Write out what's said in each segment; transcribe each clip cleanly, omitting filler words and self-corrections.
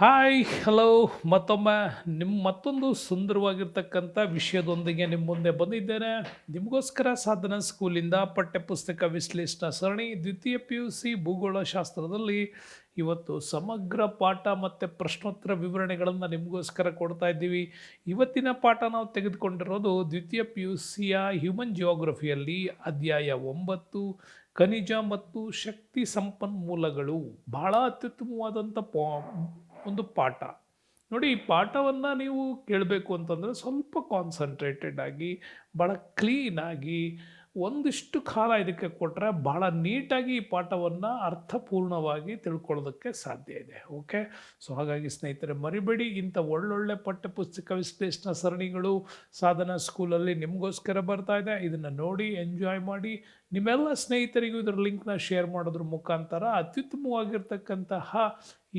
Hi hello ಮತ್ತೊಮ್ಮೆ ನಿಮ್ಮ ಮತ್ತೊಂದು ಸುಂದರವಾಗಿರ್ತಕ್ಕಂಥ ವಿಷಯದೊಂದಿಗೆ ನಿಮ್ಮ ಮುಂದೆ ಬಂದಿದ್ದೇನೆ. ನಿಮಗೋಸ್ಕರ ಸಾಧನಾ ಸ್ಕೂಲಿಂದ ಪಠ್ಯಪುಸ್ತಕ ವಿಶ್ಲೇಷಣಾ ಸರಣಿ ದ್ವಿತೀಯ ಪಿ ಯು ಸಿ ಭೂಗೋಳಶಾಸ್ತ್ರದಲ್ಲಿ ಇವತ್ತು ಸಮಗ್ರ ಪಾಠ ಮತ್ತು ಪ್ರಶ್ನೋತ್ತರ ವಿವರಣೆಗಳನ್ನು ನಿಮಗೋಸ್ಕರ ಕೊಡ್ತಾ ಇದ್ದೀವಿ. ಇವತ್ತಿನ ಪಾಠ ನಾವು ತೆಗೆದುಕೊಂಡಿರೋದು ದ್ವಿತೀಯ ಪಿ ಯು ಸಿಯ ಹ್ಯೂಮನ್ ಜಿಯೋಗ್ರಫಿಯಲ್ಲಿ ಅಧ್ಯಾಯ 9 ಖನಿಜ ಮತ್ತು ಶಕ್ತಿ ಸಂಪನ್ಮೂಲಗಳು. ಬಹಳ ಅತ್ಯುತ್ತಮವಾದಂಥ ಒಂದು ಪಾಠ. ನೋಡಿ, ಈ ಪಾಠವನ್ನು ನೀವು ಕೇಳಬೇಕು ಅಂತಂದರೆ ಸ್ವಲ್ಪ ಕಾನ್ಸಂಟ್ರೇಟೆಡ್ ಆಗಿ, ಭಾಳ ಕ್ಲೀನಾಗಿ ಒಂದಿಷ್ಟು ಕಾಲ ಇದಕ್ಕೆ ಕೊಟ್ಟರೆ ಭಾಳ ನೀಟಾಗಿ ಈ ಪಾಠವನ್ನು ಅರ್ಥಪೂರ್ಣವಾಗಿ ತಿಳ್ಕೊಳ್ಳೋದಕ್ಕೆ ಸಾಧ್ಯ ಇದೆ. ಓಕೆ, ಸೊ ಹಾಗಾಗಿ ಸ್ನೇಹಿತರೆ ಮರಿಬೇಡಿ, ಇಂಥ ಒಳ್ಳೊಳ್ಳೆ ಪಠ್ಯಪುಸ್ತಕ ವಿಶ್ಲೇಷಣಾ ಸರಣಿಗಳು ಸಾಧನಾ ಸ್ಕೂಲಲ್ಲಿ ನಿಮಗೋಸ್ಕರ ಬರ್ತಾ ಇದೆ. ಇದನ್ನು ನೋಡಿ ಎಂಜಾಯ್ ಮಾಡಿ. ನಿಮ್ಮೆಲ್ಲ ಸ್ನೇಹಿತರಿಗೂ ಇದರ ಲಿಂಕ್ನ ಶೇರ್ ಮಾಡೋದ್ರ ಮುಖಾಂತರ ಅತ್ಯುತ್ತಮವಾಗಿರ್ತಕ್ಕಂತಹ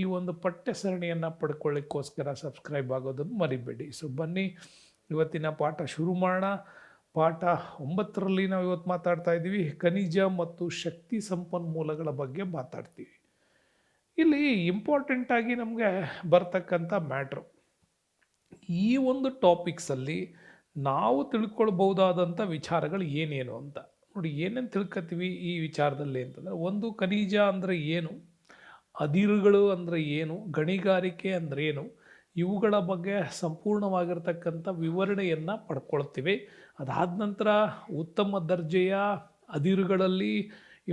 ಈ ಒಂದು ಪಠ್ಯ ಸರಣಿಯನ್ನು ಪಡ್ಕೊಳ್ಳಿಕ್ಕೋಸ್ಕರ ಸಬ್ಸ್ಕ್ರೈಬ್ ಆಗೋದನ್ನು ಮರಿಬೇಡಿ. ಸೊ ಬನ್ನಿ, ಇವತ್ತಿನ ಪಾಠ ಶುರು ಮಾಡೋಣ. ಪಾಠ 9ರಲ್ಲಿ ನಾವು ಇವತ್ತು ಮಾತಾಡ್ತಾ ಇದ್ದೀವಿ ಖನಿಜ ಮತ್ತು ಶಕ್ತಿ ಸಂಪನ್ಮೂಲಗಳ ಬಗ್ಗೆ ಮಾತಾಡ್ತೀವಿ. ಇಲ್ಲಿ ಇಂಪಾರ್ಟೆಂಟಾಗಿ ನಮಗೆ ಬರ್ತಕ್ಕಂಥ ಮ್ಯಾಟ್ರು, ಈ ಒಂದು ಟಾಪಿಕ್ಸಲ್ಲಿ ನಾವು ತಿಳ್ಕೊಳ್ಬಹುದಾದಂಥ ವಿಚಾರಗಳು ಏನೇನು ಅಂತ ನೋಡಿ. ಏನೇನು ತಿಳ್ಕೊತೀವಿ ಈ ವಿಚಾರದಲ್ಲಿ ಅಂತಂದರೆ, ಒಂದು, ಖನಿಜ ಅಂದರೆ ಏನು, ಅದಿರುಗಳು ಅಂದರೆ ಏನು, ಗಣಿಗಾರಿಕೆ ಅಂದರೆ ಏನು, ಇವುಗಳ ಬಗ್ಗೆ ಸಂಪೂರ್ಣವಾಗಿರ್ತಕ್ಕಂಥ ವಿವರಣೆಯನ್ನು ಪಡ್ಕೊಳ್ತೀವಿ. ಅದಾದ ನಂತರ ಉತ್ತಮ ದರ್ಜೆಯ ಅದಿರುಗಳಲ್ಲಿ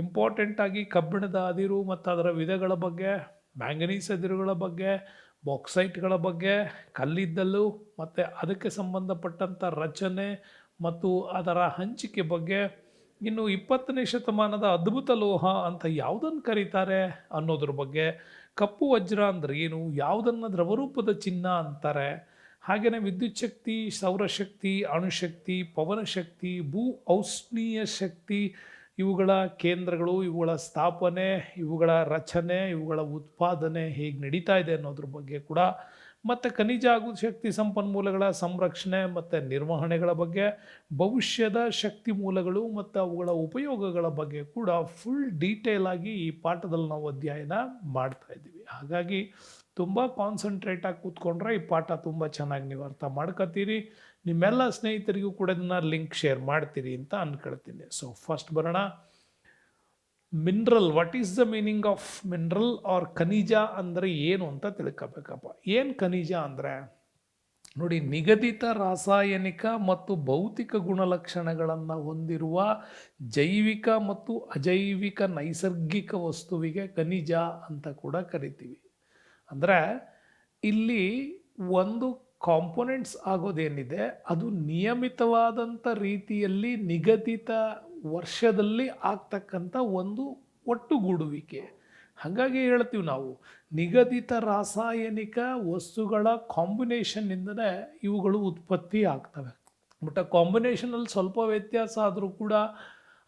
ಇಂಪಾರ್ಟೆಂಟಾಗಿ ಕಬ್ಬಿಣದ ಅದಿರು ಮತ್ತು ಅದರ ವಿಧಗಳ ಬಗ್ಗೆ, ಮ್ಯಾಂಗನೀಸ್ ಅದಿರುಗಳ ಬಗ್ಗೆ, ಬಾಕ್ಸೈಟ್ಗಳ ಬಗ್ಗೆ, ಕಲ್ಲಿದ್ದಲು ಮತ್ತು ಅದಕ್ಕೆ ಸಂಬಂಧಪಟ್ಟಂಥ ರಚನೆ ಮತ್ತು ಅದರ ಹಂಚಿಕೆ ಬಗ್ಗೆ, ಇನ್ನು 20ನೇ ಶತಮಾನದ ಅದ್ಭುತ ಲೋಹ ಅಂತ ಯಾವುದನ್ನು ಕರೀತಾರೆ ಅನ್ನೋದ್ರ ಬಗ್ಗೆ, ಕಪ್ಪು ವಜ್ರ ಅಂದರೆ ಏನು, ಯಾವುದನ್ನು ದ್ರವರೂಪದ ಚಿನ್ನ ಅಂತಾರೆ, ಹಾಗೆಯೇ ವಿದ್ಯುತ್ ಶಕ್ತಿ, ಸೌರಶಕ್ತಿ, ಅಣುಶಕ್ತಿ, ಪವನಶಕ್ತಿ, ಭೂ ಔಷ್ಣೀಯ ಶಕ್ತಿ, ಇವುಗಳ ಕೇಂದ್ರಗಳು, ಇವುಗಳ ಸ್ಥಾಪನೆ, ಇವುಗಳ ರಚನೆ, ಇವುಗಳ ಉತ್ಪಾದನೆ ಹೇಗೆ ನಡೀತಾ ಇದೆ ಅನ್ನೋದ್ರ ಬಗ್ಗೆ ಕೂಡ, ಮತ್ತು ಖನಿಜ ಹಾಗೂ ಶಕ್ತಿ ಸಂಪನ್ಮೂಲಗಳ ಸಂರಕ್ಷಣೆ ಮತ್ತು ನಿರ್ವಹಣೆಗಳ ಬಗ್ಗೆ, ಭವಿಷ್ಯದ ಶಕ್ತಿ ಮೂಲಗಳು ಮತ್ತು ಅವುಗಳ ಉಪಯೋಗಗಳ ಬಗ್ಗೆ ಕೂಡ ಫುಲ್ ಡೀಟೇಲ್ ಆಗಿ ಈ ಪಾಠದಲ್ಲಿ ನಾವು ಅಧ್ಯಯನ ಮಾಡ್ತಾ ಇದ್ದೀವಿ. ಹಾಗಾಗಿ ತುಂಬ ಕಾನ್ಸಂಟ್ರೇಟಾಗಿ ಕೂತ್ಕೊಂಡ್ರೆ ಈ ಪಾಠ ತುಂಬ ಚೆನ್ನಾಗಿ ನೀವು ಅರ್ಥ ಮಾಡ್ಕೊತೀರಿ. ನಿಮ್ಮೆಲ್ಲ ಸ್ನೇಹಿತರಿಗೂ ಕೂಡ ಇದನ್ನ ಲಿಂಕ್ ಶೇರ್ ಮಾಡ್ತೀರಿ ಅಂತ ಅಂದ್ಕೊಳ್ತೀನಿ. ಸೊ ಫಸ್ಟ್ ಬರೋಣ. Mineral, what is the meaning of mineral or ಖನಿಜ ಅಂದರೆ ಏನು ಅಂತ ತಿಳ್ಕೊಬೇಕಪ್ಪ. ಏನು ಖನಿಜ ಅಂದರೆ ನೋಡಿ, ನಿಗದಿತ ರಾಸಾಯನಿಕ ಮತ್ತು ಭೌತಿಕ ಗುಣಲಕ್ಷಣಗಳನ್ನು ಹೊಂದಿರುವ ಜೈವಿಕ ಮತ್ತು ಅಜೈವಿಕ ನೈಸರ್ಗಿಕ ವಸ್ತುವಿಗೆ ಖನಿಜ ಅಂತ ಕೂಡ ಕರಿತೀವಿ. ಅಂದರೆ ಇಲ್ಲಿ ಒಂದು ಕಾಂಪೊನೆಂಟ್ಸ್ ಆಗೋದೇನಿದೆ ಅದು ನಿಯಮಿತವಾದಂಥ ರೀತಿಯಲ್ಲಿ ನಿಗದಿತ ವರ್ಷದಲ್ಲಿ ಆಗ್ತಕ್ಕಂಥ ಒಂದು ಒಟ್ಟುಗೂಡುವಿಕೆ. ಹಾಗಾಗಿ ಹೇಳ್ತೀವಿ ನಾವು, ನಿಗದಿತ ರಾಸಾಯನಿಕ ವಸ್ತುಗಳ ಕಾಂಬಿನೇಷನ್ನಿಂದಲೇ ಇವುಗಳು ಉತ್ಪತ್ತಿ ಆಗ್ತವೆ. ಬಟ್ ಆ ಕಾಂಬಿನೇಷನಲ್ಲಿ ಸ್ವಲ್ಪ ವ್ಯತ್ಯಾಸ ಆದರೂ ಕೂಡ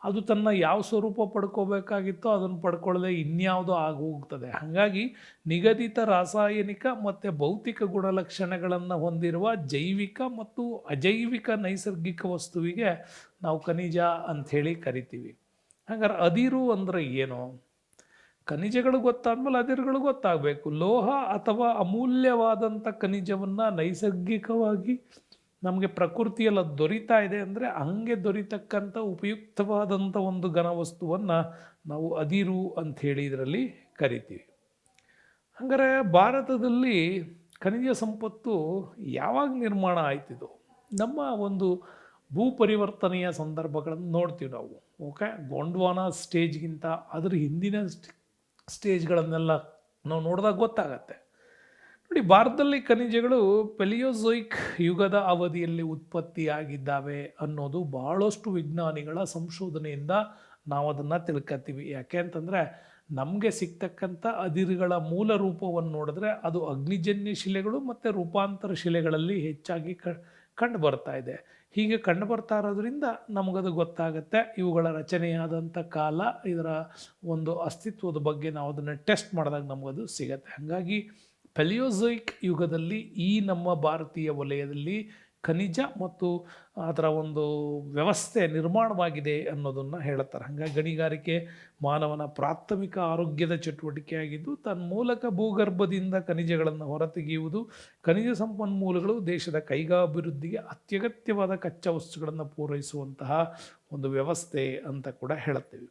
ಅದು ತನ್ನ ಯಾವ ಸ್ವರೂಪ ಪಡ್ಕೋಬೇಕಾಗಿತ್ತೋ ಅದನ್ನು ಪಡ್ಕೊಳ್ಳದೆ ಇನ್ಯಾವುದೋ ಆಗೋಗ್ತದೆ. ಹಾಗಾಗಿ ನಿಗದಿತ ರಾಸಾಯನಿಕ ಮತ್ತು ಭೌತಿಕ ಗುಣಲಕ್ಷಣಗಳನ್ನು ಹೊಂದಿರುವ ಜೈವಿಕ ಮತ್ತು ಅಜೈವಿಕ ನೈಸರ್ಗಿಕ ವಸ್ತುವಿಗೆ ನಾವು ಖನಿಜ ಅಂಥೇಳಿ ಕರಿತೀವಿ. ಹಾಗಾದ್ರೆ ಅದಿರು ಅಂದರೆ ಏನು? ಖನಿಜಗಳು ಗೊತ್ತಾದ್ಮೇಲೆ ಅದಿರುಗಳು ಗೊತ್ತಾಗಬೇಕು. ಲೋಹ ಅಥವಾ ಅಮೂಲ್ಯವಾದಂಥ ಖನಿಜವನ್ನು ನೈಸರ್ಗಿಕವಾಗಿ ನಮಗೆ ಪ್ರಕೃತಿಯಲ್ಲಿ ದೊರೀತಾ ಇದೆ ಅಂದರೆ ಹಂಗೆ ದೊರೀತಕ್ಕಂಥ ಉಪಯುಕ್ತವಾದಂಥ ಒಂದು ಘನವಸ್ತುವನ್ನು ನಾವು ಅದಿರು ಅಂಥೇಳಿ ಇದರಲ್ಲಿ ಕರಿತೀವಿ. ಹಾಗಾದರೆ ಭಾರತದಲ್ಲಿ ಖನಿಜ ಸಂಪತ್ತು ಯಾವಾಗ ನಿರ್ಮಾಣ ಆಯ್ತಿದು? ನಮ್ಮ ಒಂದು ಭೂ ಪರಿವರ್ತನೆಯ ಸಂದರ್ಭಗಳನ್ನು ನೋಡ್ತೀವಿ ನಾವು. ಓಕೆ, ಗೊಂಡ್ವಾನ ಸ್ಟೇಜ್ಗಿಂತ ಅದ್ರ ಹಿಂದಿನ ಸ್ಟೇಜ್ಗಳನ್ನೆಲ್ಲ ನಾವು ನೋಡಿದಾಗ ಗೊತ್ತಾಗತ್ತೆ. ನೋಡಿ, ಭಾರತದಲ್ಲಿ ಖನಿಜಗಳು ಪೆಲಿಯೋಝೋಯಿಕ್ ಯುಗದ ಅವಧಿಯಲ್ಲಿ ಉತ್ಪತ್ತಿಯಾಗಿದ್ದಾವೆ ಅನ್ನೋದು ಬಹಳಷ್ಟು ವಿಜ್ಞಾನಿಗಳ ಸಂಶೋಧನೆಯಿಂದ ನಾವು ಅದನ್ನು ತಿಳ್ಕೊತೀವಿ. ಯಾಕೆ ಅಂತಂದರೆ ನಮಗೆ ಸಿಗ್ತಕ್ಕಂಥ ಅದಿರುಗಳ ಮೂಲ ರೂಪವನ್ನು ನೋಡಿದ್ರೆ ಅದು ಅಗ್ನಿಜನ್ಯ ಶಿಲೆಗಳು ಮತ್ತು ರೂಪಾಂತರ ಶಿಲೆಗಳಲ್ಲಿ ಹೆಚ್ಚಾಗಿ ಕಂಡು ಬರ್ತಾ ಇದೆ. ಹೀಗೆ ಕಂಡು ಬರ್ತಾ ಇರೋದ್ರಿಂದ ನಮಗದು ಗೊತ್ತಾಗುತ್ತೆ. ಇವುಗಳ ರಚನೆಯಾದಂಥ ಕಾಲ, ಇದರ ಒಂದು ಅಸ್ತಿತ್ವದ ಬಗ್ಗೆ ನಾವು ಅದನ್ನು ಟೆಸ್ಟ್ ಮಾಡಿದಾಗ ನಮಗದು ಸಿಗತ್ತೆ. ಹಾಗಾಗಿ ಪೆಲಿಯೋಝೋಯಿಕ್ ಯುಗದಲ್ಲಿ ಈ ನಮ್ಮ ಭಾರತೀಯ ವಲಯದಲ್ಲಿ ಖನಿಜ ಮತ್ತು ಅದರ ಒಂದು ವ್ಯವಸ್ಥೆ ನಿರ್ಮಾಣವಾಗಿದೆ ಅನ್ನೋದನ್ನು ಹೇಳುತ್ತಾರೆ. ಹಾಗಾಗಿ ಗಣಿಗಾರಿಕೆ ಮಾನವನ ಪ್ರಾಥಮಿಕ ಆರೋಗ್ಯದ ಚಟುವಟಿಕೆಯಾಗಿದ್ದು ತನ್ನ ಮೂಲಕ ಭೂಗರ್ಭದಿಂದ ಖನಿಜಗಳನ್ನು ಹೊರತೆಗೆಯುವುದು, ಖನಿಜ ಸಂಪನ್ಮೂಲಗಳು ದೇಶದ ಕೈಗಾಭಿವೃದ್ಧಿಗೆ ಅತ್ಯಗತ್ಯವಾದ ಕಚ್ಚಾ ವಸ್ತುಗಳನ್ನು ಪೂರೈಸುವಂತಹ ಒಂದು ವ್ಯವಸ್ಥೆ ಅಂತ ಕೂಡ ಹೇಳುತ್ತೇವೆ.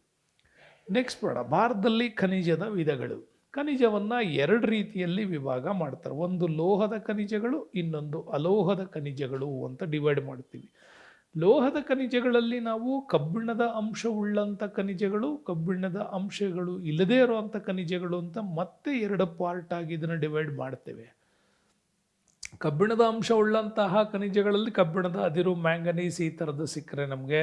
ನೆಕ್ಸ್ಟ್ ಬೇಡ, ಭಾರತದಲ್ಲಿ ಖನಿಜದ ವಿಧಗಳು. ಖನಿಜವನ್ನು ಎರಡು ರೀತಿಯಲ್ಲಿ ವಿಭಾಗ ಮಾಡ್ತಾರೆ. ಒಂದು ಲೋಹದ ಖನಿಜಗಳು, ಇನ್ನೊಂದು ಅಲೋಹದ ಖನಿಜಗಳು ಅಂತ ಡಿವೈಡ್ ಮಾಡ್ತೀವಿ. ಲೋಹದ ಖನಿಜಗಳಲ್ಲಿ ನಾವು ಕಬ್ಬಿಣದ ಅಂಶವುಳ್ಳಂಥ ಖನಿಜಗಳು, ಕಬ್ಬಿಣದ ಅಂಶಗಳು ಇಲ್ಲದೇ ಇರುವಂಥ ಖನಿಜಗಳು ಅಂತ ಮತ್ತೆ ಎರಡು ಪಾರ್ಟ್ ಆಗಿ ಇದನ್ನು ಡಿವೈಡ್ ಮಾಡ್ತೇವೆ. ಕಬ್ಬಿಣದ ಅಂಶ ಉಳ್ಳಂತಹ ಖನಿಜಗಳಲ್ಲಿ ಕಬ್ಬಿಣದ ಅದಿರು, ಮ್ಯಾಂಗನೀಸ್ ಈ ಥರದ್ದು ಸಿಕ್ಕರೆ ನಮಗೆ,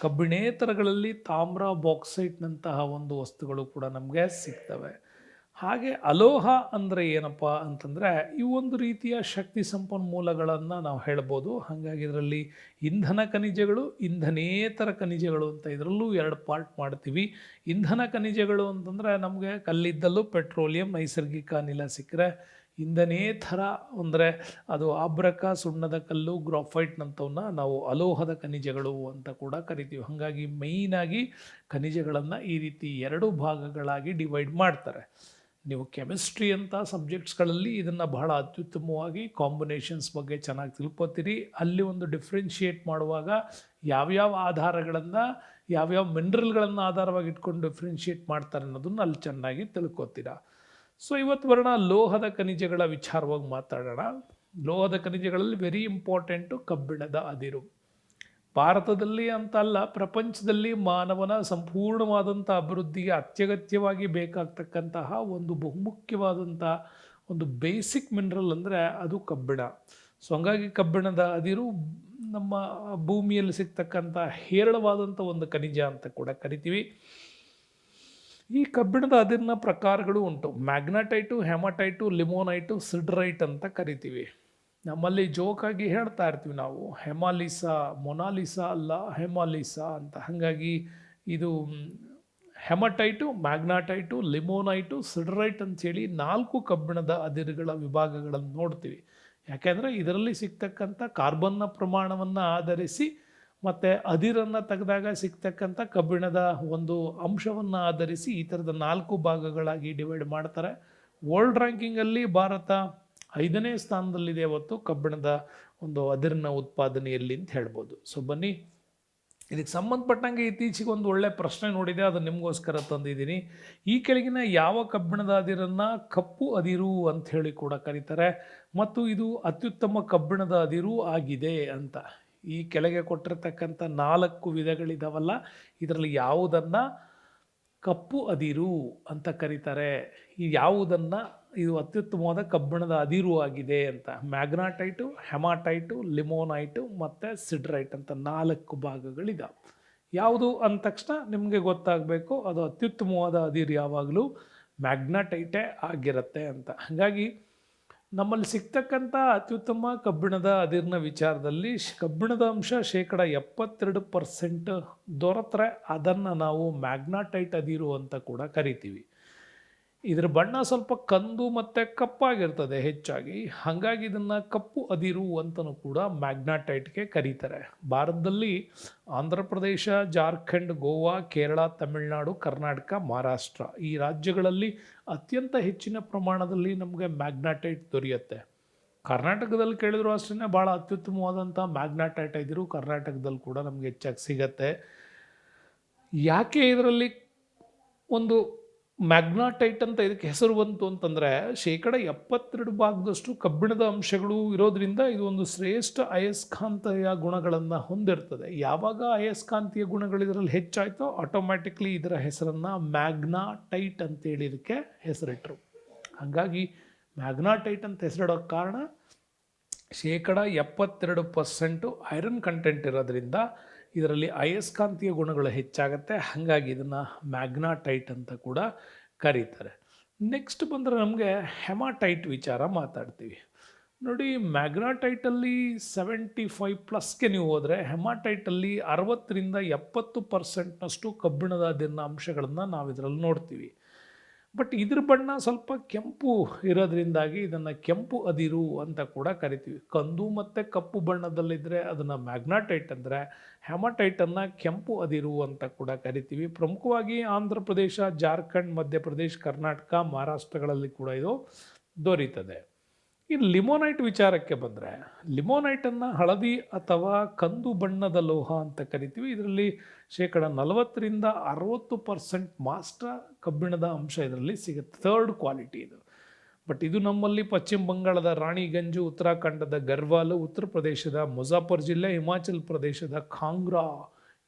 ಕಬ್ಬಿಣೇತರಗಳಲ್ಲಿ ತಾಮ್ರ, ಬಾಕ್ಸೈಟ್ನಂತಹ ಒಂದು ವಸ್ತುಗಳು ಕೂಡ ನಮಗೆ ಸಿಗ್ತವೆ. ಹಾಗೆ ಅಲೋಹ ಅಂದರೆ ಏನಪ್ಪ ಅಂತಂದರೆ ಇವು ಒಂದು ರೀತಿಯ ಶಕ್ತಿ ಸಂಪನ್ಮೂಲಗಳನ್ನು ನಾವು ಹೇಳ್ಬೋದು. ಹಾಗಾಗಿ ಇದರಲ್ಲಿ ಇಂಧನ ಖನಿಜಗಳು, ಇಂಧನೇತರ ಖನಿಜಗಳು ಅಂತ ಇದರಲ್ಲೂ ಎರಡು ಪಾರ್ಟ್ ಮಾಡ್ತೀವಿ. ಇಂಧನ ಖನಿಜಗಳು ಅಂತಂದರೆ ನಮಗೆ ಕಲ್ಲಿದ್ದಲು, ಪೆಟ್ರೋಲಿಯಂ, ನೈಸರ್ಗಿಕ ಅನಿಲ ಸಿಕ್ಕರೆ, ಇಂಧನೇತರ ಅಂದರೆ ಅದು ಆಬ್ರಕ, ಸುಣ್ಣದ ಕಲ್ಲು, ಗ್ರಾಫೈಟ್ನಂಥವನ್ನ ನಾವು ಅಲೋಹದ ಖನಿಜಗಳು ಅಂತ ಕೂಡ ಕರಿತೀವಿ. ಹಾಗಾಗಿ ಮೇಯ್ನಾಗಿ ಖನಿಜಗಳನ್ನು ಈ ರೀತಿ ಎರಡು ಭಾಗಗಳಾಗಿ ಡಿವೈಡ್ ಮಾಡ್ತಾರೆ. ನೀವು ಕೆಮಿಸ್ಟ್ರಿ ಅಂತ ಸಬ್ಜೆಕ್ಟ್ಸ್ಗಳಲ್ಲಿ ಇದನ್ನು ಬಹಳ ಅತ್ಯುತ್ತಮವಾಗಿ ಕಾಂಬಿನೇಷನ್ಸ್ ಬಗ್ಗೆ ಚೆನ್ನಾಗಿ ತಿಳ್ಕೊತೀರಿ. ಅಲ್ಲಿ ಒಂದು ಡಿಫ್ರೆನ್ಷಿಯೇಟ್ ಮಾಡುವಾಗ ಯಾವ್ಯಾವ ಆಧಾರಗಳನ್ನು, ಯಾವ್ಯಾವ ಮಿನರಲ್ಗಳನ್ನು ಆಧಾರವಾಗಿ ಇಟ್ಕೊಂಡು ಡಿಫ್ರೆನ್ಷಿಯೇಟ್ ಮಾಡ್ತಾರೆ ಅನ್ನೋದನ್ನು ಅಲ್ಲಿ ಚೆನ್ನಾಗಿ ತಿಳ್ಕೊತೀರಾ. ಸೊ ಇವತ್ತು ಬರೋಣ ಲೋಹದ ಖನಿಜಗಳ ವಿಚಾರವಾಗಿ ಮಾತಾಡೋಣ. ಲೋಹದ ಖನಿಜಗಳಲ್ಲಿ ವೆರಿ ಇಂಪಾರ್ಟೆಂಟು ಕಬ್ಬಿಣದ ಅದಿರು. ಭಾರತದಲ್ಲಿ ಅಂತ ಅಲ್ಲ, ಪ್ರಪಂಚದಲ್ಲಿ ಮಾನವನ ಸಂಪೂರ್ಣವಾದಂಥ ಅಭಿವೃದ್ಧಿಗೆ ಅತ್ಯಗತ್ಯವಾಗಿ ಬೇಕಾಗ್ತಕ್ಕಂತಹ ಒಂದು ಬಹುಮುಖ್ಯವಾದಂಥ ಒಂದು ಬೇಸಿಕ್ ಮಿನರಲ್ ಅಂದರೆ ಅದು ಕಬ್ಬಿಣ. ಸೊ ಹಂಗಾಗಿ ಕಬ್ಬಿಣದ ಅದಿರು ನಮ್ಮ ಭೂಮಿಯಲ್ಲಿ ಸಿಗ್ತಕ್ಕಂಥ ಹೇರಳವಾದಂಥ ಒಂದು ಖನಿಜ ಅಂತ ಕೂಡ ಕರಿತೀವಿ. ಈ ಕಬ್ಬಿಣದ ಅದಿರಿನ ಪ್ರಕಾರಗಳು ಉಂಟು. ಮ್ಯಾಗ್ನಾಟೈಟು, ಹೆಮಟೈಟು, ಲಿಮೋನೈಟು, ಸಿಡ್ರೈಟ್ ಅಂತ ಕರಿತೀವಿ. ನಮ್ಮಲ್ಲಿ ಜೋಕಾಗಿ ಹೇಳ್ತಾ ಇರ್ತೀವಿ ನಾವು, ಹೆಮಾಲಿಸಾ, ಮೊನಾಲಿಸಾ ಅಲ್ಲ ಹೆಮಾಲಿಸಾ ಅಂತ. ಹಾಗಾಗಿ ಇದು ಹೆಮಟೈಟು, ಮ್ಯಾಗ್ನಾಟೈಟು, ಲಿಮೋನೈಟು, ಸಿಡ್ರೈಟ್ ಅಂಥೇಳಿ 4 ಕಬ್ಬಿಣದ ಅದಿರುಗಳ ವಿಭಾಗಗಳನ್ನು ನೋಡ್ತೀವಿ. ಯಾಕೆಂದರೆ ಇದರಲ್ಲಿ ಸಿಗ್ತಕ್ಕಂಥ ಕಾರ್ಬನ್ನ ಪ್ರಮಾಣವನ್ನು ಆಧರಿಸಿ ಮತ್ತು ಅದಿರನ್ನು ತೆಗೆದಾಗ ಸಿಗ್ತಕ್ಕಂಥ ಕಬ್ಬಿಣದ ಒಂದು ಅಂಶವನ್ನು ಆಧರಿಸಿ ಈ ಥರದ 4 ಭಾಗಗಳಾಗಿ ಡಿವೈಡ್ ಮಾಡ್ತಾರೆ. ವರ್ಲ್ಡ್ ರ್ಯಾಂಕಿಂಗಲ್ಲಿ ಭಾರತ 5ನೇ ಸ್ಥಾನದಲ್ಲಿದೆ ಅವತ್ತು ಕಬ್ಬಿಣದ ಒಂದು ಅದಿರಿನ ಉತ್ಪಾದನೆಯಲ್ಲಿ ಅಂತ ಹೇಳ್ಬೋದು. ಸೊ ಬನ್ನಿ, ಇದಕ್ಕೆ ಸಂಬಂಧಪಟ್ಟಂಗೆ ಇತ್ತೀಚೆಗೆ ಒಂದು ಒಳ್ಳೆ ಪ್ರಶ್ನೆ ನೋಡಿದೆ, ಅದು ನಿಮಗೋಸ್ಕರ ತಂದಿದ್ದೀನಿ. ಈ ಕೆಳಗಿನ ಯಾವ ಕಬ್ಬಿಣದ ಅದಿರನ್ನು ಕಪ್ಪು ಅದಿರು ಅಂತ ಹೇಳಿ ಕೂಡ ಕರೀತಾರೆ ಮತ್ತು ಇದು ಅತ್ಯುತ್ತಮ ಕಬ್ಬಿಣದ ಅದಿರು ಆಗಿದೆ ಅಂತ. ಈ ಕೆಳಗೆ ಕೊಟ್ಟಿರ್ತಕ್ಕಂಥ 4 ವಿಧಗಳಿದಾವಲ್ಲ, ಇದರಲ್ಲಿ ಯಾವುದನ್ನು ಕಪ್ಪು ಅದಿರು ಅಂತ ಕರೀತಾರೆ, ಈ ಯಾವುದನ್ನು ಇದು ಅತ್ಯುತ್ತಮವಾದ ಕಬ್ಬಿಣದ ಅದಿರು ಆಗಿದೆ ಅಂತ? ಮ್ಯಾಗ್ನಾಟೈಟು, ಹೆಮಾಟೈಟು, ಲಿಮೋನೈಟು ಮತ್ತು ಸಿಡ್ರೈಟ್ ಅಂತ 4 ಭಾಗಗಳಿದಾವೆ. ಯಾವುದು ಅಂದ ತಕ್ಷಣ ನಿಮಗೆ ಗೊತ್ತಾಗಬೇಕು ಅದು ಅತ್ಯುತ್ತಮವಾದ ಅದಿರು ಯಾವಾಗಲೂ ಮ್ಯಾಗ್ನಾಟೈಟೇ ಆಗಿರುತ್ತೆ ಅಂತ. ಹಾಗಾಗಿ ನಮ್ಮಲ್ಲಿ ಸಿಗ್ತಕ್ಕಂಥ ಅತ್ಯುತ್ತಮ ಕಬ್ಬಿಣದ ಅದಿರಿನ ವಿಚಾರದಲ್ಲಿ ಕಬ್ಬಿಣದ ಅಂಶ 72% ದೊರೆತರೆ ಅದನ್ನು ನಾವು ಮ್ಯಾಗ್ನಾಟೈಟ್ ಅದಿರು ಅಂತ ಕೂಡ ಕರಿತೀವಿ. ಇದರ ಬಣ್ಣ ಸ್ವಲ್ಪ ಕಂದು ಮತ್ತು ಕಪ್ಪಾಗಿರ್ತದೆ ಹೆಚ್ಚಾಗಿ, ಹಾಗಾಗಿ ಇದನ್ನು ಕಪ್ಪು ಅದಿರು ಅಂತಲೂ ಕೂಡ ಮ್ಯಾಗ್ನಾಟೈಟ್ಗೆ ಕರೀತಾರೆ. ಭಾರತದಲ್ಲಿ ಆಂಧ್ರ ಪ್ರದೇಶ, ಜಾರ್ಖಂಡ್, ಗೋವಾ, ಕೇರಳ, ತಮಿಳುನಾಡು, ಕರ್ನಾಟಕ, ಮಹಾರಾಷ್ಟ್ರ ಈ ರಾಜ್ಯಗಳಲ್ಲಿ ಅತ್ಯಂತ ಹೆಚ್ಚಿನ ಪ್ರಮಾಣದಲ್ಲಿ ನಮಗೆ ಮ್ಯಾಗ್ನಾಟೈಟ್ ದೊರೆಯುತ್ತೆ. ಕರ್ನಾಟಕದಲ್ಲಿ ಕೇಳಿದ್ರು ಅಷ್ಟೇ ಭಾಳ ಅತ್ಯುತ್ತಮವಾದಂಥ ಮ್ಯಾಗ್ನಾಟೈಟ್ ಅದಿರು ಕರ್ನಾಟಕದಲ್ಲಿ ಕೂಡ ನಮಗೆ ಹೆಚ್ಚಾಗಿ ಸಿಗತ್ತೆ. ಯಾಕೆ ಇದರಲ್ಲಿ ಒಂದು ಮ್ಯಾಗ್ನಾಟೈಟ್ ಅಂತ ಇದಕ್ಕೆ ಹೆಸರು ಬಂತು ಅಂತಂದರೆ 72% ಕಬ್ಬಿಣದ ಅಂಶಗಳು ಇರೋದ್ರಿಂದ ಇದು ಒಂದು ಶ್ರೇಷ್ಠ ಅಯಸ್ಕಾಂತೀಯ ಗುಣಗಳನ್ನು ಹೊಂದಿರ್ತದೆ. ಯಾವಾಗ ಅಯಸ್ಕಾಂತೀಯ ಗುಣಗಳು ಇದರಲ್ಲಿ ಹೆಚ್ಚಾಯಿತೋ ಆಟೋಮ್ಯಾಟಿಕ್ಲಿ ಇದರ ಹೆಸರನ್ನು ಮ್ಯಾಗ್ನಾಟೈಟ್ ಅಂತೇಳಿ ಇದಕ್ಕೆ ಹೆಸರಿಟ್ಟರು. ಹಾಗಾಗಿ ಮ್ಯಾಗ್ನಾಟೈಟ್ ಅಂತ ಹೆಸರಿಡೋಕ್ಕೆ ಕಾರಣ 72% ಐರನ್ ಕಂಟೆಂಟ್ ಇರೋದ್ರಿಂದ ಇದರಲ್ಲಿ ಅಯಸ್ಕಾಂತೀಯ ಗುಣಗಳು ಹೆಚ್ಚಾಗುತ್ತೆ. ಹಾಗಾಗಿ ಇದನ್ನು ಮ್ಯಾಗ್ನಾಟೈಟ್ ಅಂತ ಕೂಡ ಕರೀತಾರೆ. ನೆಕ್ಸ್ಟ್ ಬಂದರೆ ನಮಗೆ ಹೆಮಾಟೈಟ್ ವಿಚಾರ ಮಾತಾಡ್ತೀವಿ. ನೋಡಿ, ಮ್ಯಾಗ್ನಾಟೈಟಲ್ಲಿ 75+ಗೆ ನೀವು ಹೋದರೆ ಹೆಮಾಟೈಟಲ್ಲಿ 60% 70%ನಷ್ಟು ಕಬ್ಬಿಣದ ಅದಿರಿನ ಅಂಶಗಳನ್ನು ನಾವು ಇದರಲ್ಲಿ ನೋಡ್ತೀವಿ. ಬಟ್ ಇದ್ರ ಬಣ್ಣ ಸ್ವಲ್ಪ ಕೆಂಪು ಇರೋದ್ರಿಂದಾಗಿ ಇದನ್ನು ಕೆಂಪು ಅದಿರು ಅಂತ ಕೂಡ ಕರಿತೀವಿ. ಕಂದು ಮತ್ತು ಕಪ್ಪು ಬಣ್ಣದಲ್ಲಿದ್ದರೆ ಅದನ್ನು ಮ್ಯಾಗ್ನಾಟೈಟ್ ಅಂದರೆ, ಹ್ಯಾಮಟೈಟನ್ನು ಕೆಂಪು ಅದಿರು ಅಂತ ಕೂಡ ಕರಿತೀವಿ. ಪ್ರಮುಖವಾಗಿ ಆಂಧ್ರ ಪ್ರದೇಶ, ಜಾರ್ಖಂಡ್, ಮಧ್ಯಪ್ರದೇಶ, ಕರ್ನಾಟಕ, ಮಹಾರಾಷ್ಟ್ರಗಳಲ್ಲಿ ಕೂಡ ಇದು ದೊರೀತದೆ. ಇನ್ನು ಲಿಮೋನೈಟ್ ವಿಚಾರಕ್ಕೆ ಬಂದರೆ, ಲಿಮೋನೈಟನ್ನು ಹಳದಿ ಅಥವಾ ಕಂದು ಬಣ್ಣದ ಲೋಹ ಅಂತ ಕರಿತೀವಿ. ಇದರಲ್ಲಿ 40% ಮಾಸ್ಟ ಕಬ್ಬಿಣದ ಅಂಶ ಇದರಲ್ಲಿ ಸಿಗುತ್ತೆ. ಥರ್ಡ್ ಕ್ವಾಲಿಟಿ ಇದು. ಬಟ್ ಇದು ನಮ್ಮಲ್ಲಿ ಪಶ್ಚಿಮ ಬಂಗಾಳದ ರಾಣಿಗಂಜು, ಉತ್ತರಾಖಂಡದ ಗರ್ವಾಲು, ಉತ್ತರ ಪ್ರದೇಶದ ಮುಜಾಫರ್ ಜಿಲ್ಲೆ, ಹಿಮಾಚಲ ಪ್ರದೇಶದ ಖಾಂಗ್ರಾ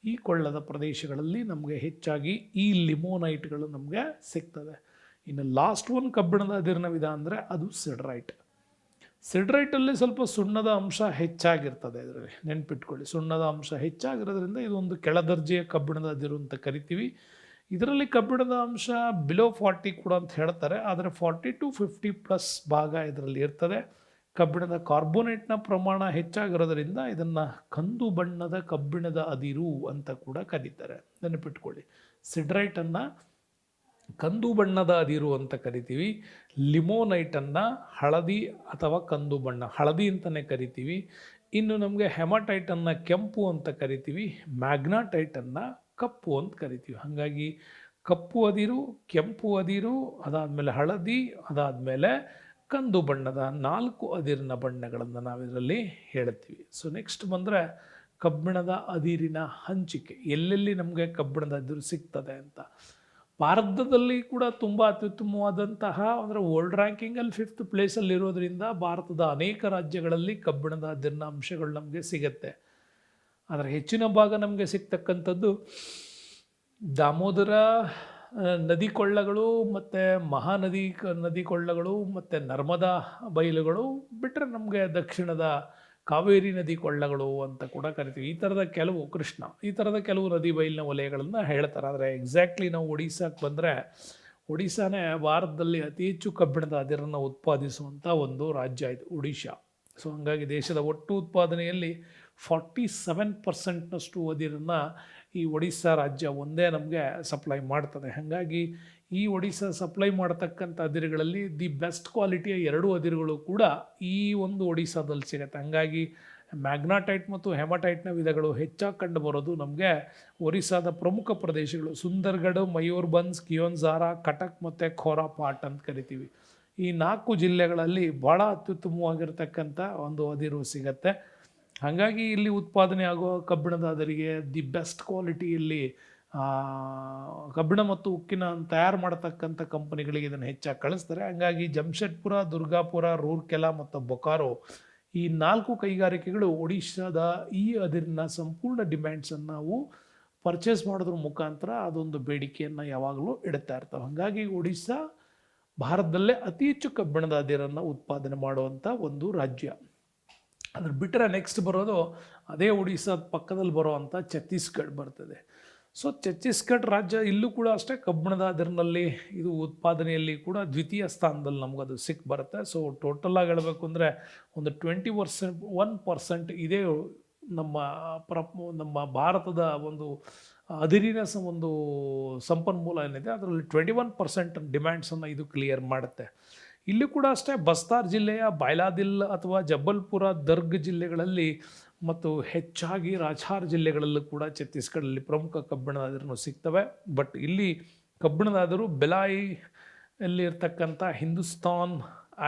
ಈ ಕೊಳ್ಳದ ಪ್ರದೇಶಗಳಲ್ಲಿ ನಮಗೆ ಹೆಚ್ಚಾಗಿ ಈ ಲಿಮೋನೈಟ್ಗಳು ನಮಗೆ ಸಿಗ್ತದೆ. ಇನ್ನು ಲಾಸ್ಟ್ ಒನ್ ಕಬ್ಬಿಣದ ಅದಿರಿನ ವಿಧ ಅಂದರೆ ಅದು ಸಿಡರೈಟ್. ಸಿಡ್ರೈಟಲ್ಲಿ ಸ್ವಲ್ಪ ಸುಣ್ಣದ ಅಂಶ ಹೆಚ್ಚಾಗಿರ್ತದೆ. ಇದರಲ್ಲಿ ನೆನ್ಪಿಟ್ಕೊಳ್ಳಿ, ಸುಣ್ಣದ ಅಂಶ ಹೆಚ್ಚಾಗಿರೋದ್ರಿಂದ ಇದೊಂದು ಕೆಳದರ್ಜೆಯ ಕಬ್ಬಿಣದ ಅದಿರು ಅಂತ ಕರಿತೀವಿ. ಇದರಲ್ಲಿ ಕಬ್ಬಿಣದ ಅಂಶ ಬಿಲೋ 40 ಕೂಡ ಅಂತ ಹೇಳ್ತಾರೆ, ಆದರೆ 40 to 50+ ಭಾಗ ಇದರಲ್ಲಿ ಇರ್ತದೆ. ಕಬ್ಬಿಣದ ಕಾರ್ಬೋನೇಟ್ನ ಪ್ರಮಾಣ ಹೆಚ್ಚಾಗಿರೋದ್ರಿಂದ ಇದನ್ನು ಕಂದು ಬಣ್ಣದ ಕಬ್ಬಿಣದ ಅದಿರು ಅಂತ ಕೂಡ ಕರೀತಾರೆ. ನೆನಪಿಟ್ಕೊಳ್ಳಿ, ಸಿಡ್ರೈಟನ್ನು ಕಂದು ಬಣ್ಣದ ಅದಿರು ಅಂತ ಕರಿತೀವಿ. ಲಿಮೋನೈಟನ್ನು ಹಳದಿ ಅಥವಾ ಕಂದು ಬಣ್ಣ, ಹಳದಿ ಅಂತಲೇ ಕರಿತೀವಿ. ಇನ್ನು ನಮಗೆ ಹೆಮಟೈಟನ್ನು ಕೆಂಪು ಅಂತ ಕರಿತೀವಿ, ಮ್ಯಾಗ್ನಾಟೈಟನ್ನು ಕಪ್ಪು ಅಂತ ಕರಿತೀವಿ. ಹಾಗಾಗಿ ಕಪ್ಪು ಅದಿರು, ಕೆಂಪು ಅದಿರು, ಅದಾದಮೇಲೆ ಹಳದಿ, ಅದಾದಮೇಲೆ ಕಂದು ಬಣ್ಣದ 4 ಅದಿರಿನ ಬಣ್ಣಗಳನ್ನು ನಾವಿದರಲ್ಲಿ ಹೇಳ್ತೀವಿ. ಸೊ ನೆಕ್ಸ್ಟ್ ಬಂದರೆ ಕಬ್ಬಿಣದ ಅದಿರಿನ ಹಂಚಿಕೆ, ಎಲ್ಲೆಲ್ಲಿ ನಮಗೆ ಕಬ್ಬಿಣದ ಅದಿರು ಸಿಗ್ತದೆ ಅಂತ. ಭಾರತದಲ್ಲಿ ಕೂಡ ತುಂಬ ಅತ್ಯುತ್ತಮವಾದಂತಹ ಅಂದರೆ ವರ್ಲ್ಡ್ ರ್ಯಾಂಕಿಂಗಲ್ಲಿ 5th ಪ್ಲೇಸಲ್ಲಿರೋದ್ರಿಂದ ಭಾರತದ ಅನೇಕ ರಾಜ್ಯಗಳಲ್ಲಿ ಕಬ್ಬಿಣದ ಅದಿರಿನ ಅಂಶಗಳು ನಮಗೆ ಸಿಗುತ್ತೆ. ಆದರೆ ಹೆಚ್ಚಿನ ಭಾಗ ನಮಗೆ ಸಿಗ್ತಕ್ಕಂಥದ್ದು ದಾಮೋದರ ನದಿ ಕೊಳ್ಳಗಳು ಮತ್ತು ಮಹಾನದಿ ನದಿ ಕೊಳ್ಳಗಳು ಮತ್ತು ನರ್ಮದಾ ಬಯಲುಗಳು ಬಿಟ್ಟರೆ ನಮಗೆ ದಕ್ಷಿಣದ ಕಾವೇರಿ ನದಿ ಕೊಳ್ಳಗಳು ಅಂತ ಕೂಡ ಕರಿತೀವಿ. ಈ ಥರದ ಕೆಲವು ಕೃಷ್ಣ, ಈ ಥರದ ಕೆಲವು ನದಿ ಬಯಲಿನ ವಲಯಗಳನ್ನು ಹೇಳ್ತಾರೆ. ಆದರೆ ಎಕ್ಸಾಕ್ಟ್ಲಿ ನಾವು ಒಡಿಸ್ಸಾಕ್ಕೆ ಬಂದರೆ, ಒಡಿಸ್ಸಾನೇ ಭಾರತದಲ್ಲಿ ಅತಿ ಹೆಚ್ಚು ಕಬ್ಬಿಣದ ಅದಿರನ್ನು ಉತ್ಪಾದಿಸುವಂಥ ಒಂದು ರಾಜ್ಯ ಇದು ಒಡಿಶಾ. ಸೊ ಹಾಗಾಗಿ ದೇಶದ ಒಟ್ಟು ಉತ್ಪಾದನೆಯಲ್ಲಿ 47%ನಷ್ಟು ಅದಿರನ್ನು ಈ ಒಡಿಸ್ಸಾ ರಾಜ್ಯ ಒಂದೇ ನಮಗೆ ಸಪ್ಲೈ ಮಾಡ್ತದೆ. ಹಾಗಾಗಿ ಈ ಒಡಿಸ್ಸಾ ಸಪ್ಲೈ ಮಾಡತಕ್ಕಂಥ ಅದಿರುಗಳಲ್ಲಿ ದಿ ಬೆಸ್ಟ್ ಕ್ವಾಲಿಟಿಯ 2 ಅದಿರುಗಳು ಕೂಡ ಈ ಒಂದು ಒಡಿಸ್ಸಾದಲ್ಲಿ ಸಿಗುತ್ತೆ. ಹಾಗಾಗಿ ಮ್ಯಾಗ್ನಾಟೈಟ್ ಮತ್ತು ಹೆಮಟೈಟ್ನ ವಿಧಗಳು ಹೆಚ್ಚಾಗಿ ಕಂಡು ಬರೋದು ನಮಗೆ ಒರಿಸ್ಸಾದ ಪ್ರಮುಖ ಪ್ರದೇಶಗಳು ಸುಂದರ್ಗಢ, ಮಯೂರ್ಭಂಜ್, ಕಿಯೋನ್ಝಾರ, ಕಟಕ್ ಮತ್ತು ಖೋರಾಪಾಟ್ ಅಂತ ಕರಿತೀವಿ. ಈ 4 ಜಿಲ್ಲೆಗಳಲ್ಲಿ ಭಾಳ ಅತ್ಯುತ್ತಮವಾಗಿರ್ತಕ್ಕಂಥ ಒಂದು ಅದಿರು ಸಿಗತ್ತೆ. ಹಾಗಾಗಿ ಇಲ್ಲಿ ಉತ್ಪಾದನೆ ಆಗುವ ಕಬ್ಬಿಣದ ಅದಿರಿಗೆ ದಿ ಬೆಸ್ಟ್ ಕ್ವಾಲಿಟಿಯಲ್ಲಿ ಕಬ್ಬಿಣ ಮತ್ತು ಉಕ್ಕಿನ ತಯಾರು ಮಾಡತಕ್ಕಂಥ ಕಂಪನಿಗಳಿಗೆ ಇದನ್ನು ಹೆಚ್ಚಾಗಿ ಕಳಿಸ್ತಾರೆ. ಹಾಗಾಗಿ ಜಮ್ಶೆಡ್ಪುರ, ದುರ್ಗಾಪುರ, ರೂರ್ಕೆಲಾ ಮತ್ತು ಬೊಕಾರೋ ಈ 4 ಕೈಗಾರಿಕೆಗಳು ಒಡಿಶಾದ ಈ ಅದಿರಿನ ಸಂಪೂರ್ಣ ಡಿಮ್ಯಾಂಡ್ಸನ್ನು ನಾವು ಪರ್ಚೇಸ್ ಮಾಡೋದ್ರ ಮುಖಾಂತರ ಅದೊಂದು ಬೇಡಿಕೆಯನ್ನು ಯಾವಾಗಲೂ ಇಡ್ತಾ ಇರ್ತವೆ. ಹಾಗಾಗಿ ಒಡಿಶಾ ಭಾರತದಲ್ಲೇ ಅತಿ ಹೆಚ್ಚು ಕಬ್ಬಿಣದ ಅದಿರನ್ನು ಉತ್ಪಾದನೆ ಮಾಡುವಂಥ ಒಂದು ರಾಜ್ಯ. ಅದ್ರ ಬಿಟ್ಟರೆ ನೆಕ್ಸ್ಟ್ ಬರೋದು ಅದೇ ಒಡಿಸ್ಸಾದ ಪಕ್ಕದಲ್ಲಿ ಬರೋವಂಥ ಛತ್ತೀಸ್ಗಢ ಬರ್ತದೆ. ಸೊ ಛತ್ತೀಸ್ಗಢ ರಾಜ್ಯ ಇಲ್ಲೂ ಕೂಡ ಅಷ್ಟೇ ಕಬ್ಬಿಣದ ಅದಿರಿನಲ್ಲಿ ಇದು ಉತ್ಪಾದನೆಯಲ್ಲಿ ಕೂಡ ದ್ವಿತೀಯ ಸ್ಥಾನದಲ್ಲಿ ನಮಗದು ಬರುತ್ತೆ. ಸೊ ಟೋಟಲಾಗಿ ಹೇಳಬೇಕು ಅಂದರೆ ಒಂದು 21% ಇದೇ ನಮ್ಮ ಭಾರತದ ಒಂದು ಅದಿರಿನ ಒಂದು ಸಂಪನ್ಮೂಲ ಏನಿದೆ ಅದರಲ್ಲಿ 21% ಡಿಮ್ಯಾಂಡ್ಸನ್ನು ಇದು ಕ್ಲಿಯರ್ ಮಾಡುತ್ತೆ. ಇಲ್ಲಿ ಕೂಡ ಅಷ್ಟೇ ಬಸ್ತಾರ್ ಜಿಲ್ಲೆಯ ಬೈಲಾದಿಲ್ ಅಥವಾ ಜಬ್ಬಲ್ಪುರ, ದರ್ಗ್ ಜಿಲ್ಲೆಗಳಲ್ಲಿ ಮತ್ತು ಹೆಚ್ಚಾಗಿ ರಾಜಾರ್ ಜಿಲ್ಲೆಗಳಲ್ಲೂ ಕೂಡ ಛತ್ತೀಸ್ಗಢಲ್ಲಿ ಪ್ರಮುಖ ಕಬ್ಬಿಣದ ಅದಿರು ಸಿಗ್ತವೆ. ಬಟ್ ಇಲ್ಲಿ ಕಬ್ಬಿಣದ ಅದಿರು ಬೆಲಾಯಿಯಲ್ಲಿ ಇರ್ತಕ್ಕಂಥ ಹಿಂದೂಸ್ತಾನ್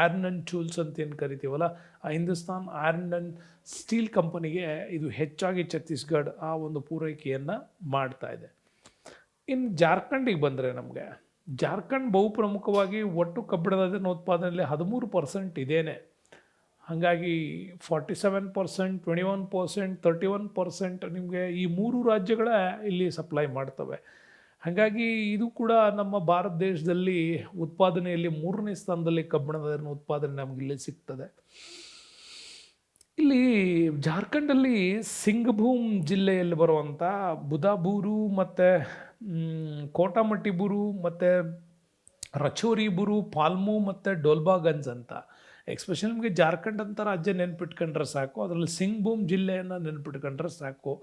ಐರನ್ ಆ್ಯಂಡ್ ಟೂಲ್ಸ್ ಅಂತ ಏನು ಕರಿತೀವಲ್ಲ, ಆ ಹಿಂದೂಸ್ತಾನ್ ಐರನ್ ಆ್ಯಂಡ್ ಸ್ಟೀಲ್ ಕಂಪನಿಗೆ ಇದು ಹೆಚ್ಚಾಗಿ ಛತ್ತೀಸ್ಗಢ ಆ ಒಂದು ಪೂರೈಕೆಯನ್ನು ಮಾಡ್ತಾ ಇದೆ. ಇನ್ನು ಜಾರ್ಖಂಡಿಗೆ ಬಂದರೆ ನಮಗೆ ಜಾರ್ಖಂಡ್ ಬಹುಪ್ರಮುಖವಾಗಿ ಒಟ್ಟು ಕಬ್ಬಿಣದ ಅದಿರಿನ ಉತ್ಪಾದನೆಯಲ್ಲಿ 13% ಇದೇನೆ. ಹಾಗಾಗಿ 47%, 21%, 31% ನಿಮಗೆ ಈ 3 ರಾಜ್ಯಗಳೇ ಇಲ್ಲಿ ಸಪ್ಲೈ ಮಾಡ್ತವೆ. ಹಾಗಾಗಿ ಇದು ಕೂಡ ನಮ್ಮ ಭಾರತ ದೇಶದಲ್ಲಿ ಉತ್ಪಾದನೆಯಲ್ಲಿ 3ನೇ ಸ್ಥಾನದಲ್ಲಿ ಕಬ್ಬಿಣದ ಅದಿರಿನ ಉತ್ಪಾದನೆ ನಮಗೆ ಇಲ್ಲಿ ಸಿಗ್ತದೆ. ಇಲ್ಲಿ ಜಾರ್ಖಂಡಲ್ಲಿ ಸಿಂಗ್ಭೂಮ್ ಜಿಲ್ಲೆಯಲ್ಲಿ ಬರುವಂಥ ಬುದಾಬೂರು ಮತ್ತು ಕೋಟಾಮಟ್ಟಿಬುರು ಮತ್ತು ರಚೋರಿಬುರು, ಪಾಲ್ಮು ಮತ್ತು ಡೋಲ್ಬಾಗಂಜ್ ಅಂತ, ಎಕ್ಸ್ಪೆಷಲಿ ನಿಮಗೆ ಜಾರ್ಖಂಡ್ ಅಂತ ರಾಜ್ಯ ನೆನ್ಪಿಟ್ಕೊಂಡ್ರೆ ಸಾಕು, ಅದರಲ್ಲಿ ಸಿಂಗ್ಭೂಮ್ ಜಿಲ್ಲೆಯನ್ನು ನೆನ್ಪಿಟ್ಕೊಂಡ್ರೆ ಸಾಕು.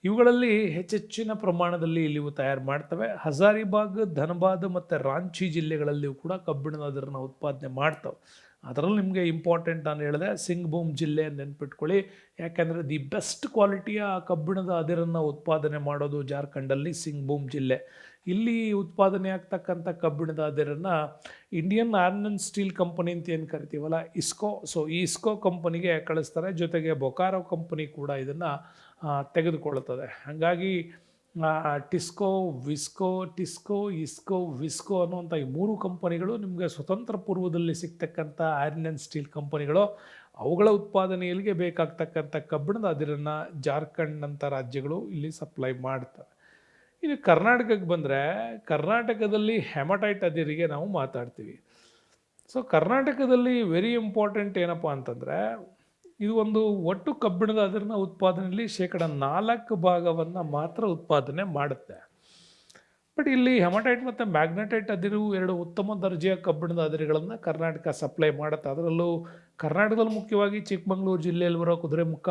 ಇವುಗಳಲ್ಲಿ ಹೆಚ್ಚೆಚ್ಚಿನ ಪ್ರಮಾಣದಲ್ಲಿ ಇಲ್ಲಿವು ತಯಾರು ಮಾಡ್ತವೆ. ಹಜಾರಿಬಾಗ್, ಧನಬಾದ್ ಮತ್ತು ರಾಂಚಿ ಜಿಲ್ಲೆಗಳಲ್ಲಿಯೂ ಕೂಡ ಕಬ್ಬಿಣದ ಅದಿರನ್ನ ಉತ್ಪಾದನೆ ಮಾಡ್ತವೆ. ಅದರಲ್ಲಿ ನಿಮಗೆ ಇಂಪಾರ್ಟೆಂಟ್ ನಾನು ಹೇಳಿದೆ ಸಿಂಗ್ಭೂಮ್ ಜಿಲ್ಲೆ ನೆನ್ಪಿಟ್ಕೊಳ್ಳಿ. ಯಾಕೆಂದರೆ ದಿ ಬೆಸ್ಟ್ ಕ್ವಾಲಿಟಿಯ ಕಬ್ಬಿಣದ ಅದಿರನ್ನು ಉತ್ಪಾದನೆ ಮಾಡೋದು ಜಾರ್ಖಂಡಲ್ಲಿ ಸಿಂಗ್ಭೂಮ್ ಜಿಲ್ಲೆ. ಇಲ್ಲಿ ಉತ್ಪಾದನೆ ಆಗ್ತಕ್ಕಂಥ ಕಬ್ಬಿಣದ ಅದಿರನ್ನು Indian iron and steel company ಅಂತ ಏನು ಕರಿತೀವಲ್ಲ, ಇಸ್ಕೋ, ಸೊ ಈ ಇಸ್ಕೋ ಕಂಪನಿಗೆ ಕಳಿಸ್ತಾರೆ. ಜೊತೆಗೆ ಬೊಕಾರೋ ಕಂಪನಿ ಕೂಡ ಇದನ್ನು ತೆಗೆದುಕೊಳ್ಳುತ್ತದೆ. ಹಾಗಾಗಿ ಟಿಸ್ಕೋ, ಇಸ್ಕೋ, ವಿಸ್ಕೋ ಅನ್ನುವಂಥ ಈ 3 ಕಂಪನಿಗಳು ನಿಮಗೆ ಸ್ವತಂತ್ರ ಪೂರ್ವದಲ್ಲಿ ಸಿಗ್ತಕ್ಕಂಥ ಐರನ್ ಆ್ಯಂಡ್ ಸ್ಟೀಲ್ ಕಂಪನಿಗಳು. ಅವುಗಳ ಉತ್ಪಾದನೆಯಲ್ಲಿಗೆ ಬೇಕಾಗ್ತಕ್ಕಂಥ ಕಬ್ಬಿಣದ ಅದಿರನ್ನು ಜಾರ್ಖಂಡ್ನಂಥ ರಾಜ್ಯಗಳು ಇಲ್ಲಿ ಸಪ್ಲೈ ಮಾಡ್ತವೆ. ಇನ್ನು ಕರ್ನಾಟಕಕ್ಕೆ ಬಂದರೆ, ಕರ್ನಾಟಕದಲ್ಲಿ ಹೆಮಟೈಟ್ ಅದಿರಿಗೆ ನಾವು ಮಾತಾಡ್ತೀವಿ. ಸೊ ಕರ್ನಾಟಕದಲ್ಲಿ ವೆರಿ ಇಂಪಾರ್ಟೆಂಟ್ ಏನಪ್ಪ ಅಂತಂದರೆ, ಇದು ಒಂದು ಒಟ್ಟು ಕಬ್ಬಿಣದ ಅದಿರಿನ ಉತ್ಪಾದನೆಯಲ್ಲಿ 4% ಮಾತ್ರ ಉತ್ಪಾದನೆ ಮಾಡುತ್ತೆ. ಬಟ್ ಇಲ್ಲಿ ಹೆಮಟೈಟ್ ಮತ್ತು ಮ್ಯಾಗ್ನೆಟೈಟ್ ಅದಿರು 2 ಉತ್ತಮ ದರ್ಜೆಯ ಕಬ್ಬಿಣದ ಅದಿರುಗಳನ್ನು ಕರ್ನಾಟಕ ಸಪ್ಲೈ ಮಾಡುತ್ತೆ. ಅದರಲ್ಲೂ ಕರ್ನಾಟಕದಲ್ಲಿ ಮುಖ್ಯವಾಗಿ ಚಿಕ್ಕಮಗಳೂರು ಜಿಲ್ಲೆಯಲ್ಲಿ ಬರೋ ಕುದುರೆಮುಖ,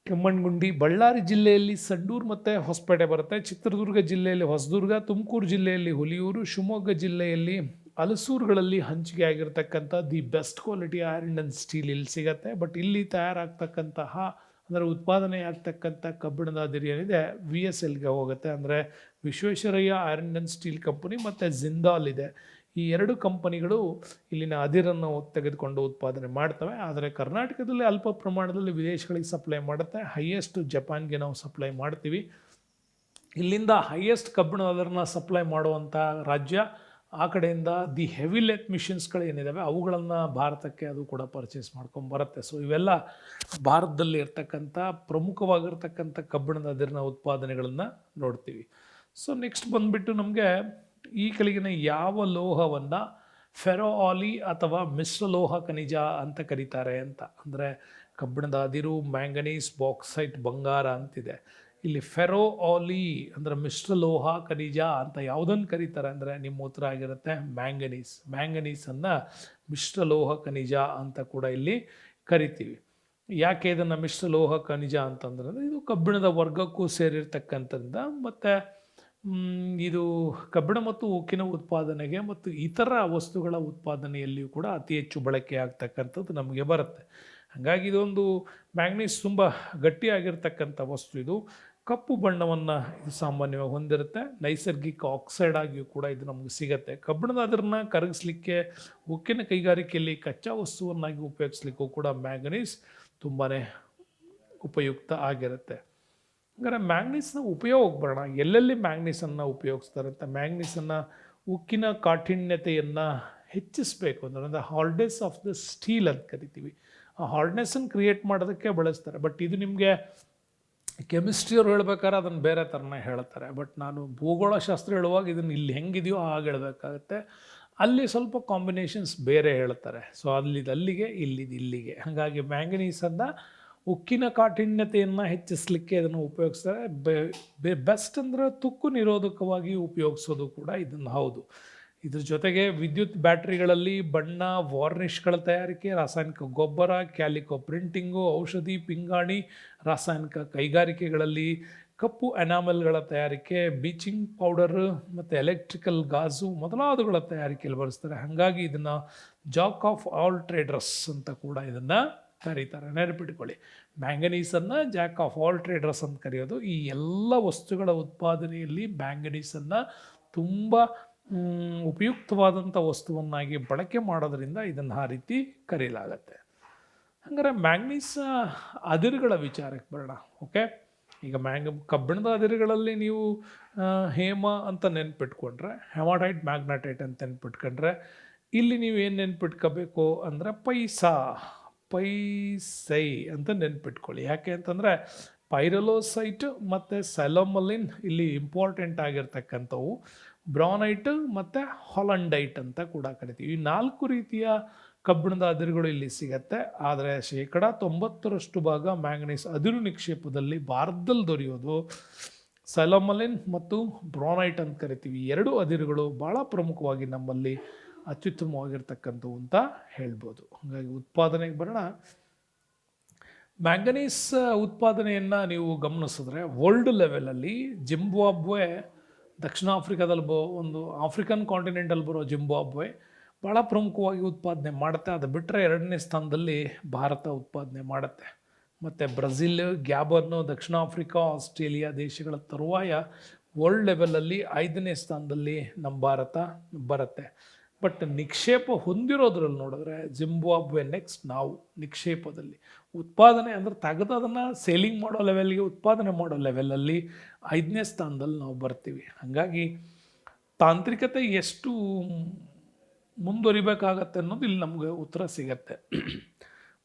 ಕೆಮ್ಮಣ್ಣುಗುಂಡಿ, ಬಳ್ಳಾರಿ ಜಿಲ್ಲೆಯಲ್ಲಿ ಸಂಡೂರು ಮತ್ತು ಹೊಸಪೇಟೆ ಬರುತ್ತೆ, ಚಿತ್ರದುರ್ಗ ಜಿಲ್ಲೆಯಲ್ಲಿ ಹೊಸದುರ್ಗ, ತುಮಕೂರು ಜಿಲ್ಲೆಯಲ್ಲಿ ಹುಲಿಯೂರು, ಶಿವಮೊಗ್ಗ ಜಿಲ್ಲೆಯಲ್ಲಿ ಹಲಸೂರುಗಳಲ್ಲಿ ಹಂಚಿಕೆ ಆಗಿರ್ತಕ್ಕಂಥ the best quality iron and steel ಇಲ್ಲಿ ಸಿಗುತ್ತೆ. ಬಟ್ ಇಲ್ಲಿ ತಯಾರಾಗ್ತಕ್ಕಂತಹ ಅಂದರೆ ಉತ್ಪಾದನೆ ಆಗ್ತಕ್ಕಂಥ ಕಬ್ಬಿಣದ ಅದಿರು ಏನಿದೆ VSLಗೆ ಹೋಗುತ್ತೆ. ಅಂದರೆ Visvesvaraya iron and steel company ಮತ್ತು ಜಿಂದಾಲ್ ಇದೆ. ಈ 2 ಕಂಪನಿಗಳು ಇಲ್ಲಿನ ಅದಿರನ್ನು ತೆಗೆದುಕೊಂಡು ಉತ್ಪಾದನೆ ಮಾಡ್ತವೆ. ಆದರೆ ಕರ್ನಾಟಕದಲ್ಲಿ ಅಲ್ಪ ಪ್ರಮಾಣದಲ್ಲಿ ವಿದೇಶಗಳಿಗೆ ಸಪ್ಲೈ ಮಾಡುತ್ತೆ. ಹೈಯೆಸ್ಟ್ ಜಪಾನ್ಗೆ ನಾವು ಸಪ್ಲೈ ಮಾಡ್ತೀವಿ. ಇಲ್ಲಿಂದ ಹೈಯೆಸ್ಟ್ ಕಬ್ಬಿಣದ ಅದಿರನ್ನ ಸಪ್ಲೈ ಮಾಡುವಂಥ ರಾಜ್ಯ. ಆ ಕಡೆಯಿಂದ ದಿ ಹೆವಿ ಲೆತ್ ಮಿಷನ್ಸ್ಗಳು ಏನಿದ್ದಾವೆ ಅವುಗಳನ್ನು ಭಾರತಕ್ಕೆ ಅದು ಕೂಡ ಪರ್ಚೇಸ್ ಮಾಡ್ಕೊಂಬರುತ್ತೆ. ಸೊ ಇವೆಲ್ಲ ಭಾರತದಲ್ಲಿ ಇರ್ತಕ್ಕಂಥ ಪ್ರಮುಖವಾಗಿರ್ತಕ್ಕಂಥ ಕಬ್ಬಿಣದ ಅದಿರಿನ ಉತ್ಪಾದನೆಗಳನ್ನು ನೋಡ್ತೀವಿ. ಸೊ ನೆಕ್ಸ್ಟ್ ಬಂದುಬಿಟ್ಟು ನಮಗೆ ಈ ಕೆಳಗಿನ ಯಾವ ಲೋಹವನ್ನು ಫೆರೋ ಆಲಿ ಅಥವಾ ಮಿಶ್ರಲೋಹ ಖನಿಜ ಅಂತ ಕರೀತಾರೆ ಅಂತ. ಅಂದರೆ ಕಬ್ಬಿಣದ ಅದಿರು, ಮ್ಯಾಂಗನೀಸ್, ಬಾಕ್ಸೈಟ್, ಬಂಗಾರ ಅಂತಿದೆ. ಇಲ್ಲಿ ಫೆರೋ ಆಲಿ ಅಂದರೆ ಮಿಶ್ರಲೋಹ ಖನಿಜ ಅಂತ ಯಾವುದನ್ನು ಕರೀತಾರೆ ಅಂದರೆ ನಿಮ್ಮ ಉತ್ತರ ಆಗಿರುತ್ತೆ ಮ್ಯಾಂಗನೀಸ್. ಮ್ಯಾಂಗನೀಸನ್ನು ಮಿಶ್ರಲೋಹ ಖನಿಜ ಅಂತ ಕೂಡ ಇಲ್ಲಿ ಕರಿತೀವಿ. ಯಾಕೆ ಇದನ್ನು ಮಿಶ್ರಲೋಹ ಖನಿಜ ಅಂತಂದ್ರೆ ಇದು ಕಬ್ಬಿಣದ ವರ್ಗಕ್ಕೂ ಸೇರಿರ್ತಕ್ಕಂಥದ್ರಿಂದ, ಮತ್ತು ಇದು ಕಬ್ಬಿಣ ಮತ್ತು ಉಕ್ಕಿನ ಉತ್ಪಾದನೆಗೆ ಮತ್ತು ಇತರ ವಸ್ತುಗಳ ಉತ್ಪಾದನೆಯಲ್ಲಿಯೂ ಕೂಡ ಅತಿ ಹೆಚ್ಚು ಬಳಕೆ ಆಗ್ತಕ್ಕಂಥದ್ದು ನಮಗೆ ಬರುತ್ತೆ. ಹಾಗಾಗಿ ಇದೊಂದು ಮ್ಯಾಂಗನೀಸ್ ತುಂಬ ಗಟ್ಟಿಯಾಗಿರ್ತಕ್ಕಂಥ ವಸ್ತು. ಇದು ಕಪ್ಪು ಬಣ್ಣವನ್ನು ಇದು ಸಾಮಾನ್ಯವಾಗಿ ಹೊಂದಿರುತ್ತೆ. ನೈಸರ್ಗಿಕ ಆಕ್ಸೈಡ್ ಆಗಿಯೂ ಕೂಡ ಇದು ನಮಗೆ ಸಿಗುತ್ತೆ. ಕಬ್ಬಿಣದ ಅದನ್ನು ಕರಗಿಸ್ಲಿಕ್ಕೆ, ಉಕ್ಕಿನ ಕೈಗಾರಿಕೆಯಲ್ಲಿ ಕಚ್ಚಾ ವಸ್ತುವನ್ನಾಗಿ ಉಪಯೋಗಿಸ್ಲಿಕ್ಕೂ ಕೂಡ ಮ್ಯಾಂಗನೀಸ್ ತುಂಬಾ ಉಪಯುಕ್ತ ಆಗಿರುತ್ತೆ. ಹಾಗಾದರೆ ಮ್ಯಾಂಗನೀಸ್ನ ಉಪಯೋಗ ಬರೋಣ. ಎಲ್ಲೆಲ್ಲಿ ಮ್ಯಾಂಗನೀಸನ್ನು ಉಪಯೋಗಿಸ್ತಾರೆ ಅಂತ. ಮ್ಯಾಂಗನೀಸನ್ನು ಉಕ್ಕಿನ ಕಾಠಿಣ್ಯತೆಯನ್ನು ಹೆಚ್ಚಿಸಬೇಕು ಅಂದರೆ ಹಾರ್ಡ್ನೆಸ್ ಆಫ್ ದ ಸ್ಟೀಲ್ ಅಂತ ಕರಿತೀವಿ. ಆ ಹಾರ್ಡ್ನೆಸ್ಸನ್ನು ಕ್ರಿಯೇಟ್ ಮಾಡೋದಕ್ಕೆ ಬಳಸ್ತಾರೆ. ಬಟ್ ಇದು ನಿಮಗೆ ಕೆಮಿಸ್ಟ್ರಿಯವ್ರು ಹೇಳ್ಬೇಕಾದ್ರೆ ಅದನ್ನು ಬೇರೆ ಥರನೇ ಹೇಳ್ತಾರೆ. ಬಟ್ ನಾನು ಭೂಗೋಳಶಾಸ್ತ್ರ ಹೇಳುವಾಗ ಇದನ್ನು ಇಲ್ಲಿ ಹೆಂಗಿದೆಯೋ ಹಾಗೆ ಹೇಳಬೇಕಾಗತ್ತೆ. ಅಲ್ಲಿ ಸ್ವಲ್ಪ ಕಾಂಬಿನೇಷನ್ಸ್ ಬೇರೆ ಹೇಳ್ತಾರೆ. ಸೊ ಅಲ್ಲಿಗೆ ಇಲ್ಲಿಗೆ. ಹಾಗಾಗಿ ಮ್ಯಾಂಗನೀಸನ್ನು ಉಕ್ಕಿನ ಕಾಠಿಣ್ಯತೆಯನ್ನು ಹೆಚ್ಚಿಸಲಿಕ್ಕೆ ಇದನ್ನು ಉಪಯೋಗಿಸ್ತಾರೆ. ಬೆಸ್ಟ್ ಅಂದರೆ ತುಕ್ಕು ನಿರೋಧಕವಾಗಿ ಉಪಯೋಗಿಸೋದು ಕೂಡ ಇದನ್ನು ಹೌದು. ಇದ್ರ ಜೊತೆಗೆ ವಿದ್ಯುತ್ ಬ್ಯಾಟ್ರಿಗಳಲ್ಲಿ ಬಣ್ಣ, ವಾರ್ನಿಷ್ಗಳ ತಯಾರಿಕೆ, ರಾಸಾಯನಿಕ ಗೊಬ್ಬರ, ಕ್ಯಾಲಿಕೋ ಪ್ರಿಂಟಿಂಗು, ಔಷಧಿ, ಪಿಂಗಾಣಿ, ರಾಸಾಯನಿಕ ಕೈಗಾರಿಕೆಗಳಲ್ಲಿ ಕಪ್ಪು ಎನಾಮೆಲ್ಗಳ ತಯಾರಿಕೆ, ಬೀಚಿಂಗ್ ಪೌಡರ್ ಮತ್ತು ಎಲೆಕ್ಟ್ರಿಕಲ್ ಗಾಜು ಮೊದಲಾದವುಗಳ ತಯಾರಿಕೆಯಲ್ಲಿ ಬಳಸ್ತಾರೆ. ಹಾಗಾಗಿ ಇದನ್ನು ಜಾಕ್ ಆಫ್ ಆಲ್ ಟ್ರೇಡರ್ಸ್ ಅಂತ ಕೂಡ ಇದನ್ನು ಕರೀತಾರೆ. ನೆನಪಿಟ್ಕೊಳ್ಳಿ, ಮ್ಯಾಂಗನೀಸನ್ನು ಜಾಕ್ ಆಫ್ ಆಲ್ ಟ್ರೇಡರ್ಸ್ ಅಂತ ಕರೆಯೋದು. ಈ ಎಲ್ಲ ವಸ್ತುಗಳ ಉತ್ಪಾದನೆಯಲ್ಲಿ ಮ್ಯಾಂಗನೀಸನ್ನು ತುಂಬ ಉಪಯುಕ್ತವಾದಂಥ ವಸ್ತುವನ್ನಾಗಿ ಬಳಕೆ ಮಾಡೋದರಿಂದ ಇದನ್ನು ಆ ರೀತಿ ಕರೀಲಾಗತ್ತೆ. ಹಾಗಾದರೆ ಮ್ಯಾಂಗನೀಸ್ ಅದಿರುಗಳ ವಿಚಾರಕ್ಕೆ ಬರೋಣ. ಓಕೆ, ಈಗ ಕಬ್ಬಿಣದ ಅದಿರುಗಳಲ್ಲಿ ನೀವು ಹೇಮ ಅಂತ ನೆನ್ಪಿಟ್ಕೊಂಡ್ರೆ, ಹೆಮಟೈಟ್, ಮ್ಯಾಗ್ನೆಟೈಟ್ ಅಂತ ನೆನ್ಪಿಟ್ಕೊಂಡ್ರೆ, ಇಲ್ಲಿ ನೀವು ಏನು ನೆನ್ಪಿಟ್ಕೋಬೇಕು ಅಂದರೆ ಪೈಸೈ ಅಂತ ನೆನ್ಪಿಟ್ಕೊಳ್ಳಿ. ಯಾಕೆ ಅಂತಂದರೆ ಪೈರಲೋಸೈಟ್ ಮತ್ತು ಸೆಲೋಮಲಿನ್ ಇಲ್ಲಿ ಇಂಪಾರ್ಟೆಂಟ್ ಆಗಿರ್ತಕ್ಕಂಥವು. ಬ್ರಾನೈಟ್ ಮತ್ತು ಹಾಲಂಡೈಟ್ ಅಂತ ಕೂಡ ಕರಿತೀವಿ. ಈ 4 ರೀತಿಯ ಕಬ್ಬಿಣದ ಅದಿರುಗಳು ಇಲ್ಲಿ ಸಿಗತ್ತೆ. ಆದರೆ 90% ಭಾಗ ಮ್ಯಾಂಗನೀಸ್ ಅದಿರು ನಿಕ್ಷೇಪದಲ್ಲಿ ಭಾರತದಲ್ಲಿ ದೊರೆಯೋದು ಸೆಲೋಮಲಿನ್ ಮತ್ತು ಬ್ರಾನೈಟ್ ಅಂತ ಕರಿತೀವಿ. 2 ಅದಿರುಗಳು ಭಾಳ ಪ್ರಮುಖವಾಗಿ ನಮ್ಮಲ್ಲಿ ಅತ್ಯುತ್ತಮವಾಗಿರ್ತಕ್ಕಂಥವು ಅಂತ ಹೇಳ್ಬೋದು. ಹಾಗಾಗಿ ಉತ್ಪಾದನೆಗೆ ಬರೋಣ. ಮ್ಯಾಂಗನೀಸ್ ಉತ್ಪಾದನೆಯನ್ನು ನೀವು ಗಮನಿಸಿದ್ರೆ ವರ್ಲ್ಡ್ ಲೆವೆಲಲ್ಲಿ ಜಿಂಬಾಬ್ವೆ, ದಕ್ಷಿಣ ಆಫ್ರಿಕಾದಲ್ಲಿ ಒಂದು ಆಫ್ರಿಕನ್ ಕಾಂಟಿನೆಂಟಲ್ಲಿ ಬರೋ ಜಿಂಬಾಬ್ವೆ ಭಾಳ ಪ್ರಮುಖವಾಗಿ ಉತ್ಪಾದನೆ ಮಾಡುತ್ತೆ. ಅದು ಬಿಟ್ಟರೆ 2ನೇ ಸ್ಥಾನದಲ್ಲಿ ಭಾರತ ಉತ್ಪಾದನೆ ಮಾಡುತ್ತೆ. ಮತ್ತು ಬ್ರೆಜಿಲ್, ಗ್ಯಾಬನ್ನು, ದಕ್ಷಿಣ ಆಫ್ರಿಕಾ, ಆಸ್ಟ್ರೇಲಿಯಾ ದೇಶಗಳ ತರುವಾಯ ವರ್ಲ್ಡ್ ಲೆವೆಲಲ್ಲಿ 5ನೇ ಸ್ಥಾನದಲ್ಲಿ ನಮ್ಮ ಭಾರತ ಬರುತ್ತೆ. ಬಟ್ ನಿಕ್ಷೇಪ ಹೊಂದಿರೋದ್ರಲ್ಲಿ ನೋಡಿದ್ರೆ ಜಿಂಬಾಬ್ವೆ ನೆಕ್ಸ್ಟ್. ನಾವು ನಿಕ್ಷೇಪದಲ್ಲಿ ಉತ್ಪಾದನೆ ಅಂದರೆ ತೆಗೆದು ಅದನ್ನು ಸೇಲಿಂಗ್ ಮಾಡೋ ಲೆವೆಲ್ಗೆ, ಉತ್ಪಾದನೆ ಮಾಡೋ ಲೆವೆಲಲ್ಲಿ 5ನೇ ಸ್ಥಾನದಲ್ಲಿ ನಾವು ಬರ್ತೀವಿ. ಹಾಗಾಗಿ ತಾಂತ್ರಿಕತೆ ಎಷ್ಟು ಮುಂದುವರಿಬೇಕಾಗತ್ತೆ ಅನ್ನೋದು ಇಲ್ಲಿ ನಮಗೆ ಉತ್ತರ ಸಿಗತ್ತೆ.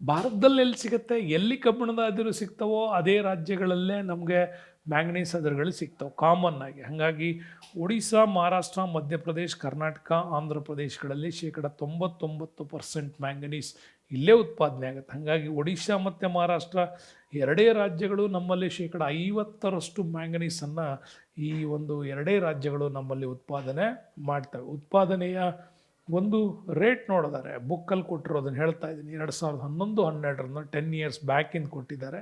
ಭಾರತದಲ್ಲಿ ಎಲ್ಲಿ ಸಿಗುತ್ತೆ, ಎಲ್ಲಿ ಕಬ್ಬಿಣದ ಅದಿರು ಸಿಗ್ತವೋ ಅದೇ ರಾಜ್ಯಗಳಲ್ಲೇ ನಮಗೆ ಮ್ಯಾಂಗನೀಸ್ ಅದಿರುಗಳು ಸಿಗ್ತವೆ ಕಾಮನ್ ಆಗಿ. ಹಾಗಾಗಿ ಒಡಿಶಾ, ಮಹಾರಾಷ್ಟ್ರ, ಮಧ್ಯಪ್ರದೇಶ್, ಕರ್ನಾಟಕ, ಆಂಧ್ರ ಪ್ರದೇಶಗಳಲ್ಲಿ 99% ಮ್ಯಾಂಗನೀಸ್ ಇಲ್ಲೇ ಉತ್ಪಾದನೆ ಆಗುತ್ತೆ. ಹಾಗಾಗಿ ಒಡಿಶಾ ಮತ್ತು ಮಹಾರಾಷ್ಟ್ರ ಎರಡೇ ರಾಜ್ಯಗಳು ನಮ್ಮಲ್ಲಿ 50% ಮ್ಯಾಂಗನೀಸನ್ನು ಈ ಒಂದು ಎರಡೇ ರಾಜ್ಯಗಳು ನಮ್ಮಲ್ಲಿ ಉತ್ಪಾದನೆ ಮಾಡ್ತವೆ. ಉತ್ಪಾದನೆಯ ಒಂದು ರೇಟ್ ನೋಡಿದ್ದಾರೆ, ಬುಕ್ಕಲ್ಲಿ ಕೊಟ್ಟಿರೋದನ್ನು ಹೇಳ್ತಾ ಇದ್ದೀನಿ. 2011-12 10 years ಬ್ಯಾಕಿಂದ ಕೊಟ್ಟಿದ್ದಾರೆ.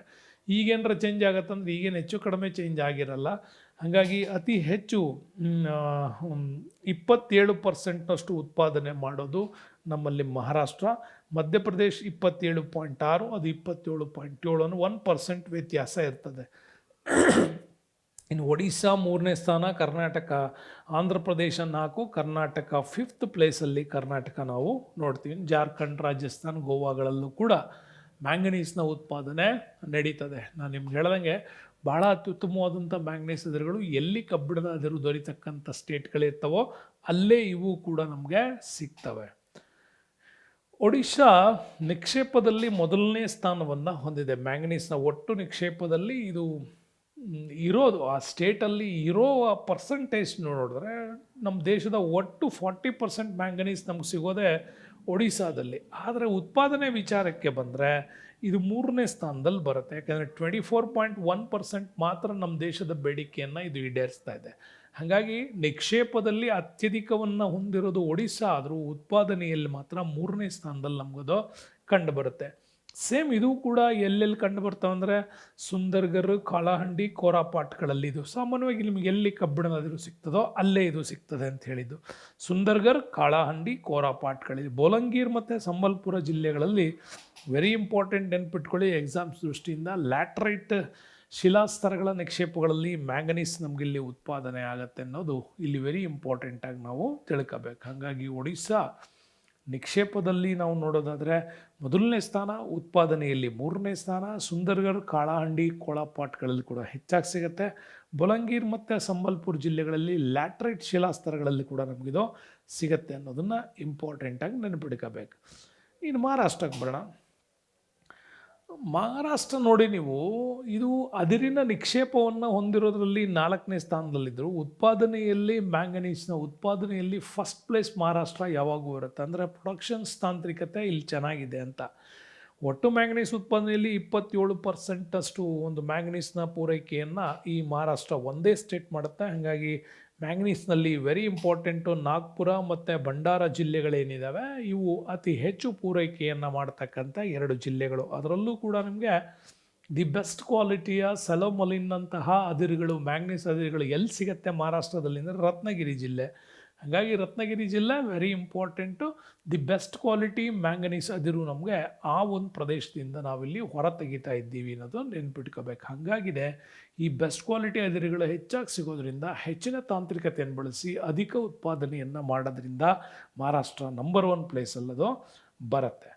ಈಗೇನಾರ ಚೇಂಜ್ ಆಗತ್ತಂದ್ರೆ ಈಗೇನು ಹೆಚ್ಚು ಕಡಿಮೆ ಚೇಂಜ್ ಆಗಿರಲ್ಲ. ಹಾಗಾಗಿ ಅತಿ ಹೆಚ್ಚು 27% ಉತ್ಪಾದನೆ ಮಾಡೋದು ನಮ್ಮಲ್ಲಿ ಮಹಾರಾಷ್ಟ್ರ. ಮಧ್ಯಪ್ರದೇಶ್ 27.6, ಅದು 27.7 ಅನ್ನೋ 1% ವ್ಯತ್ಯಾಸ ಇರ್ತದೆ. ಇನ್ನು ಒಡಿಶಾ 3ನೇ ಸ್ಥಾನ, ಕರ್ನಾಟಕ, ಆಂಧ್ರ ಪ್ರದೇಶ 4, ಕರ್ನಾಟಕ 5th ಪ್ಲೇಸಲ್ಲಿ ಕರ್ನಾಟಕ ನಾವು ನೋಡ್ತೀವಿ. ಜಾರ್ಖಂಡ್, ರಾಜಸ್ಥಾನ್, ಗೋವಾಗಳಲ್ಲೂ ಕೂಡ ಮ್ಯಾಂಗನೀಸ್ನ ಉತ್ಪಾದನೆ ನಡೀತದೆ. ನಾನು ನಿಮ್ಗೆ ಹೇಳ್ದಂಗೆ ಭಾಳ ಅತ್ಯುತ್ತಮವಾದಂಥ ಮ್ಯಾಂಗನೀಸ್ ಅದಿರುಗಳು ಎಲ್ಲಿ ಕಬ್ಬಿಣದ ಅದಿರು ದೊರೀತಕ್ಕಂಥ ಸ್ಟೇಟ್ಗಳಿರ್ತವೋ ಅಲ್ಲೇ ಇವು ಕೂಡ ನಮಗೆ ಸಿಗ್ತವೆ. ಒಡಿಶಾ ನಿಕ್ಷೇಪದಲ್ಲಿ 1ನೇ ಸ್ಥಾನವನ್ನು ಹೊಂದಿದೆ. ಮ್ಯಾಂಗನೀಸ್ನ ಒಟ್ಟು ನಿಕ್ಷೇಪದಲ್ಲಿ ಇದು ಇರೋದು, ಆ ಸ್ಟೇಟಲ್ಲಿ ಇರೋ ಪರ್ಸಂಟೇಜ್ ನೋಡಿದ್ರೆ ನಮ್ಮ ದೇಶದ ಒಟ್ಟು 40% ಮ್ಯಾಂಗನೀಸ್ ನಮ್ಗೆ ಸಿಗೋದೇ ಒಡಿಶಾದಲ್ಲಿ. ಆದರೆ ಉತ್ಪಾದನೆ ವಿಚಾರಕ್ಕೆ ಬಂದರೆ ಇದು 3ನೇ ಸ್ಥಾನದಲ್ಲಿ ಬರುತ್ತೆ. ಯಾಕಂದರೆ 24.1% ಮಾತ್ರ ನಮ್ಮ ದೇಶದ ಬೇಡಿಕೆಯನ್ನು ಇದು ಈಡೇರಿಸ್ತಾ ಇದೆ. ಹಾಗಾಗಿ ನಿಕ್ಷೇಪದಲ್ಲಿ ಅತ್ಯಧಿಕವನ್ನು ಹೊಂದಿರೋದು ಒಡಿಶಾ ಆದರೂ ಉತ್ಪಾದನೆಯಲ್ಲಿ ಮಾತ್ರ 3ನೇ ಸ್ಥಾನದಲ್ಲಿ ನಮಗದು ಕಂಡು ಬರುತ್ತೆ. ಸೇಮ್ ಇದು ಕೂಡ ಎಲ್ಲೆಲ್ಲಿ ಕಂಡು ಬರ್ತಾವೆ ಅಂದರೆ ಸುಂದರ್ಗರ್, ಕಾಳಹಂಡಿ, ಕೋರಾಪಾಟ್ಗಳಲ್ಲಿ. ಇದು ಸಾಮಾನ್ಯವಾಗಿ ನಿಮಗೆ ಎಲ್ಲಿ ಕಬ್ಬಿಣದ ಅದಿರು ಸಿಗ್ತದೋ ಅಲ್ಲೇ ಇದು ಸಿಗ್ತದೆ ಅಂತ ಹೇಳಿದ್ದು. ಸುಂದರ್ಗರ್, ಕಾಳಹಂಡಿ, ಕೋರಾಪಾಟ್ಗಳಲ್ಲಿ. ಬೋಲಂಗೀರ್ ಮತ್ತು ಸಂಬಲ್ಪುರ ಜಿಲ್ಲೆಗಳಲ್ಲಿ ವೆರಿ ಇಂಪಾರ್ಟೆಂಟ್ ನೆನ್ಪಿಟ್ಕೊಳ್ಳಿ ಎಕ್ಸಾಮ್ಸ್ ದೃಷ್ಟಿಯಿಂದ. ಲ್ಯಾಟ್ರೈಟ್ ಶಿಲಾಸ್ತರಗಳ ನಿಕ್ಷೇಪಗಳಲ್ಲಿ ಮ್ಯಾಂಗನೀಸ್ ನಮಗಿಲ್ಲಿ ಉತ್ಪಾದನೆ ಆಗುತ್ತೆ ಅನ್ನೋದು ಇಲ್ಲಿ ವೆರಿ ಇಂಪಾರ್ಟೆಂಟಾಗಿ ನಾವು ತಿಳ್ಕೋಬೇಕು. ಹಾಗಾಗಿ ಒಡಿಶಾ ನಿಕ್ಷೇಪದಲ್ಲಿ ನಾವು ನೋಡೋದಾದರೆ 1ನೇ ಸ್ಥಾನ, ಉತ್ಪಾದನೆಯಲ್ಲಿ 3ನೇ ಸ್ಥಾನ. ಸುಂದರ್ಗರ್, ಕಾಳಹಂಡಿ, ಕೋಳಪಾಟ್ಗಳಲ್ಲಿ ಕೂಡ ಹೆಚ್ಚಾಗಿ ಸಿಗುತ್ತೆ. ಬೋಲಂಗೀರ್ ಮತ್ತು ಸಂಬಲ್ಪುರ್ ಜಿಲ್ಲೆಗಳಲ್ಲಿ ಲ್ಯಾಟ್ರೈಟ್ ಶಿಲಾಸ್ತರಗಳಲ್ಲಿ ಕೂಡ ನಮಗಿದು ಸಿಗುತ್ತೆ ಅನ್ನೋದನ್ನು ಇಂಪಾರ್ಟೆಂಟಾಗಿ ನೆನಪಿಡ್ಕೋಬೇಕು. ಇನ್ನು ಮಹಾರಾಷ್ಟ್ರಕ್ಕೆ ಬರೋಣ. ಮಹಾರಾಷ್ಟ್ರ ನೋಡಿ ನೀವು, ಇದು ಅದಿರಿನ ನಿಕ್ಷೇಪವನ್ನು ಹೊಂದಿರೋದ್ರಲ್ಲಿ 4ನೇ ಸ್ಥಾನದಲ್ಲಿದ್ದರು. ಉತ್ಪಾದನೆಯಲ್ಲಿ ಮ್ಯಾಂಗನೀಸ್ನ ಉತ್ಪಾದನೆಯಲ್ಲಿ ಫಸ್ಟ್ ಪ್ಲೇಸ್ ಮಹಾರಾಷ್ಟ್ರ ಯಾವಾಗೂ ಇರುತ್ತೆ. ಅಂದರೆ ಪ್ರೊಡಕ್ಷನ್ಸ್ ತಾಂತ್ರಿಕತೆ ಇಲ್ಲಿ ಚೆನ್ನಾಗಿದೆ ಅಂತ. ಒಟ್ಟು ಮ್ಯಾಂಗನೀಸ್ ಉತ್ಪಾದನೆಯಲ್ಲಿ 27% ಒಂದು ಮ್ಯಾಂಗನೀಸ್ನ ಪೂರೈಕೆಯನ್ನು ಈ ಮಹಾರಾಷ್ಟ್ರ ಒಂದೇ ಸ್ಟೇಟ್ ಮಾಡುತ್ತೆ. ಹಾಗಾಗಿ ಮ್ಯಾಂಗನೀಸ್ನಲ್ಲಿ ವೆರಿ ಇಂಪಾರ್ಟೆಂಟು ನಾಗ್ಪುರ ಮತ್ತು ಭಂಡಾರ ಜಿಲ್ಲೆಗಳೇನಿದ್ದಾವೆ ಇವು ಅತಿ ಹೆಚ್ಚು ಪೂರೈಕೆಯನ್ನು ಮಾಡ್ತಕ್ಕಂಥ 2 ಜಿಲ್ಲೆಗಳು. ಅದರಲ್ಲೂ ಕೂಡ ನಿಮಗೆ ದಿ ಬೆಸ್ಟ್ ಕ್ವಾಲಿಟಿಯ ಸೆಲೋಮೊಲಿನ್ ಅಂತಹ ಅದಿರುಗಳು, ಮ್ಯಾಂಗನೀಸ್ ಅದಿರುಗಳು ಎಲ್ಲಿ ಸಿಗುತ್ತೆ ಮಹಾರಾಷ್ಟ್ರದಲ್ಲಿ ಅಂದರೆ ರತ್ನಗಿರಿ ಜಿಲ್ಲೆ. ಹಾಗಾಗಿ ರತ್ನಗಿರಿ ಜಿಲ್ಲೆ very important. The best quality manganese ಅದಿರು ನಮಗೆ ಆ ಒಂದು ಪ್ರದೇಶದಿಂದ ನಾವಿಲ್ಲಿ ಹೊರ ತೆಗಿತಾ ಇದ್ದೀವಿ ಅನ್ನೋದು ನೆನ್ಪಿಟ್ಕೋಬೇಕು. ಹಾಗಾಗಿದೆ ಈ ಬೆಸ್ಟ್ ಕ್ವಾಲಿಟಿ ಅದಿರುಗಳು ಹೆಚ್ಚಾಗಿ ಸಿಗೋದ್ರಿಂದ ಹೆಚ್ಚಿನ ತಾಂತ್ರಿಕತೆಯನ್ನು ಬಳಸಿ ಅಧಿಕ ಉತ್ಪಾದನೆಯನ್ನು ಮಾಡೋದ್ರಿಂದ ಮಹಾರಾಷ್ಟ್ರ ನಂಬರ್ 1 ಪ್ಲೇಸಲ್ಲದು ಬರುತ್ತೆ.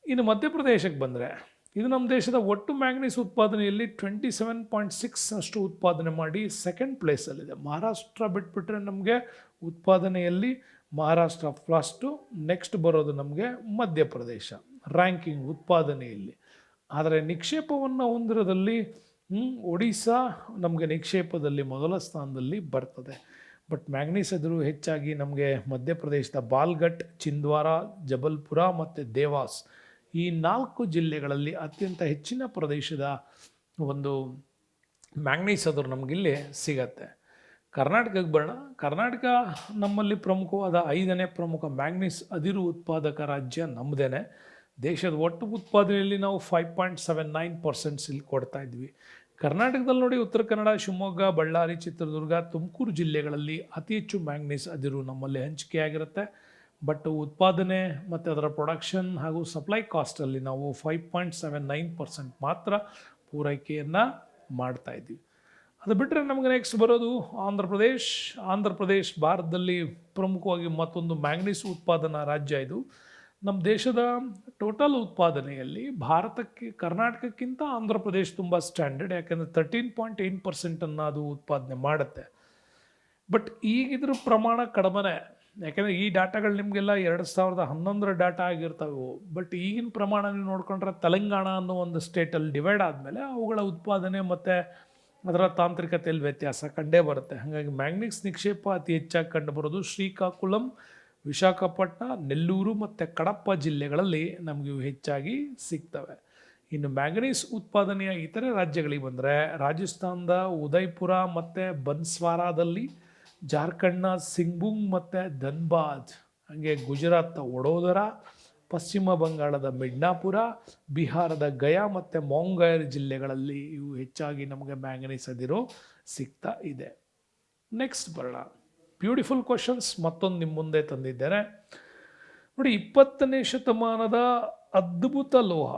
ಇನ್ನು ಮಧ್ಯಪ್ರದೇಶಕ್ಕೆ ಬಂದರೆ ಇದು ನಮ್ಮ ದೇಶದ ಒಟ್ಟು ಮ್ಯಾಂಗನೀಸ್ ಉತ್ಪಾದನೆಯಲ್ಲಿ 27.6 ಉತ್ಪಾದನೆ ಮಾಡಿ 2nd ಪ್ಲೇಸಲ್ಲಿದೆ. ಮಹಾರಾಷ್ಟ್ರ ಬಿಟ್ಬಿಟ್ರೆ ನಮಗೆ ಉತ್ಪಾದನೆಯಲ್ಲಿ ಮಹಾರಾಷ್ಟ್ರ ಫಸ್ಟು, ನೆಕ್ಸ್ಟ್ ಬರೋದು ನಮಗೆ ಮಧ್ಯಪ್ರದೇಶ ರ್ಯಾಂಕಿಂಗ್ ಉತ್ಪಾದನೆಯಲ್ಲಿ. ಆದರೆ ನಿಕ್ಷೇಪವನ್ನು ಹೊಂದಿರೋದಲ್ಲಿ ಒಡಿಶಾ ನಮಗೆ ನಿಕ್ಷೇಪದಲ್ಲಿ 1ನೇ ಸ್ಥಾನದಲ್ಲಿ ಬರ್ತದೆ. ಬಟ್ ಮ್ಯಾಂಗನೀಸ್ ಅದಿರು ಹೆಚ್ಚಾಗಿ ನಮಗೆ ಮಧ್ಯಪ್ರದೇಶದ ಬಾಲ್ಘಟ್, ಚಿಂದ್ವಾರ, ಜಬಲ್ಪುರ ಮತ್ತು ದೇವಾಸ್ ಈ 4 ಜಿಲ್ಲೆಗಳಲ್ಲಿ ಅತ್ಯಂತ ಹೆಚ್ಚಿನ ಪ್ರದೇಶದ ಒಂದು ಮ್ಯಾಂಗನೀಸ್ ಅದಿರು ನಮಗಿಲ್ಲಿ ಸಿಗತ್ತೆ. ಕರ್ನಾಟಕಕ್ಕೆ ಬರೋಣ. ಕರ್ನಾಟಕ ನಮ್ಮಲ್ಲಿ ಪ್ರಮುಖವಾದ 5ನೇ ಪ್ರಮುಖ ಮ್ಯಾಂಗನೀಸ್ ಅದಿರು ಉತ್ಪಾದಕ ರಾಜ್ಯ ನಮ್ಮದೇನೆ. ದೇಶದ ಒಟ್ಟು ಉತ್ಪಾದನೆಯಲ್ಲಿ ನಾವು 5.79% ಇಲ್ಲಿ ಕೊಡ್ತಾ ಇದ್ವಿ. ಕರ್ನಾಟಕದಲ್ಲಿ ನೋಡಿ ಉತ್ತರ ಕನ್ನಡ, ಶಿವಮೊಗ್ಗ, ಬಳ್ಳಾರಿ, ಚಿತ್ರದುರ್ಗ, ತುಮಕೂರು ಜಿಲ್ಲೆಗಳಲ್ಲಿ ಅತಿ ಹೆಚ್ಚು ಮ್ಯಾಂಗ್ನೀಸ್ ಅದಿರು ನಮ್ಮಲ್ಲಿ ಹಂಚಿಕೆಯಾಗಿರುತ್ತೆ. ಬಟ್ ಉತ್ಪಾದನೆ ಮತ್ತು ಅದರ ಪ್ರೊಡಕ್ಷನ್ ಹಾಗೂ ಸಪ್ಲೈ ಕಾಸ್ಟಲ್ಲಿ ನಾವು 5.79% ಮಾತ್ರ ಪೂರೈಕೆಯನ್ನು ಮಾಡ್ತಾ ಇದ್ದೀವಿ. ಅದು ಬಿಟ್ಟರೆ ನಮಗೆ ನೆಕ್ಸ್ಟ್ ಬರೋದು ಆಂಧ್ರ ಪ್ರದೇಶ್ ಭಾರತದಲ್ಲಿ ಪ್ರಮುಖವಾಗಿ ಮತ್ತೊಂದು ಮ್ಯಾಂಗ್ನೀಸ್ ಉತ್ಪಾದನಾ ರಾಜ್ಯ. ಇದು ನಮ್ಮ ದೇಶದ ಟೋಟಲ್ ಉತ್ಪಾದನೆಯಲ್ಲಿ ಕರ್ನಾಟಕಕ್ಕಿಂತ ಆಂಧ್ರ ಪ್ರದೇಶ್ ತುಂಬ ಸ್ಟ್ಯಾಂಡರ್ಡ್, ಯಾಕೆಂದರೆ 13.8% ಅದು ಉತ್ಪಾದನೆ ಮಾಡುತ್ತೆ. ಬಟ್ ಈಗಿದ್ರ ಪ್ರಮಾಣ ಕಡಿಮೆ, ಯಾಕೆಂದರೆ ಈ ಡಾಟಾಗಳು ನಿಮಗೆಲ್ಲ 2011 ಡಾಟಾ ಆಗಿರ್ತವೆ. ಬಟ್ ಈಗಿನ ಪ್ರಮಾಣ ನೀವು ನೋಡ್ಕೊಂಡ್ರೆ ತೆಲಂಗಾಣ ಅನ್ನೋ ಒಂದು ಸ್ಟೇಟಲ್ಲಿ ಡಿವೈಡ್ ಆದಮೇಲೆ ಅವುಗಳ ಉತ್ಪಾದನೆ ಮತ್ತು ಅದರ ತಾಂತ್ರಿಕತೆಯಲ್ಲಿ ವ್ಯತ್ಯಾಸ ಕಂಡೇ ಬರುತ್ತೆ. ಹಾಗಾಗಿ ಮ್ಯಾಂಗ್ನೀಸ್ ನಿಕ್ಷೇಪ ಅತಿ ಹೆಚ್ಚಾಗಿ ಕಂಡುಬರೋದು ಶ್ರೀಕಾಕುಳಂ, ವಿಶಾಖಪಟ್ಟಣ, ನೆಲ್ಲೂರು ಮತ್ತು ಕಡಪ ಜಿಲ್ಲೆಗಳಲ್ಲಿ ನಮಗೆ ಇವು ಹೆಚ್ಚಾಗಿ ಸಿಗ್ತವೆ. ಇನ್ನು ಮ್ಯಾಂಗನೀಸ್ ಉತ್ಪಾದನೆಯ ಇತರೆ ರಾಜ್ಯಗಳಿಗೆ ಬಂದರೆ ರಾಜಸ್ಥಾನದ ಉದಯ್ಪುರ ಮತ್ತು ಬನ್ಸ್ವಾರಾದಲ್ಲಿ, ಜಾರ್ಖಂಡ್ನ ಸಿಂಗ್ಭೂಮ್ ಮತ್ತು ಧನ್ಬಾದ್, ಹಾಗೆ ಗುಜರಾತ್ನ ವಡೋದರ, ಪಶ್ಚಿಮ ಬಂಗಾಳದ ಮಿಡ್ನಾಪುರ, ಬಿಹಾರದ ಗಯಾ ಮತ್ತು ಮೊಂಗೈರ್ ಜಿಲ್ಲೆಗಳಲ್ಲಿ ಇವು ಹೆಚ್ಚಾಗಿ ನಮಗೆ ಮ್ಯಾಂಗನೀಸ್ ಅದಿರು ಸಿಗ್ತಾ ಇದೆ. ನೆಕ್ಸ್ಟ್ ಬರೋಣ. ಬ್ಯೂಟಿಫುಲ್ ಕ್ವಶನ್ಸ್ ಮತ್ತೊಂದು ನಿಮ್ಮ ಮುಂದೆ ತಂದಿದ್ದೇನೆ ನೋಡಿ. 20ನೇ ಶತಮಾನದ ಅದ್ಭುತ ಲೋಹ,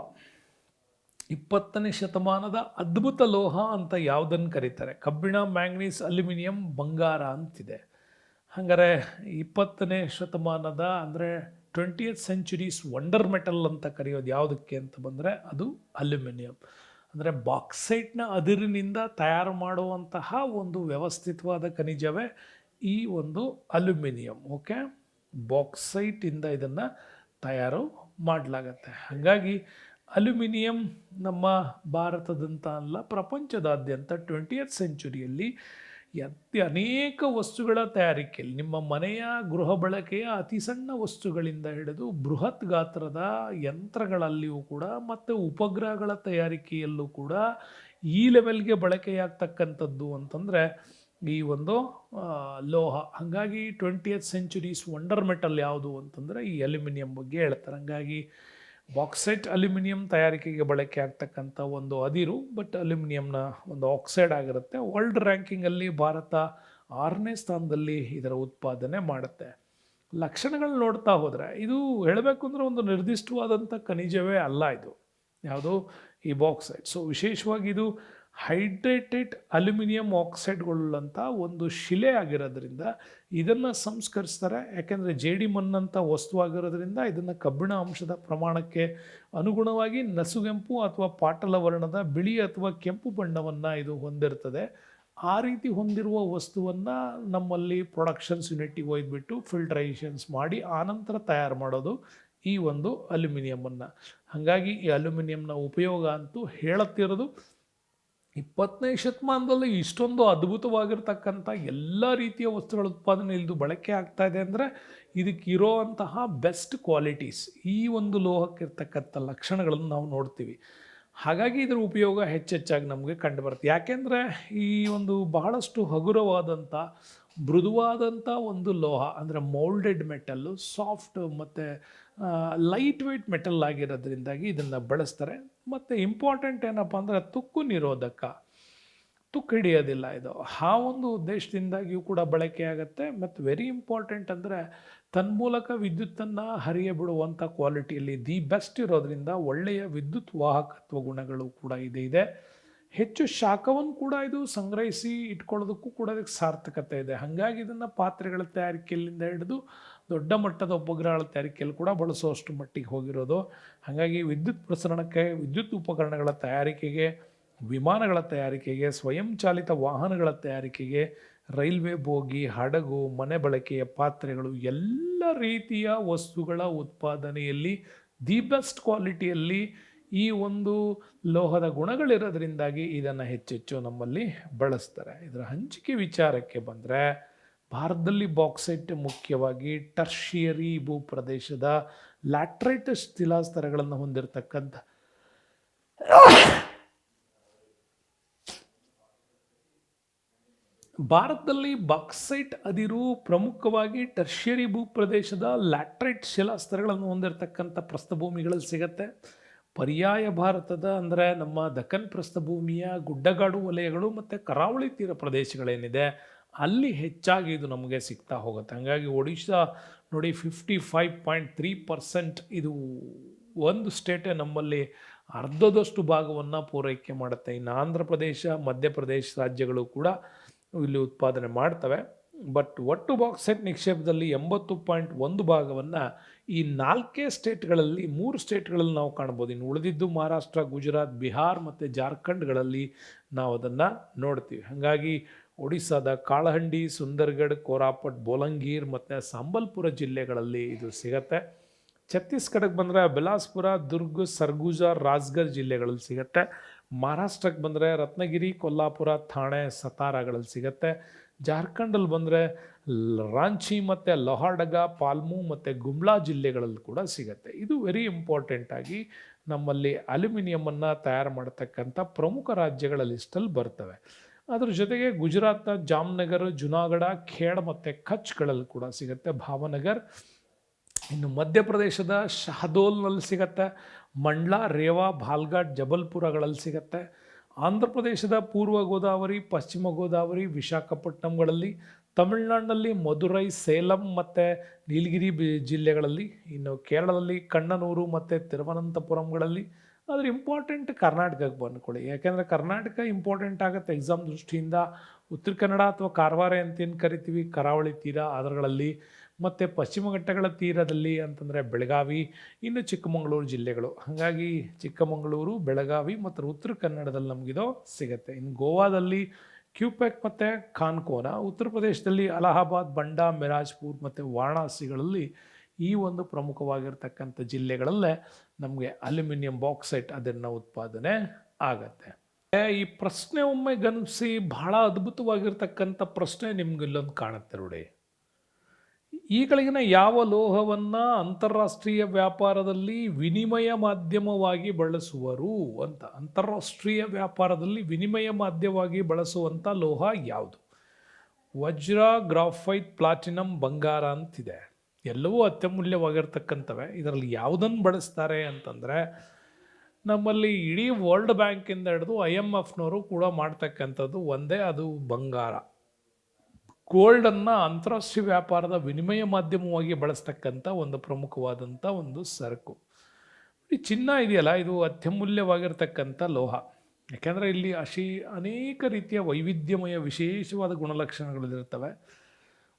20ನೇ ಶತಮಾನದ ಅದ್ಭುತ ಲೋಹ ಅಂತ ಯಾವುದನ್ನು ಕರೀತಾರೆ? ಕಬ್ಬಿಣ, ಮ್ಯಾಂಗನೀಸ್, ಅಲ್ಯೂಮಿನಿಯಂ, ಬಂಗಾರ ಅಂತಿದೆ. ಹಾಗಾದರೆ 20ನೇ ಶತಮಾನದ ಅಂದರೆ 20th ಸೆಂಚುರೀಸ್ ವಂಡರ್ ಮೆಟಲ್ ಅಂತ ಕರೆಯೋದು ಯಾವುದಕ್ಕೆ ಅಂತ ಬಂದರೆ ಅದು ಅಲ್ಯೂಮಿನಿಯಂ. ಅಂದರೆ ಬಾಕ್ಸೈಟ್ನ ಅದಿರಿನಿಂದ ತಯಾರು ಮಾಡುವಂತಹ ಒಂದು ವ್ಯವಸ್ಥಿತವಾದ ಖನಿಜವೇ ಈ ಒಂದು ಅಲ್ಯೂಮಿನಿಯಂ. ಓಕೆ, ಬಾಕ್ಸೈಟಿಂದ ಇದನ್ನು ತಯಾರು ಮಾಡಲಾಗತ್ತೆ. ಹಾಗಾಗಿ ಅಲ್ಯೂಮಿನಿಯಂ ನಮ್ಮ ಭಾರತದಂತ ಅಲ್ಲ, ಪ್ರಪಂಚದಾದ್ಯಂತ 20th ಸೆಂಚುರಿಯಲ್ಲಿ ಅನೇಕ ವಸ್ತುಗಳ ತಯಾರಿಕೆಯಲ್ಲಿ, ನಿಮ್ಮ ಮನೆಯ ಗೃಹ ಬಳಕೆಯ ಅತಿ ಸಣ್ಣ ವಸ್ತುಗಳಿಂದ ಹಿಡಿದು ಬೃಹತ್ ಗಾತ್ರದ ಯಂತ್ರಗಳಲ್ಲಿಯೂ ಕೂಡ ಮತ್ತು ಉಪಗ್ರಹಗಳ ತಯಾರಿಕೆಯಲ್ಲೂ ಕೂಡ ಈ ಲೆವೆಲ್ಗೆ ಬಳಕೆಯಾಗ್ತಕ್ಕಂಥದ್ದು ಅಂತಂದರೆ ಈ ಒಂದು ಲೋಹ. ಹಾಗಾಗಿ 20th ಸೆಂಚುರೀಸ್ ವಂಡರ್ ಮೆಟಲ್ ಯಾವುದು ಅಂತಂದರೆ ಈ ಅಲ್ಯೂಮಿನಿಯಂ ಬಗ್ಗೆ ಹೇಳ್ತಾರೆ. ಹಾಗಾಗಿ ಬಾಕ್ಸೈಟ್ ಅಲ್ಯೂಮಿನಿಯಂ ತಯಾರಿಕೆಗೆ ಬಳಕೆ ಆಗ್ತಕ್ಕಂಥ ಒಂದು ಅದಿರು, ಬಟ್ ಅಲ್ಯೂಮಿನಿಯಂನ ಒಂದು ಆಕ್ಸೈಡ್ ಆಗಿರುತ್ತೆ. ವರ್ಲ್ಡ್ ರ್ಯಾಂಕಿಂಗಲ್ಲಿ ಭಾರತ 6ನೇ ಸ್ಥಾನದಲ್ಲಿ ಇದರ ಉತ್ಪಾದನೆ ಮಾಡುತ್ತೆ. ಲಕ್ಷಣಗಳು ನೋಡ್ತಾ ಹೋದರೆ ಇದು ಹೇಳಬೇಕು ಅಂದರೆ ಒಂದು ನಿರ್ದಿಷ್ಟವಾದಂಥ ಖನಿಜವೇ ಅಲ್ಲ ಇದು, ಯಾವುದು ಈ ಬಾಕ್ಸೈಟ್. ಸೊ ವಿಶೇಷವಾಗಿ ಇದು ಹೈಡ್ರೇಟೆಡ್ ಅಲ್ಯೂಮಿನಿಯಂ ಆಕ್ಸೈಡ್ಗಳಂಥ ಒಂದು ಶಿಲೆ ಆಗಿರೋದ್ರಿಂದ ಇದನ್ನು ಸಂಸ್ಕರಿಸ್ತಾರೆ. ಯಾಕೆಂದರೆ ಜೇಡಿ ಮಣ್ಣಂಥ ವಸ್ತುವಾಗಿರೋದ್ರಿಂದ ಇದನ್ನು ಕಬ್ಬಿಣ ಅಂಶದ ಪ್ರಮಾಣಕ್ಕೆ ಅನುಗುಣವಾಗಿ ನಸುಗೆಂಪು ಅಥವಾ ಪಾಟಲ ವರ್ಣದ ಬಿಳಿ ಅಥವಾ ಕೆಂಪು ಬಣ್ಣವನ್ನು ಇದು ಹೊಂದಿರ್ತದೆ. ಆ ರೀತಿ ಹೊಂದಿರುವ ವಸ್ತುವನ್ನು ನಮ್ಮಲ್ಲಿ ಪ್ರೊಡಕ್ಷನ್ಸ್ ಯೂನಿಟ್ಟಿಗೆ ಒಯ್ದುಬಿಟ್ಟು ಫಿಲ್ಟ್ರೇಷನ್ಸ್ ಮಾಡಿ ಆನಂತರ ತಯಾರು ಮಾಡೋದು ಈ ಒಂದು ಅಲ್ಯೂಮಿನಿಯಮನ್ನು. ಹಾಗಾಗಿ ಈ ಅಲ್ಯೂಮಿನಿಯಂನ ಉಪಯೋಗ ಅಂತೂ ಹೇಳುತ್ತಿರೋದು 20ನೇ ಶತಮಾನದಲ್ಲಿ ಇಷ್ಟೊಂದು ಅದ್ಭುತವಾಗಿರ್ತಕ್ಕಂಥ ಎಲ್ಲ ರೀತಿಯ ವಸ್ತುಗಳ ಉತ್ಪಾದನೆ ಇಲ್ಲಿದು ಬಳಕೆ ಆಗ್ತಾ ಇದೆ ಅಂದರೆ ಇದಕ್ಕಿರೋ ಅಂತಹ ಬೆಸ್ಟ್ ಕ್ವಾಲಿಟೀಸ್, ಈ ಒಂದು ಲೋಹಕ್ಕಿರ್ತಕ್ಕಂಥ ಲಕ್ಷಣಗಳನ್ನು ನಾವು ನೋಡ್ತೀವಿ. ಹಾಗಾಗಿ ಇದರ ಉಪಯೋಗ ಹೆಚ್ಚೆಚ್ಚಾಗಿ ನಮಗೆ ಕಂಡುಬರುತ್ತೆ. ಯಾಕೆಂದರೆ ಈ ಒಂದು ಬಹಳಷ್ಟು ಹಗುರವಾದಂಥ ಮೃದುವಾದಂಥ ಒಂದು ಲೋಹ, ಅಂದರೆ ಮೌಲ್ಡೆಡ್ ಮೆಟಲ್ಲು, ಸಾಫ್ಟ್ ಮತ್ತು ಲೈಟ್ ವೆಯ್ಟ್ ಮೆಟಲ್ ಆಗಿರೋದ್ರಿಂದಾಗಿ ಇದನ್ನು ಬಳಸ್ತಾರೆ. ಮತ್ತು ಇಂಪಾರ್ಟೆಂಟ್ ಏನಪ್ಪ ಅಂದರೆ ತುಕ್ಕು ನಿರೋಧಕ, ತುಕ್ಕು ಹಿಡಿಯೋದಿಲ್ಲ ಇದು. ಆ ಒಂದು ಉದ್ದೇಶದಿಂದಾಗಿಯೂ ಕೂಡ ಬಳಕೆ ಆಗುತ್ತೆ. ಮತ್ತು ವೆರಿ ಇಂಪಾರ್ಟೆಂಟ್ ಅಂದರೆ ತನ್ಮೂಲಕ ವಿದ್ಯುತ್ತನ್ನು ಹರಿಯ ಬಿಡುವಂಥ ಕ್ವಾಲಿಟಿಯಲ್ಲಿ ದಿ ಬೆಸ್ಟ್ ಇರೋದ್ರಿಂದ ಒಳ್ಳೆಯ ವಿದ್ಯುತ್ ವಾಹಕತ್ವ ಗುಣಗಳು ಕೂಡ ಇದೆ. ಹೆಚ್ಚು ಶಾಖವನ್ನು ಕೂಡ ಇದು ಸಂಗ್ರಹಿಸಿ ಇಟ್ಕೊಳ್ಳೋದಕ್ಕೂ ಕೂಡ ಇದಕ್ಕೆ ಸಾರ್ಥಕತೆ ಇದೆ. ಹಾಗಾಗಿ ಇದನ್ನು ಪಾತ್ರೆಗಳ ತಯಾರಿಕೆಯಲ್ಲಿಂದ ಹಿಡಿದು ದೊಡ್ಡ ಮಟ್ಟದ ಉಪಗ್ರಹಗಳ ತಯಾರಿಕೆಯಲ್ಲಿ ಕೂಡ ಬಳಸುವಷ್ಟು ಮಟ್ಟಿಗೆ ಹೋಗಿರೋದು. ಹಾಗಾಗಿ ವಿದ್ಯುತ್ ಪ್ರಸರಣಕ್ಕೆ, ವಿದ್ಯುತ್ ಉಪಕರಣಗಳ ತಯಾರಿಕೆಗೆ, ವಿಮಾನಗಳ ತಯಾರಿಕೆಗೆ, ಸ್ವಯಂ ಚಾಲಿತ ವಾಹನಗಳ ತಯಾರಿಕೆಗೆ, ರೈಲ್ವೆ ಬೋಗಿ, ಹಡಗು, ಮನೆ ಬಳಕೆಯ ಪಾತ್ರೆಗಳು, ಎಲ್ಲ ರೀತಿಯ ವಸ್ತುಗಳ ಉತ್ಪಾದನೆಯಲ್ಲಿ ದಿ ಬೆಸ್ಟ್ ಕ್ವಾಲಿಟಿಯಲ್ಲಿ ಈ ಒಂದು ಲೋಹದ ಗುಣಗಳಿರೋದ್ರಿಂದಾಗಿ ಇದನ್ನು ಹೆಚ್ಚೆಚ್ಚು ನಮ್ಮಲ್ಲಿ ಬಳಸ್ತಾರೆ. ಇದರ ಹಂಚಿಕೆ ವಿಚಾರಕ್ಕೆ ಬಂದರೆ ಭಾರತದಲ್ಲಿ ಬಾಕ್ಸೈಟ್ ಮುಖ್ಯವಾಗಿ ಟರ್ಷಿಯರಿ ಭೂಪ್ರದೇಶದ ಲ್ಯಾಟ್ರೈಟಸ್ ಶಿಲಾಸ್ತರಗಳನ್ನು ಹೊಂದಿರತಕ್ಕಂಥ ಭಾರತದಲ್ಲಿ ಬಾಕ್ಸೈಟ್ ಅದಿರು ಪ್ರಮುಖವಾಗಿ ಟರ್ಷಿಯರಿ ಭೂಪ್ರದೇಶದ ಲ್ಯಾಟ್ರೈಟ್ ಶಿಲಾಸ್ತರಗಳನ್ನು ಹೊಂದಿರತಕ್ಕಂಥ ಪ್ರಸ್ಥಭೂಮಿಗಳಲ್ಲಿ ಸಿಗುತ್ತೆ. ಪರ್ಯಾಯ ಭಾರತದ ಅಂದರೆ ನಮ್ಮ ದಕ್ಕನ್ ಪ್ರಸ್ಥಭೂಮಿಯ ಗುಡ್ಡಗಾಡು ವಲಯಗಳು ಮತ್ತು ಕರಾವಳಿ ತೀರ ಪ್ರದೇಶಗಳೇನಿದೆ ಅಲ್ಲಿ ಹೆಚ್ಚಾಗಿ ಇದು ನಮಗೆ ಸಿಗ್ತಾ ಹೋಗುತ್ತೆ. ಹಾಗಾಗಿ ಒಡಿಶಾ ನೋಡಿ 55.3% ಇದು ಒಂದು ಸ್ಟೇಟೇ ನಮ್ಮಲ್ಲಿ ಅರ್ಧದಷ್ಟು ಭಾಗವನ್ನು ಪೂರೈಕೆ ಮಾಡುತ್ತೆ. ಇನ್ನು ಆಂಧ್ರ ಪ್ರದೇಶ, ಮಧ್ಯಪ್ರದೇಶ ರಾಜ್ಯಗಳು ಕೂಡ ಇಲ್ಲಿ ಉತ್ಪಾದನೆ ಮಾಡ್ತವೆ. ಬಟ್ ಒಟ್ಟು ಬಾಕ್ಸೈಟ್ ನಿಕ್ಷೇಪದಲ್ಲಿ 80.1 ಭಾಗವನ್ನು ಈ 4 ಸ್ಟೇಟ್ಗಳಲ್ಲಿ 3 ಸ್ಟೇಟ್ಗಳಲ್ಲಿ ನಾವು ಕಾಣ್ಬೋದು. ಇನ್ನು ಉಳಿದಿದ್ದು ಮಹಾರಾಷ್ಟ್ರ, ಗುಜರಾತ್, ಬಿಹಾರ್ ಮತ್ತು ಜಾರ್ಖಂಡ್ಗಳಲ್ಲಿ ನಾವು ಅದನ್ನು ನೋಡ್ತೀವಿ. ಹಾಗಾಗಿ ಒಡಿಸ್ಸಾದ ಕಾಳಹಂಡಿ, ಸುಂದರ್ಗಢ್, ಕೋರಾಪಟ್, ಬೋಲಂಗೀರ್ ಮತ್ತು ಸಂಬಲ್ಪುರ ಜಿಲ್ಲೆಗಳಲ್ಲಿ ಇದು ಸಿಗತ್ತೆ. ಛತ್ತೀಸ್ಗಢಕ್ಕೆ ಬಂದರೆ ಬಿಲಾಸ್ಪುರ, ದುರ್ಗ್, ಸರ್ಗುಜಾ, ರಾಜ್ಗರ್ ಜಿಲ್ಲೆಗಳಲ್ಲಿ ಸಿಗುತ್ತೆ. ಮಹಾರಾಷ್ಟ್ರಕ್ಕೆ ಬಂದರೆ ರತ್ನಗಿರಿ, ಕೊಲ್ಲಾಪುರ, ಥಾಣೆ, ಸತಾರಾಗಳಲ್ಲಿ ಸಿಗುತ್ತೆ. ಜಾರ್ಖಂಡಲ್ಲಿ ಬಂದರೆ ರಾಂಚಿ ಮತ್ತು ಲೋಹಾರ್ಡಗಾ, ಪಾಲ್ಮು ಮತ್ತು ಗುಮ್ಲಾ ಜಿಲ್ಲೆಗಳಲ್ಲಿ ಕೂಡ ಸಿಗುತ್ತೆ. ಇದು ವೆರಿ ಇಂಪಾರ್ಟೆಂಟಾಗಿ ನಮ್ಮಲ್ಲಿ ಅಲ್ಯೂಮಿನಿಯಮನ್ನು ತಯಾರು ಮಾಡತಕ್ಕಂಥ ಪ್ರಮುಖ ರಾಜ್ಯಗಳ ಲಿಸ್ಟಲ್ಲಿ ಬರ್ತವೆ. ಅದ್ರ ಜೊತೆಗೆ ಗುಜರಾತ್ನ ಜಾಮ್ನಗರ್, ಜುನಾಗಢ, ಖೇಡ್ ಮತ್ತು ಕಚ್ಗಳಲ್ಲಿ ಕೂಡ ಸಿಗುತ್ತೆ, ಭಾವನಗರ್. ಇನ್ನು ಮಧ್ಯಪ್ರದೇಶದ ಶಹದೋಲ್ನಲ್ಲಿ ಸಿಗುತ್ತೆ. ಮಂಡ್ಲಾ, ರೇವಾ, ಭಾಲ್ಘಾಟ್, ಜಬಲ್ಪುರಗಳಲ್ಲಿ ಸಿಗುತ್ತೆ. ಆಂಧ್ರ ಪ್ರದೇಶದ ಪೂರ್ವ ಗೋದಾವರಿ, ಪಶ್ಚಿಮ ಗೋದಾವರಿ, ವಿಶಾಖಪಟ್ಟಣಂಗಳಲ್ಲಿ. ತಮಿಳುನಾಡಿನಲ್ಲಿ ಮಧುರೈ, ಸೇಲಂ ಮತ್ತು ನೀಲಗಿರಿ ಜಿಲ್ಲೆಗಳಲ್ಲಿ. ಇನ್ನು ಕೇರಳದಲ್ಲಿ ಕಣ್ಣನೂರು ಮತ್ತು ತಿರುವನಂತಪುರಂಗಳಲ್ಲಿ. ಆದರೆ ಇಂಪಾರ್ಟೆಂಟ್ ಕರ್ನಾಟಕಕ್ಕೆ ಬಂದ್ಕೊಳ್ಳಿ, ಯಾಕೆಂದರೆ ಕರ್ನಾಟಕ ಇಂಪಾರ್ಟೆಂಟ್ ಆಗುತ್ತೆ ಎಕ್ಸಾಮ್ ದೃಷ್ಟಿಯಿಂದ. ಉತ್ತರ ಕನ್ನಡ ಅಥವಾ ಕಾರವಾರ ಅಂತೇನು ಕರಿತೀವಿ, ಕರಾವಳಿ ತೀರ ಅದರಲ್ಲಿ, ಮತ್ತು ಪಶ್ಚಿಮ ಘಟ್ಟಗಳ ತೀರದಲ್ಲಿ ಅಂತಂದರೆ ಬೆಳಗಾವಿ, ಇನ್ನು ಚಿಕ್ಕಮಗಳೂರು ಜಿಲ್ಲೆಗಳು. ಹಾಗಾಗಿ ಚಿಕ್ಕಮಗಳೂರು, ಬೆಳಗಾವಿ ಮತ್ತು ಉತ್ತರ ಕನ್ನಡದಲ್ಲಿ ನಮಗಿದು ಸಿಗುತ್ತೆ. ಇನ್ನು ಗೋವಾದಲ್ಲಿ ಕ್ಯೂಪೆಕ್ ಮತ್ತು ಖಾನ್ಕೋನ. ಉತ್ತರ ಪ್ರದೇಶದಲ್ಲಿ ಅಲಹಾಬಾದ್, ಬಂಡಾ, ಮಿರಾಜ್ಪುರ್ ಮತ್ತು ವಾರಣಾಸಿಗಳಲ್ಲಿ ಈ ಒಂದು ಪ್ರಮುಖವಾಗಿರ್ತಕ್ಕಂಥ ಜಿಲ್ಲೆಗಳಲ್ಲೇ ನಮಗೆ ಅಲ್ಯೂಮಿನಿಯಂ ಬಾಕ್ಸೈಟ್ ಅದನ್ನು ಉತ್ಪಾದನೆ ಆಗತ್ತೆ. ಈ ಪ್ರಶ್ನೆ ಒಮ್ಮೆ ಗಮನಿಸಿ, ಬಹಳ ಅದ್ಭುತವಾಗಿರ್ತಕ್ಕಂಥ ಪ್ರಶ್ನೆ ನಿಮ್ಗೆ ಇಲ್ಲೊಂದು ಕಾಣುತ್ತೆ ನೋಡಿ. ಈಗಳಿಗಿನ ಯಾವ ಲೋಹವನ್ನು ಅಂತಾರಾಷ್ಟ್ರೀಯ ವ್ಯಾಪಾರದಲ್ಲಿ ವಿನಿಮಯ ಮಾಧ್ಯಮವಾಗಿ ಬಳಸುವರು ಅಂತ. ಅಂತಾರಾಷ್ಟ್ರೀಯ ವ್ಯಾಪಾರದಲ್ಲಿ ವಿನಿಮಯ ಮಾಧ್ಯಮವಾಗಿ ಬಳಸುವಂಥ ಲೋಹ ಯಾವುದು? ವಜ್ರ, ಗ್ರಾಫೈಟ್, ಪ್ಲಾಟಿನಮ್, ಬಂಗಾರ ಅಂತಿದೆ. ಎಲ್ಲವೂ ಅತ್ಯಮೂಲ್ಯವಾಗಿರ್ತಕ್ಕಂಥವೆ. ಇದರಲ್ಲಿ ಯಾವುದನ್ನು ಬಳಸ್ತಾರೆ ಅಂತಂದರೆ, ನಮ್ಮಲ್ಲಿ ಇಡೀ ವರ್ಲ್ಡ್ ಬ್ಯಾಂಕಿಂದ ಹಿಡಿದು IMFನವರು ಕೂಡ ಮಾಡ್ತಕ್ಕಂಥದ್ದು ಒಂದೇ, ಅದು ಬಂಗಾರ. ಗೋಲ್ಡನ್ನು ಅಂತಾರಾಷ್ಟ್ರೀಯ ವ್ಯಾಪಾರದ ವಿನಿಮಯ ಮಾಧ್ಯಮವಾಗಿ ಬಳಸ್ತಕ್ಕಂಥ ಒಂದು ಪ್ರಮುಖವಾದಂಥ ಒಂದು ಸರಕು. ಈ ಚಿನ್ನ ಇದೆಯಲ್ಲ, ಇದು ಅತ್ಯಮೂಲ್ಯವಾಗಿರ್ತಕ್ಕಂಥ ಲೋಹ. ಯಾಕೆಂದರೆ ಇಲ್ಲಿ ಅನೇಕ ರೀತಿಯ ವೈವಿಧ್ಯಮಯ ವಿಶೇಷವಾದ ಗುಣಲಕ್ಷಣಗಳಿರ್ತವೆ.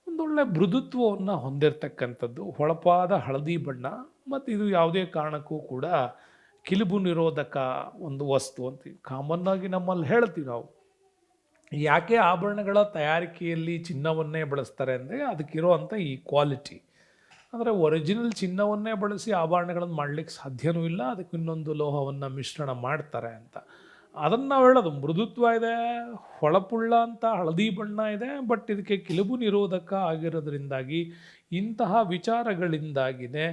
ಒಂದೊಳ್ಳೆ ಮೃದುತ್ವವನ್ನು ಹೊಂದಿರತಕ್ಕಂಥದ್ದು, ಹೊಳಪಾದ ಹಳದಿ ಬಣ್ಣ, ಮತ್ತು ಇದು ಯಾವುದೇ ಕಾರಣಕ್ಕೂ ಕೂಡ ಕಿಲುಬು ನಿರೋಧಕ ಒಂದು ವಸ್ತು ಅಂತೀವಿ. ಕಾಮನ್ನಾಗಿ ನಮ್ಮಲ್ಲಿ ಹೇಳ್ತೀವಿ ನಾವು. ಯಾಕೆ ಆಭರಣಗಳ ತಯಾರಿಕೆಯಲ್ಲಿ ಚಿನ್ನವನ್ನೇ ಬಳಸ್ತಾರೆ ಅಂದರೆ, ಅದಕ್ಕಿರೋವಂಥ ಈ ಕ್ವಾಲಿಟಿ. ಅಂದರೆ ಒರಿಜಿನಲ್ ಚಿನ್ನವನ್ನೇ ಬಳಸಿ ಆಭರಣಗಳನ್ನು ಮಾಡಲಿಕ್ಕೆ ಸಾಧ್ಯವೂ ಇಲ್ಲ, ಅದಕ್ಕೆ ಇನ್ನೊಂದು ಲೋಹವನ್ನು ಮಿಶ್ರಣ ಮಾಡ್ತಾರೆ ಅಂತ. ಅದನ್ನು ನಾವು ಹೇಳೋದು, ಮೃದುತ್ವ ಇದೆ, ಹೊಳಪುಳ್ಳ ಅಂತ ಹಳದಿ ಬಣ್ಣ ಇದೆ, ಬಟ್ ಇದಕ್ಕೆ ಕಿಲುಬು ನಿರೋಧಕ ಆಗಿರೋದ್ರಿಂದಾಗಿ ಇಂತಹ ವಿಚಾರಗಳಿಂದಾಗಿಯೇ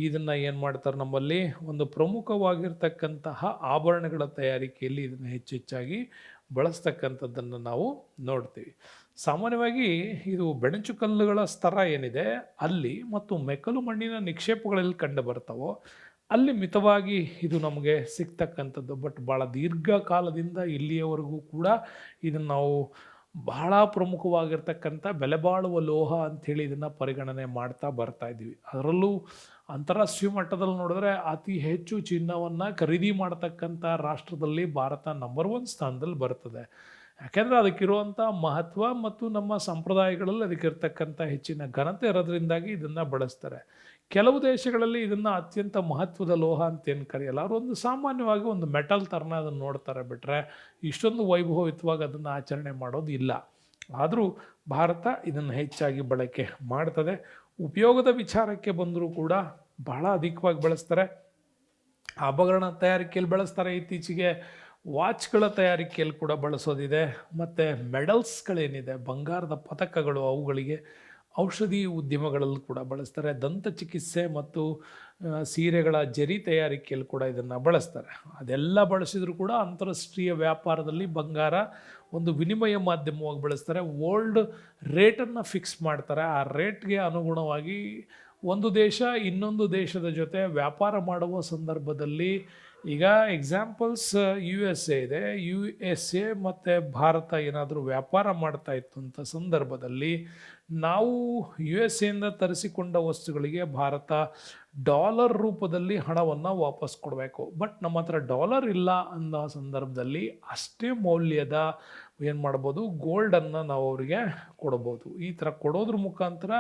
ಇದನ್ನು ಏನು ಮಾಡ್ತಾರೆ, ನಮ್ಮಲ್ಲಿ ಒಂದು ಪ್ರಮುಖವಾಗಿರ್ತಕ್ಕಂತಹ ಆಭರಣಗಳ ತಯಾರಿಕೆಯಲ್ಲಿ ಇದನ್ನು ಹೆಚ್ಚೆಚ್ಚಾಗಿ ಬಳಸ್ತಕ್ಕಂಥದ್ದನ್ನು ನಾವು ನೋಡ್ತೀವಿ. ಸಾಮಾನ್ಯವಾಗಿ ಇದು ಬೆಣಚು ಕಲ್ಲುಗಳ ಸ್ತರ ಏನಿದೆ ಅಲ್ಲಿ ಮತ್ತು ಮೆಕ್ಕಲು ಮಣ್ಣಿನ ನಿಕ್ಷೇಪಗಳಲ್ಲಿ ಕಂಡು ಬರ್ತಾವೋ ಅಲ್ಲಿ ಮಿತವಾಗಿ ಇದು ನಮಗೆ ಸಿಗ್ತಕ್ಕಂಥದ್ದು. ಬಟ್ ಭಾಳ ದೀರ್ಘಕಾಲದಿಂದ ಇಲ್ಲಿಯವರೆಗೂ ಕೂಡ ಇದನ್ನು ನಾವು ಬಹಳ ಪ್ರಮುಖವಾಗಿರ್ತಕ್ಕಂಥ ಬೆಲೆ ಬಾಳುವ ಲೋಹ ಅಂಥೇಳಿ ಇದನ್ನು ಪರಿಗಣನೆ ಮಾಡ್ತಾ ಬರ್ತಾ ಇದ್ದೀವಿ. ಅದರಲ್ಲೂ ಅಂತಾರಾಷ್ಟ್ರೀಯ ಮಟ್ಟದಲ್ಲಿ ನೋಡಿದ್ರೆ ಅತಿ ಹೆಚ್ಚು ಚಿನ್ನವನ್ನು ಖರೀದಿ ಮಾಡ್ತಕ್ಕಂಥ ರಾಷ್ಟ್ರದಲ್ಲಿ ಭಾರತ ನಂಬರ್ 1 ಸ್ಥಾನದಲ್ಲಿ ಬರ್ತದೆ. ಯಾಕೆಂದರೆ ಅದಕ್ಕಿರುವಂಥ ಮಹತ್ವ ಮತ್ತು ನಮ್ಮ ಸಂಪ್ರದಾಯಗಳಲ್ಲಿ ಅದಕ್ಕಿರ್ತಕ್ಕಂಥ ಹೆಚ್ಚಿನ ಘನತೆ ಇರೋದ್ರಿಂದಾಗಿ ಇದನ್ನು ಬಳಸ್ತಾರೆ. ಕೆಲವು ದೇಶಗಳಲ್ಲಿ ಇದನ್ನು ಅತ್ಯಂತ ಮಹತ್ವದ ಲೋಹ ಅಂತೇನು ಕರೆಯಲ್ಲ, ಅವರು ಒಂದು ಸಾಮಾನ್ಯವಾಗಿ ಒಂದು ಮೆಟಲ್ ಥರನ ಅದನ್ನು ನೋಡ್ತಾರೆ, ಬಿಟ್ಟರೆ ಇಷ್ಟೊಂದು ವೈಭವಯುತವಾಗಿ ಅದನ್ನು ಆಚರಣೆ ಮಾಡೋದು ಇಲ್ಲ. ಆದರೂ ಭಾರತ ಇದನ್ನು ಹೆಚ್ಚಾಗಿ ಬಳಕೆ ಮಾಡ್ತದೆ. ಉಪಯೋಗದ ವಿಚಾರಕ್ಕೆ ಬಂದರೂ ಕೂಡ ಬಹಳ ಅಧಿಕವಾಗಿ ಬಳಸ್ತಾರೆ. ಆಭರಣ ತಯಾರಿಕೆಯಲ್ಲಿ ಬಳಸ್ತಾರೆ. ಇತ್ತೀಚೆಗೆ ವಾಚ್ಗಳ ತಯಾರಿಕೆಯಲ್ಲಿ ಕೂಡ ಬಳಸೋದಿದೆ. ಮತ್ತು ಮೆಡಲ್ಸ್ಗಳೇನಿದೆ, ಬಂಗಾರದ ಪದಕಗಳು, ಅವುಗಳಿಗೆ ಔಷಧಿ ಉದ್ಯಮಗಳಲ್ಲಿ ಕೂಡ ಬಳಸ್ತಾರೆ. ದಂತ ಚಿಕಿತ್ಸೆ ಮತ್ತು ಸೀರೆಗಳ ಜರಿ ತಯಾರಿಕೆಯಲ್ಲಿ ಕೂಡ ಇದನ್ನು ಬಳಸ್ತಾರೆ. ಅದೆಲ್ಲ ಬಳಸಿದರೂ ಕೂಡ ಅಂತಾರಾಷ್ಟ್ರೀಯ ವ್ಯಾಪಾರದಲ್ಲಿ ಬಂಗಾರ ಒಂದು ವಿನಿಮಯ ಮಾಧ್ಯಮವಾಗಿ ಬಳಸ್ತಾರೆ. ವರ್ಲ್ಡ್ ರೇಟನ್ನು ಫಿಕ್ಸ್ ಮಾಡ್ತಾರೆ. ಆ ರೇಟ್ಗೆ ಅನುಗುಣವಾಗಿ ಒಂದು ದೇಶ ಇನ್ನೊಂದು ದೇಶದ ಜೊತೆ ವ್ಯಾಪಾರ ಮಾಡುವ ಸಂದರ್ಭದಲ್ಲಿ, ಈಗ ಎಕ್ಸಾಂಪಲ್ಸ್ ಯು ಎಸ್ ಎ ಇದೆ, ಯು ಎಸ್ ಎ ಮತ್ತು ಭಾರತ ಏನಾದರೂ ವ್ಯಾಪಾರ ಮಾಡ್ತಾ ಇತ್ತು ಅಂತ ಸಂದರ್ಭದಲ್ಲಿ ನಾವು ಯು ಎಸ್ ಎಯಿಂದ ತರಿಸಿಕೊಂಡ ವಸ್ತುಗಳಿಗೆ ಭಾರತ ಡಾಲರ್ ರೂಪದಲ್ಲಿ ಹಣವನ್ನು ವಾಪಸ್ ಕೊಡಬೇಕು. ಬಟ್ ನಮ್ಮ ಹತ್ರ ಡಾಲರ್ ಇಲ್ಲ ಅನ್ನೋ ಸಂದರ್ಭದಲ್ಲಿ ಅಷ್ಟೇ ಮೌಲ್ಯದ ಏನು ಮಾಡ್ಬೋದು, ಗೋಲ್ಡನ್ನು ನಾವು ಅವರಿಗೆ ಕೊಡ್ಬೋದು. ಈ ಥರ ಕೊಡೋದ್ರ ಮುಖಾಂತರ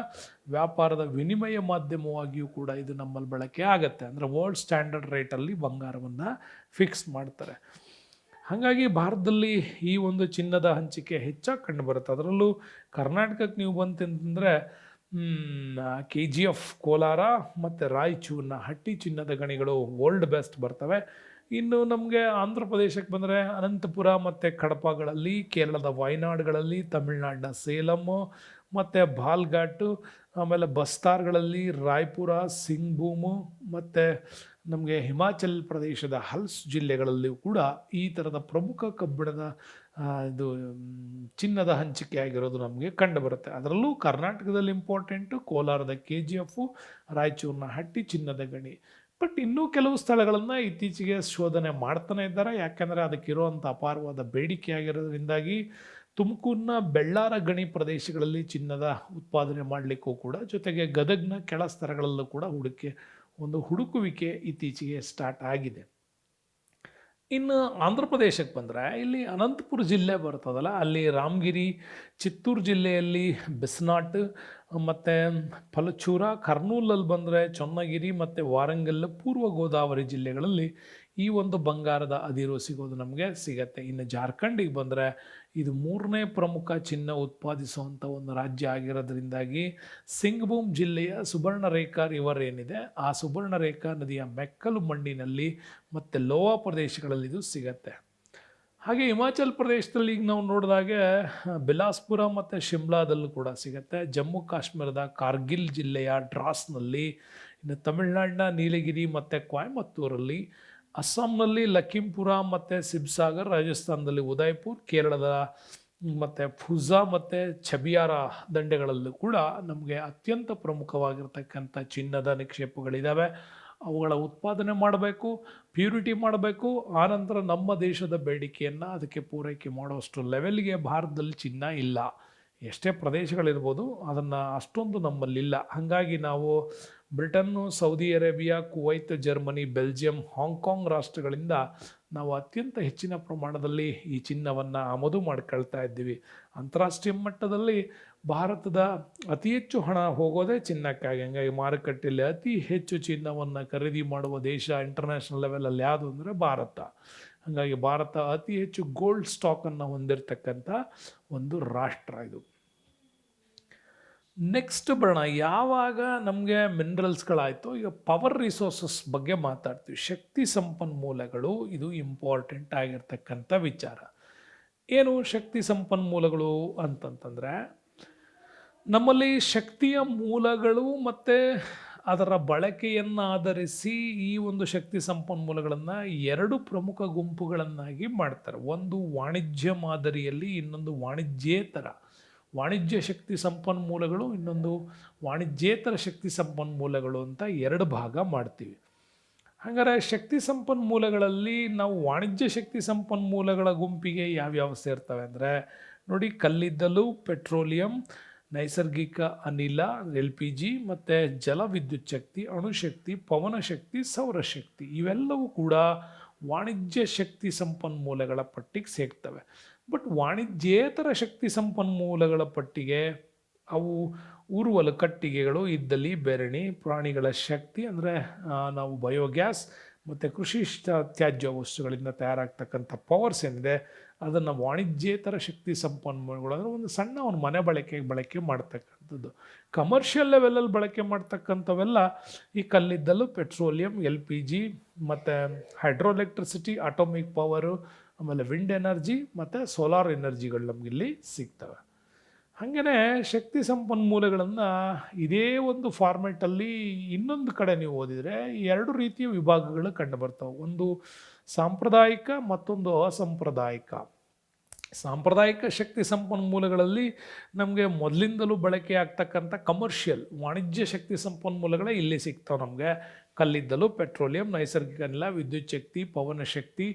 ವ್ಯಾಪಾರದ ವಿನಿಮಯ ಮಾಧ್ಯಮವಾಗಿಯೂ ಕೂಡ ಇದು ನಮ್ಮಲ್ಲಿ ಬಳಕೆ ಆಗುತ್ತೆ. ಅಂದರೆ ವರ್ಲ್ಡ್ ಸ್ಟ್ಯಾಂಡರ್ಡ್ ರೇಟಲ್ಲಿ ಬಂಗಾರವನ್ನು ಫಿಕ್ಸ್ ಮಾಡ್ತಾರೆ. ಹಾಗಾಗಿ ಭಾರತದಲ್ಲಿ ಈ ಒಂದು ಚಿನ್ನದ ಹಂಚಿಕೆ ಹೆಚ್ಚಾಗಿ ಕಂಡುಬರುತ್ತೆ. ಅದರಲ್ಲೂ ಕರ್ನಾಟಕಕ್ಕೆ ನೀವು ಬಂತಂತಂದರೆ KGF ಕೋಲಾರ ಮತ್ತು ರಾಯಚೂರಿನ ಹಟ್ಟಿ ಚಿನ್ನದ ಗಣಿಗಳು ವರ್ಲ್ಡ್ ಬೆಸ್ಟ್ ಬರ್ತವೆ. ಇನ್ನು ನಮಗೆ ಆಂಧ್ರ ಪ್ರದೇಶಕ್ಕೆ ಬಂದರೆ ಅನಂತಪುರ ಮತ್ತು ಕಡಪಗಳಲ್ಲಿ, ಕೇರಳದ ವಯನಾಡ್ಗಳಲ್ಲಿ, ತಮಿಳುನಾಡಿನ ಸೇಲಮ್ಮು ಮತ್ತು ಬಾಲ್ಘಾಟು, ಆಮೇಲೆ ಬಸ್ತಾರ್ಗಳಲ್ಲಿ ರಾಯ್ಪುರ, ಸಿಂಗ್ಭೂಮು ಮತ್ತು ನಮಗೆ ಹಿಮಾಚಲ್ ಪ್ರದೇಶದ ಹಲ್ಸ್ ಜಿಲ್ಲೆಗಳಲ್ಲಿಯೂ ಕೂಡ ಈ ಥರದ ಪ್ರಮುಖ ಕಬ್ಬಿಣದ ಇದು ಚಿನ್ನದ ಹಂಚಿಕೆ ಆಗಿರೋದು ನಮಗೆ ಕಂಡುಬರುತ್ತೆ. ಅದರಲ್ಲೂ ಕರ್ನಾಟಕದಲ್ಲಿ ಇಂಪಾರ್ಟೆಂಟು ಕೋಲಾರದ KGF, ರಾಯಚೂರಿನ ಹಟ್ಟಿ ಚಿನ್ನದ ಗಣಿ. ಬಟ್ ಇನ್ನೂ ಕೆಲವು ಸ್ಥಳಗಳನ್ನು ಇತ್ತೀಚೆಗೆ ಶೋಧನೆ ಮಾಡ್ತಾನೆ ಇದ್ದಾರೆ. ಯಾಕೆಂದರೆ ಅದಕ್ಕಿರುವಂಥ ಅಪಾರವಾದ ಬೇಡಿಕೆ ಆಗಿರೋದ್ರಿಂದಾಗಿ ತುಮಕೂರಿನ ಬೆಳ್ಳಾರ ಗಣಿ ಪ್ರದೇಶಗಳಲ್ಲಿ ಚಿನ್ನದ ಉತ್ಪಾದನೆ ಮಾಡಲಿಕ್ಕೂ ಕೂಡ, ಜೊತೆಗೆ ಗದಗ್ನ ಕೆಳ ಸ್ತರಗಳಲ್ಲೂ ಕೂಡ ಹುಡುಕುವಿಕೆ ಇತ್ತೀಚೆಗೆ ಸ್ಟಾರ್ಟ್ ಆಗಿದೆ. ಇನ್ನು ಆಂಧ್ರ ಪ್ರದೇಶಕ್ಕೆ ಬಂದರೆ ಇಲ್ಲಿ ಅನಂತಪುರ ಜಿಲ್ಲೆ ಬರ್ತದಲ್ಲ, ಅಲ್ಲಿ ರಾಮಗಿರಿ, ಚಿತ್ತೂರು ಜಿಲ್ಲೆಯಲ್ಲಿ ಬಿಸ್ನಾಟ್ ಮತ್ತು ಫಲಚೂರ, ಕರ್ನೂಲಲ್ಲಿ ಬಂದರೆ ಚೊನ್ನಗಿರಿ ಮತ್ತು ವಾರಂಗಲ್, ಪೂರ್ವ ಗೋದಾವರಿ ಜಿಲ್ಲೆಗಳಲ್ಲಿ ಈ ಒಂದು ಬಂಗಾರದ ಅದಿರು ಸಿಗೋದು ನಮಗೆ ಸಿಗತ್ತೆ. ಇನ್ನು ಜಾರ್ಖಂಡಿಗೆ ಬಂದರೆ ಇದು 3ನೇ ಪ್ರಮುಖ ಚಿನ್ನ ಉತ್ಪಾದಿಸುವಂಥ ಒಂದು ರಾಜ್ಯ ಆಗಿರೋದ್ರಿಂದಾಗಿ ಸಿಂಗ್ಭೂಮ್ ಜಿಲ್ಲೆಯ ಸುಬರ್ಣರೇಖಾ ರಿವರ್ ಏನಿದೆ, ಆ ಸುಬರ್ಣರೇಖಾ ನದಿಯ ಮೆಕ್ಕಲು ಮಣ್ಣಿನಲ್ಲಿ ಮತ್ತು ಲೋವಾ ಪ್ರದೇಶಗಳಲ್ಲಿ ಇದು ಸಿಗತ್ತೆ. ಹಾಗೆ ಹಿಮಾಚಲ್ ಪ್ರದೇಶದಲ್ಲಿ ಈಗ ನಾವು ನೋಡಿದಾಗೆ ಬಿಲಾಸ್ಪುರ ಮತ್ತು ಶಿಮ್ಲಾದಲ್ಲೂ ಕೂಡ ಸಿಗುತ್ತೆ. ಜಮ್ಮು ಕಾಶ್ಮೀರದ ಕಾರ್ಗಿಲ್ ಜಿಲ್ಲೆಯ ಡ್ರಾಸ್ನಲ್ಲಿ, ಇನ್ನು ತಮಿಳುನಾಡಿನ ನೀಲಗಿರಿ ಮತ್ತು ಕೊಯಮತ್ತೂರಲ್ಲಿ, ಅಸ್ಸಾಂನಲ್ಲಿ ಲಖೀಂಪುರ ಮತ್ತು ಸಿಬ್ಸಾಗರ್, ರಾಜಸ್ಥಾನದಲ್ಲಿ ಉದಯ್ಪುರ್, ಕೇರಳದ ಮತ್ತು ಫುಜಾ ಮತ್ತು ಛಬಿಯಾರ ದಂಡೆಗಳಲ್ಲೂ ಕೂಡ ನಮಗೆ ಅತ್ಯಂತ ಪ್ರಮುಖವಾಗಿರ್ತಕ್ಕಂಥ ಚಿನ್ನದ ನಿಕ್ಷೇಪಗಳಿದ್ದಾವೆ. ಅವುಗಳ ಉತ್ಪಾದನೆ ಮಾಡಬೇಕು, ಪ್ಯೂರಿಟಿ ಮಾಡಬೇಕು. ಆನಂತರ ನಮ್ಮ ದೇಶದ ಬೇಡಿಕೆಯನ್ನು ಅದಕ್ಕೆ ಪೂರೈಕೆ ಮಾಡುವಷ್ಟು ಲೆವೆಲ್ಗೆ ಭಾರತದಲ್ಲಿ ಚಿನ್ನ ಇಲ್ಲ. ಎಷ್ಟೇ ಪ್ರದೇಶಗಳಿರ್ಬೋದು, ಅದನ್ನು ಅಷ್ಟೊಂದು ನಮ್ಮಲ್ಲಿಲ್ಲ. ಹಾಗಾಗಿ ನಾವು ಬ್ರಿಟನ್ನು, Saudi Arabia, Kuwait, Germany, Belgium, Hong Kong ರಾಷ್ಟ್ರಗಳಿಂದ ನಾವು ಅತ್ಯಂತ ಹೆಚ್ಚಿನ ಪ್ರಮಾಣದಲ್ಲಿ ಈ ಚಿನ್ನವನ್ನು ಆಮದು ಮಾಡ್ಕೊಳ್ತಾ ಇದ್ದೀವಿ. ಅಂತಾರಾಷ್ಟ್ರೀಯ ಮಟ್ಟದಲ್ಲಿ ಭಾರತದ ಅತಿ ಹೆಚ್ಚು ಹಣ ಹೋಗೋದೇ ಚಿನ್ನಕ್ಕಾಗಿ. ಹಂಗಾಗಿ ಮಾರುಕಟ್ಟೆಯಲ್ಲಿ ಅತಿ ಹೆಚ್ಚು ಚಿನ್ನವನ್ನು ಖರೀದಿ ಮಾಡುವ ದೇಶ ಇಂಟರ್ನ್ಯಾಷನಲ್ ಲೆವೆಲಲ್ಲಿ ಯಾವುದು ಅಂದರೆ ಭಾರತ. ಹಾಗಾಗಿ ಭಾರತ ಅತಿ ಹೆಚ್ಚು ಗೋಲ್ಡ್ ಸ್ಟಾಕನ್ನು ಹೊಂದಿರತಕ್ಕಂಥ ಒಂದು ರಾಷ್ಟ್ರ ಇದು. ನೆಕ್ಸ್ಟ್ ಬರೋಣ, ಯಾವಾಗ ನಮಗೆ ಮಿನರಲ್ಸ್ಗಳಾಯಿತು, ಈಗ ಪವರ್ ರಿಸೋರ್ಸಸ್ ಬಗ್ಗೆ ಮಾತಾಡ್ತೀವಿ. ಶಕ್ತಿ ಸಂಪನ್ಮೂಲಗಳು ಇದು ಇಂಪಾರ್ಟೆಂಟ್ ಆಗಿರ್ತಕ್ಕಂಥ ವಿಚಾರ. ಏನು ಶಕ್ತಿ ಸಂಪನ್ಮೂಲಗಳು ಅಂತಂತಂದರೆ, ನಮ್ಮಲ್ಲಿ ಶಕ್ತಿಯ ಮೂಲಗಳು ಮತ್ತು ಅದರ ಬಳಕೆಯನ್ನು ಆಧರಿಸಿ ಈ ಒಂದು ಶಕ್ತಿ ಸಂಪನ್ಮೂಲಗಳನ್ನು 2 ಪ್ರಮುಖ ಗುಂಪುಗಳನ್ನಾಗಿ ಮಾಡ್ತಾರೆ. ಒಂದು ವಾಣಿಜ್ಯ ಮಾದರಿಯಲ್ಲಿ, ಇನ್ನೊಂದು ವಾಣಿಜ್ಯೇತರ. ವಾಣಿಜ್ಯ ಶಕ್ತಿ ಸಂಪನ್ಮೂಲಗಳು, ಇನ್ನೊಂದು ವಾಣಿಜ್ಯೇತರ ಶಕ್ತಿ ಸಂಪನ್ಮೂಲಗಳು ಅಂತ 2 ಭಾಗ ಮಾಡ್ತೀವಿ. ಹಾಗಾದರೆ ಶಕ್ತಿ ಸಂಪನ್ಮೂಲಗಳಲ್ಲಿ ನಾವು ವಾಣಿಜ್ಯ ಶಕ್ತಿ ಸಂಪನ್ಮೂಲಗಳ ಗುಂಪಿಗೆ ಯಾವ್ಯಾವ ಸೇರ್ತವೆ ಅಂದರೆ ನೋಡಿ, ಕಲ್ಲಿದ್ದಲು, ಪೆಟ್ರೋಲಿಯಂ, ನೈಸರ್ಗಿಕ ಅನಿಲ LPG ಮತ್ತು ಜಲವಿದ್ಯುತ್ ಶಕ್ತಿ, ಅಣುಶಕ್ತಿ, ಪವನಶಕ್ತಿ, ಸೌರಶಕ್ತಿ ಇವೆಲ್ಲವೂ ಕೂಡ ವಾಣಿಜ್ಯ ಶಕ್ತಿ ಸಂಪನ್ಮೂಲಗಳ ಪಟ್ಟಿಗೆ ಸೇರ್ತವೆ. ಬಟ್ ವಾಣಿಜ್ಯೇತರ ಶಕ್ತಿ ಸಂಪನ್ಮೂಲಗಳ ಪಟ್ಟಿಗೆ ಅವು ಉರುವಲು ಕಟ್ಟಿಗೆಗಳು, ಇದ್ದಲ್ಲಿ ಬೆರಣಿ, ಪ್ರಾಣಿಗಳ ಶಕ್ತಿ ಅಂದರೆ ನಾವು ಬಯೋಗ್ಯಾಸ್ ಮತ್ತು ಕೃಷಿ ತ್ಯಾಜ್ಯ ವಸ್ತುಗಳಿಂದ ತಯಾರಾಗ್ತಕ್ಕಂಥ ಪವರ್ಸ್ ಏನಿದೆ ಅದನ್ನು ವಾಣಿಜ್ಯೇತರ ಶಕ್ತಿ ಸಂಪನ್ಮೂಲಗಳು ಅಂದರೆ ಒಂದು ಸಣ್ಣ ಒಂದು ಮನೆ ಬಳಕೆ ಮಾಡ್ತಕ್ಕಂಥದ್ದು. ಕಮರ್ಷಿಯಲ್ ಲೆವೆಲಲ್ಲಿ ಬಳಕೆ ಮಾಡ್ತಕ್ಕಂಥವೆಲ್ಲ ಈ ಕಲ್ಲಿದ್ದಲು, ಪೆಟ್ರೋಲಿಯಂ, LPG ಮತ್ತು ಹೈಡ್ರೋ ಎಲೆಕ್ಟ್ರಿಸಿಟಿ, ಅಟೋಮಿಕ್ ಪವರು, ಆಮೇಲೆ ವಿಂಡ್ ಎನರ್ಜಿ ಮತ್ತು ಸೋಲಾರ್ ಎನರ್ಜಿಗಳು ನಮಗಿಲ್ಲಿ ಸಿಗ್ತವೆ. ಹಾಗೆಯೇ ಶಕ್ತಿ ಸಂಪನ್ಮೂಲಗಳನ್ನು ಇದೇ ಒಂದು ಫಾರ್ಮೆಟಲ್ಲಿ ಇನ್ನೊಂದು ಕಡೆ ನೀವು ಓದಿದರೆ 2 ರೀತಿಯ ವಿಭಾಗಗಳು ಕಂಡುಬರ್ತವೆ. ಒಂದು ಸಾಂಪ್ರದಾಯಿಕ, ಮತ್ತೊಂದು ಅಸಾಂಪ್ರದಾಯಿಕ. ಸಾಂಪ್ರದಾಯಿಕ ಶಕ್ತಿ ಸಂಪನ್ಮೂಲಗಳಲ್ಲಿ ನಮಗೆ ಮೊದಲಿಂದಲೂ ಬಳಕೆ ಆಗ್ತಕ್ಕಂಥ ಕಮರ್ಷಿಯಲ್ ವಾಣಿಜ್ಯ ಶಕ್ತಿ ಸಂಪನ್ಮೂಲಗಳೇ ಇಲ್ಲಿ ಸಿಗ್ತಾವೆ ನಮಗೆ. ಕಲ್ಲಿದ್ದಲು, ಪೆಟ್ರೋಲಿಯಂ, ನೈಸರ್ಗಿಕ ಅನಿಲ, ವಿದ್ಯುತ್ ಶಕ್ತಿ, ಪವನ ಶಕ್ತಿ,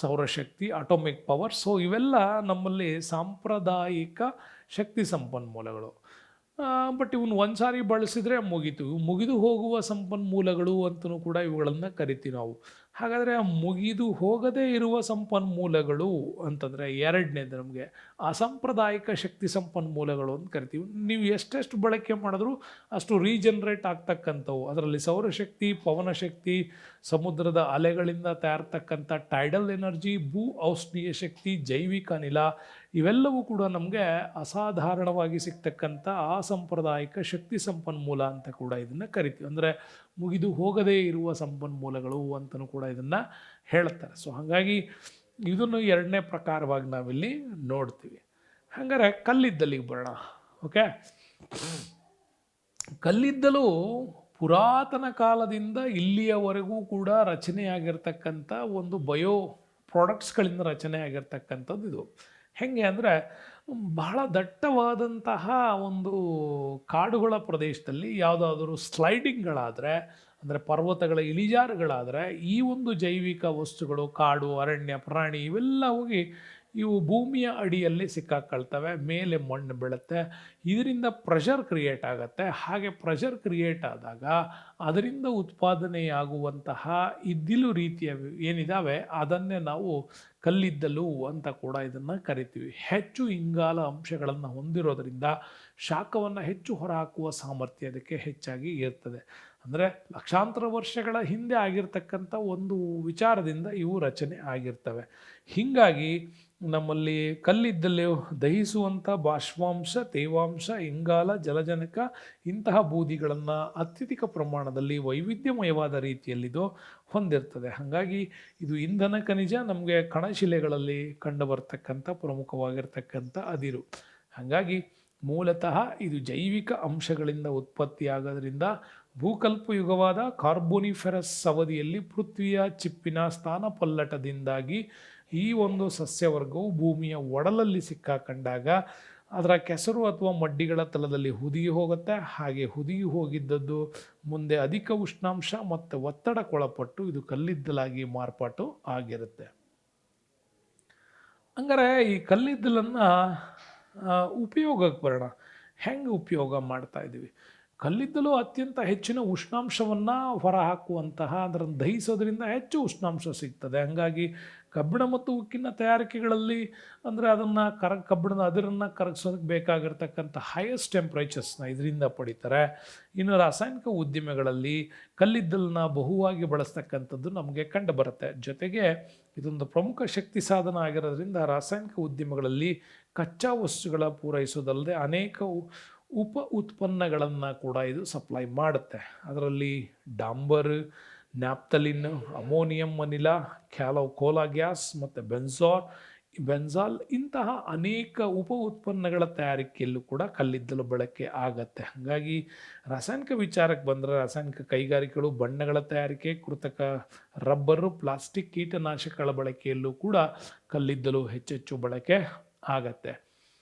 ಸೌರಶಕ್ತಿ, ಆಟೋಮಿಕ್ ಪವರ್. ಸೊ ಇವೆಲ್ಲ ನಮ್ಮಲ್ಲಿ ಸಾಂಪ್ರದಾಯಿಕ ಶಕ್ತಿ ಸಂಪನ್ಮೂಲಗಳು. ಬಟ್ ಇವನ್ನ ಒಂದು ಸಾರಿ ಬಳಸಿದರೆ ಮುಗೀತು. ಮುಗಿದು ಹೋಗುವ ಸಂಪನ್ಮೂಲಗಳು ಅಂತಲೂ ಕೂಡ ಇವುಗಳನ್ನು ಕರಿತೀವಿ ನಾವು. ಹಾಗಾದರೆ ಮುಗಿದು ಹೋಗದೇ ಇರುವ ಸಂಪನ್ಮೂಲಗಳು ಅಂತಂದರೆ ಎರಡನೇದು ನಮಗೆ ಅಸಾಂಪ್ರದಾಯಿಕ ಶಕ್ತಿ ಸಂಪನ್ಮೂಲಗಳು ಅಂತ ಕರಿತೀವಿ. ನೀವು ಎಷ್ಟೆಷ್ಟು ಬಳಕೆ ಮಾಡಿದ್ರೂ ಅಷ್ಟು ರೀಜನ್ರೇಟ್ ಆಗ್ತಕ್ಕಂಥವು. ಅದರಲ್ಲಿ ಸೌರಶಕ್ತಿ, ಪವನ ಶಕ್ತಿ, ಸಮುದ್ರದ ಅಲೆಗಳಿಂದ ತಯಾರ್ತಕ್ಕಂಥ ಟೈಡಲ್ ಎನರ್ಜಿ, ಭೂ ಔಷ್ಣೀಯ ಶಕ್ತಿ, ಜೈವಿಕ ಅನಿಲ, ಇವೆಲ್ಲವೂ ಕೂಡ ನಮಗೆ ಅಸಾಧಾರಣವಾಗಿ ಸಿಗ್ತಕ್ಕಂಥ ಅಸಾಂಪ್ರದಾಯಿಕ ಶಕ್ತಿ ಸಂಪನ್ಮೂಲ ಅಂತ ಕೂಡ ಇದನ್ನು ಕರಿತೀವಿ. ಅಂದರೆ ಮುಗಿದು ಹೋಗದೇ ಇರುವ ಸಂಪನ್ಮೂಲಗಳು ಅಂತಲೂ ಕೂಡ ಇದನ್ನು ಹೇಳ್ತಾರೆ. ಸೊ ಹಾಗಾಗಿ ಇದನ್ನು ಎರಡನೇ ಪ್ರಕಾರವಾಗಿ ನಾವಿಲ್ಲಿ ನೋಡ್ತೀವಿ. ಹಾಗಾದರೆ ಕಲ್ಲಿದ್ದಲಿಗೆ ಬರೋಣ. ಓಕೆ, ಕಲ್ಲಿದ್ದಲು ಪುರಾತನ ಕಾಲದಿಂದ ಇಲ್ಲಿಯವರೆಗೂ ಕೂಡ ರಚನೆಯಾಗಿರ್ತಕ್ಕಂಥ ಒಂದು ಬಯೋ ಪ್ರಾಡಕ್ಟ್ಸ್ಗಳಿಂದ ರಚನೆ ಆಗಿರ್ತಕ್ಕಂಥದ್ದು ಇದು. ಹೇಗೆ ಅಂದರೆ ಬಹಳ ದಟ್ಟವಾದಂತಹ ಒಂದು ಕಾಡುಗಳ ಪ್ರದೇಶದಲ್ಲಿ ಯಾವುದಾದ್ರೂ ಸ್ಲೈಡಿಂಗ್ಗಳಾದರೆ, ಅಂದರೆ ಪರ್ವತಗಳ ಇಳಿಜಾರುಗಳಾದರೆ, ಈ ಒಂದು ಜೈವಿಕ ವಸ್ತುಗಳು, ಕಾಡು, ಅರಣ್ಯ, ಪ್ರಾಣಿ ಇವೆಲ್ಲ ಹೋಗಿ ಇವು ಭೂಮಿಯ ಅಡಿಯಲ್ಲಿ ಸಿಕ್ಕಾಕೊಳ್ತವೆ. ಮೇಲೆ ಮಣ್ಣು ಬೀಳುತ್ತೆ, ಇದರಿಂದ ಪ್ರೆಷರ್ ಕ್ರಿಯೇಟ್ ಆಗುತ್ತೆ. ಹಾಗೆ ಪ್ರೆಷರ್ ಕ್ರಿಯೇಟ್ ಆದಾಗ ಅದರಿಂದ ಉತ್ಪಾದನೆಯಾಗುವಂತಹ ಇದ್ದಿಲು ರೀತಿಯ ಏನಿದ್ದಾವೆ ಅದನ್ನೇ ನಾವು ಕಲ್ಲಿದ್ದಲು ಅಂತ ಕೂಡ ಇದನ್ನು ಕರಿತೀವಿ. ಹೆಚ್ಚು ಇಂಗಾಲ ಅಂಶಗಳನ್ನು ಹೊಂದಿರೋದರಿಂದ ಶಾಖವನ್ನು ಹೆಚ್ಚು ಹೊರಹಾಕುವ ಸಾಮರ್ಥ್ಯ ಅದಕ್ಕೆ ಹೆಚ್ಚಾಗಿ ಇರ್ತದೆ. ಅಂದರೆ ಲಕ್ಷಾಂತರ ವರ್ಷಗಳ ಹಿಂದೆ ಆಗಿರ್ತಕ್ಕಂಥ ಒಂದು ವಿಚಾರದಿಂದ ಇವು ರಚನೆ ಆಗಿರ್ತವೆ. ಹೀಗಾಗಿ ನಮ್ಮಲ್ಲಿ ಕಲ್ಲಿದ್ದಲು ದಹಿಸುವಂಥ ಬಾಷ್ಪಾಂಶ, ತೇವಾಂಶ, ಇಂಗಾಲ, ಜಲಜನಕ ಇಂತಹ ಬೂದಿಗಳನ್ನು ಅತ್ಯಧಿಕ ಪ್ರಮಾಣದಲ್ಲಿ ವೈವಿಧ್ಯಮಯವಾದ ರೀತಿಯಲ್ಲಿದು ಹೊಂದಿರ್ತದೆ. ಹಾಗಾಗಿ ಇದು ಇಂಧನ ಖನಿಜ, ನಮಗೆ ಕಣಶಿಲೆಗಳಲ್ಲಿ ಕಂಡುಬರ್ತಕ್ಕಂಥ ಪ್ರಮುಖವಾಗಿರ್ತಕ್ಕಂಥ ಅದಿರು. ಹಾಗಾಗಿ ಮೂಲತಃ ಇದು ಜೈವಿಕ ಅಂಶಗಳಿಂದ ಉತ್ಪತ್ತಿಯಾಗೋದ್ರಿಂದ ಭೂಕಲ್ಪಯುಗವಾದ ಕಾರ್ಬೋನಿಫೆರಸ್ ಅವಧಿಯಲ್ಲಿ ಪೃಥ್ವಿಯ ಚಿಪ್ಪಿನ ಸ್ಥಾನಪಲ್ಲಟದಿಂದಾಗಿ ಈ ಒಂದು ಸಸ್ಯವರ್ಗವು ಭೂಮಿಯ ಒಡಲಲ್ಲಿ ಸಿಕ್ಕಾಕೊಂಡಾಗ ಅದರ ಕೆಸರು ಅಥವಾ ಮಡ್ಡಿಗಳ ತಳದಲ್ಲಿ ಹುದುಗಿ ಹೋಗುತ್ತೆ. ಹಾಗೆ ಹುದುಗಿ ಹೋಗಿದ್ದದ್ದು ಮುಂದೆ ಅಧಿಕ ಉಷ್ಣಾಂಶ ಮತ್ತು ಒತ್ತಡಕ್ಕೊಳಪಟ್ಟು ಇದು ಕಲ್ಲಿದ್ದಲಾಗಿ ಮಾರ್ಪಾಟು ಆಗಿರುತ್ತೆ. ಹಂಗಾರೆ ಈ ಕಲ್ಲಿದ್ದಲನ್ನು ಉಪಯೋಗಕ್ಕೆ ಬರೋಣ. ಹೆಂಗೆ ಉಪಯೋಗ ಮಾಡ್ತಾ ಇದ್ದೀವಿ? ಕಲ್ಲಿದ್ದಲು ಅತ್ಯಂತ ಹೆಚ್ಚಿನ ಉಷ್ಣಾಂಶವನ್ನು ಹೊರಹಾಕುವಂತಹ, ಅದನ್ನು ದಹಿಸೋದ್ರಿಂದ ಹೆಚ್ಚು ಉಷ್ಣಾಂಶ ಸಿಗ್ತದೆ. ಹಾಗಾಗಿ ಕಬ್ಬಿಣ ಮತ್ತು ಉಕ್ಕಿನ ತಯಾರಿಕೆಗಳಲ್ಲಿ ಅಂದರೆ ಅದನ್ನು ಕಬ್ಬಿಣದ ಅದಿರನ್ನು ಕರಗಿಸೋದಕ್ಕೆ ಬೇಕಾಗಿರ್ತಕ್ಕಂಥ ಹೈಯೆಸ್ಟ್ ಟೆಂಪ್ರೇಚರ್ಸ್ನ ಇದರಿಂದ ಪಡಿತಾರೆ. ಇನ್ನು ರಾಸಾಯನಿಕ ಉದ್ದಿಮೆಗಳಲ್ಲಿ ಕಲ್ಲಿದ್ದಲನ್ನ ಬಹುವಾಗಿ ಬಳಸ್ತಕ್ಕಂಥದ್ದು ನಮಗೆ ಕಂಡು ಬರುತ್ತೆ. ಜೊತೆಗೆ ಇದೊಂದು ಪ್ರಮುಖ ಶಕ್ತಿ ಸಾಧನ ಆಗಿರೋದ್ರಿಂದ ರಾಸಾಯನಿಕ ಉದ್ಯಮಗಳಲ್ಲಿ ಕಚ್ಚಾ ವಸ್ತುಗಳ ಪೂರೈಸೋದಲ್ಲದೆ ಅನೇಕ ಉಪ ಉತ್ಪನ್ನಗಳನ್ನು ಕೂಡ ಇದು ಸಪ್ಲೈ ಮಾಡುತ್ತೆ. ಅದರಲ್ಲಿ ಡಾಂಬರ್, ನ್ಯಾಪ್ತಲಿನ್, ಅಮೋನಿಯಂ ಅನಿಲ, ಕೋಲಾ ಗ್ಯಾಸ್ ಮತ್ತು ಬೆನ್ಸಾಲ್ ಇಂತಹ ಅನೇಕ ಉಪ ಉತ್ಪನ್ನಗಳ ತಯಾರಿಕೆಯಲ್ಲೂ ಕೂಡ ಕಲ್ಲಿದ್ದಲು ಬಳಕೆ ಆಗತ್ತೆ. ಹಾಗಾಗಿ ರಾಸಾಯನಿಕ ವಿಚಾರಕ್ಕೆ ಬಂದರೆ ರಾಸಾಯನಿಕ ಕೈಗಾರಿಕೆಗಳು, ಬಣ್ಣಗಳ ತಯಾರಿಕೆ, ಕೃತಕ ರಬ್ಬರು, ಪ್ಲಾಸ್ಟಿಕ್, ಕೀಟನಾಶಕಗಳ ಬಳಕೆಯಲ್ಲೂ ಕೂಡ ಕಲ್ಲಿದ್ದಲು ಹೆಚ್ಚೆಚ್ಚು ಬಳಕೆ ಆಗತ್ತೆ.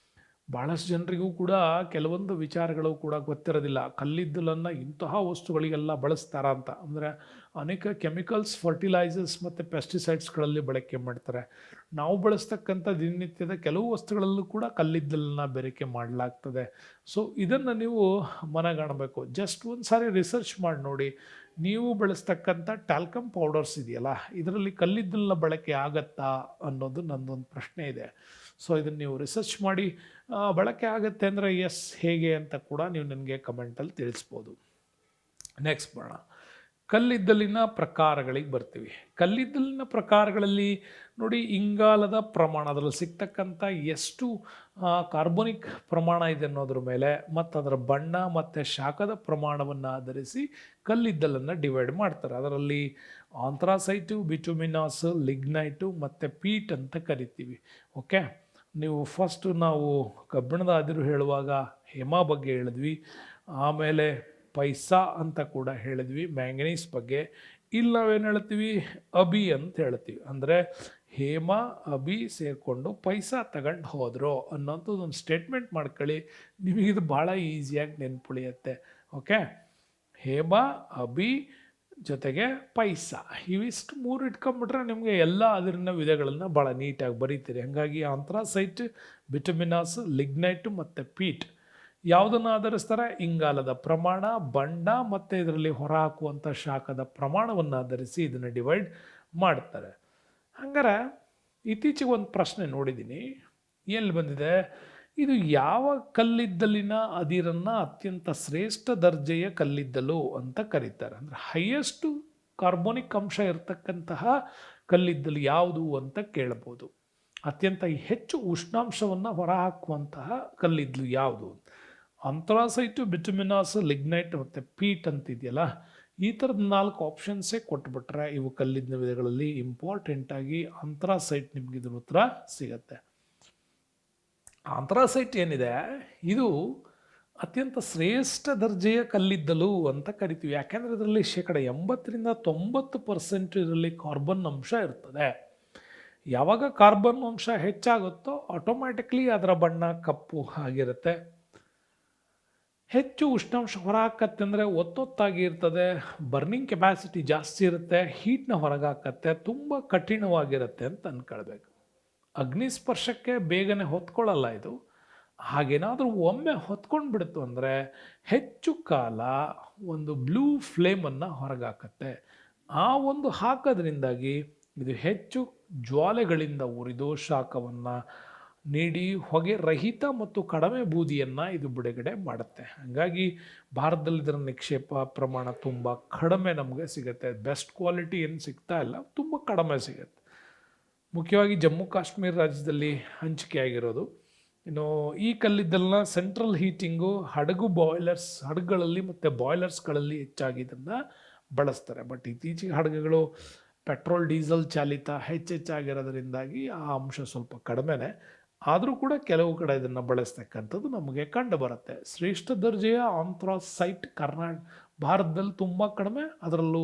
ಭಾಳಷ್ಟು ಜನರಿಗೂ ಕೂಡ ಕೆಲವೊಂದು ವಿಚಾರಗಳು ಕೂಡ ಗೊತ್ತಿರೋದಿಲ್ಲ. ಕಲ್ಲಿದ್ದಲನ್ನು ಇಂತಹ ವಸ್ತುಗಳಿಗೆಲ್ಲ ಬಳಸ್ತಾರ ಅಂತ. ಅಂದರೆ ಅನೇಕ ಕೆಮಿಕಲ್ಸ್, ಫರ್ಟಿಲೈಸರ್ಸ್ ಮತ್ತು ಪೆಸ್ಟಿಸೈಡ್ಸ್ಗಳಲ್ಲಿ ಬಳಕೆ ಮಾಡ್ತಾರೆ. ನಾವು ಬಳಸ್ತಕ್ಕಂಥ ದಿನನಿತ್ಯದ ಕೆಲವು ವಸ್ತುಗಳಲ್ಲೂ ಕೂಡ ಕಲ್ಲಿದ್ದಲನ್ನು ಬೆರಕೆ ಮಾಡಲಾಗ್ತದೆ. ಸೊ ಇದನ್ನು ನೀವು ಮನಗಾಣಬೇಕು. ಜಸ್ಟ್ ಒಂದು ಸಾರಿ ರಿಸರ್ಚ್ ಮಾಡಿ ನೋಡಿ. ನೀವು ಬಳಸ್ತಕ್ಕಂಥ ಟ್ಯಾಲ್ಕಮ್ ಪೌಡರ್ಸ್ ಇದೆಯಲ್ಲ, ಇದರಲ್ಲಿ ಕಲ್ಲಿದ್ದಲನ್ನ ಬಳಕೆ ಆಗತ್ತಾ ಅನ್ನೋದು ನನ್ನದೊಂದು ಪ್ರಶ್ನೆ ಇದೆ. ಸೊ ಇದನ್ನು ನೀವು ರಿಸರ್ಚ್ ಮಾಡಿ ಬಳಕೆ ಆಗುತ್ತೆ ಅಂದರೆ ಎಸ್ ಹೇಗೆ ಅಂತ ಕೂಡ ನೀವು ನನಗೆ ಕಮೆಂಟಲ್ಲಿ ತಿಳಿಸ್ಬೋದು. ನೆಕ್ಸ್ಟ್ ಬರೋಣ, ಕಲ್ಲಿದ್ದಲಿನ ಪ್ರಕಾರಗಳಿಗೆ ಬರ್ತೀವಿ. ಕಲ್ಲಿದ್ದಲಿನ ಪ್ರಕಾರಗಳಲ್ಲಿ ನೋಡಿ, ಇಂಗಾಲದ ಪ್ರಮಾಣ, ಅದರಲ್ಲಿ ಸಿಗ್ತಕ್ಕಂಥ ಎಷ್ಟು ಕಾರ್ಬೋನಿಕ್ ಪ್ರಮಾಣ ಇದೆ ಅನ್ನೋದ್ರ ಮೇಲೆ ಮತ್ತು ಅದರ ಬಣ್ಣ ಮತ್ತು ಶಾಖದ ಪ್ರಮಾಣವನ್ನು ಆಧರಿಸಿ ಕಲ್ಲಿದ್ದಲನ್ನು ಡಿವೈಡ್ ಮಾಡ್ತಾರೆ. ಅದರಲ್ಲಿ ಆಂಥ್ರಾಸೈಟು, ಬಿಟುಮಿನಾಸ್, ಲಿಗ್ನೈಟು ಮತ್ತು ಪೀಟ್ ಅಂತ ಕರಿತೀವಿ. ಓಕೆ, ನೀವು ಫಸ್ಟು ನಾವು ಕಬ್ಬಿಣದ ಅದಿರು ಹೇಳುವಾಗ ಹೇಮಾ ಬಗ್ಗೆ ಹೇಳಿದ್ವಿ, ಆಮೇಲೆ ಪೈಸಾ ಅಂತ ಕೂಡ ಹೇಳಿದ್ವಿ ಮ್ಯಾಂಗನೀಸ್ ಬಗ್ಗೆ. ಇಲ್ಲಿ ನಾವೇನು ಹೇಳ್ತೀವಿ, ಅಬಿ ಅಂತ ಹೇಳ್ತೀವಿ. ಅಂದರೆ ಹೇಮಾ ಅಬಿ ಸೇರಿಕೊಂಡು ಪೈಸಾ ತಗೊಂಡು ಹೋದರು ಅನ್ನೋಂಥದ್ದು ಒಂದು ಸ್ಟೇಟ್ಮೆಂಟ್ ಮಾಡ್ಕೊಳ್ಳಿ. ನಿಮಗಿದು ಭಾಳ ಈಸಿಯಾಗಿ ನೆನ್ಪುಳಿಯುತ್ತೆ. ಓಕೆ, ಹೇಮಾ ಅಬಿ ಜೊತೆಗೆ ಪೈಸಾ, ಇವಿಷ್ಟು ಮೂರು ಇಟ್ಕೊಂಡ್ಬಿಟ್ರೆ ನಿಮಗೆ ಎಲ್ಲ ಅದರಿನ ವಿಧಗಳನ್ನು ಭಾಳ ನೀಟಾಗಿ ಬರೀತೀರಿ. ಹಾಗಾಗಿ ಆಂಥ್ರಾಸೈಟ್, ಬಿಟುಮಿನಾಸ್, ಲಿಗ್ನೈಟ್ ಮತ್ತು ಪೀಟ್ ಯಾವುದನ್ನು ಆಧರಿಸ್ತಾರೆ? ಇಂಗಾಲದ ಪ್ರಮಾಣ, ಬಣ್ಣ ಮತ್ತು ಇದರಲ್ಲಿ ಹೊರಹಾಕುವಂಥ ಶಾಖದ ಪ್ರಮಾಣವನ್ನು ಆಧರಿಸಿ ಇದನ್ನು ಡಿವೈಡ್ ಮಾಡ್ತಾರೆ. ಹಂಗಾರೆ ಇತ್ತೀಚೆಗೆ ಒಂದು ಪ್ರಶ್ನೆ ನೋಡಿದ್ದೀನಿ, ಎಲ್ಲಿ ಬಂದಿದೆ, ಇದು ಯಾವ ಕಲ್ಲಿದ್ದಲಿನ ಅದಿರನ್ನು ಅತ್ಯಂತ ಶ್ರೇಷ್ಠ ದರ್ಜೆಯ ಕಲ್ಲಿದ್ದಲು ಅಂತ ಕರೀತಾರೆ? ಅಂದರೆ ಹೈಯೆಸ್ಟ್ ಕಾರ್ಬೋನಿಕ್ ಅಂಶ ಇರತಕ್ಕಂತಹ ಕಲ್ಲಿದ್ದಲು ಯಾವುದು ಅಂತ ಕೇಳ್ಬೋದು. ಅತ್ಯಂತ ಹೆಚ್ಚು ಉಷ್ಣಾಂಶವನ್ನು ಹೊರಹಾಕುವಂತಹ ಕಲ್ಲಿದ್ದಲು ಯಾವುದು? ಆಂಥ್ರಾಸೈಟು, ಬಿಟುಮಿನಾಸ್, ಲಿಗ್ನೈಟ್ ಮತ್ತು ಪೀಟ್ ಅಂತಿದೆಯಲ್ಲ, ಈ ಥರದ 4 ಆಪ್ಷನ್ಸೇ ಕೊಟ್ಬಿಟ್ರೆ ಇವು ಕಲ್ಲಿದ್ದಲ ವಿಧಗಳಲ್ಲಿ ಇಂಪಾರ್ಟೆಂಟಾಗಿ ಆಂಥ್ರಾಸೈಟ್ ನಿಮ್ಗೆ ಇದ್ರ ಉತ್ತರ ಸಿಗತ್ತೆ. ಆಂಥ್ರಾಸೈಟ್ ಏನಿದೆ ಇದು ಅತ್ಯಂತ ಶ್ರೇಷ್ಠ ದರ್ಜೆಯ ಕಲ್ಲಿದ್ದಲು ಅಂತ ಕರಿತೀವಿ. ಯಾಕೆಂದರೆ ಇದರಲ್ಲಿ 80-90% ಇದರಲ್ಲಿ ಕಾರ್ಬನ್ ಅಂಶ ಇರ್ತದೆ. ಯಾವಾಗ ಕಾರ್ಬನ್ ಅಂಶ ಹೆಚ್ಚಾಗುತ್ತೋ ಆಟೋಮ್ಯಾಟಿಕ್ಲಿ ಅದರ ಬಣ್ಣ ಕಪ್ಪು ಆಗಿರುತ್ತೆ. ಹೆಚ್ಚು ಉಷ್ಣಾಂಶ ಹೊರಹಾಕತ್ತೆ ಅಂದರೆ ಒತ್ತೊತ್ತಾಗಿ ಇರ್ತದೆ, ಬರ್ನಿಂಗ್ ಕೆಪಾಸಿಟಿ ಜಾಸ್ತಿ ಇರುತ್ತೆ, ಹೀಟ್ನ ಹೊರಗಾಕತ್ತೆ, ತುಂಬ ಕಠಿಣವಾಗಿರುತ್ತೆ ಅಂತ ಅಂದ್ಕೊಳ್ಬೇಕು. ಅಗ್ನಿಸ್ಪರ್ಶಕ್ಕೆ ಬೇಗನೆ ಹೊತ್ಕೊಳ್ಳಲ್ಲ ಇದು. ಹಾಗೇನಾದರೂ ಒಮ್ಮೆ ಹೊತ್ಕೊಂಡು ಬಿಡ್ತು ಅಂದರೆ ಹೆಚ್ಚು ಕಾಲ ಒಂದು ಬ್ಲೂ ಫ್ಲೇಮನ್ನು ಹೊರಗಾಕತ್ತೆ. ಆ ಒಂದು ಹಾಕೋದ್ರಿಂದಾಗಿ ಇದು ಹೆಚ್ಚು ಜ್ವಾಲೆಗಳಿಂದ ಉರಿದು ಶಾಖವನ್ನು ನೀಡಿ ಹೊಗೆ ರಹಿತ ಮತ್ತು ಕಡಿಮೆ ಬೂದಿಯನ್ನು ಇದು ಬಿಡುಗಡೆ ಮಾಡುತ್ತೆ. ಹಾಗಾಗಿ ಭಾರತದಲ್ಲಿ ಇದರ ನಿಕ್ಷೇಪ ಪ್ರಮಾಣ ತುಂಬ ಕಡಿಮೆ ನಮಗೆ ಸಿಗುತ್ತೆ. ಬೆಸ್ಟ್ ಕ್ವಾಲಿಟಿ ಏನು ಸಿಗ್ತಾ ಇಲ್ಲ, ತುಂಬ ಕಡಿಮೆ ಸಿಗುತ್ತೆ. ಮುಖ್ಯವಾಗಿ ಜಮ್ಮು ಕಾಶ್ಮೀರ ರಾಜ್ಯದಲ್ಲಿ ಹಂಚಿಕೆಯಾಗಿರೋದು. ಇನ್ನು ಈ ಕಲ್ಲಿದ್ದಲನ್ನ ಸೆಂಟ್ರಲ್ ಹೀಟಿಂಗು, ಹಡಗುಗಳಲ್ಲಿ ಮತ್ತು ಬಾಯ್ಲರ್ಸ್ಗಳಲ್ಲಿ ಹೆಚ್ಚಾಗಿ ಇದನ್ನು ಬಳಸ್ತಾರೆ. ಬಟ್ ಇತ್ತೀಚೆಗೆ ಹಡಗುಗಳು ಪೆಟ್ರೋಲ್ ಡೀಸೆಲ್ ಚಾಲಿತ ಹೆಚ್ಚೆಚ್ಚಾಗಿರೋದ್ರಿಂದಾಗಿ ಆ ಅಂಶ ಸ್ವಲ್ಪ ಕಡಿಮೆನೇ. ಆದರೂ ಕೂಡ ಕೆಲವು ಕಡೆ ಇದನ್ನು ಬಳಸ್ತಕ್ಕಂಥದ್ದು ನಮಗೆ ಕಂಡು ಬರುತ್ತೆ. ಶ್ರೇಷ್ಠ ದರ್ಜೆಯ ಆಂಥ್ರಾಸೈಟ್ ಭಾರತದಲ್ಲಿ ತುಂಬ ಕಡಿಮೆ, ಅದರಲ್ಲೂ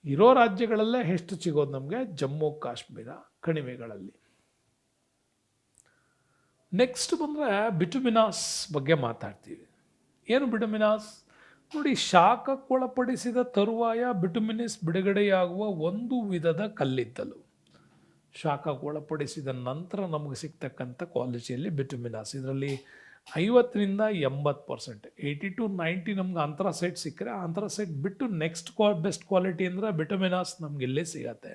ಇರೋ ರಾಜ್ಯಗಳಲ್ಲೇ ಹೆಚ್ಚು ಸಿಗೋದು ನಮಗೆ ಜಮ್ಮು ಕಾಶ್ಮೀರ ಕಣಿವೆಗಳಲ್ಲಿ. ನೆಕ್ಸ್ಟ್ ಬಂದರೆ ಬಿಟುಮಿನಾಸ್ ಬಗ್ಗೆ ಮಾತಾಡ್ತೀವಿ. ಏನು ಬಿಟುಮಿನಾಸ್? ನೋಡಿ, ಶಾಖಕ್ಕೊಳಪಡಿಸಿದ ತರುವಾಯ ಬಿಟುಮಿನಸ್ ಬಿಡುಗಡೆಯಾಗುವ ಒಂದು ವಿಧದ ಕಲ್ಲಿದ್ದಲು. ಶಾಖಕ್ಕೊಳಪಡಿಸಿದ ನಂತರ ನಮಗೆ ಸಿಗ್ತಕ್ಕಂಥ ಕ್ವಾಲಿಟಿಯಲ್ಲಿ ಬಿಟುಮಿನಾಸ್. ಇದರಲ್ಲಿ 50-80%, 80-90 ನಮ್ಗೆ ಆಂಥ್ರಾಸೈಟ್ ಸಿಕ್ಕರೆ, ಆಂಥ್ರಾಸೈಟ್ ಬಿಟ್ಟು ನೆಕ್ಸ್ಟ್ ಬೆಸ್ಟ್ ಕ್ವಾಲಿಟಿ ಅಂದರೆ ಬಿಟುಮಿನಾಸ್ ನಮ್ಗೆ ಇಲ್ಲೇ ಸಿಗತ್ತೆ.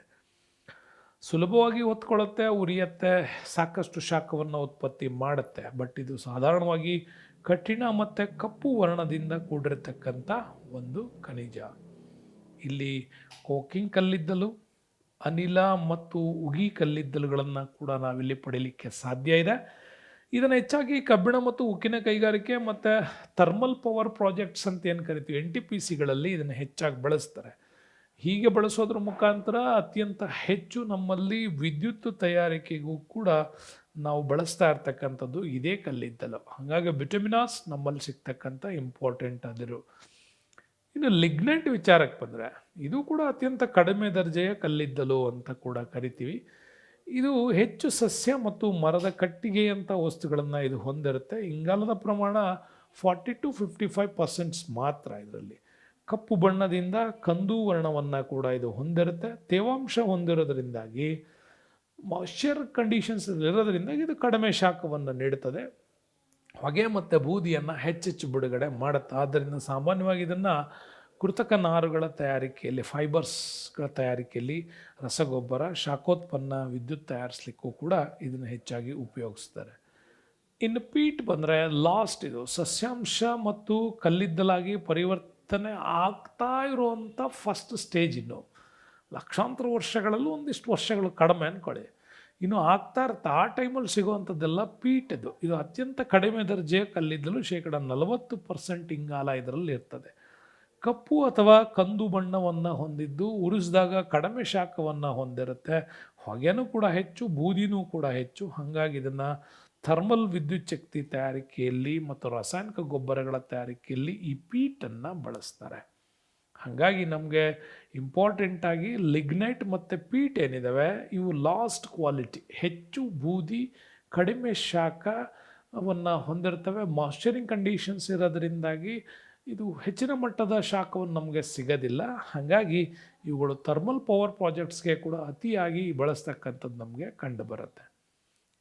ಸುಲಭವಾಗಿ ಹೊತ್ಕೊಳ್ಳುತ್ತೆ, ಉರಿಯುತ್ತೆ, ಸಾಕಷ್ಟು ಶಾಖವನ್ನು ಉತ್ಪತ್ತಿ ಮಾಡುತ್ತೆ. ಬಟ್ ಇದು ಸಾಧಾರಣವಾಗಿ ಕಠಿಣ ಮತ್ತು ಕಪ್ಪು ವರ್ಣದಿಂದ ಕೂಡಿರತಕ್ಕಂಥ ಒಂದು ಖನಿಜ. ಇಲ್ಲಿ ಕೋಕಿಂಗ್ ಕಲ್ಲಿದ್ದಲು, ಅನಿಲ ಮತ್ತು ಉಗಿ ಕಲ್ಲಿದ್ದಲುಗಳನ್ನು ಕೂಡ ನಾವಿಲ್ಲಿ ಪಡೀಲಿಕ್ಕೆ ಸಾಧ್ಯ ಇದೆ. ಇದನ್ನು ಹೆಚ್ಚಾಗಿ ಕಬ್ಬಿಣ ಮತ್ತು ಉಕ್ಕಿನ ಕೈಗಾರಿಕೆ ಮತ್ತು ಥರ್ಮಲ್ ಪವರ್ ಪ್ರಾಜೆಕ್ಟ್ಸ್ ಅಂತ ಏನು ಕರಿತೀವಿ, NTPCಗಳಲ್ಲಿ ಇದನ್ನು ಹೆಚ್ಚಾಗಿ ಬಳಸ್ತಾರೆ. ಹೀಗೆ ಬಳಸೋದ್ರ ಮುಖಾಂತರ ಅತ್ಯಂತ ಹೆಚ್ಚು ನಮ್ಮಲ್ಲಿ ವಿದ್ಯುತ್ ತಯಾರಿಕೆಗೂ ಕೂಡ ನಾವು ಬಳಸ್ತಾ ಇರ್ತಕ್ಕಂಥದ್ದು ಇದೇ ಕಲ್ಲಿದ್ದಲು. ಹಾಗಾಗಿ ಬಿಟುಮಿನಾಸ್ ನಮ್ಮಲ್ಲಿ ಸಿಗ್ತಕ್ಕಂಥ ಇಂಪಾರ್ಟೆಂಟ್ ಅದಿರು. ಇನ್ನು ಲಿಗ್ನೈಟ್ ವಿಚಾರಕ್ಕೆ ಬಂದರೆ ಇದು ಕೂಡ ಅತ್ಯಂತ ಕಡಿಮೆ ದರ್ಜೆಯ ಕಲ್ಲಿದ್ದಲು ಅಂತ ಕೂಡ ಕರಿತೀವಿ. ಇದು ಹೆಚ್ಚು ಸಸ್ಯ ಮತ್ತು ಮರದ ಕಟ್ಟಿಗೆಯಂಥ ವಸ್ತುಗಳನ್ನು ಇದು ಹೊಂದಿರುತ್ತೆ. ಇಂಗಾಲದ ಪ್ರಮಾಣ 40-55% ಮಾತ್ರ. ಇದರಲ್ಲಿ ಕಪ್ಪು ಬಣ್ಣದಿಂದ ಕಂದು ವರ್ಣವನ್ನು ಕೂಡ ಇದು ಹೊಂದಿರುತ್ತೆ. ತೇವಾಂಶ ಹೊಂದಿರೋದ್ರಿಂದಾಗಿ ಮಾಯ್ಶ್ಚರ್ ಕಂಡೀಷನ್ಸ್ ಇರೋದ್ರಿಂದಾಗಿ ಇದು ಕಡಿಮೆ ಶಾಖವನ್ನು ನೀಡುತ್ತದೆ. ಹೊಗೆ ಮತ್ತು ಬೂದಿಯನ್ನು ಹೆಚ್ಚೆಚ್ಚು ಬಿಡುಗಡೆ ಮಾಡುತ್ತೆ. ಆದ್ದರಿಂದ ಸಾಮಾನ್ಯವಾಗಿ ಇದನ್ನು ಕೃತಕ ನಾರುಗಳ ತಯಾರಿಕೆಯಲ್ಲಿ, ಫೈಬರ್ಸ್ಗಳ ತಯಾರಿಕೆಯಲ್ಲಿ, ರಸಗೊಬ್ಬರ, ಶಾಖೋತ್ಪನ್ನ, ವಿದ್ಯುತ್ ತಯಾರಿಸಲಿಕ್ಕೂ ಕೂಡ ಇದನ್ನು ಹೆಚ್ಚಾಗಿ ಉಪಯೋಗಿಸ್ತಾರೆ. ಇನ್ನು ಪೀಟ್ ಬಂದರೆ ಲಾಸ್ಟ್, ಇದು ಸಸ್ಯಾಂಶ ಮತ್ತು ಕಲ್ಲಿದ್ದಲಾಗಿ ಪರಿವರ್ತನೆ ಆಗ್ತಾ ಇರುವಂಥ ಫಸ್ಟ್ ಸ್ಟೇಜ್. ಇನ್ನು ಲಕ್ಷಾಂತರ ವರ್ಷಗಳಲ್ಲೂ ಒಂದಿಷ್ಟು ವರ್ಷಗಳು ಕಡಿಮೆ ಅಂದ್ಕೊಳ್ಳಿ, ಇನ್ನು ಆಗ್ತಾ ಇರುತ್ತೆ. ಆ ಟೈಮಲ್ಲಿ ಸಿಗುವಂಥದ್ದೆಲ್ಲ ಪೀಟ್. ಇದು ಅತ್ಯಂತ ಕಡಿಮೆ ದರ್ಜೆಯ ಕಲ್ಲಿದ್ದಲು. 40% ಇಂಗಾಲ ಇದರಲ್ಲಿ ಇರ್ತದೆ. ಕಪ್ಪು ಅಥವಾ ಕಂದು ಬಣ್ಣವನ್ನು ಹೊಂದಿದ್ದು ಉರಿಸಿದಾಗ ಕಡಿಮೆ ಶಾಖವನ್ನು ಹೊಂದಿರುತ್ತೆ. ಹೊಗೆನೂ ಕೂಡ ಹೆಚ್ಚು, ಬೂದಿನೂ ಕೂಡ ಹೆಚ್ಚು. ಹಾಗಾಗಿ ಇದನ್ನು ಥರ್ಮಲ್ ವಿದ್ಯುತ್ ಶಕ್ತಿ ತಯಾರಿಕೆಯಲ್ಲಿ ಮತ್ತು ರಾಸಾಯನಿಕ ಗೊಬ್ಬರಗಳ ತಯಾರಿಕೆಯಲ್ಲಿ ಈ ಪೀಟನ್ನು ಬಳಸ್ತಾರೆ. ಹಾಗಾಗಿ ನಮಗೆ ಇಂಪಾರ್ಟೆಂಟಾಗಿ ಲಿಗ್ನೈಟ್ ಮತ್ತು ಪೀಟ್ ಏನಿದ್ದಾವೆ ಇವು ಲಾಸ್ಟ್ ಕ್ವಾಲಿಟಿ, ಹೆಚ್ಚು ಬೂದಿ ಕಡಿಮೆ ಶಾಖವನ್ನು ಹೊಂದಿರ್ತವೆ. ಮಾಯ್ಶ್ಚರಿಂಗ್ ಕಂಡೀಷನ್ಸ್ ಇರೋದರಿಂದಾಗಿ ಇದು ಹೆಚ್ಚಿನ ಮಟ್ಟದ ಶಾಖವನ್ನು ನಮಗೆ ಸಿಗೋದಿಲ್ಲ. ಹಾಗಾಗಿ ಇವುಗಳು ಥರ್ಮಲ್ ಪವರ್ ಪ್ರಾಜೆಕ್ಟ್ಸ್ಗೆ ಕೂಡ ಅತಿಯಾಗಿ ಬಳಸ್ತಕ್ಕಂಥದ್ದು ನಮಗೆ ಕಂಡು ಬರುತ್ತೆ.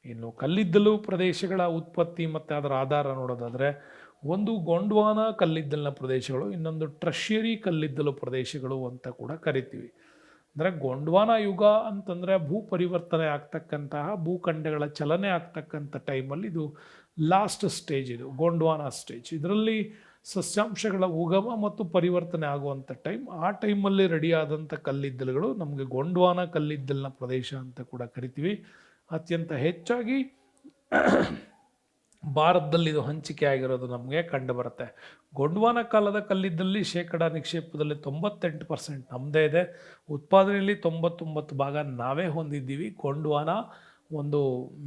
ಇನ್ನು ಕಲ್ಲಿದ್ದಲು ಪ್ರದೇಶಗಳ ಉತ್ಪತ್ತಿ ಮತ್ತು ಅದರ ಆಧಾರ ನೋಡೋದಾದರೆ, ಒಂದು ಗೊಂಡ್ವಾನ ಕಲ್ಲಿದ್ದಲಿನ ಪ್ರದೇಶಗಳು, ಇನ್ನೊಂದು ಟ್ರಷಿಯರಿ ಕಲ್ಲಿದ್ದಲು ಪ್ರದೇಶಗಳು ಅಂತ ಕೂಡ ಕರಿತೀವಿ. ಅಂದರೆ ಗೊಂಡ್ವಾನ ಯುಗ ಅಂತಂದರೆ ಭೂ ಪರಿವರ್ತನೆ ಆಗ್ತಕ್ಕಂತಹ ಭೂಖಂಡಗಳ ಚಲನೆ ಆಗ್ತಕ್ಕಂಥ ಟೈಮಲ್ಲಿ ಇದು ಲಾಸ್ಟ್ ಸ್ಟೇಜ್, ಇದು ಗೊಂಡ್ವಾನ ಸ್ಟೇಜ್. ಇದರಲ್ಲಿ ಸಸ್ಯಾಂಶಗಳ ಉಗಮ ಮತ್ತು ಪರಿವರ್ತನೆ ಆಗುವಂಥ ಟೈಮ್. ಆ ಟೈಮಲ್ಲಿ ರೆಡಿಯಾದಂಥ ಕಲ್ಲಿದ್ದಲುಗಳು ನಮಗೆ ಗೊಂಡ್ವಾನ ಕಲ್ಲಿದ್ದಲಿನ ಪ್ರದೇಶ ಅಂತ ಕೂಡ ಕರಿತೀವಿ. ಅತ್ಯಂತ ಹೆಚ್ಚಾಗಿ ಭಾರತದಲ್ಲಿ ಇದು ಹಂಚಿಕೆ ಆಗಿರೋದು ನಮಗೆ ಕಂಡು ಬರುತ್ತೆ. ಗೊಂಡ್ವಾನ ಕಾಲದ ಕಲ್ಲಿದ್ದಲ್ಲಿ ಶೇಕಡ ನಿಕ್ಷೇಪದಲ್ಲಿ 98% ನಮ್ಮದೇ ಇದೆ. ಉತ್ಪಾದನೆಯಲ್ಲಿ 99% ನಾವೇ ಹೊಂದಿದ್ದೀವಿ ಗೊಂಡ್ವಾನ ಒಂದು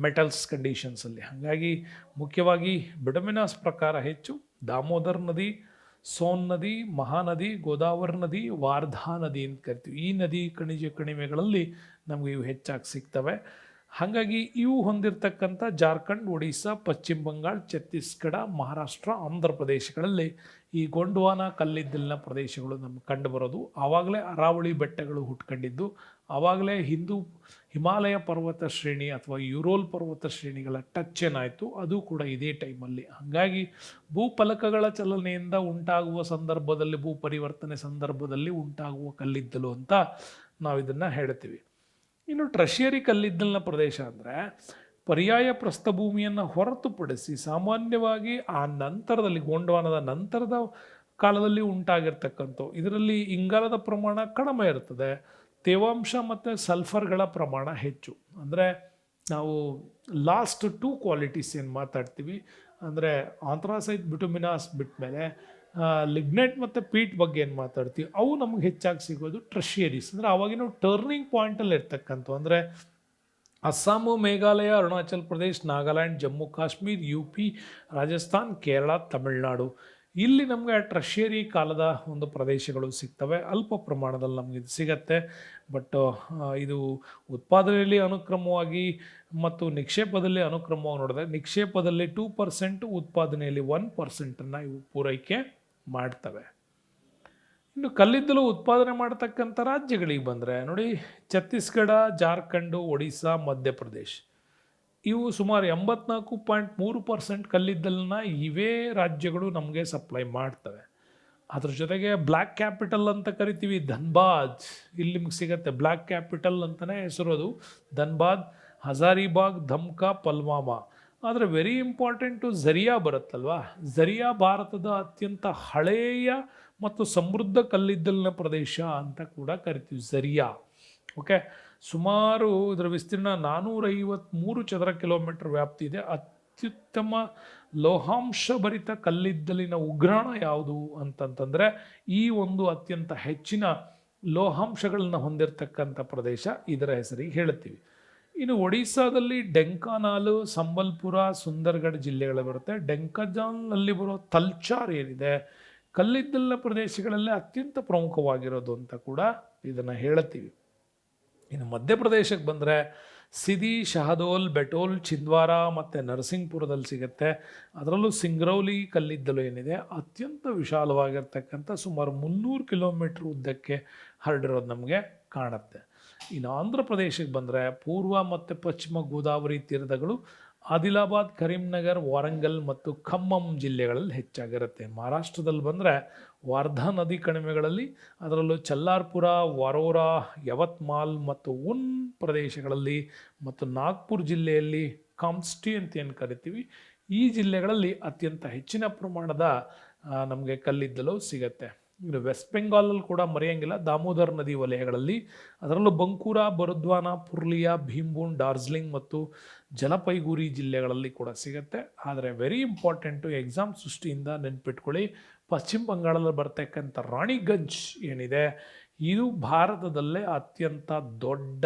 ಮೆಟಲ್ಸ್ ಕಂಡೀಷನ್ಸಲ್ಲಿ. ಹಾಗಾಗಿ ಮುಖ್ಯವಾಗಿ ಬಿಟಮಿನಾಸ್ ಪ್ರಕಾರ ಹೆಚ್ಚು ದಾಮೋದರ್ ನದಿ, ಸೋನ್ ನದಿ, ಮಹಾನದಿ, ಗೋದಾವರಿ ನದಿ, ವಾರ್ಧಾ ನದಿ ಅಂತ ಕರಿತೀವಿ. ಈ ನದಿ ಖನಿಜ ಕಣಿವೆಗಳಲ್ಲಿ ನಮಗೆ ಇವು ಹೆಚ್ಚಾಗಿ ಸಿಗ್ತವೆ. ಹಾಗಾಗಿ ಇವು ಹೊಂದಿರತಕ್ಕಂಥ ಜಾರ್ಖಂಡ್, ಒಡಿಸ್ಸಾ, ಪಶ್ಚಿಮ ಬಂಗಾಳ, ಛತ್ತೀಸ್ಗಢ, ಮಹಾರಾಷ್ಟ್ರ, ಆಂಧ್ರ ಪ್ರದೇಶಗಳಲ್ಲಿ ಈ ಗೊಂಡ್ವಾನ ಕಲ್ಲಿದ್ದಲಿನ ಪ್ರದೇಶಗಳು ನಮ್ಗೆ ಕಂಡು ಬರೋದು. ಆವಾಗಲೇ ಅರಾವಳಿ ಬೆಟ್ಟಗಳು ಹುಟ್ಕೊಂಡಿದ್ದು, ಆವಾಗಲೇ ಹಿಮಾಲಯ ಪರ್ವತ ಶ್ರೇಣಿ ಅಥವಾ ಯುರೋಲ್ ಪರ್ವತ ಶ್ರೇಣಿಗಳ ಟಚ್ ಏನಾಯಿತು ಅದು ಕೂಡ ಇದೇ ಟೈಮಲ್ಲಿ. ಹಾಗಾಗಿ ಭೂಫಲಕಗಳ ಚಲನೆಯಿಂದ ಉಂಟಾಗುವ ಸಂದರ್ಭದಲ್ಲಿ, ಭೂ ಪರಿವರ್ತನೆ ಸಂದರ್ಭದಲ್ಲಿ ಉಂಟಾಗುವ ಕಲ್ಲಿದ್ದಲು ಅಂತ ನಾವು ಇದನ್ನು ಹೇಳ್ತೀವಿ. ಇನ್ನು ಟ್ರಷಿಯರಿ ಕಲ್ಲಿದ್ದಲಿನ ಪ್ರದೇಶ ಅಂದರೆ ಪರ್ಯಾಯ ಪ್ರಸ್ಥಭೂಮಿಯನ್ನು ಹೊರತುಪಡಿಸಿ ಸಾಮಾನ್ಯವಾಗಿ ಆ ನಂತರದಲ್ಲಿ, ಗೊಂಡ್ವಾನದ ನಂತರದ ಕಾಲದಲ್ಲಿ ಉಂಟಾಗಿರ್ತಕ್ಕಂಥವು. ಇದರಲ್ಲಿ ಇಂಗಾಲದ ಪ್ರಮಾಣ ಕಡಿಮೆ ಇರ್ತದೆ, ತೇವಾಂಶ ಮತ್ತು ಸಲ್ಫರ್ಗಳ ಪ್ರಮಾಣ ಹೆಚ್ಚು. ಅಂದರೆ ನಾವು ಲಾಸ್ಟ್ 2 ಕ್ವಾಲಿಟೀಸ್ ಏನು ಮಾತಾಡ್ತೀವಿ ಅಂದರೆ ಆಂಥ್ರಾಸೈಟ್, ಬಿಟುಮಿನಾಸ್ ಬಿಟ್ಮೇಲೆ ಲಿಗ್ನೈಟ್ ಮತ್ತು ಪೀಟ್ ಬಗ್ಗೆ ಏನು ಮಾತಾಡ್ತೀವಿ, ಅವು ನಮಗೆ ಹೆಚ್ಚಾಗಿ ಸಿಗೋದು ಟ್ರಷಿಯರೀಸ್. ಅಂದರೆ ಆವಾಗಿನ ಟರ್ನಿಂಗ್ ಪಾಯಿಂಟಲ್ಲಿ ಇರ್ತಕ್ಕಂಥ, ಅಂದರೆ ಅಸ್ಸಾಮು, ಮೇಘಾಲಯ, ಅರುಣಾಚಲ್ ಪ್ರದೇಶ್, ನಾಗಾಲ್ಯಾಂಡ್, ಜಮ್ಮು ಕಾಶ್ಮೀರ್, UP, ರಾಜಸ್ಥಾನ್, ಕೇರಳ, ತಮಿಳುನಾಡು, ಇಲ್ಲಿ ನಮಗೆ ಟ್ರಷಿಯರಿ ಕಾಲದ ಒಂದು ಪ್ರದೇಶಗಳು ಸಿಗ್ತವೆ. ಅಲ್ಪ ಪ್ರಮಾಣದಲ್ಲಿ ನಮಗೆ ಇದು ಸಿಗತ್ತೆ. ಬಟ್ ಇದು ಉತ್ಪಾದನೆಯಲ್ಲಿ ಅನುಕ್ರಮವಾಗಿ ಮತ್ತು ನಿಕ್ಷೇಪದಲ್ಲಿ ಅನುಕ್ರಮವಾಗಿ ನೋಡಿದ್ರೆ, ನಿಕ್ಷೇಪದಲ್ಲಿ 2%, ಉತ್ಪಾದನೆಯಲ್ಲಿ 1%ಅನ್ನು ಇವು ಪೂರೈಕೆ ಮಾಡ್ತವೆ. ಇನ್ನು ಕಲ್ಲಿದ್ದಲು ಉತ್ಪಾದನೆ ಮಾಡತಕ್ಕಂಥ ರಾಜ್ಯಗಳಿಗೆ ಬಂದರೆ ನೋಡಿ, ಛತ್ತೀಸ್ಗಢ, ಜಾರ್ಖಂಡು, ಒಡಿಸ್ಸಾ, ಮಧ್ಯಪ್ರದೇಶ್ ಇವು ಸುಮಾರು 84.3% ಕಲ್ಲಿದ್ದಲನ್ನ ಇವೇ ರಾಜ್ಯಗಳು ನಮಗೆ ಸಪ್ಲೈ ಮಾಡ್ತವೆ. ಅದ್ರ ಜೊತೆಗೆ ಬ್ಲ್ಯಾಕ್ ಕ್ಯಾಪಿಟಲ್ ಅಂತ ಕರಿತೀವಿ ಧನ್ಬಾದ್, ಇಲ್ಲಿ ನಿಮ್ಗೆ ಸಿಗುತ್ತೆ. ಬ್ಲ್ಯಾಕ್ ಕ್ಯಾಪಿಟಲ್ ಅಂತಲೇ ಹೆಸರೋದು ಧನ್ಬಾದ್, ಹಜಾರಿಬಾಗ್, ಧಮ್ಕಾ, ಪಲ್ವಾಮಾ. ಆದರೆ ವೆರಿ ಇಂಪಾರ್ಟೆಂಟು ಝರಿಯಾ ಬರುತ್ತಲ್ವಾ, ಝರಿಯಾ ಭಾರತದ ಅತ್ಯಂತ ಹಳೆಯ ಮತ್ತು ಸಮೃದ್ಧ ಕಲ್ಲಿದ್ದಲಿನ ಪ್ರದೇಶ ಅಂತ ಕೂಡ ಕರಿತೀವಿ ಝರಿಯಾ. ಓಕೆ, ಸುಮಾರು ಇದರ ವಿಸ್ತೀರ್ಣ 453 ಚದರ ಕಿಲೋಮೀಟರ್ ವ್ಯಾಪ್ತಿ ಇದೆ. ಅತ್ಯುತ್ತಮ ಲೋಹಾಂಶ ಭರಿತ ಕಲ್ಲಿದ್ದಲಿನ ಉಗ್ರಾಣ ಯಾವುದು ಅಂತಂತಂದರೆ ಈ ಒಂದು ಅತ್ಯಂತ ಹೆಚ್ಚಿನ ಲೋಹಾಂಶಗಳನ್ನು ಹೊಂದಿರತಕ್ಕಂಥ ಪ್ರದೇಶ ಇದರ ಹೆಸರಿಗೆ ಹೇಳ್ತೀವಿ. ಇನ್ನು ಒಡಿಸ್ಸಾದಲ್ಲಿ ಡೆಂಕಾನಾಲು, ಸಂಬಲ್ಪುರ, ಸುಂದರ್ಗಢ ಜಿಲ್ಲೆಗಳು ಬರುತ್ತೆ. ಡೆಂಕಜಾನ್ನಲ್ಲಿ ಬರೋ ತಲ್ಚಾರ್ ಏನಿದೆ ಕಲ್ಲಿದ್ದಲಿನ ಪ್ರದೇಶಗಳಲ್ಲೇ ಅತ್ಯಂತ ಪ್ರಮುಖವಾಗಿರೋದು ಅಂತ ಕೂಡ ಇದನ್ನು ಹೇಳ್ತೀವಿ. ಇನ್ನು ಮಧ್ಯಪ್ರದೇಶಕ್ಕೆ ಬಂದರೆ ಸಿದಿ, ಶಹದೋಲ್, ಬೆಟೋಲ್, ಚಿಂದ್ವಾರ ಮತ್ತು ನರಸಿಂಗ್ಪುರದಲ್ಲಿ ಸಿಗುತ್ತೆ. ಅದರಲ್ಲೂ ಸಿಂಗ್ರೌಲಿ ಕಲ್ಲಿದ್ದಲು ಏನಿದೆ ಅತ್ಯಂತ ವಿಶಾಲವಾಗಿರ್ತಕ್ಕಂಥ ಸುಮಾರು 300 ಕಿಲೋಮೀಟ್ರ್ ಉದ್ದಕ್ಕೆ ಹರಡಿರೋದು ನಮಗೆ ಕಾಣುತ್ತೆ. ಇನ್ನು ಆಂಧ್ರ ಪ್ರದೇಶಕ್ಕೆ ಬಂದರೆ ಪೂರ್ವ ಮತ್ತು ಪಶ್ಚಿಮ ಗೋದಾವರಿ ತೀರದಗಳು ಆದಿಲಾಬಾದ್, ಕರೀಂನಗರ್, ವಾರಂಗಲ್ ಮತ್ತು ಖಮ್ಮಂ ಜಿಲ್ಲೆಗಳಲ್ಲಿ ಹೆಚ್ಚಾಗಿರುತ್ತೆ. ಮಹಾರಾಷ್ಟ್ರದಲ್ಲಿ ಬಂದರೆ ವಾರ್ಧಾ ನದಿ ಕಣಿವೆಗಳಲ್ಲಿ, ಅದರಲ್ಲೂ ಚಲ್ಲಾರ್ಪುರ, ವರೋರಾ, ಯವತ್ಮಾಲ್ ಮತ್ತು ಉನ್ ಪ್ರದೇಶಗಳಲ್ಲಿ ಮತ್ತು ನಾಗ್ಪುರ್ ಜಿಲ್ಲೆಯಲ್ಲಿ ಕಾಮ್ಸ್ಟಿ ಅಂತ ಏನು ಕರಿತೀವಿ, ಈ ಜಿಲ್ಲೆಗಳಲ್ಲಿ ಅತ್ಯಂತ ಹೆಚ್ಚಿನ ಪ್ರಮಾಣದ ನಮಗೆ ಕಲ್ಲಿದ್ದಲು ಸಿಗತ್ತೆ. ಇನ್ನು ವೆಸ್ಟ್ ಬೆಂಗಾಲಲ್ಲಿ ಕೂಡ ಮರೆಯೋಂಗಿಲ್ಲ, ದಾಮೋದರ್ ನದಿ ವಲಯಗಳಲ್ಲಿ, ಅದರಲ್ಲೂ ಬಂಕೂರಾ, ಬರುದ್ವಾನ, ಪುರ್ಲಿಯಾ, ಭೀಮ್ಬೂನ್, ಡಾರ್ಜಿಲಿಂಗ್ ಮತ್ತು ಜಲಪೈಗುರಿ ಜಿಲ್ಲೆಗಳಲ್ಲಿ ಕೂಡ ಸಿಗುತ್ತೆ. ಆದರೆ ವೆರಿ ಇಂಪಾರ್ಟೆಂಟು, ಎಕ್ಸಾಮ್ ದೃಷ್ಟಿಯಿಂದ ನೆನ್ಪಿಟ್ಕೊಳ್ಳಿ, ಪಶ್ಚಿಮ ಬಂಗಾಳದಲ್ಲಿ ಬರ್ತಕ್ಕಂಥ ರಾಣಿಗಂಜ್ ಏನಿದೆ ಇದು ಭಾರತದಲ್ಲೇ ಅತ್ಯಂತ ದೊಡ್ಡ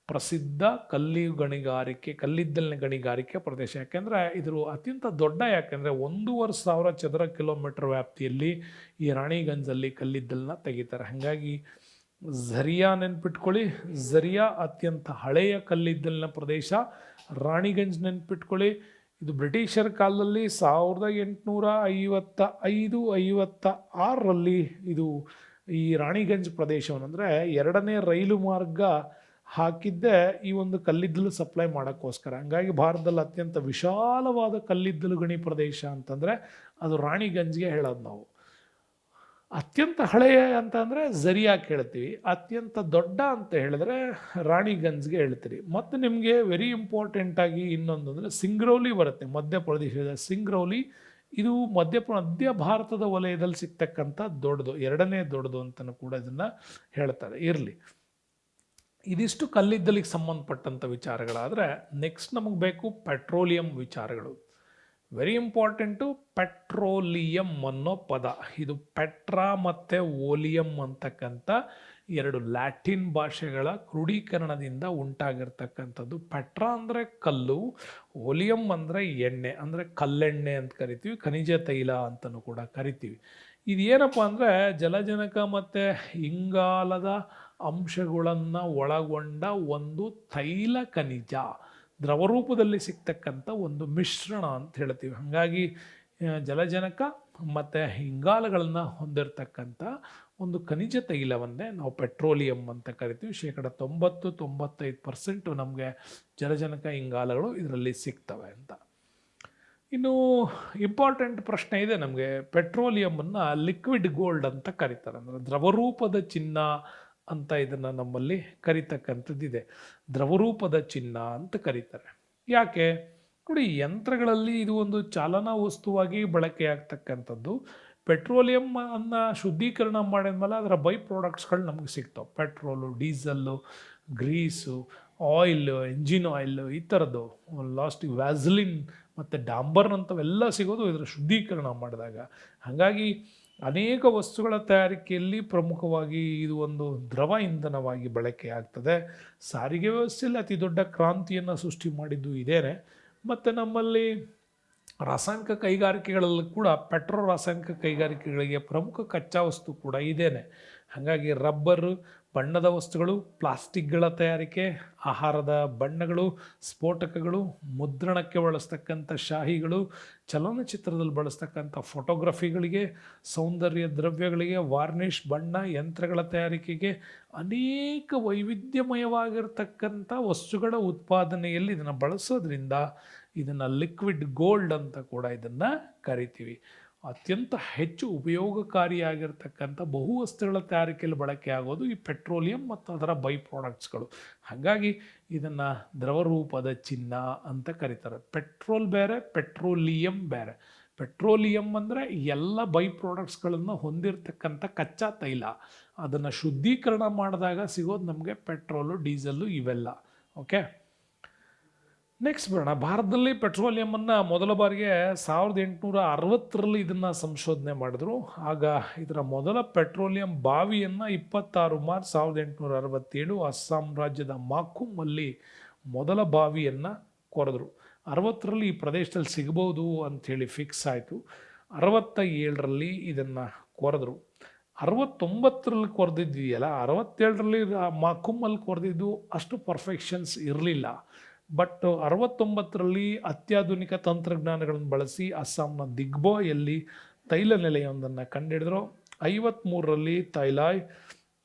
ಪ್ರಸಿದ್ಧ ಕಲ್ಲಿದ್ದಲಿನ ಗಣಿಗಾರಿಕೆ ಪ್ರದೇಶ. ಯಾಕೆಂದರೆ ಇದ್ರ ಅತ್ಯಂತ ದೊಡ್ಡ, ಯಾಕೆಂದರೆ 1,500 ಚದರ ಕಿಲೋಮೀಟರ್ ವ್ಯಾಪ್ತಿಯಲ್ಲಿ ಈ ರಾಣಿಗಂಜಲ್ಲಿ ಕಲ್ಲಿದ್ದಲನ್ನ ತೆಗಿತಾರೆ. ಹಾಗಾಗಿ ಝರಿಯಾ ನೆನ್ಪಿಟ್ಕೊಳ್ಳಿ, ಝರಿಯಾ ಅತ್ಯಂತ ಹಳೆಯ ಕಲ್ಲಿದ್ದಲಿನ ಪ್ರದೇಶ. ರಾಣಿಗಂಜ್ ನೆನ್ಪಿಟ್ಕೊಳ್ಳಿ, ಇದು ಬ್ರಿಟಿಷರ ಕಾಲದಲ್ಲಿ 1855-56ರಲ್ಲಿ ಇದು ಈ ರಾಣಿಗಂಜ್ ಪ್ರದೇಶವನ್ನು, ಅಂದರೆ 2ನೇ ರೈಲು ಮಾರ್ಗ ಹಾಕಿದ್ದೆ ಈ ಒಂದು ಕಲ್ಲಿದ್ದಲು ಸಪ್ಲೈ ಮಾಡೋಕ್ಕೋಸ್ಕರ. ಹಂಗಾಗಿ ಭಾರತದಲ್ಲಿ ಅತ್ಯಂತ ವಿಶಾಲವಾದ ಕಲ್ಲಿದ್ದಲು ಗಣಿ ಪ್ರದೇಶ ಅಂತಂದರೆ ಅದು ರಾಣಿಗಂಜ್ಗೆ ಹೇಳೋದು ನಾವು. ಅತ್ಯಂತ ಹಳೆಯ ಅಂತ ಅಂದರೆ ಝರಿಯಾ ಕೇಳ್ತೀವಿ, ಅತ್ಯಂತ ದೊಡ್ಡ ಅಂತ ಹೇಳಿದ್ರೆ ರಾಣಿಗಂಜ್ಗೆ ಹೇಳ್ತೀರಿ. ಮತ್ತು ನಿಮಗೆ ವೆರಿ ಇಂಪಾರ್ಟೆಂಟ್ ಆಗಿ ಇನ್ನೊಂದು ಅಂದರೆ ಸಿಂಗ್ರೌಲಿ ಬರುತ್ತೆ, ಮಧ್ಯಪ್ರದೇಶದ ಸಿಂಗ್ರೌಲಿ. ಇದು ಮಧ್ಯ ಭಾರತದ ವಲಯದಲ್ಲಿ ಸಿಗ್ತಕ್ಕಂಥ ದೊಡ್ಡದು, 2ನೇ ದೊಡ್ಡದು ಅಂತಲೂ ಕೂಡ ಇದನ್ನು ಹೇಳ್ತಾರೆ. ಇರಲಿ, ಇದಿಷ್ಟು ಕಲ್ಲಿದ್ದಲಿಗೆ ಸಂಬಂಧಪಟ್ಟಂಥ ವಿಚಾರಗಳಾದರೆ ನೆಕ್ಸ್ಟ್ ನಮಗೆ ಬೇಕು ಪೆಟ್ರೋಲಿಯಂ ವಿಚಾರಗಳು. ವೆರಿ ಇಂಪಾರ್ಟೆಂಟು ಪೆಟ್ರೋಲಿಯಂ ಅನ್ನೋ ಪದ. ಇದು ಪೆಟ್ರಾ ಮತ್ತು ಓಲಿಯಂ ಅಂತಕ್ಕಂಥ 2 ಲ್ಯಾಟಿನ್ ಭಾಷೆಗಳ ಕ್ರೋಢೀಕರಣದಿಂದ ಉಂಟಾಗಿರ್ತಕ್ಕಂಥದ್ದು. ಪೆಟ್ರಾ ಅಂದರೆ ಕಲ್ಲು, ಓಲಿಯಂ ಅಂದರೆ ಎಣ್ಣೆ, ಅಂದರೆ ಕಲ್ಲೆಣ್ಣೆ ಅಂತ ಕರಿತೀವಿ, ಖನಿಜ ತೈಲ ಅಂತಲೂ ಕೂಡ ಕರಿತೀವಿ. ಇದೇನಪ್ಪ ಅಂದರೆ ಜಲಜನಕ ಮತ್ತು ಇಂಗಾಲದ ಅಂಶಗಳನ್ನು ಒಳಗೊಂಡ ಒಂದು ತೈಲ ಖನಿಜ, ದ್ರವರೂಪದಲ್ಲಿ ಸಿಗ್ತಕ್ಕಂಥ ಒಂದು ಮಿಶ್ರಣ ಅಂತ ಹೇಳ್ತೀವಿ. ಹಾಗಾಗಿ ಜಲಜನಕ ಮತ್ತು ಇಂಗಾಲಗಳನ್ನು ಹೊಂದಿರತಕ್ಕಂಥ ಒಂದು ಖನಿಜ ತೈಲವನ್ನೇ ನಾವು ಪೆಟ್ರೋಲಿಯಂ ಅಂತ ಕರಿತೀವಿ. 90-95% ನಮಗೆ ಜಲಜನಕ ಇಂಗಾಲಗಳು ಇದರಲ್ಲಿ ಸಿಗ್ತವೆ ಅಂತ. ಇನ್ನು ಇಂಪಾರ್ಟೆಂಟ್ ಪ್ರಶ್ನೆ ಇದೆ ನಮಗೆ, ಪೆಟ್ರೋಲಿಯಮನ್ನು ಲಿಕ್ವಿಡ್ ಗೋಲ್ಡ್ ಅಂತ ಕರೀತಾರೆ, ಅಂದರೆ ದ್ರವರೂಪದ ಚಿನ್ನ ಅಂತ ಇದನ್ನು ನಮ್ಮಲ್ಲಿ ಕರಿತಕ್ಕಂಥದ್ದಿದೆ. ದ್ರವರೂಪದ ಚಿನ್ನ ಅಂತ ಕರೀತಾರೆ. ಯಾಕೆ ನೋಡಿ, ಯಂತ್ರಗಳಲ್ಲಿ ಇದು ಒಂದು ಚಾಲನಾ ವಸ್ತುವಾಗಿ ಬಳಕೆಯಾಗ್ತಕ್ಕಂಥದ್ದು. ಪೆಟ್ರೋಲಿಯಂ ಅನ್ನು ಶುದ್ಧೀಕರಣ ಮಾಡಿದ್ಮೇಲೆ ಅದರ ಬೈ ಪ್ರಾಡಕ್ಟ್ಸ್ಗಳು ನಮಗೆ ಸಿಗ್ತಾವೆ. Petrol, diesel, grease, oil, engine oil, ಈ ಥರದ್ದು ಲಾಸ್ಟಿಗೆ ವ್ಯಾಸ್ಲಿನ್ ಮತ್ತು ಡಾಂಬರ್ ಅಂಥವೆಲ್ಲ ಸಿಗೋದು ಇದರ ಶುದ್ಧೀಕರಣ ಮಾಡಿದಾಗ. ಹಾಗಾಗಿ ಅನೇಕ ವಸ್ತುಗಳ ತಯಾರಿಕೆಯಲ್ಲಿ ಪ್ರಮುಖವಾಗಿ ಇದು ಒಂದು ದ್ರವ ಇಂಧನವಾಗಿ ಬಳಕೆ ಆಗ್ತದೆ. ಸಾರಿಗೆ ವ್ಯವಸ್ಥೆಯಲ್ಲಿ ಅತಿ ದೊಡ್ಡ ಕ್ರಾಂತಿಯನ್ನು ಸೃಷ್ಟಿ ಮಾಡಿದ್ದು ಇದೇನೆ. ಮತ್ತು ನಮ್ಮಲ್ಲಿ ರಾಸಾಯನಿಕ ಕೈಗಾರಿಕೆಗಳಲ್ಲಿ ಕೂಡ ರಾಸಾಯನಿಕ ಕೈಗಾರಿಕೆಗಳಿಗೆ ಪ್ರಮುಖ ಕಚ್ಚಾ ವಸ್ತು ಕೂಡ ಇದೇನೆ. ಹಾಗಾಗಿ ರಬ್ಬರು, ಬಣ್ಣದ ವಸ್ತುಗಳು, ಪ್ಲಾಸ್ಟಿಕ್ಗಳ ತಯಾರಿಕೆ, ಆಹಾರದ ಬಣ್ಣಗಳು, ಸ್ಫೋಟಕಗಳು, ಮುದ್ರಣಕ್ಕೆ ಬಳಸ್ತಕ್ಕಂಥ ಶಾಹಿಗಳು, ಚಲನಚಿತ್ರದಲ್ಲಿ ಬಳಸ್ತಕ್ಕಂಥ ಫೋಟೋಗ್ರಫಿಗಳಿಗೆ, ಸೌಂದರ್ಯ ದ್ರವ್ಯಗಳಿಗೆ, ವಾರ್ನಿಷ್, ಬಣ್ಣ ಯಂತ್ರಗಳ ತಯಾರಿಕೆಗೆ, ಅನೇಕ ವೈವಿಧ್ಯಮಯವಾಗಿರ್ತಕ್ಕಂಥ ವಸ್ತುಗಳ ಉತ್ಪಾದನೆಯಲ್ಲಿ ಇದನ್ನು ಬಳಸೋದ್ರಿಂದ ಇದನ್ನು ಲಿಕ್ವಿಡ್ ಗೋಲ್ಡ್ ಅಂತ ಕೂಡ ಇದನ್ನು ಕರಿತೀವಿ. ಅತ್ಯಂತ ಹೆಚ್ಚು ಉಪಯೋಗಕಾರಿಯಾಗಿರ್ತಕ್ಕಂಥ ಬಹು ವಸ್ತುಗಳ ತಯಾರಿಕೆಯಲ್ಲಿ ಬಳಕೆ ಆಗೋದು ಈ ಪೆಟ್ರೋಲಿಯಂ ಮತ್ತು ಅದರ ಬೈ ಪ್ರಾಡಕ್ಟ್ಸ್ಗಳು. ಹಾಗಾಗಿ ಇದನ್ನು ದ್ರವರೂಪದ ಚಿನ್ನ ಅಂತ ಕರೀತಾರೆ. ಪೆಟ್ರೋಲ್ ಬೇರೆ, ಪೆಟ್ರೋಲಿಯಂ ಬೇರೆ. ಪೆಟ್ರೋಲಿಯಂ ಅಂದರೆ ಎಲ್ಲ ಬೈ ಪ್ರಾಡಕ್ಟ್ಸ್ಗಳನ್ನು ಹೊಂದಿರತಕ್ಕಂಥ ಕಚ್ಚಾ ತೈಲ, ಅದನ್ನು ಶುದ್ಧೀಕರಣ ಮಾಡಿದಾಗ ಸಿಗೋದು ನಮಗೆ ಪೆಟ್ರೋಲು, ಡೀಸಲ್ಲು ಇವೆಲ್ಲ. ಓಕೆ, ನೆಕ್ಸ್ಟ್ ಬರೋಣ. ಭಾರತದಲ್ಲಿ ಪೆಟ್ರೋಲಿಯಮನ್ನು ಮೊದಲ ಬಾರಿಗೆ 1860ರಲ್ಲಿ ಇದನ್ನು ಸಂಶೋಧನೆ ಮಾಡಿದ್ರು. ಆಗ ಇದರ ಮೊದಲ ಪೆಟ್ರೋಲಿಯಂ ಬಾವಿಯನ್ನು 26 ಮಾರ್ಚ್ 1867 ಅಸ್ಸಾಂ ರಾಜ್ಯದ ಮಾಕುಮಲ್ಲಿ ಮೊದಲ ಬಾವಿಯನ್ನು ಕೊರೆದ್ರು. 60ರಲ್ಲಿ ಈ ಪ್ರದೇಶದಲ್ಲಿ ಸಿಗಬಹುದು ಅಂಥೇಳಿ ಫಿಕ್ಸ್ ಆಯಿತು. 67ರಲ್ಲಿ ಇದನ್ನು ಕೊರೆದ್ರು. 69ರಲ್ಲಿ ಕೊರೆದಿದ್ದೀಯಲ್ಲ, 67ರಲ್ಲಿ ಮಾಕುಮಲ್ಲಿ ಕೊರೆದಿದ್ದು ಅಷ್ಟು ಪರ್ಫೆಕ್ಷನ್ಸ್ ಇರಲಿಲ್ಲ. ಬಟ್ 69ರಲ್ಲಿ ಅತ್ಯಾಧುನಿಕ ತಂತ್ರಜ್ಞಾನಗಳನ್ನು ಬಳಸಿ ಅಸ್ಸಾಂನ ದಿಗ್ಬಾಯಲ್ಲಿ ತೈಲ ನೆಲೆಯೊಂದನ್ನು ಕಂಡುಹಿಡಿದ್ರು. 53ರಲ್ಲಿ ತೈಲಾಯ್,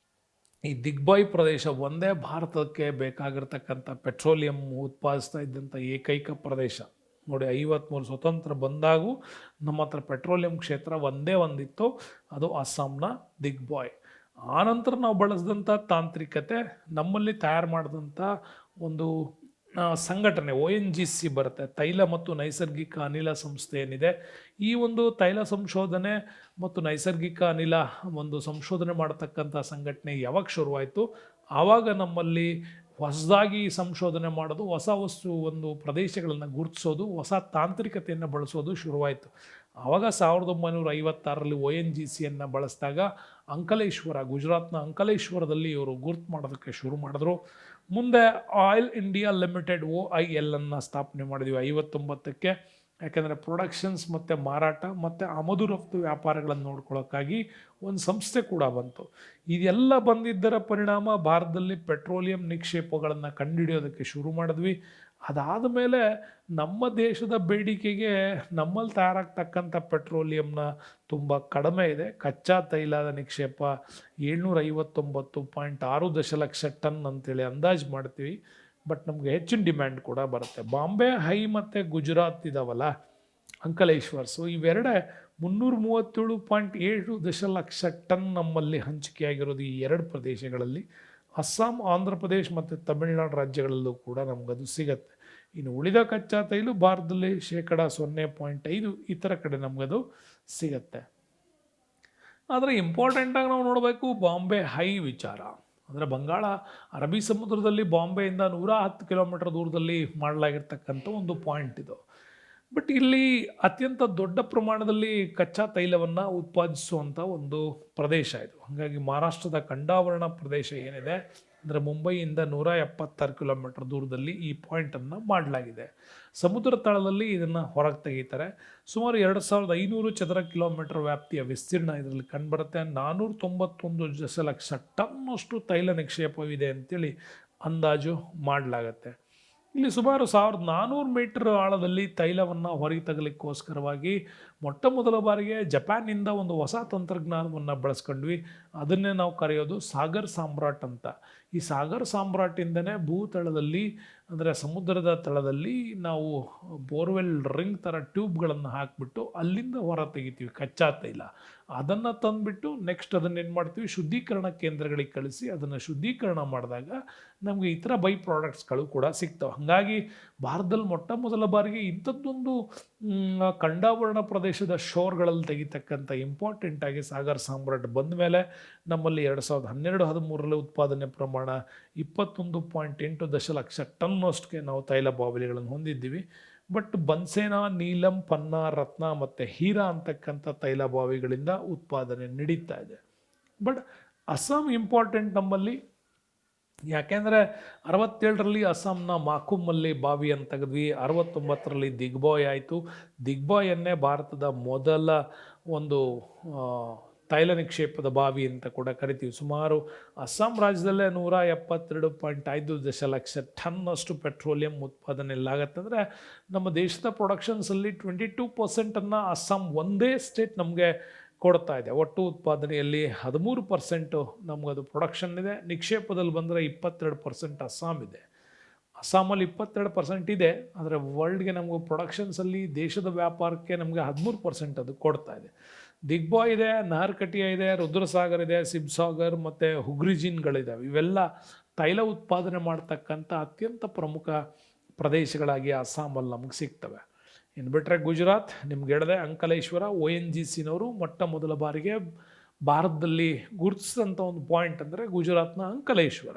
ಈ ದಿಗ್ಬಾಯ್ ಪ್ರದೇಶ ಒಂದೇ ಭಾರತಕ್ಕೆ ಬೇಕಾಗಿರ್ತಕ್ಕಂಥ ಪೆಟ್ರೋಲಿಯಂ ಉತ್ಪಾದಿಸ್ತಾ ಇದ್ದಂಥ ಏಕೈಕ ಪ್ರದೇಶ. ನೋಡಿ, 53 ಸ್ವತಂತ್ರ ಬಂದಾಗೂ ನಮ್ಮ ಹತ್ರ ಪೆಟ್ರೋಲಿಯಂ ಕ್ಷೇತ್ರ ಒಂದೇ ಒಂದಿತ್ತು, ಅದು ಅಸ್ಸಾಂನ ದಿಗ್ಬಾಯ್. ಆನಂತರ ನಾವು ಬಳಸಿದಂಥ ತಾಂತ್ರಿಕತೆ, ನಮ್ಮಲ್ಲಿ ತಯಾರು ಮಾಡಿದಂಥ ಒಂದು ಸಂಘಟನೆ ONGC ಬರುತ್ತೆ, ತೈಲ ಮತ್ತು ನೈಸರ್ಗಿಕ ಅನಿಲ ಸಂಸ್ಥೆ ಏನಿದೆ. ಈ ಒಂದು ತೈಲ ಸಂಶೋಧನೆ ಮತ್ತು ನೈಸರ್ಗಿಕ ಅನಿಲ ಒಂದು ಸಂಶೋಧನೆ ಮಾಡತಕ್ಕಂಥ ಸಂಘಟನೆ ಯಾವಾಗ ಶುರುವಾಯಿತು, ಆವಾಗ ನಮ್ಮಲ್ಲಿ ಹೊಸದಾಗಿ ಸಂಶೋಧನೆ ಮಾಡೋದು, ಹೊಸ ಒಂದು ಪ್ರದೇಶಗಳನ್ನು ಗುರುತಿಸೋದು, ಹೊಸ ತಾಂತ್ರಿಕತೆಯನ್ನು ಬಳಸೋದು ಶುರುವಾಯಿತು. ಆವಾಗ 1956ರಲ್ಲಿ ONGCಯನ್ನು ಬಳಸಿದಾಗ ಅಂಕಲೇಶ್ವರ, ಗುಜರಾತ್ನ ಅಂಕಲೇಶ್ವರದಲ್ಲಿ ಇವರು ಗುರ್ತು ಮಾಡೋದಕ್ಕೆ ಶುರು ಮಾಡಿದ್ರು. ಮುಂದೆ ಆಯಿಲ್ ಇಂಡಿಯಾ ಲಿಮಿಟೆಡ್ OIL ಅನ್ನು ಸ್ಥಾಪನೆ ಮಾಡಿದ್ವಿ 59ಕ್ಕೆ. ಯಾಕೆಂದರೆ ಪ್ರೊಡಕ್ಷನ್ಸ್ ಮತ್ತು ಮಾರಾಟ ಮತ್ತು ಆಮದು ರಫ್ತು ವ್ಯಾಪಾರಗಳನ್ನು ನೋಡ್ಕೊಳ್ಳೋಕ್ಕಾಗಿ ಒಂದು ಸಂಸ್ಥೆ ಕೂಡ ಬಂತು. ಇದೆಲ್ಲ ಬಂದಿದ್ದರ ಪರಿಣಾಮ ಭಾರತದಲ್ಲಿ ಪೆಟ್ರೋಲಿಯಂ ನಿಕ್ಷೇಪಗಳನ್ನು ಕಂಡುಹಿಡಿಯೋದಕ್ಕೆ ಶುರು ಮಾಡಿದ್ವಿ. ಅದಾದ ಮೇಲೆ ನಮ್ಮ ದೇಶದ ಬೇಡಿಕೆಗೆ ನಮ್ಮಲ್ಲಿ ತಯಾರಾಗ್ತಕ್ಕಂಥ ಪೆಟ್ರೋಲಿಯಂನ ತುಂಬ ಕಡಿಮೆ ಇದೆ. ಕಚ್ಚಾ ತೈಲದ ನಿಕ್ಷೇಪ 759.6 ದಶಲಕ್ಷ ಟನ್ ಅಂತೇಳಿ ಅಂದಾಜು ಮಾಡ್ತೀವಿ. ಬಟ್ ನಮಗೆ ಹೆಚ್ಚಿನ ಡಿಮ್ಯಾಂಡ್ ಕೂಡ ಬರುತ್ತೆ. ಬಾಂಬೆ ಹೈ ಮತ್ತು ಗುಜರಾತ್ ಇದಾವಲ್ಲ ಅಂಕಲೇಶ್ವರ್ಸು, ಇವೆರಡೇ 337.7 ದಶಲಕ್ಷ ಟನ್ ನಮ್ಮಲ್ಲಿ ಹಂಚಿಕೆಯಾಗಿರೋದು ಈ ಎರಡು ಪ್ರದೇಶಗಳಲ್ಲಿ. ಅಸ್ಸಾಂ, ಆಂಧ್ರ ಪ್ರದೇಶ್ ಮತ್ತು ತಮಿಳುನಾಡು ರಾಜ್ಯಗಳಲ್ಲೂ ಕೂಡ ನಮಗದು ಸಿಗತ್ತೆ. ಇನ್ನು ಉಳಿದ ಕಚ್ಚಾ ತೈಲು ಭಾರತದಲ್ಲಿ 0.5% ಈ ಥರ ಕಡೆ ನಮಗದು ಸಿಗತ್ತೆ. ಆದರೆ ಇಂಪಾರ್ಟೆಂಟಾಗಿ ನಾವು ನೋಡಬೇಕು ಬಾಂಬೆ ಹೈ ವಿಚಾರ. ಅಂದರೆ ಬಂಗಾಳ ಅರಬ್ಬಿ ಸಮುದ್ರದಲ್ಲಿ ಬಾಂಬೆಯಿಂದ 110 ಕಿಲೋಮೀಟರ್ ದೂರದಲ್ಲಿ ಮಾಡಲಾಗಿರ್ತಕ್ಕಂಥ ಒಂದು ಪಾಯಿಂಟ್ ಇದು. ಬಟ್ ಇಲ್ಲಿ ಅತ್ಯಂತ ದೊಡ್ಡ ಪ್ರಮಾಣದಲ್ಲಿ ಕಚ್ಚಾ ತೈಲವನ್ನು ಉತ್ಪಾದಿಸುವಂಥ ಒಂದು ಪ್ರದೇಶ ಇದು. ಹಾಗಾಗಿ ಮಹಾರಾಷ್ಟ್ರದ ಕಂಡಾವರಣ ಪ್ರದೇಶ ಏನಿದೆ ಅಂದರೆ ಮುಂಬೈಯಿಂದ 176 ಕಿಲೋಮೀಟರ್ ದೂರದಲ್ಲಿ ಈ ಪಾಯಿಂಟನ್ನು ಮಾಡಲಾಗಿದೆ. ಸಮುದ್ರ ತಳದಲ್ಲಿ ಇದನ್ನು ಹೊರಗೆ ತೆಗೀತಾರೆ. ಸುಮಾರು 2500 ಚದರ ಕಿಲೋಮೀಟರ್ ವ್ಯಾಪ್ತಿಯ ವಿಸ್ತೀರ್ಣ ಇದರಲ್ಲಿ ಕಂಡುಬರುತ್ತೆ. 491 ದಶಲಕ್ಷ ಟನ್ನಷ್ಟು ತೈಲ ನಿಕ್ಷೇಪವಿದೆ ಅಂತೇಳಿ ಅಂದಾಜು ಮಾಡಲಾಗತ್ತೆ. ಇಲ್ಲಿ ಸುಮಾರು 1400 ಮೀಟರ್ ಆಳದಲ್ಲಿ ತೈಲವನ್ನು ಹೊರಗೆ ತಗಲಿಕ್ಕೋಸ್ಕರವಾಗಿ ಮೊಟ್ಟ ಮೊದಲ ಬಾರಿಗೆ ಜಪಾನ್ನಿಂದ ಒಂದು ಹೊಸ ತಂತ್ರಜ್ಞಾನವನ್ನು ಬಳಸ್ಕೊಂಡ್ವಿ. ಅದನ್ನೇ ನಾವು ಕರೆಯೋದು ಸಾಗರ್ ಸಾಮ್ರಾಟ್ ಅಂತ. ಈ ಸಾಗರ್ ಸಾಮ್ರಾಟಿಂದನೇ ಭೂತಳದಲ್ಲಿ ಅಂದರೆ ಸಮುದ್ರದ ತಳದಲ್ಲಿ ನಾವು ಬೋರ್ವೆಲ್ ರಿಂಗ್ ಥರ ಟ್ಯೂಬ್ಗಳನ್ನು ಹಾಕಿಬಿಟ್ಟು ಅಲ್ಲಿಂದ ಹೊರ ತೆಗಿತೀವಿ ಕಚ್ಚಾ ತೈಲ. ಅದನ್ನು ತಂದುಬಿಟ್ಟು ನೆಕ್ಸ್ಟ್ ಅದನ್ನು ಏನು ಮಾಡ್ತೀವಿ, ಶುದ್ಧೀಕರಣ ಕೇಂದ್ರಗಳಿಗೆ ಕಳಿಸಿ ಅದನ್ನು ಶುದ್ಧೀಕರಣ ಮಾಡಿದಾಗ ನಮಗೆ ಈ ಥರ ಬೈ ಪ್ರಾಡಕ್ಟ್ಸ್ಗಳು ಕೂಡ ಸಿಗ್ತವೆ. ಹಾಗಾಗಿ ಭಾರತದಲ್ಲಿ ಮೊಟ್ಟ ಮೊದಲ ಬಾರಿಗೆ ಇಂಥದ್ದೊಂದು ಕಂಡಾವರಣ ಪ್ರದೇಶದ ಶೋರ್ಗಳಲ್ಲಿ ತೆಗಿತಕ್ಕಂಥ ಇಂಪಾರ್ಟೆಂಟಾಗಿ ಸಾಗರ್ ಸಾಮ್ರಾಟ್ ಬಂದ ಮೇಲೆ ನಮ್ಮಲ್ಲಿ 2012-13ರಲ್ಲಿ ಉತ್ಪಾದನೆ ಪ್ರಮಾಣ 21.8 ದಶಲಕ್ಷ ಟನ್ನಷ್ಟಕ್ಕೆ ನಾವು ತೈಲ ಬಾವಲಿಗಳನ್ನು ಹೊಂದಿದ್ದೀವಿ. ಬಟ್ ಬನ್ಸೇನಾ, ನೀಲಂ, ಪನ್ನಾ, ರತ್ನ ಮತ್ತು ಹೀರಾ ಅಂತಕ್ಕಂಥ ತೈಲ ಬಾವಿಗಳಿಂದ ಉತ್ಪಾದನೆ ನಡೀತಾ ಇದೆ. ಬಟ್ ಅಸ್ಸಾಂ ಇಂಪಾರ್ಟೆಂಟ್ ನಮ್ಮಲ್ಲಿ. ಯಾಕೆಂದರೆ 67ರಲ್ಲಿ ಅಸ್ಸಾಂನ ಮಾಕುಮ್ಮಲ್ಲಿ ಬಾವಿಯನ್ನು ತೆಗೆದ್ವಿ. 69ರಲ್ಲಿ ದಿಗ್ಬಾಯ್ ಆಯಿತು. ದಿಗ್ಬಾಯನ್ನೇ ಭಾರತದ ಮೊದಲ ಒಂದು ತೈಲ ನಿಕ್ಷೇಪದ ಬಾವಿ ಅಂತ ಕೂಡ ಕರಿತೀವಿ. ಸುಮಾರು ಅಸ್ಸಾಂ ರಾಜ್ಯದಲ್ಲೇ 172.5 ದಶಲಕ್ಷ ಟನ್ನಷ್ಟು ಪೆಟ್ರೋಲಿಯಂ ಉತ್ಪಾದನೆಯಲ್ಲಾಗತ್ತೆ. ಅಂದರೆ ನಮ್ಮ ದೇಶದ ಪ್ರೊಡಕ್ಷನ್ಸಲ್ಲಿ 22% ಅಸ್ಸಾಂ ಒಂದೇ ಸ್ಟೇಟ್ ನಮಗೆ ಕೊಡ್ತಾ ಇದೆ. ಒಟ್ಟು ಉತ್ಪಾದನೆಯಲ್ಲಿ 13% ನಮಗದು ಪ್ರೊಡಕ್ಷನ್ ಇದೆ. ನಿಕ್ಷೇಪದಲ್ಲಿ ಬಂದರೆ 22% ಅಸ್ಸಾಂ ಇದೆ. ಅಸ್ಸಾಮಲ್ಲಿ 22% ಇದೆ. ಆದರೆ ವರ್ಲ್ಡ್ಗೆ ನಮಗೂ ಪ್ರೊಡಕ್ಷನ್ಸಲ್ಲಿ ದೇಶದ ವ್ಯಾಪಾರಕ್ಕೆ ನಮಗೆ 13% ಅದು ಕೊಡ್ತಾ ಇದೆ. ದಿಗ್ಬಾಯ್ ಇದೆ, ನಹರ್ಕಟಿಯಾ ಇದೆ, ರುದ್ರಸಾಗರ್ ಇದೆ, ಸಿಬ್ಸಾಗರ್ ಮತ್ತು ಹುಗ್ರಿಜಿನ್ಗಳಿದ್ದಾವೆ. ಇವೆಲ್ಲ ತೈಲ ಉತ್ಪಾದನೆ ಮಾಡ್ತಕ್ಕಂಥ ಅತ್ಯಂತ ಪ್ರಮುಖ ಪ್ರದೇಶಗಳಾಗಿ ಅಸ್ಸಾಮಲ್ಲಿ ನಮಗೆ ಸಿಗ್ತವೆ. ಇನ್ನು ಬಿಟ್ಟರೆ ಗುಜರಾತ್ ನಿಮ್ಗೆ ಹೇಳಿದೆ, ಅಂಕಲೇಶ್ವರ ONGCನವರು ಮೊಟ್ಟ ಮೊದಲ ಬಾರಿಗೆ ಭಾರತದಲ್ಲಿ ಗುರುತಿಸಿದಂಥ ಒಂದು ಪಾಯಿಂಟ್ ಅಂದರೆ ಗುಜರಾತ್ನ ಅಂಕಲೇಶ್ವರ.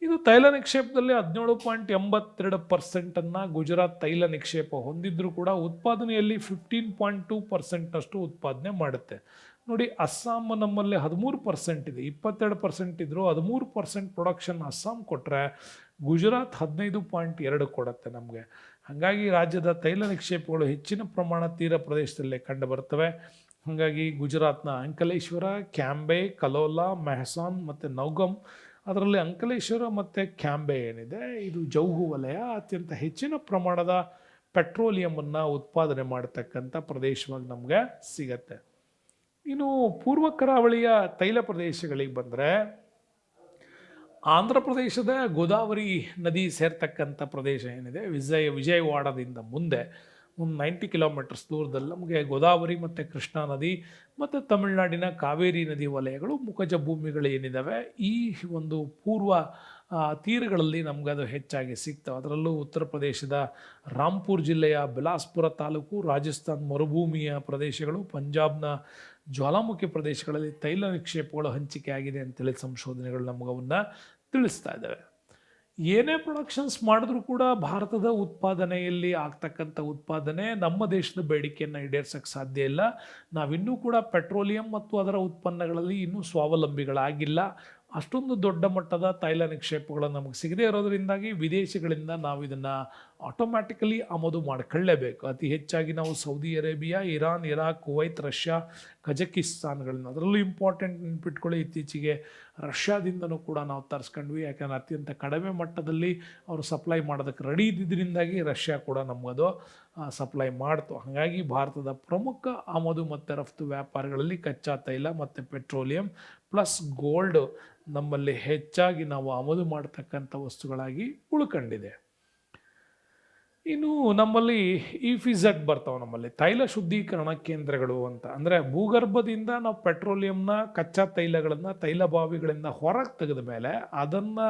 ಇದು ತೈಲ ನಿಕ್ಷೇಪದಲ್ಲಿ 17.82% ಗುಜರಾತ್ ತೈಲ ನಿಕ್ಷೇಪ ಹೊಂದಿದ್ರೂ ಕೂಡ ಉತ್ಪಾದನೆಯಲ್ಲಿ 15.2% ಉತ್ಪಾದನೆ ಮಾಡುತ್ತೆ. ನೋಡಿ, ಅಸ್ಸಾಂ ನಮ್ಮಲ್ಲಿ 13% ಇದೆ. 22% ಇದ್ದರೂ 13% ಪ್ರೊಡಕ್ಷನ್ ಅಸ್ಸಾಂ ಕೊಟ್ಟರೆ ಗುಜರಾತ್ 15.2 ಕೊಡುತ್ತೆ ನಮಗೆ. ಹಾಗಾಗಿ ರಾಜ್ಯದ ತೈಲ ನಿಕ್ಷೇಪಗಳು ಹೆಚ್ಚಿನ ಪ್ರಮಾಣ ತೀರ ಪ್ರದೇಶದಲ್ಲೇ ಕಂಡು ಬರ್ತವೆ. ಹಾಗಾಗಿ ಗುಜರಾತ್ನ ಅಂಕಲೇಶ್ವರ, ಕ್ಯಾಂಬೆ, ಕಲೋಲಾ, ಮೆಹಸಾನ್ ಮತ್ತು ನೌಗಮ್, ಅದರಲ್ಲಿ ಅಂಕಲೇಶ್ವರ ಮತ್ತು ಕ್ಯಾಂಬೆ ಏನಿದೆ ಇದು ಜೌಗು ವಲಯ ಅತ್ಯಂತ ಹೆಚ್ಚಿನ ಪ್ರಮಾಣದ ಪೆಟ್ರೋಲಿಯಮನ್ನು ಉತ್ಪಾದನೆ ಮಾಡತಕ್ಕಂಥ ಪ್ರದೇಶವಾಗಿ ನಮಗೆ ಸಿಗತ್ತೆ. ಇನ್ನು ಪೂರ್ವ ಕರಾವಳಿಯ ತೈಲ ಪ್ರದೇಶಗಳಿಗೆ ಬಂದರೆ ಆಂಧ್ರ ಪ್ರದೇಶದ ಗೋದಾವರಿ ನದಿ ಸೇರ್ತಕ್ಕಂಥ ಪ್ರದೇಶ ಏನಿದೆ, ವಿಜಯವಾಡದಿಂದ ಮುಂದೆ ಒಂದು 90 ಕಿಲೋಮೀಟರ್ಸ್ ದೂರದಲ್ಲಿ ನಮಗೆ ಗೋದಾವರಿ ಮತ್ತು ಕೃಷ್ಣಾ ನದಿ ಮತ್ತು ತಮಿಳುನಾಡಿನ ಕಾವೇರಿ ನದಿ ವಲಯಗಳು, ಮುಖಜ ಭೂಮಿಗಳು ಏನಿದ್ದಾವೆ ಈ ಒಂದು ಪೂರ್ವ ತೀರಗಳಲ್ಲಿ ನಮಗದು ಹೆಚ್ಚಾಗಿ ಸಿಗ್ತವೆ. ಅದರಲ್ಲೂ ಉತ್ತರ ಪ್ರದೇಶದ ರಾಂಪುರ್ ಜಿಲ್ಲೆಯ ಬಿಲಾಸ್ಪುರ ತಾಲೂಕು, ರಾಜಸ್ಥಾನ್ ಮರುಭೂಮಿಯ ಪ್ರದೇಶಗಳು, ಪಂಜಾಬ್ನ ಜ್ವಾಲಾಮುಖಿ ಪ್ರದೇಶಗಳಲ್ಲಿ ತೈಲ ನಿಕ್ಷೇಪಗಳು ಹಂಚಿಕೆ ಆಗಿದೆ ಅಂತೇಳಿ ಸಂಶೋಧನೆಗಳು ನಮಗವನ್ನು ತಿಳಿಸ್ತಾ ಇದ್ದಾವೆ. ಏನೇ ಪ್ರೊಡಕ್ಷನ್ಸ್ ಮಾಡಿದ್ರೂ ಕೂಡ ಭಾರತದ ಉತ್ಪಾದನೆಯಲ್ಲಿ ಆಗ್ತಕ್ಕಂಥ ಉತ್ಪಾದನೆ ನಮ್ಮ ದೇಶದ ಬೇಡಿಕೆಯನ್ನು ಈಡೇರ್ಸಕ್ಕೆ ಸಾಧ್ಯ ಇಲ್ಲ. ನಾವಿನ್ನೂ ಕೂಡ ಪೆಟ್ರೋಲಿಯಂ ಮತ್ತು ಅದರ ಉತ್ಪನ್ನಗಳಲ್ಲಿ ಇನ್ನೂ ಸ್ವಾವಲಂಬಿಗಳಾಗಿಲ್ಲ. ಅಷ್ಟೊಂದು ದೊಡ್ಡ ಮಟ್ಟದ ತೈಲ ನಿಕ್ಷೇಪಗಳು ನಮಗೆ ಸಿಗದೇ ಇರೋದರಿಂದಾಗಿ ವಿದೇಶಗಳಿಂದ ನಾವು ಇದನ್ನು ಆಟೋಮ್ಯಾಟಿಕಲಿ ಆಮದು ಮಾಡಿಕೊಳ್ಳೇಬೇಕು. ಅತಿ ಹೆಚ್ಚಾಗಿ ನಾವು Saudi Arabia, Iran, Iraq, Kuwait, Russia, ಕಜಕಿಸ್ತಾನ್ಗಳನ್ನ, ಅದರಲ್ಲೂ ಇಂಪಾರ್ಟೆಂಟ್ ನೆನ್ಪಿಟ್ಕೊಳ್ಳಿ, ಇತ್ತೀಚೆಗೆ ರಷ್ಯಾದಿಂದನೂ ಕೂಡ ನಾವು ತರಿಸ್ಕೊಂಡ್ವಿ. ಯಾಕಂದರೆ ಅತ್ಯಂತ ಕಡಿಮೆ ಮಟ್ಟದಲ್ಲಿ ಅವರು ಸಪ್ಲೈ ಮಾಡೋದಕ್ಕೆ ರೆಡಿ ಇದ್ದಿದ್ದರಿಂದಾಗಿ ರಷ್ಯಾ ಕೂಡ ನಮಗದು ಸಪ್ಲೈ ಮಾಡ್ತು. ಹಾಗಾಗಿ ಭಾರತದ ಪ್ರಮುಖ ಆಮದು ಮತ್ತು ರಫ್ತು ವ್ಯಾಪಾರಗಳಲ್ಲಿ ಕಚ್ಚಾ ತೈಲ ಮತ್ತು ಪೆಟ್ರೋಲಿಯಂ ಪ್ಲಸ್ ಗೋಲ್ಡ್ ನಮ್ಮಲ್ಲಿ ಹೆಚ್ಚಾಗಿ ನಾವು ಆಮದು ಮಾಡ್ತಕ್ಕಂಥ ವಸ್ತುಗಳಾಗಿ ಉಳ್ಕೊಂಡಿದೆ. ಇನ್ನು ನಮ್ಮಲ್ಲಿ EPZ ಬರ್ತಾವೆ, ನಮ್ಮಲ್ಲಿ ತೈಲ ಶುದ್ಧೀಕರಣ ಕೇಂದ್ರಗಳು ಅಂತ. ಅಂದರೆ ಭೂಗರ್ಭದಿಂದ ನಾವು ಪೆಟ್ರೋಲಿಯಂನ ಕಚ್ಚಾ ತೈಲಗಳನ್ನು ತೈಲ ಬಾವಿಗಳಿಂದ ಹೊರಗೆ ತೆಗೆದ ಮೇಲೆ ಅದನ್ನು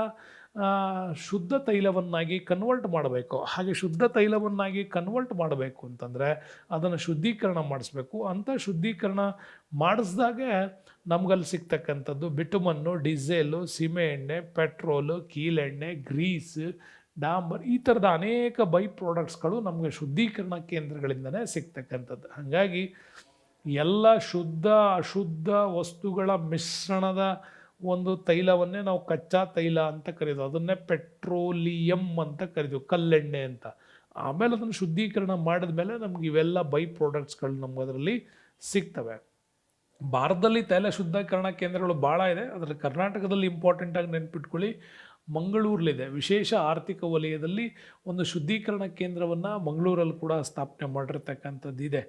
ಶುದ್ಧ ತೈಲವನ್ನಾಗಿ ಕನ್ವರ್ಟ್ ಮಾಡಬೇಕು. ಹಾಗೆ ಶುದ್ಧ ತೈಲವನ್ನಾಗಿ ಕನ್ವರ್ಟ್ ಮಾಡಬೇಕು ಅಂತಂದರೆ ಅದನ್ನು ಶುದ್ಧೀಕರಣ ಮಾಡಿಸ್ಬೇಕು. ಅಂಥ ಶುದ್ಧೀಕರಣ ಮಾಡಿಸ್ದಾಗೆ ನಮ್ಗಲ್ಲಿ ಸಿಗ್ತಕ್ಕಂಥದ್ದು ಬಿಟುಮನ್ನು, ಡೀಸೆಲು, ಸೀಮೆ ಎಣ್ಣೆ, ಪೆಟ್ರೋಲು, ಕೀಲೆಣ್ಣೆ, ಗ್ರೀಸ್, ಡಾಂಬರ್, ಈ ಥರದ ಅನೇಕ ಬೈ ಪ್ರಾಡಕ್ಟ್ಸ್ಗಳು ನಮಗೆ ಶುದ್ಧೀಕರಣ ಕೇಂದ್ರಗಳಿಂದನೇ ಸಿಗ್ತಕ್ಕಂಥದ್ದು. ಹಾಗಾಗಿ ಎಲ್ಲ ಶುದ್ಧ ಅಶುದ್ಧ ವಸ್ತುಗಳ ಮಿಶ್ರಣದ ಒಂದು ತೈಲವನ್ನೇ ನಾವು ಕಚ್ಚಾ ತೈಲ ಅಂತ ಕರೀತೀವಿ. ಅದನ್ನೇ ಪೆಟ್ರೋಲಿಯಂ ಅಂತ ಕರಿತೀವಿ, ಕಲ್ಲೆಣ್ಣೆ ಅಂತ. ಆಮೇಲೆ ಅದನ್ನು ಶುದ್ಧೀಕರಣ ಮಾಡಿದ ಮೇಲೆ ನಮ್ಗೆ ಇವೆಲ್ಲ ಬೈ ಪ್ರಾಡಕ್ಟ್ಸ್ಗಳು ನಮ್ಗೆ ಅದರಲ್ಲಿ ಸಿಗ್ತವೆ. ಭಾರತದಲ್ಲಿ ತೈಲ ಶುದ್ಧೀಕರಣ ಕೇಂದ್ರಗಳು ಭಾಳ ಇದೆ. ಅದರಲ್ಲಿ ಕರ್ನಾಟಕದಲ್ಲಿ ಇಂಪಾರ್ಟೆಂಟಾಗಿ ನೆನ್ಪಿಟ್ಕೊಳ್ಳಿ, ಮಂಗಳೂರಲ್ಲಿದೆ. ವಿಶೇಷ ಆರ್ಥಿಕ ವಲಯದಲ್ಲಿ ಒಂದು ಶುದ್ಧೀಕರಣ ಕೇಂದ್ರವನ್ನು ಮಂಗಳೂರಲ್ಲಿ ಕೂಡ ಸ್ಥಾಪನೆ ಮಾಡಿರ್ತಕ್ಕಂಥದ್ದು ಇದೆ.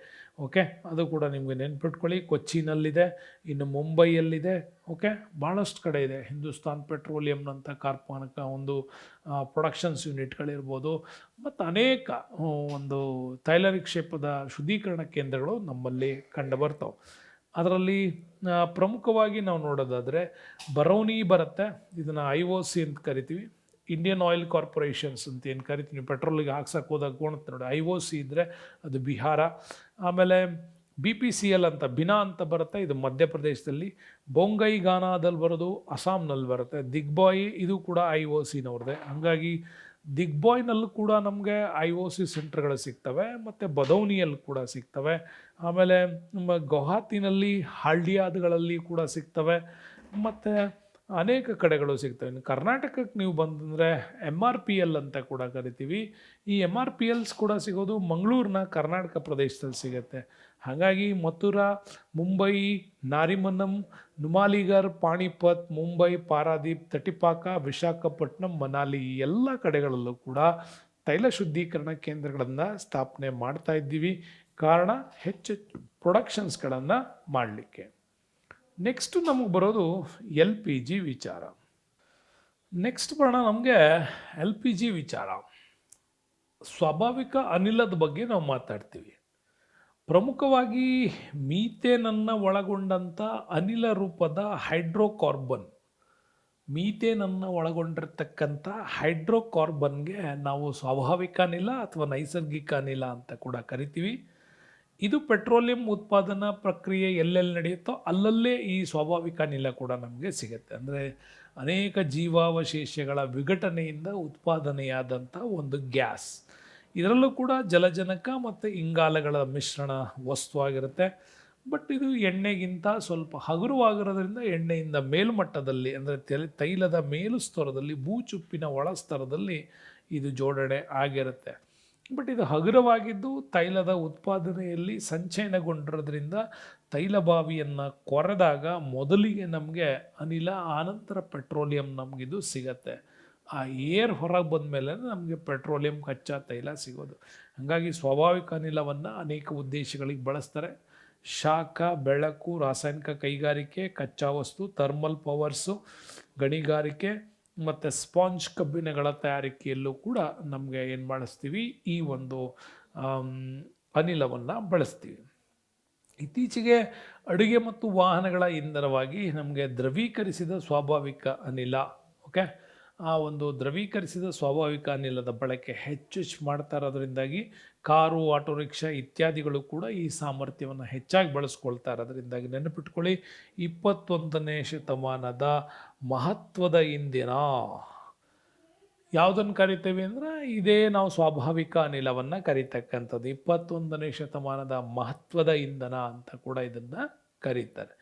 ಓಕೆ, ಅದು ಕೂಡ ನಿಮಗೆ ನೆನ್ಪಿಟ್ಕೊಳ್ಳಿ. ಕೊಚ್ಚಿನಲ್ಲಿದೆ, ಇನ್ನು ಮುಂಬೈಯಲ್ಲಿದೆ. ಓಕೆ, ಭಾಳಷ್ಟು ಕಡೆ ಇದೆ. ಹಿಂದೂಸ್ತಾನ್ ಪೆಟ್ರೋಲಿಯಂನಂಥ ಕಾರ್ಖಾನಕ ಒಂದು ಪ್ರೊಡಕ್ಷನ್ಸ್ ಯೂನಿಟ್ಗಳಿರ್ಬೋದು, ಮತ್ತು ಅನೇಕ ಒಂದು ತೈಲ ನಿಕ್ಷೇಪದ ಶುದ್ಧೀಕರಣ ಕೇಂದ್ರಗಳು ನಮ್ಮಲ್ಲಿ ಕಂಡು ಬರ್ತಾವೆ. ಅದರಲ್ಲಿ ಪ್ರಮುಖವಾಗಿ ನಾವು ನೋಡೋದಾದರೆ ಬರೌನಿ ಬರುತ್ತೆ. ಇದನ್ನು IOC ಅಂತ ಕರಿತೀವಿ, ಇಂಡಿಯನ್ ಆಯಿಲ್ ಕಾರ್ಪೊರೇಷನ್ಸ್ ಅಂತ ಏನು ಕರಿತೀವಿ. ಪೆಟ್ರೋಲಿಗೆ ಹಾಕ್ಸಕ್ಕೆ ಹೋದಾಗ ಗೋಣತ್ತೆ ನೋಡಿ, IOC ಇದ್ದರೆ ಅದು ಬಿಹಾರ. ಆಮೇಲೆ BPCL ಅಂತ ಬಿನಾ ಅಂತ ಬರುತ್ತೆ, ಇದು ಮಧ್ಯಪ್ರದೇಶದಲ್ಲಿ. ಬೊಂಗೈ ಗಾನಾದಲ್ಲಿ ಬರೋದು ಅಸ್ಸಾಂನಲ್ಲಿ ಬರುತ್ತೆ. ದಿಗ್ಬಾಯಿ ಇದು ಕೂಡ IOCನವ್ರದ್ದೇ. ಹಾಗಾಗಿ ದಿಗ್ಬಾಯ್ನಲ್ಲೂ ಕೂಡ ನಮಗೆ IOC ಸೆಂಟರ್ಗಳು ಸಿಗ್ತವೆ, ಮತ್ತು ಬದೌನಿಯಲ್ಲಿ ಕೂಡ ಸಿಗ್ತವೆ. ಆಮೇಲೆ ನಮ್ಮ ಗುವಾಹತಿನಲ್ಲಿ ಹಾಲ್ಡಿಯಾದ್ಗಳಲ್ಲಿ ಕೂಡ ಸಿಗ್ತವೆ, ಮತ್ತು ಅನೇಕ ಕಡೆಗಳು ಸಿಗ್ತವೆ. ಇನ್ನು ಕರ್ನಾಟಕಕ್ಕೆ ನೀವು ಬಂದರೆ MRPL ಅಂತ ಕೂಡ ಕರಿತೀವಿ. ಈ MRPLs ಕೂಡ ಸಿಗೋದು ಮಂಗಳೂರಿನ ಕರ್ನಾಟಕ ಪ್ರದೇಶದಲ್ಲಿ ಸಿಗುತ್ತೆ. ಹಾಗಾಗಿ ಮಥುರಾ, ಮುಂಬೈ, ನಾರಿಮನ್ನಂ, ನುಮಾಲಿಗರ್, ಪಾಣಿಪತ್, ಮುಂಬೈ, ಪಾರಾದೀಪ್, ತಟಿಪಾಕ, ವಿಶಾಖಪಟ್ಟಣಂ, ಮನಾಲಿ ಎಲ್ಲ ಕಡೆಗಳಲ್ಲೂ ಕೂಡ ತೈಲ ಶುದ್ಧೀಕರಣ ಕೇಂದ್ರಗಳನ್ನು ಸ್ಥಾಪನೆ ಮಾಡ್ತಾ ಇದ್ದೀವಿ. ಕಾರಣ ಹೆಚ್ಚು ಪ್ರೊಡಕ್ಷನ್ಸ್ಗಳನ್ನು ಮಾಡಲಿಕ್ಕೆ. ನೆಕ್ಸ್ಟು ನಮಗೆ ಬರೋದು LPG ವಿಚಾರ. ನೆಕ್ಸ್ಟ್ ಬರೋಣ ನಮಗೆ LPG ವಿಚಾರ. ಸ್ವಾಭಾವಿಕ ಅನಿಲದ ಬಗ್ಗೆ ನಾವು ಮಾತಾಡ್ತೀವಿ. ಪ್ರಮುಖವಾಗಿ ಮೀಥೇನನ್ನು ಒಳಗೊಂಡಂಥ ಅನಿಲ ರೂಪದ ಹೈಡ್ರೋಕಾರ್ಬನ್, ಮೀಥೇನನ್ನು ಒಳಗೊಂಡಿರ್ತಕ್ಕಂಥ ಹೈಡ್ರೋಕಾರ್ಬನ್ಗೆ ನಾವು ಸ್ವಾಭಾವಿಕ ಅನಿಲ ಅಥವಾ ನೈಸರ್ಗಿಕ ಅನಿಲ ಅಂತ ಕೂಡ ಕರಿತೀವಿ. ಇದು ಪೆಟ್ರೋಲಿಯಂ ಉತ್ಪಾದನಾ ಪ್ರಕ್ರಿಯೆ ಎಲ್ಲೆಲ್ಲಿ ನಡೆಯುತ್ತೋ ಅಲ್ಲಲ್ಲೇ ಈ ಸ್ವಾಭಾವಿಕ ಅನಿಲ ಕೂಡ ನಮಗೆ ಸಿಗುತ್ತೆ. ಅಂದರೆ ಅನೇಕ ಜೀವಾವಶೇಷಗಳ ವಿಘಟನೆಯಿಂದ ಉತ್ಪಾದನೆಯಾದಂಥ ಒಂದು ಗ್ಯಾಸ್. ಇದರಲ್ಲೂ ಕೂಡ ಜಲಜನಕ ಮತ್ತು ಇಂಗಾಲಗಳ ಮಿಶ್ರಣ ವಸ್ತುವಾಗಿರುತ್ತೆ. ಬಟ್ ಇದು ಎಣ್ಣೆಗಿಂತ ಸ್ವಲ್ಪ ಹಗುರವಾಗಿರೋದ್ರಿಂದ ಎಣ್ಣೆಯಿಂದ ಮೇಲ್ಮಟ್ಟದಲ್ಲಿ, ಅಂದರೆ ತೈಲದ ಮೇಲು ಸ್ತರದಲ್ಲಿ, ಭೂಚುಪ್ಪಿನ ಒಳ ಸ್ತರದಲ್ಲಿ ಇದು ಜೋಡಣೆ ಆಗಿರುತ್ತೆ. ಬಟ್ ಇದು ಹಗುರವಾಗಿದ್ದು ತೈಲದ ಉತ್ಪಾದನೆಯಲ್ಲಿ ಸಂಚಯನಗೊಂಡಿರೋದ್ರಿಂದ ತೈಲ ಬಾವಿಯನ್ನು ಕೊರೆದಾಗ ಮೊದಲಿಗೆ ನಮಗೆ ಅನಿಲ, ಆನಂತರ ಪೆಟ್ರೋಲಿಯಂ ನಮಗಿದು ಸಿಗತ್ತೆ. ಆ ಏರ್ ಹೊರಗೆ ಬಂದ ಮೇಲೆ ನಮಗೆ ಪೆಟ್ರೋಲಿಯಂ ಕಚ್ಚಾ ತೈಲ ಸಿಗೋದು. ಹಾಗಾಗಿ ಸ್ವಾಭಾವಿಕ ಅನಿಲವನ್ನು ಅನೇಕ ಉದ್ದೇಶಗಳಿಗೆ ಬಳಸ್ತಾರೆ. ಶಾಖ, ಬೆಳಕು, ರಾಸಾಯನಿಕ ಕೈಗಾರಿಕೆ, ಕಚ್ಚಾ ವಸ್ತು, ಥರ್ಮಲ್ ಪವರ್ಸು, ಗಣಿಗಾರಿಕೆ ಮತ್ತು ಸ್ಪಾಂಜ್ ಕಬ್ಬಿಣಗಳ ತಯಾರಿಕೆಯಲ್ಲೂ ಕೂಡ ನಮಗೆ ಏನು ಬಳಸ್ತೀವಿ, ಈ ಒಂದು ಅನಿಲವನ್ನು ಬಳಸ್ತೀವಿ. ಇತ್ತೀಚೆಗೆ ಅಡುಗೆ ಮತ್ತು ವಾಹನಗಳ ಇಂಧನವಾಗಿ ನಮಗೆ ದ್ರವೀಕರಿಸಿದ ಸ್ವಾಭಾವಿಕ ಅನಿಲ, ಓಕೆ, ಆ ಒಂದು ದ್ರವೀಕರಿಸಿದ ಸ್ವಾಭಾವಿಕ ಅನಿಲದ ಬಳಕೆ ಹೆಚ್ಚು ಮಾಡ್ತಾ ಇರೋದ್ರಿಂದಾಗಿ ಕಾರು, ಆಟೋ ರಿಕ್ಷಾ ಇತ್ಯಾದಿಗಳು ಕೂಡ ಈ ಸಾಮರ್ಥ್ಯವನ್ನು ಹೆಚ್ಚಾಗಿ ಬಳಸ್ಕೊಳ್ತಾ ಇರೋದ್ರಿಂದಾಗಿ ನೆನಪಿಟ್ಕೊಳ್ಳಿ, 21ನೇ ಶತಮಾನದ ಮಹತ್ವದ ಇಂಧನ ಯಾವುದನ್ನು ಕರಿತೇವೆ ಅಂದರೆ ಇದೇ ನಾವು ಸ್ವಾಭಾವಿಕ ಅನಿಲವನ್ನು ಕರಿತಕ್ಕಂಥದ್ದು. 21ನೇ ಶತಮಾನದ ಮಹತ್ವದ ಇಂಧನ ಅಂತ ಕೂಡ ಇದನ್ನು ಕರೀತಾರೆ.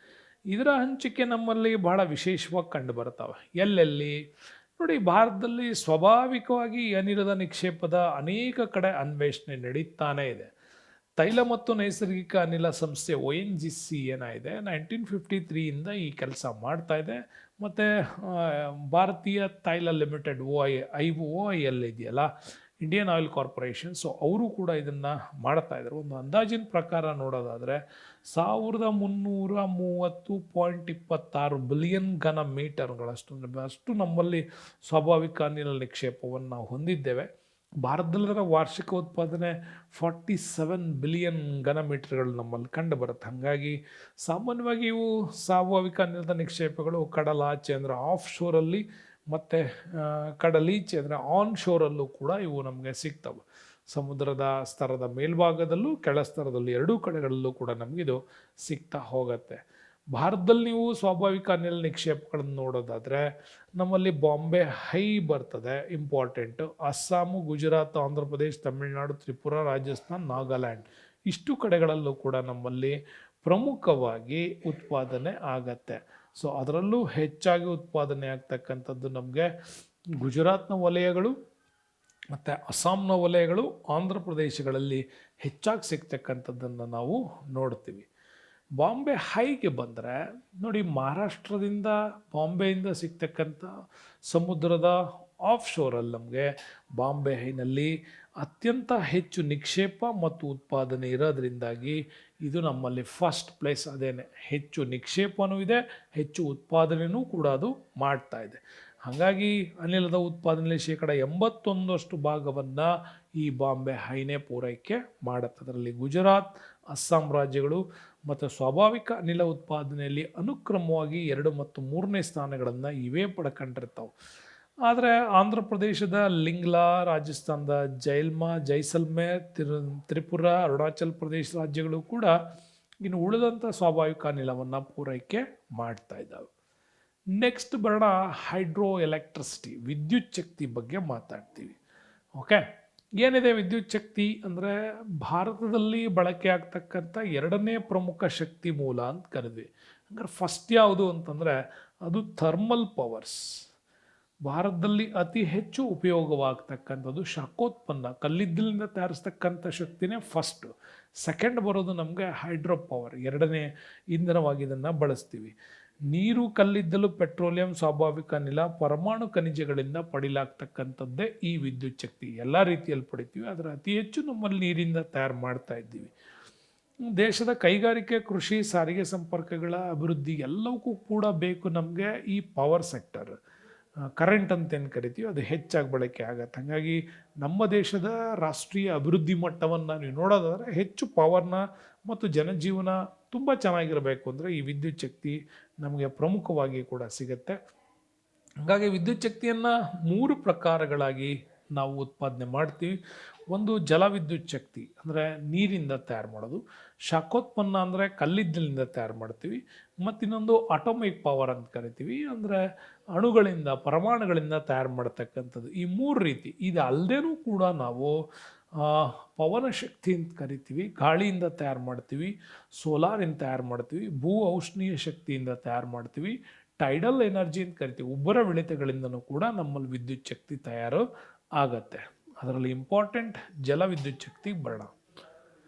ಇದರ ಹಂಚಿಕೆ ನಮ್ಮಲ್ಲಿ ಬಹಳ ವಿಶೇಷವಾಗಿ ಕಂಡು ಬರ್ತವೆ. ಎಲ್ಲೆಲ್ಲಿ ನೋಡಿ, ಭಾರತದಲ್ಲಿ ಸ್ವಾಭಾವಿಕವಾಗಿ ಈ ಅನಿಲದ ನಿಕ್ಷೇಪದ ಅನೇಕ ಕಡೆ ಅನ್ವೇಷಣೆ ನಡೀತಾನೇ ಇದೆ. ತೈಲ ಮತ್ತು ನೈಸರ್ಗಿಕ ಅನಿಲ ಸಂಸ್ಥೆ ONGC ಏನಾಗಿದೆ 1953ಇಂದ ಈ ಕೆಲಸ ಮಾಡ್ತಾ ಇದೆ. ಮತ್ತು ಭಾರತೀಯ ತೈಲ ಲಿಮಿಟೆಡ್ OIL ಇದೆಯಲ್ಲ, ಇಂಡಿಯನ್ ಆಯಿಲ್ ಕಾರ್ಪೊರೇಷನ್, ಸೊ ಅವರು ಕೂಡ ಇದನ್ನು ಮಾಡ್ತಾ ಇದ್ದಾರೆ. ಒಂದು ಅಂದಾಜಿನ ಪ್ರಕಾರ ನೋಡೋದಾದರೆ 1330.26 ಬಿಲಿಯನ್ ಘನ ಮೀಟರ್ಗಳಷ್ಟು ನಮ್ಮಲ್ಲಿ ಸ್ವಾಭಾವಿಕ ಅನಿಲ ನಿಕ್ಷೇಪವನ್ನು ನಾವು ಹೊಂದಿದ್ದೇವೆ. ಭಾರತದಲ್ಲಿರೋ ವಾರ್ಷಿಕ ಉತ್ಪಾದನೆ 47 ಬಿಲಿಯನ್ ಘನ ಮೀಟರ್ಗಳು ನಮ್ಮಲ್ಲಿ ಕಂಡು ಬರುತ್ತೆ. ಹಾಗಾಗಿ ಸಾಮಾನ್ಯವಾಗಿ ಇವು ಸ್ವಾಭಾವಿಕ ಅನಿಲದ ನಿಕ್ಷೇಪಗಳು ಕಡಲಾಚೆ ಅಂದರೆ ಆಫ್ ಶೋರಲ್ಲಿ ಮತ್ತು ಕಡಲೀಚೆ ಅಂದರೆ ಆನ್ ಶೋರಲ್ಲೂ ಕೂಡ ಇವು ನಮಗೆ ಸಿಗ್ತವೆ. ಸಮುದ್ರದ ಸ್ತರದ ಮೇಲ್ಭಾಗದಲ್ಲೂ ಕೆಳ ಸ್ತರದಲ್ಲೂ ಎರಡೂ ಕಡೆಗಳಲ್ಲೂ ಕೂಡ ನಮಗಿದು ಸಿಗ್ತಾ ಹೋಗುತ್ತೆ. ಭಾರತದಲ್ಲಿ ನೀವು ಸ್ವಾಭಾವಿಕ ಅನಿಲ ನಿಕ್ಷೇಪಗಳನ್ನು ನೋಡೋದಾದರೆ ನಮ್ಮಲ್ಲಿ ಬಾಂಬೆ ಹೈ ಬರ್ತದೆ, ಇಂಪಾರ್ಟೆಂಟು. ಅಸ್ಸಾಮು, ಗುಜರಾತ್, ಆಂಧ್ರ ಪ್ರದೇಶ್, ತಮಿಳುನಾಡು, ತ್ರಿಪುರ, ರಾಜಸ್ಥಾನ್, ನಾಗಾಲ್ಯಾಂಡ್ ಇಷ್ಟು ಕಡೆಗಳಲ್ಲೂ ಕೂಡ ನಮ್ಮಲ್ಲಿ ಪ್ರಮುಖವಾಗಿ ಉತ್ಪಾದನೆ ಆಗತ್ತೆ. ಸೊ ಅದರಲ್ಲೂ ಹೆಚ್ಚಾಗಿ ಉತ್ಪಾದನೆ ಆಗ್ತಕ್ಕಂಥದ್ದು ನಮಗೆ ಗುಜರಾತ್ನ ವಲಯಗಳು ಮತ್ತು ಅಸ್ಸಾಂನ ವಲಯಗಳು, ಆಂಧ್ರ ಪ್ರದೇಶಗಳಲ್ಲಿ ಹೆಚ್ಚಾಗಿ ಸಿಗ್ತಕ್ಕಂಥದ್ದನ್ನು ನಾವು ನೋಡ್ತೀವಿ. ಬಾಂಬೆ ಹೈಗೆ ಬಂದರೆ ನೋಡಿ, ಮಹಾರಾಷ್ಟ್ರದಿಂದ ಬಾಂಬೆಯಿಂದ ಸಿಗ್ತಕ್ಕಂಥ ಸಮುದ್ರದ ಆಫ್ ಶೋರಲ್ಲಿ ನಮಗೆ ಬಾಂಬೆ ಹೈನಲ್ಲಿ ಅತ್ಯಂತ ಹೆಚ್ಚು ನಿಕ್ಷೇಪ ಮತ್ತು ಉತ್ಪಾದನೆ ಇರೋದ್ರಿಂದಾಗಿ ಇದು ನಮ್ಮಲ್ಲಿ ಫಸ್ಟ್ ಪ್ಲೇಸ್. ಅದೇನೆ, ಹೆಚ್ಚು ನಿಕ್ಷೇಪನೂ ಇದೆ, ಹೆಚ್ಚು ಉತ್ಪಾದನೆಯೂ ಕೂಡ ಅದು ಮಾಡ್ತಾ ಇದೆ. ಹಾಗಾಗಿ ಅನಿಲದ ಉತ್ಪಾದನೆಯಲ್ಲಿ 81% ಭಾಗವನ್ನು ಈ ಬಾಂಬೆ ಹೈನೇ ಪೂರೈಕೆ ಮಾಡುತ್ತೆ. ಅದರಲ್ಲಿ ಗುಜರಾತ್, ಅಸ್ಸಾಂ ರಾಜ್ಯಗಳು ಮತ್ತು ಸ್ವಾಭಾವಿಕ ಅನಿಲ ಉತ್ಪಾದನೆಯಲ್ಲಿ ಅನುಕ್ರಮವಾಗಿ 2 ಮತ್ತು 3ನೇ ಸ್ಥಾನಗಳನ್ನು ಇವೇ ಪಡ್ಕೊಂಡಿರ್ತಾವೆ. ಆದರೆ ಆಂಧ್ರ ಪ್ರದೇಶದ ಲಿಂಗ್ಲಾ, ರಾಜಸ್ಥಾನದ ಜೈಸಲ್ಮೇರ್, ತ್ರಿಪುರ, ಅರುಣಾಚಲ್ ಪ್ರದೇಶ ರಾಜ್ಯಗಳು ಕೂಡ ಇನ್ನು ಉಳಿದಂಥ ಸ್ವಾಭಾವಿಕ ಅನಿಲವನ್ನು ಪೂರೈಕೆ ಮಾಡ್ತಾ ಇದ್ದಾವೆ. ನೆಕ್ಸ್ಟ್ ಬರೋಣ, ಹೈಡ್ರೋ ಎಲೆಕ್ಟ್ರಿಸಿಟಿ, ವಿದ್ಯುತ್ ಶಕ್ತಿ ಬಗ್ಗೆ ಮಾತಾಡ್ತೀವಿ. ಓಕೆ, ಏನಿದೆ ವಿದ್ಯುತ್ ಶಕ್ತಿ ಅಂದರೆ ಭಾರತದಲ್ಲಿ ಬಳಕೆ ಆಗ್ತಕ್ಕಂಥ 2ನೇ ಪ್ರಮುಖ ಶಕ್ತಿ ಮೂಲ ಅಂತ ಕರೆದ್ವಿ. ಹಂಗಾರೆ ಫಸ್ಟ್ ಯಾವುದು ಅಂತಂದರೆ ಅದು ಥರ್ಮಲ್ ಪವರ್ಸ್. ಭಾರತದಲ್ಲಿ ಅತಿ ಹೆಚ್ಚು ಉಪಯೋಗವಾಗ್ತಕ್ಕಂಥದ್ದು ಶಾಖೋತ್ಪನ್ನ, ಕಲ್ಲಿದ್ದಲಿಂದ ತಯಾರಿಸ್ತಕ್ಕಂಥ ಶಕ್ತಿನೇ ಫಸ್ಟು. ಸೆಕೆಂಡ್ ಬರೋದು ನಮಗೆ ಹೈಡ್ರೋ ಪವರ್, 2ನೇ ಇಂಧನವಾಗಿ ಇದನ್ನು ಬಳಸ್ತೀವಿ. ನೀರು, ಕಲ್ಲಿದ್ದಲು, ಪೆಟ್ರೋಲಿಯಂ, ಸ್ವಾಭಾವಿಕ ಅನಿಲ, ಪರಮಾಣು ಖನಿಜಗಳಿಂದ ಪಡಿಲಾಗ್ತಕ್ಕಂಥದ್ದೇ ಈ ವಿದ್ಯುತ್ ಶಕ್ತಿ. ಎಲ್ಲ ರೀತಿಯಲ್ಲಿ ಪಡಿತೀವಿ, ಆದರೆ ಅತಿ ಹೆಚ್ಚು ನಮ್ಮಲ್ಲಿ ನೀರಿಂದ ತಯಾರು ಮಾಡ್ತಾ ಇದ್ದೀವಿ. ದೇಶದ ಕೈಗಾರಿಕೆ, ಕೃಷಿ, ಸಾರಿಗೆ ಸಂಪರ್ಕಗಳ ಅಭಿವೃದ್ಧಿ ಎಲ್ಲವಕ್ಕೂ ಕೂಡ ಬೇಕು ನಮಗೆ ಈ ಪವರ್ ಸೆಕ್ಟರ್. ಕರೆಂಟ್ ಅಂತೇನು ಕರಿತೀವಿ ಅದು ಹೆಚ್ಚಾಗಿ ಬಳಕೆ ಆಗತ್ತೆ. ಹಾಗಾಗಿ ನಮ್ಮ ದೇಶದ ರಾಷ್ಟ್ರೀಯ ಅಭಿವೃದ್ಧಿ ಮಟ್ಟವನ್ನು ನೀವು ನೋಡೋದಾದರೆ ಹೆಚ್ಚು ಪವರ್ನ ಮತ್ತು ಜನಜೀವನ ತುಂಬ ಚೆನ್ನಾಗಿರಬೇಕು ಅಂದರೆ ಈ ವಿದ್ಯುತ್ ಶಕ್ತಿ ನಮಗೆ ಪ್ರಮುಖವಾಗಿ ಕೂಡ ಸಿಗುತ್ತೆ. ಹಾಗಾಗಿ ವಿದ್ಯುತ್ ಶಕ್ತಿಯನ್ನು 3 ಪ್ರಕಾರಗಳಾಗಿ ನಾವು ಉತ್ಪಾದನೆ ಮಾಡ್ತೀವಿ. ಒಂದು ಜಲವಿದ್ಯುತ್ ಶಕ್ತಿ ಅಂದರೆ ನೀರಿಂದ ತಯಾರು ಮಾಡೋದು, ಶಾಖೋತ್ಪನ್ನ ಅಂದರೆ ಕಲ್ಲಿದ್ದಲಿಂದ ತಯಾರು ಮಾಡ್ತೀವಿ, ಮತ್ತು ಇನ್ನೊಂದು ಆಟೋಮಿಕ್ ಪವರ್ ಅಂತ ಕರಿತೀವಿ ಅಂದರೆ ಅಣುಗಳಿಂದ, ಪರಮಾಣುಗಳಿಂದ ತಯಾರು ಮಾಡ್ತಕ್ಕಂಥದ್ದು. ಈ 3 ರೀತಿ. ಇದು ಅಲ್ಲದೇನೂ ಕೂಡ ನಾವು ಪವನ ಶಕ್ತಿ ಅಂತ ಕರಿತೀವಿ, ಗಾಳಿಯಿಂದ ತಯಾರು ಮಾಡ್ತೀವಿ, ಸೋಲಾರಿಂದ ತಯಾರು ಮಾಡ್ತೀವಿ, ಭೂ ಔಷ್ಣೀಯ ಶಕ್ತಿಯಿಂದ ತಯಾರು ಮಾಡ್ತೀವಿ, ಟೈಡಲ್ ಎನರ್ಜಿ ಅಂತ ಕರಿತೀವಿ. ಉಬ್ಬರ ವಿಳಿತಗಳಿಂದನೂ ಕೂಡ ನಮ್ಮಲ್ಲಿ ವಿದ್ಯುತ್ ಶಕ್ತಿ ತಯಾರು ಆಗತ್ತೆ. ಅದರಲ್ಲಿ ಇಂಪಾರ್ಟೆಂಟ್ ಜಲವಿದ್ಯುತ್ ಶಕ್ತಿ ಬರೋಣ.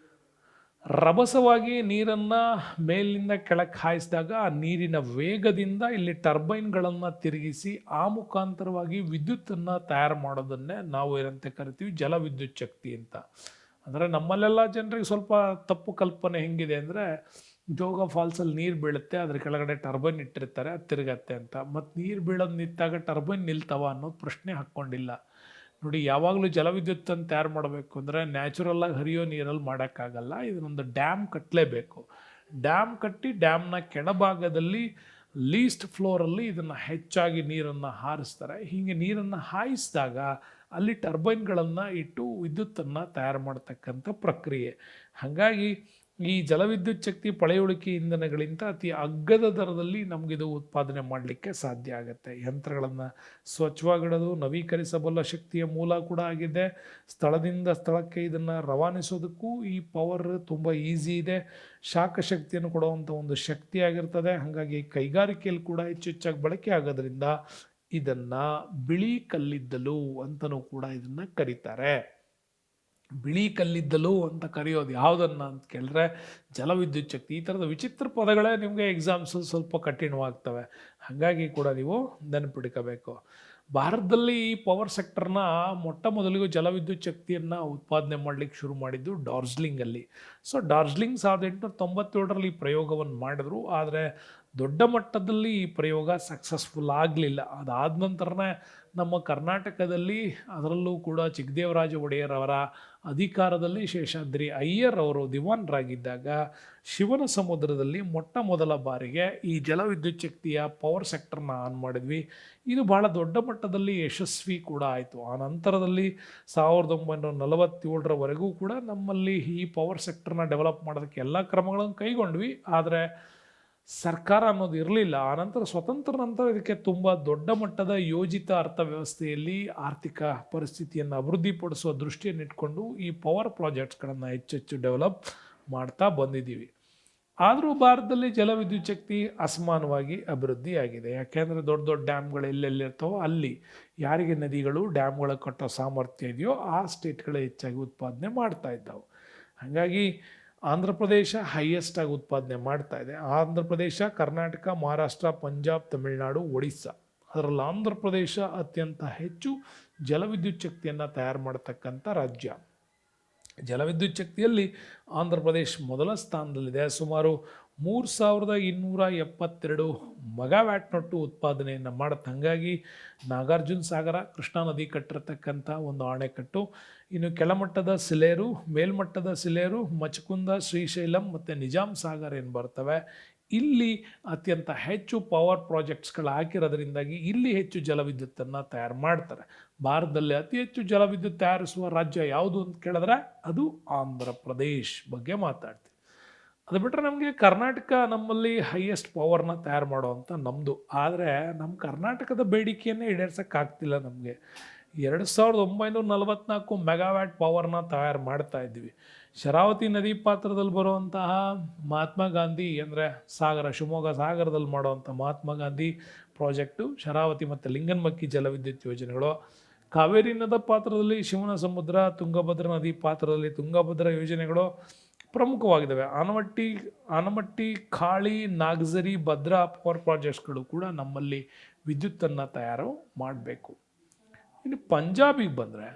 ರಭಸವಾಗಿ ನೀರನ್ನು ಮೇಲಿನಿಂದ ಕೆಳಕ್ಕೆ ಹಾಯಿಸಿದಾಗ ಆ ನೀರಿನ ವೇಗದಿಂದ ಇಲ್ಲಿ ಟರ್ಬೈನ್ಗಳನ್ನು ತಿರುಗಿಸಿ ಆ ಮುಖಾಂತರವಾಗಿ ವಿದ್ಯುತ್ತನ್ನು ತಯಾರು ಮಾಡೋದನ್ನೇ ನಾವು ಏನಂತ ಕರಿತೀವಿ, ಜಲವಿದ್ಯುತ್ ಶಕ್ತಿ ಅಂತ. ಅಂದರೆ ನಮ್ಮಲ್ಲೆಲ್ಲ ಜನರಿಗೆ ಸ್ವಲ್ಪ ತಪ್ಪು ಕಲ್ಪನೆ ಹೆಂಗಿದೆ ಅಂದರೆ, ಜೋಗ ಫಾಲ್ಸಲ್ಲಿ ನೀರು ಬೀಳುತ್ತೆ, ಅದ್ರ ಕೆಳಗಡೆ ಟರ್ಬೈನ್ ಇಟ್ಟಿರ್ತಾರೆ, ಅದು ತಿರುಗತ್ತೆ ಅಂತ. ಮತ್ತು ನೀರು ಬೀಳೋದು ನಿಂತಾಗ ಟರ್ಬೈನ್ ನಿಲ್ತಾವ ಅನ್ನೋದು ಪ್ರಶ್ನೆ ಹಾಕ್ಕೊಂಡಿಲ್ಲ. ನೋಡಿ, ಯಾವಾಗಲೂ ಜಲವಿದ್ಯುತ್ತನ್ನು ತಯಾರು ಮಾಡಬೇಕು ಅಂದರೆ ನ್ಯಾಚುರಲ್ಲಾಗಿ ಹರಿಯೋ ನೀರಲ್ಲಿ ಮಾಡೋಕ್ಕಾಗಲ್ಲ. ಇದನ್ನೊಂದು ಡ್ಯಾಮ್ ಕಟ್ಟಲೇಬೇಕು. ಡ್ಯಾಮ್ ಕಟ್ಟಿ ಡ್ಯಾಮ್ನ ಕೆಳಭಾಗದಲ್ಲಿ ಲೀಸ್ಟ್ ಫ್ಲೋರಲ್ಲಿ ಇದನ್ನು ಹೆಚ್ಚಾಗಿ ನೀರನ್ನು ಹಾರಿಸ್ತಾರೆ. ಹೀಗೆ ನೀರನ್ನು ಹಾಯಿಸಿದಾಗ ಅಲ್ಲಿ ಟರ್ಬೈನ್ಗಳನ್ನು ಇಟ್ಟು ವಿದ್ಯುತ್ತನ್ನು ತಯಾರು ಮಾಡ್ತಕ್ಕಂಥ ಪ್ರಕ್ರಿಯೆ. ಹಾಗಾಗಿ ಈ ಜಲವಿದ್ಯುತ್ ಶಕ್ತಿ ಪಳೆಯುಳಿಕೆ ಇಂಧನಗಳಿಂದ ಅತಿ ಅಗ್ಗದ ದರದಲ್ಲಿ ನಮಗಿದು ಉತ್ಪಾದನೆ ಮಾಡಲಿಕ್ಕೆ ಸಾಧ್ಯ ಆಗುತ್ತೆ. ಯಂತ್ರಗಳನ್ನು ಸ್ವಚ್ಛವಾಗಿಡೋದು ನವೀಕರಿಸಬಲ್ಲ ಶಕ್ತಿಯ ಮೂಲ ಕೂಡ ಆಗಿದೆ. ಸ್ಥಳದಿಂದ ಸ್ಥಳಕ್ಕೆ ಇದನ್ನು ರವಾನಿಸೋದಕ್ಕೂ ಈ ಪವರ್ ತುಂಬ ಈಸಿ ಇದೆ. ಶಾಖ ಶಕ್ತಿಯನ್ನು ಕೊಡುವಂಥ ಒಂದು ಶಕ್ತಿಯಾಗಿರ್ತದೆ. ಹಾಗಾಗಿ ಕೈಗಾರಿಕೆಯಲ್ಲಿ ಕೂಡ ಹೆಚ್ಚೆಚ್ಚಾಗಿ ಬಳಕೆ ಆಗೋದ್ರಿಂದ ಇದನ್ನು ಬಿಳಿ ಕಲ್ಲಿದ್ದಲು ಅಂತಲೂ ಕೂಡ ಇದನ್ನು ಕರೀತಾರೆ. ಬಿಳಿ ಕಲ್ಲಿದ್ದಲು ಅಂತ ಕರೆಯೋದು ಯಾವುದನ್ನು ಅಂತ ಕೇಳಿದ್ರೆ ಜಲವಿದ್ಯುತ್ ಶಕ್ತಿ. ಈ ಥರದ ವಿಚಿತ್ರ ಪದಗಳೇ ನಿಮಗೆ ಎಕ್ಸಾಮ್ಸ್ ಸ್ವಲ್ಪ ಕಠಿಣವಾಗ್ತವೆ. ಹಾಗಾಗಿ ಕೂಡ ನೀವು ನೆನಪಿಡ್ಕೋಬೇಕು. ಭಾರತದಲ್ಲಿ ಈ ಪವರ್ ಸೆಕ್ಟರ್ನ ಮೊಟ್ಟ ಮೊದಲಿಗೂ ಜಲವಿದ್ಯುತ್ ಶಕ್ತಿಯನ್ನು ಉತ್ಪಾದನೆ ಮಾಡಲಿಕ್ಕೆ ಶುರು ಮಾಡಿದ್ದು ಡಾರ್ಜಿಲಿಂಗಲ್ಲಿ. ಸೊ ಡಾರ್ಜಿಲಿಂಗ್ 1897ರಲ್ಲಿ ಈ ಪ್ರಯೋಗವನ್ನು ಮಾಡಿದ್ರು. ಆದರೆ ದೊಡ್ಡ ಮಟ್ಟದಲ್ಲಿ ಈ ಪ್ರಯೋಗ ಸಕ್ಸಸ್ಫುಲ್ ಆಗಲಿಲ್ಲ. ಅದಾದ ನಂತರನೇ ನಮ್ಮ ಕರ್ನಾಟಕದಲ್ಲಿ, ಅದರಲ್ಲೂ ಕೂಡ ಚಿಕ್ಕದೇವರಾಜ ಒಡೆಯರ್ ಅವರ ಅಧಿಕಾರದಲ್ಲಿ ಶೇಷಾದ್ರಿ ಅಯ್ಯರ್ ಅವರು ದಿವಾನರಾಗಿದ್ದಾಗ ಶಿವನ ಸಮುದ್ರದಲ್ಲಿ ಮೊಟ್ಟ ಮೊದಲ ಬಾರಿಗೆ ಈ ಜಲವಿದ್ಯುತ್ ಶಕ್ತಿಯ ಪವರ್ ಸೆಕ್ಟರ್ನ ಆನ್ ಮಾಡಿದ್ವಿ. ಇದು ಬಹಳ ದೊಡ್ಡ ಮಟ್ಟದಲ್ಲಿ ಯಶಸ್ವಿ ಕೂಡ ಆಯಿತು. ಆ ನಂತರದಲ್ಲಿ 1947ರವರೆಗೂ ಕೂಡ ನಮ್ಮಲ್ಲಿ ಈ ಪವರ್ ಸೆಕ್ಟರ್ನ ಡೆವಲಪ್ ಮಾಡೋದಕ್ಕೆ ಎಲ್ಲ ಕ್ರಮಗಳನ್ನು ಕೈಗೊಂಡ್ವಿ. ಆದರೆ ಸರ್ಕಾರ ಅನ್ನೋದು ಇರಲಿಲ್ಲ. ಆನಂತರ ಸ್ವತಂತ್ರ ನಂತರ ಇದಕ್ಕೆ ತುಂಬ ದೊಡ್ಡ ಮಟ್ಟದ ಯೋಜಿತ ಅರ್ಥವ್ಯವಸ್ಥೆಯಲ್ಲಿ ಆರ್ಥಿಕ ಪರಿಸ್ಥಿತಿಯನ್ನು ಅಭಿವೃದ್ಧಿಪಡಿಸುವ ದೃಷ್ಟಿಯನ್ನಿಟ್ಕೊಂಡು ಈ ಪವರ್ ಪ್ರಾಜೆಕ್ಟ್ಸ್ಗಳನ್ನು ಹೆಚ್ಚೆಚ್ಚು ಡೆವಲಪ್ ಮಾಡ್ತಾ ಬಂದಿದ್ದೀವಿ. ಆದರೂ ಭಾರತದಲ್ಲಿ ಜಲವಿದ್ಯುತ್ ಶಕ್ತಿ ಅಸಮಾನವಾಗಿ ಅಭಿವೃದ್ಧಿಯಾಗಿದೆ. ಯಾಕೆಂದರೆ ದೊಡ್ಡ ದೊಡ್ಡ ಡ್ಯಾಮ್ಗಳು ಎಲ್ಲೆಲ್ಲಿರ್ತಾವೋ ಅಲ್ಲಿ ಯಾರಿಗೆ ನದಿಗಳು ಡ್ಯಾಮ್ಗಳ ಕಟ್ಟೋ ಸಾಮರ್ಥ್ಯ ಇದೆಯೋ ಆ ಸ್ಟೇಟ್ಗಳೇ ಹೆಚ್ಚಾಗಿ ಉತ್ಪಾದನೆ ಮಾಡ್ತಾ ಇದ್ದಾವೆ. ಹಾಗಾಗಿ ಆಂಧ್ರ ಪ್ರದೇಶ ಹೈಯೆಸ್ಟಾಗಿ ಉತ್ಪಾದನೆ ಮಾಡ್ತಾ ಇದೆ. ಆಂಧ್ರ ಪ್ರದೇಶ, ಕರ್ನಾಟಕ, ಮಹಾರಾಷ್ಟ್ರ, ಪಂಜಾಬ್, ತಮಿಳುನಾಡು, ಒಡಿಸ್ಸಾ. ಅದರಲ್ಲಿ ಆಂಧ್ರ ಪ್ರದೇಶ ಅತ್ಯಂತ ಹೆಚ್ಚು ಜಲವಿದ್ಯುತ್ ಶಕ್ತಿಯನ್ನು ತಯಾರು ಮಾಡತಕ್ಕಂಥ ರಾಜ್ಯ. ಜಲವಿದ್ಯುತ್ ಶಕ್ತಿಯಲ್ಲಿ ಆಂಧ್ರ ಪ್ರದೇಶ ಮೊದಲ ಸ್ಥಾನದಲ್ಲಿದೆ. ಸುಮಾರು 3272 ಮೆಗಾವ್ಯಾಟ್ನೊಟ್ಟು ಉತ್ಪಾದನೆಯನ್ನು ಮಾಡುತ್ತೆ. ಹಾಗಾಗಿ ನಾಗಾರ್ಜುನ ಸಾಗರ, ಕೃಷ್ಣಾ ನದಿ ಕಟ್ಟಿರ್ತಕ್ಕಂಥ ಒಂದು ಅಣೆಕಟ್ಟು. ಇನ್ನು ಕೆಳಮಟ್ಟದ ಸಿಲೇರು, ಮೇಲ್ಮಟ್ಟದ ಸಿಲೇರು, ಮಚಕುಂದ, ಶ್ರೀಶೈಲಂ ಮತ್ತು ನಿಜಾಂ ಸಾಗರ್ ಏನು ಬರ್ತವೆ, ಇಲ್ಲಿ ಅತ್ಯಂತ ಹೆಚ್ಚು ಪವರ್ ಪ್ರಾಜೆಕ್ಟ್ಸ್ಗಳು ಹಾಕಿರೋದ್ರಿಂದಾಗಿ ಇಲ್ಲಿ ಹೆಚ್ಚು ಜಲವಿದ್ಯುತ್ತನ್ನು ತಯಾರು ಮಾಡ್ತಾರೆ. ಭಾರತದಲ್ಲಿ ಅತಿ ಹೆಚ್ಚು ಜಲವಿದ್ಯುತ್ ತಯಾರಿಸುವ ರಾಜ್ಯ ಯಾವುದು ಅಂತ ಕೇಳಿದ್ರೆ ಅದು ಆಂಧ್ರ ಪ್ರದೇಶ್ ಬಗ್ಗೆ ಮಾತಾಡ್ತೀವಿ. ಅದು ಬಿಟ್ಟರೆ ನಮಗೆ ಕರ್ನಾಟಕ ನಮ್ಮಲ್ಲಿ ಹೈಯೆಸ್ಟ್ ಪವರ್ನ ತಯಾರು ಮಾಡೋವಂಥ ನಮ್ಮದು. ಆದರೆ ನಮ್ಮ ಕರ್ನಾಟಕದ ಬೇಡಿಕೆಯನ್ನೇ ಈಡೇರ್ಸೋಕ್ಕಾಗ್ತಿಲ್ಲ. ನಮಗೆ 2944 ಮೆಗಾವ್ಯಾಟ್ ಪವರ್ನ ತಯಾರು ಮಾಡ್ತಾ ಇದ್ದೀವಿ. ಶರಾವತಿ ನದಿ ಪಾತ್ರದಲ್ಲಿ ಬರುವಂತಹ ಮಹಾತ್ಮ ಗಾಂಧಿ ಅಂದರೆ ಸಾಗರ, ಶಿವಮೊಗ್ಗ ಸಾಗರದಲ್ಲಿ ಮಾಡುವಂಥ ಮಹಾತ್ಮ ಗಾಂಧಿ ಪ್ರಾಜೆಕ್ಟು, ಶರಾವತಿ ಮತ್ತು ಲಿಂಗನಮಕ್ಕಿ ಜಲವಿದ್ಯುತ್ ಯೋಜನೆಗಳು, ಕಾವೇರಿ ನದಿ ಪಾತ್ರದಲ್ಲಿ ಶಿವನ ಸಮುದ್ರ, ತುಂಗಭದ್ರಾ ನದಿ ಪಾತ್ರದಲ್ಲಿ ತುಂಗಭದ್ರಾ ಯೋಜನೆಗಳು ಪ್ರಮುಖವಾಗಿದ್ದಾವೆ. ಆನಮಟ್ಟಿ, ಕಾಳಿ, ನಾಗಝರಿ, ಭದ್ರಾ ಪವರ್ ಪ್ರಾಜೆಕ್ಟ್ಸ್ಗಳು ಕೂಡ ನಮ್ಮಲ್ಲಿ ವಿದ್ಯುತ್ತನ್ನು ತಯಾರು ಮಾಡಬೇಕು. ಇನ್ನು ಪಂಜಾಬಿಗೆ ಬಂದರೆ,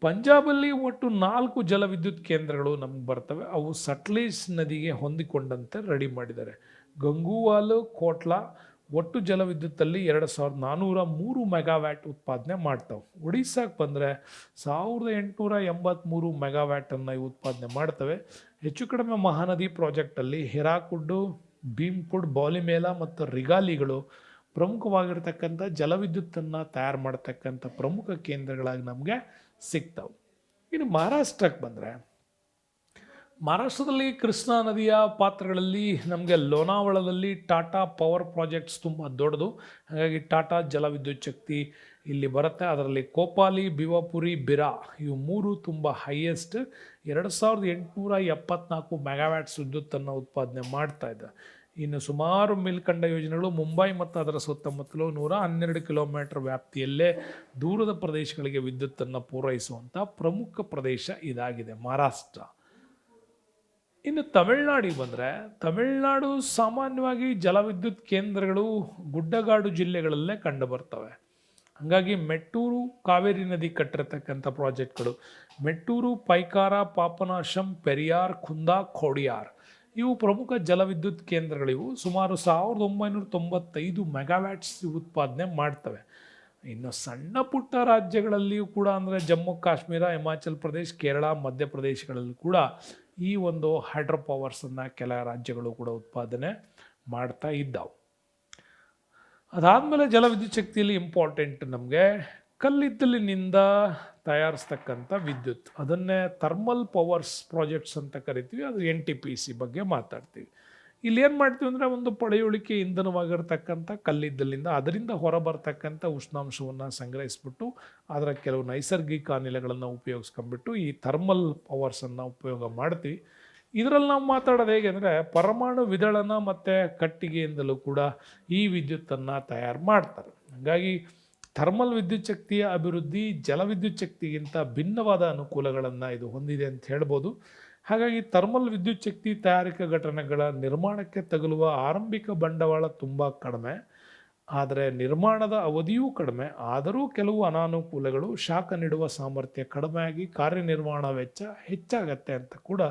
ಪಂಜಾಬಲ್ಲಿ ಒಟ್ಟು 4 ಜಲವಿದ್ಯುತ್ ಕೇಂದ್ರಗಳು ನಮ್ಗೆ ಬರ್ತವೆ. ಅವು ಸಟ್ಲೇಜ್ ನದಿಗೆ ಹೊಂದಿಕೊಂಡಂತೆ ರೆಡಿ ಮಾಡಿದ್ದಾರೆ. ಗಂಗೂವಾಲ್, ಕೋಟ್ಲಾ ಒಟ್ಟು ಜಲವಿದ್ಯುತ್ತಲ್ಲಿ 2403 ಮೆಗಾವ್ಯಾಟ್ ಉತ್ಪಾದನೆ ಮಾಡ್ತಾವೆ. ಒಡಿಸ್ಸಾಗೆ ಬಂದರೆ 1883 ಮೆಗಾವ್ಯಾಟನ್ನು ಉತ್ಪಾದನೆ ಮಾಡ್ತವೆ. ಹೆಚ್ಚು ಕಡಿಮೆ ಮಹಾನದಿ ಪ್ರಾಜೆಕ್ಟಲ್ಲಿ ಹಿರಾಕುಡ್ಡು, ಭೀಮ್ಕುಡ್, ಬೌಲಿಮೇಲ ಮತ್ತು ರಿಗಾಲಿಗಳು ಪ್ರಮುಖವಾಗಿರ್ತಕ್ಕಂಥ ಜಲವಿದ್ಯುತ್ತನ್ನು ತಯಾರು ಮಾಡ್ತಕ್ಕಂಥ ಪ್ರಮುಖ ಕೇಂದ್ರಗಳಾಗಿ ನಮಗೆ ಸಿಗ್ತಾವೆ. ಇನ್ನು ಮಹಾರಾಷ್ಟ್ರಕ್ಕೆ ಬಂದರೆ, ಮಹಾರಾಷ್ಟ್ರದಲ್ಲಿ ಕೃಷ್ಣಾ ನದಿಯ ಪಾತ್ರಗಳಲ್ಲಿ ನಮಗೆ ಲೋನಾವಳದಲ್ಲಿ ಟಾಟಾ ಪವರ್ ಪ್ರಾಜೆಕ್ಟ್ಸ್ ತುಂಬ ದೊಡ್ಡದು. ಹಾಗಾಗಿ ಟಾಟಾ ಜಲವಿದ್ಯುತ್ ಶಕ್ತಿ ಇಲ್ಲಿ ಬರುತ್ತೆ. ಅದರಲ್ಲಿ ಕೋಪಾಲಿ, ಬಿವಾಪುರಿ, ಬಿರಾ ಇವು 3 ತುಂಬ ಹೈಯೆಸ್ಟ್ 2874 ಮೆಗಾವ್ಯಾಟ್ಸ್ ವಿದ್ಯುತ್ತನ್ನು ಉತ್ಪಾದನೆ ಮಾಡ್ತಾ ಇದೆ. ಇನ್ನು ಸುಮಾರು ಮೇಲ್ಕಂಡ ಯೋಜನೆಗಳು ಮುಂಬೈ ಮತ್ತು ಅದರ ಸುತ್ತಮುತ್ತಲು 112 ಕಿಲೋಮೀಟರ್ ವ್ಯಾಪ್ತಿಯಲ್ಲೇ ದೂರದ ಪ್ರದೇಶಗಳಿಗೆ ವಿದ್ಯುತ್ತನ್ನು ಪೂರೈಸುವಂಥ ಪ್ರಮುಖ ಪ್ರದೇಶ ಇದಾಗಿದೆ ಮಹಾರಾಷ್ಟ್ರ. ಇನ್ನು ತಮಿಳುನಾಡಿಗೆ ಬಂದರೆ, ತಮಿಳುನಾಡು ಸಾಮಾನ್ಯವಾಗಿ ಜಲವಿದ್ಯುತ್ ಕೇಂದ್ರಗಳು ಗುಡ್ಡಗಾಡು ಜಿಲ್ಲೆಗಳಲ್ಲೇ ಕಂಡು ಬರ್ತವೆ. ಹಾಗಾಗಿ ಮೆಟ್ಟೂರು, ಕಾವೇರಿ ನದಿ ಕಟ್ಟಿರತಕ್ಕಂಥ ಪ್ರಾಜೆಕ್ಟ್ಗಳು ಮೆಟ್ಟೂರು, ಪೈಕಾರ, ಪಾಪನಾಶಂ, ಪೆರಿಯಾರ್, ಕುಂದಾ, ಖೋಡಿಯಾರ್ ಇವು ಪ್ರಮುಖ ಜಲವಿದ್ಯುತ್ ಕೇಂದ್ರಗಳಿವು. ಸುಮಾರು 1995 ಮೆಗಾವ್ಯಾಟ್ಸ್ ಉತ್ಪಾದನೆ ಮಾಡ್ತವೆ. ಇನ್ನು ಸಣ್ಣ ಪುಟ್ಟ ರಾಜ್ಯಗಳಲ್ಲಿಯೂ ಕೂಡ ಅಂದರೆ ಜಮ್ಮು ಕಾಶ್ಮೀರ, ಹಿಮಾಚಲ್ ಪ್ರದೇಶ್, ಕೇರಳ, ಮಧ್ಯಪ್ರದೇಶಗಳಲ್ಲಿ ಕೂಡ ಈ ಒಂದು ಹೈಡ್ರೋ ಪವರ್ಸನ್ನು ಕೆಲ ರಾಜ್ಯಗಳು ಕೂಡ ಉತ್ಪಾದನೆ ಮಾಡ್ತಾ ಇದ್ದಾವೆ. ಅದಾದಮೇಲೆ ಜಲವಿದ್ಯುತ್ ಶಕ್ತಿಯಲ್ಲಿ ಇಂಪಾರ್ಟೆಂಟ್ ನಮಗೆ ಕಲ್ಲಿದ್ದಲಿನಿಂದ ತಯಾರಿಸ್ತಕ್ಕಂಥ ವಿದ್ಯುತ್, ಅದನ್ನೇ ಥರ್ಮಲ್ ಪವರ್ಸ್ ಪ್ರಾಜೆಕ್ಟ್ಸ್ ಅಂತ ಕರಿತೀವಿ. ಅದು NTPC ಬಗ್ಗೆ ಮಾತಾಡ್ತೀವಿ. ಇಲ್ಲಿ ಏನು ಮಾಡ್ತೀವಿ ಅಂದರೆ, ಒಂದು ಪಳೆಯುಳಿಕೆ ಇಂಧನವಾಗಿರ್ತಕ್ಕಂಥ ಕಲ್ಲಿದ್ದಲಿಂದ ಅದರಿಂದ ಹೊರಬರ್ತಕ್ಕಂಥ ಉಷ್ಣಾಂಶವನ್ನು ಸಂಗ್ರಹಿಸ್ಬಿಟ್ಟು ಅದರ ಕೆಲವು ನೈಸರ್ಗಿಕ ಅನಿಲಗಳನ್ನು ಉಪಯೋಗಿಸ್ಕೊಂಡ್ಬಿಟ್ಟು ಈ ಥರ್ಮಲ್ ಪವರ್ಸನ್ನು ಉಪಯೋಗ ಮಾಡ್ತೀವಿ. ಇದರಲ್ಲಿ ನಾವು ಮಾತಾಡೋದು ಹೇಗೆ ಅಂದರೆ, ಪರಮಾಣು ವಿದಳನ ಮತ್ತು ಕಟ್ಟಿಗೆಯಿಂದಲೂ ಕೂಡ ಈ ವಿದ್ಯುತ್ತನ್ನು ತಯಾರು ಮಾಡ್ತಾರೆ. ಹಾಗಾಗಿ ಥರ್ಮಲ್ ವಿದ್ಯುತ್ ಶಕ್ತಿಯ ಅಭಿವೃದ್ಧಿ ಜಲವಿದ್ಯುತ್ ಶಕ್ತಿಗಿಂತ ಭಿನ್ನವಾದ ಅನುಕೂಲಗಳನ್ನು ಇದು ಹೊಂದಿದೆ ಅಂತ ಹೇಳ್ಬೋದು. ಹಾಗಾಗಿ ಥರ್ಮಲ್ ವಿದ್ಯುತ್ ಶಕ್ತಿ ತಯಾರಿಕಾ ಘಟನೆಗಳ ನಿರ್ಮಾಣಕ್ಕೆ ತಗುಲುವ ಆರಂಭಿಕ ಬಂಡವಾಳ ತುಂಬ ಕಡಿಮೆ, ಆದರೆ ನಿರ್ಮಾಣದ ಅವಧಿಯೂ ಕಡಿಮೆ. ಆದರೂ ಕೆಲವು ಅನಾನುಕೂಲಗಳು, ಶಾಖ ನೀಡುವ ಸಾಮರ್ಥ್ಯ ಕಡಿಮೆಯಾಗಿ ಕಾರ್ಯನಿರ್ವಹಣಾ ವೆಚ್ಚ ಹೆಚ್ಚಾಗತ್ತೆ ಅಂತ ಕೂಡ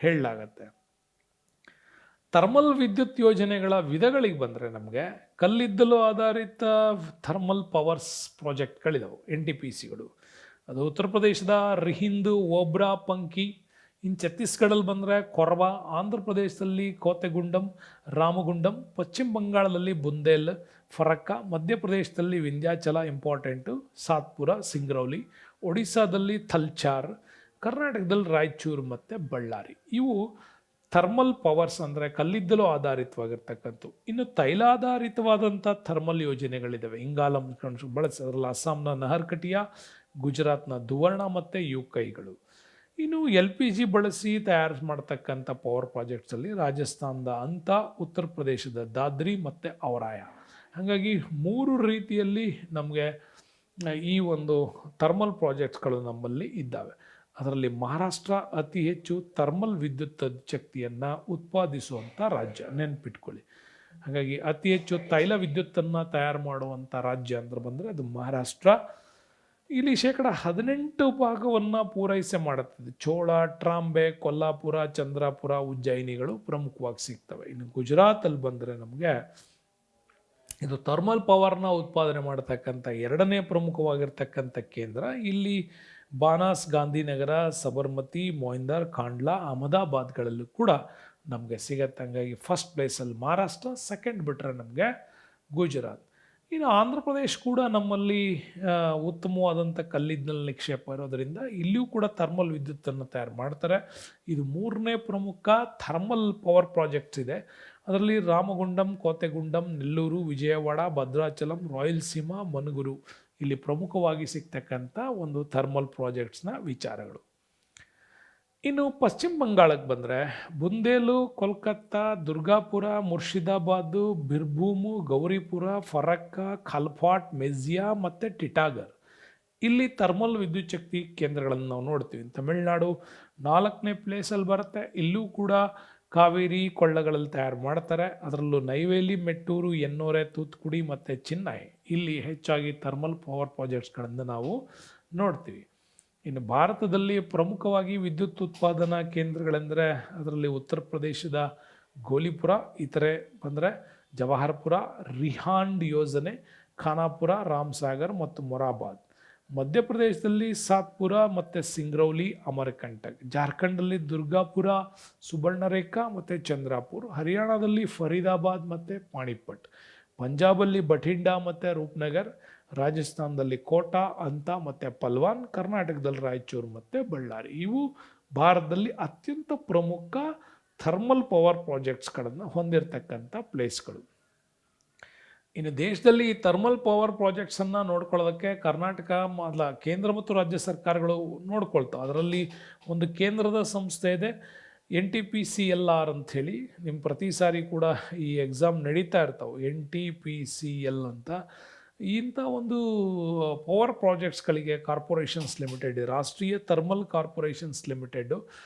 ಹೇಳಲಾಗತ್ತೆ. ಥರ್ಮಲ್ ವಿದ್ಯುತ್ ಯೋಜನೆಗಳ ವಿಧಗಳಿಗೆ ಬಂದರೆ ನಮಗೆ ಕಲ್ಲಿದ್ದಲು ಆಧಾರಿತ ಥರ್ಮಲ್ ಪವರ್ಸ್ ಪ್ರಾಜೆಕ್ಟ್ಗಳಿದಾವೆ, NTPCಗಳು. ಅದು ಉತ್ತರ ಪ್ರದೇಶದ ರಿಹಿಂದ್, ಓಬ್ರಾ, ಪಂಕಿ. ಇನ್ನು ಛತ್ತೀಸ್ಗಢಲ್ಲಿ ಬಂದರೆ ಕೊರ್ವಾ, ಆಂಧ್ರ ಪ್ರದೇಶದಲ್ಲಿ ಕೋತೆಗುಂಡಂ, ರಾಮಗುಂಡಂ, ಪಶ್ಚಿಮ ಬಂಗಾಳದಲ್ಲಿ ಬುಂದೇಲ್, ಫರಕ್ಕಾ, ಮಧ್ಯಪ್ರದೇಶದಲ್ಲಿ ವಿಂಧ್ಯಾಚಲ ಇಂಪಾರ್ಟೆಂಟು, ಸಾತ್ಪುರ, ಸಿಂಗ್ರೌಲಿ, ಒಡಿಸ್ಸಾದಲ್ಲಿ ಥಲ್ಚಾರ್, ಕರ್ನಾಟಕದಲ್ಲಿ ರಾಯಚೂರು ಮತ್ತು ಬಳ್ಳಾರಿ. ಇವು ಥರ್ಮಲ್ ಪವರ್ಸ್ ಅಂದರೆ ಕಲ್ಲಿದ್ದಲು ಆಧಾರಿತವಾಗಿರ್ತಕ್ಕಂಥ. ಇನ್ನು ತೈಲಾಧಾರಿತವಾದಂಥ ಥರ್ಮಲ್ ಯೋಜನೆಗಳಿದ್ದಾವೆ. ಇಂಗಾಲಂ ಬಳಸಿ ಅದರಲ್ಲಿ ಅಸ್ಸಾಂನ ನಹರ್ಕಟಿಯಾ, ಗುಜರಾತ್ನ ದುವರ್ಣ ಮತ್ತು ಯೂಕೈಗಳು. ಇನ್ನು LPG ಬಳಸಿ ತಯಾರು ಮಾಡ್ತಕ್ಕಂಥ ಪವರ್ ಪ್ರಾಜೆಕ್ಟ್ಸಲ್ಲಿ ರಾಜಸ್ಥಾನದ ಅಂತ, ಉತ್ತರ ಪ್ರದೇಶದ ದಾದ್ರಿ ಮತ್ತು ಔರಾಯ. ಹಾಗಾಗಿ 3 ರೀತಿಯಲ್ಲಿ ನಮಗೆ ಈ ಒಂದು ಥರ್ಮಲ್ ಪ್ರಾಜೆಕ್ಟ್ಸ್ಗಳು ನಮ್ಮಲ್ಲಿ ಇದ್ದಾವೆ. ಅದರಲ್ಲಿ ಮಹಾರಾಷ್ಟ್ರ ಅತಿ ಹೆಚ್ಚು ಥರ್ಮಲ್ ವಿದ್ಯುತ್ ಶಕ್ತಿಯನ್ನು ಉತ್ಪಾದಿಸುವಂಥ ರಾಜ್ಯ, ನೆನ್ಪಿಟ್ಕೊಳ್ಳಿ. ಹಾಗಾಗಿ ಅತಿ ಹೆಚ್ಚು ತೈಲ ವಿದ್ಯುತ್ತನ್ನು ತಯಾರು ಮಾಡುವಂಥ ರಾಜ್ಯ ಅಂದ್ರೆ ಬಂದರೆ ಅದು ಮಹಾರಾಷ್ಟ್ರ. ಇಲ್ಲಿ 18% ಪೂರೈಕೆ ಮಾಡುತ್ತದೆ. ಚೋಳ, ಟ್ರಾಂಬೆ, ಕೊಲ್ಲಾಪುರ, ಚಂದ್ರಾಪುರ, ಉಜ್ಜಯಿನಿಗಳು ಪ್ರಮುಖವಾಗಿ ಸಿಗ್ತವೆ. ಇನ್ನು ಗುಜರಾತಲ್ಲಿ ಬಂದರೆ ನಮಗೆ ಇದು ಥರ್ಮಲ್ ಪವರ್ನ ಉತ್ಪಾದನೆ ಮಾಡತಕ್ಕಂಥ 2ನೇ ಪ್ರಮುಖವಾಗಿರ್ತಕ್ಕಂಥ ಕೇಂದ್ರ. ಇಲ್ಲಿ ಬಾನಾಸ್, ಗಾಂಧಿನಗರ, ಸಬರ್ಮತಿ, ಮೊಯಿಂದರ್, ಖಾಂಡ್ಲಾ, ಅಹಮದಾಬಾದ್ಗಳಲ್ಲೂ ಕೂಡ ನಮಗೆ ಸಿಗತ್ತೆ. ಹಂಗಾಗಿ ಫಸ್ಟ್ ಪ್ಲೇಸಲ್ಲಿ ಮಹಾರಾಷ್ಟ್ರ, ಸೆಕೆಂಡ್ ಬಿಟ್ಟರೆ ನಮಗೆ ಗುಜರಾತ್. ಇನ್ನು ಆಂಧ್ರ ಪ್ರದೇಶ ಕೂಡ ನಮ್ಮಲ್ಲಿ ಉತ್ತಮವಾದಂಥ ಕಲ್ಲಿದ್ದಲು ನಿಕ್ಷೇಪ ಇರೋದರಿಂದ ಇಲ್ಲಿಯೂ ಕೂಡ ಥರ್ಮಲ್ ವಿದ್ಯುತ್ತನ್ನು ತಯಾರು ಮಾಡ್ತಾರೆ. ಇದು 3ನೇ ಪ್ರಮುಖ ಥರ್ಮಲ್ ಪವರ್ ಪ್ರಾಜೆಕ್ಟ್ಸ್ ಇದೆ. ಅದರಲ್ಲಿ ರಾಮಗುಂಡಂ, ಕೋತೆಗುಂಡಂ, ನೆಲ್ಲೂರು, ವಿಜಯವಾಡ, ಭದ್ರಾಚಲಂ, ರಾಯಲಸೀಮಾ, ಮನುಗುರು ಇಲ್ಲಿ ಪ್ರಮುಖವಾಗಿ ಸಿಗ್ತಕ್ಕಂಥ ಒಂದು ಥರ್ಮಲ್ ಪ್ರಾಜೆಕ್ಟ್ಸ್ನ ವಿಚಾರಗಳು. ಇನ್ನು ಪಶ್ಚಿಮ ಬಂಗಾಳಕ್ಕೆ ಬಂದರೆ ಬುಂದೇಲು, ಕೋಲ್ಕತ್ತಾ, ದುರ್ಗಾಪುರ, ಮುರ್ಷಿದಾಬಾದು, ಬಿರ್ಭೂಮು, ಗೌರಿಪುರ, ಫರಕ್ಕಾ, ಖಲ್ಫಾಟ್, ಮೆಜಿಯಾ ಮತ್ತು ಟಿಟಾಗರ್ ಇಲ್ಲಿ ಥರ್ಮಲ್ ವಿದ್ಯುತ್ ಶಕ್ತಿ ಕೇಂದ್ರಗಳನ್ನು ನಾವು ನೋಡ್ತೀವಿ. ತಮಿಳುನಾಡು 4ನೇ ಪ್ಲೇಸಲ್ಲಿ ಬರುತ್ತೆ. ಇಲ್ಲೂ ಕೂಡ ಕಾವೇರಿ ಕೊಳ್ಳಗಳಲ್ಲಿ ತಯಾರು ಮಾಡ್ತಾರೆ. ಅದರಲ್ಲೂ ನೈವೇಲಿ, ಮೆಟ್ಟೂರು, ಎನ್ನೋರೆ, ತೂತ್ಕುಡಿ ಮತ್ತು ಚೆನ್ನೈ ಇಲ್ಲಿ ಹೆಚ್ಚಾಗಿ ಥರ್ಮಲ್ ಪವರ್ ಪ್ರಾಜೆಕ್ಟ್ಸ್ಗಳನ್ನು ನಾವು ನೋಡ್ತೀವಿ. ಇನ್ನು ಭಾರತದಲ್ಲಿ ಪ್ರಮುಖವಾಗಿ ವಿದ್ಯುತ್ ಉತ್ಪಾದನಾ ಕೇಂದ್ರಗಳೆಂದರೆ ಅದರಲ್ಲಿ ಉತ್ತರ ಪ್ರದೇಶದ ಗೋಲಿಪುರ, ಇತರೆ ಬಂದರೆ ಜವಾಹರ್ಪುರ, ರಿಹಾಂಡ್ ಯೋಜನೆ, ಖಾನಾಪುರ, ರಾಮ್ಸಾಗರ್ ಮತ್ತು ಮೊರಾಬಾದ್. ಮಧ್ಯಪ್ರದೇಶದಲ್ಲಿ ಸಾತ್ಪುರ ಮತ್ತು ಸಿಂಗ್ರೌಲಿ, ಅಮರಕಂಟಕ್. ಜಾರ್ಖಂಡಲ್ಲಿ ದುರ್ಗಾಪುರ, ಸುಬರ್ಣರೇಖಾ ಮತ್ತು ಚಂದ್ರಾಪುರ್. ಹರಿಯಾಣದಲ್ಲಿ ಫರೀದಾಬಾದ್ ಮತ್ತು ಪಾಣಿಪಟ್. ಪಂಜಾಬಲ್ಲಿ ಬಠಿಂಡಾ ಮತ್ತು ರೂಪ್ನಗರ್. ರಾಜಸ್ಥಾನದಲ್ಲಿ ಕೋಟಾ, ಅಂತ ಮತ್ತು ಪಲ್ವಾನ್. ಕರ್ನಾಟಕದಲ್ಲಿ ರಾಯಚೂರು ಮತ್ತು ಬಳ್ಳಾರಿ. ಇವು ಭಾರತದಲ್ಲಿ ಅತ್ಯಂತ ಪ್ರಮುಖ ಥರ್ಮಲ್ ಪವರ್ ಪ್ರಾಜೆಕ್ಟ್ಸ್ಗಳನ್ನು ಹೊಂದಿರತಕ್ಕಂಥ ಪ್ಲೇಸ್ಗಳು. ಇನ್ನು ದೇಶದಲ್ಲಿ ಈ ಥರ್ಮಲ್ ಪವರ್ ಪ್ರಾಜೆಕ್ಟ್ಸನ್ನು ನೋಡ್ಕೊಳ್ಳೋದಕ್ಕೆ ಕರ್ನಾಟಕ ಕೇಂದ್ರ ಮತ್ತು ರಾಜ್ಯ ಸರ್ಕಾರಗಳು ನೋಡ್ಕೊಳ್ತಾವೆ. ಅದರಲ್ಲಿ ಒಂದು ಕೇಂದ್ರದ ಸಂಸ್ಥೆ ಇದೆ, NTPCL ಅಂಥೇಳಿ. ನಿಮ್ಮ ಪ್ರತಿ ಸಾರಿ ಕೂಡ ಈ ಎಕ್ಸಾಮ್ ನಡೀತಾ ಇರ್ತಾವೆ, NTPCL ಅಂತ. ಇಂಥ ಒಂದು ಪವರ್ ಪ್ರಾಜೆಕ್ಟ್ಸ್ಗಳಿಗೆ ಕಾರ್ಪೊರೇಷನ್ಸ್ ಲಿಮಿಟೆಡ್, ರಾಷ್ಟ್ರೀಯ ಥರ್ಮಲ್ ಕಾರ್ಪೊರೇಷನ್ಸ್ ಲಿಮಿಟೆಡು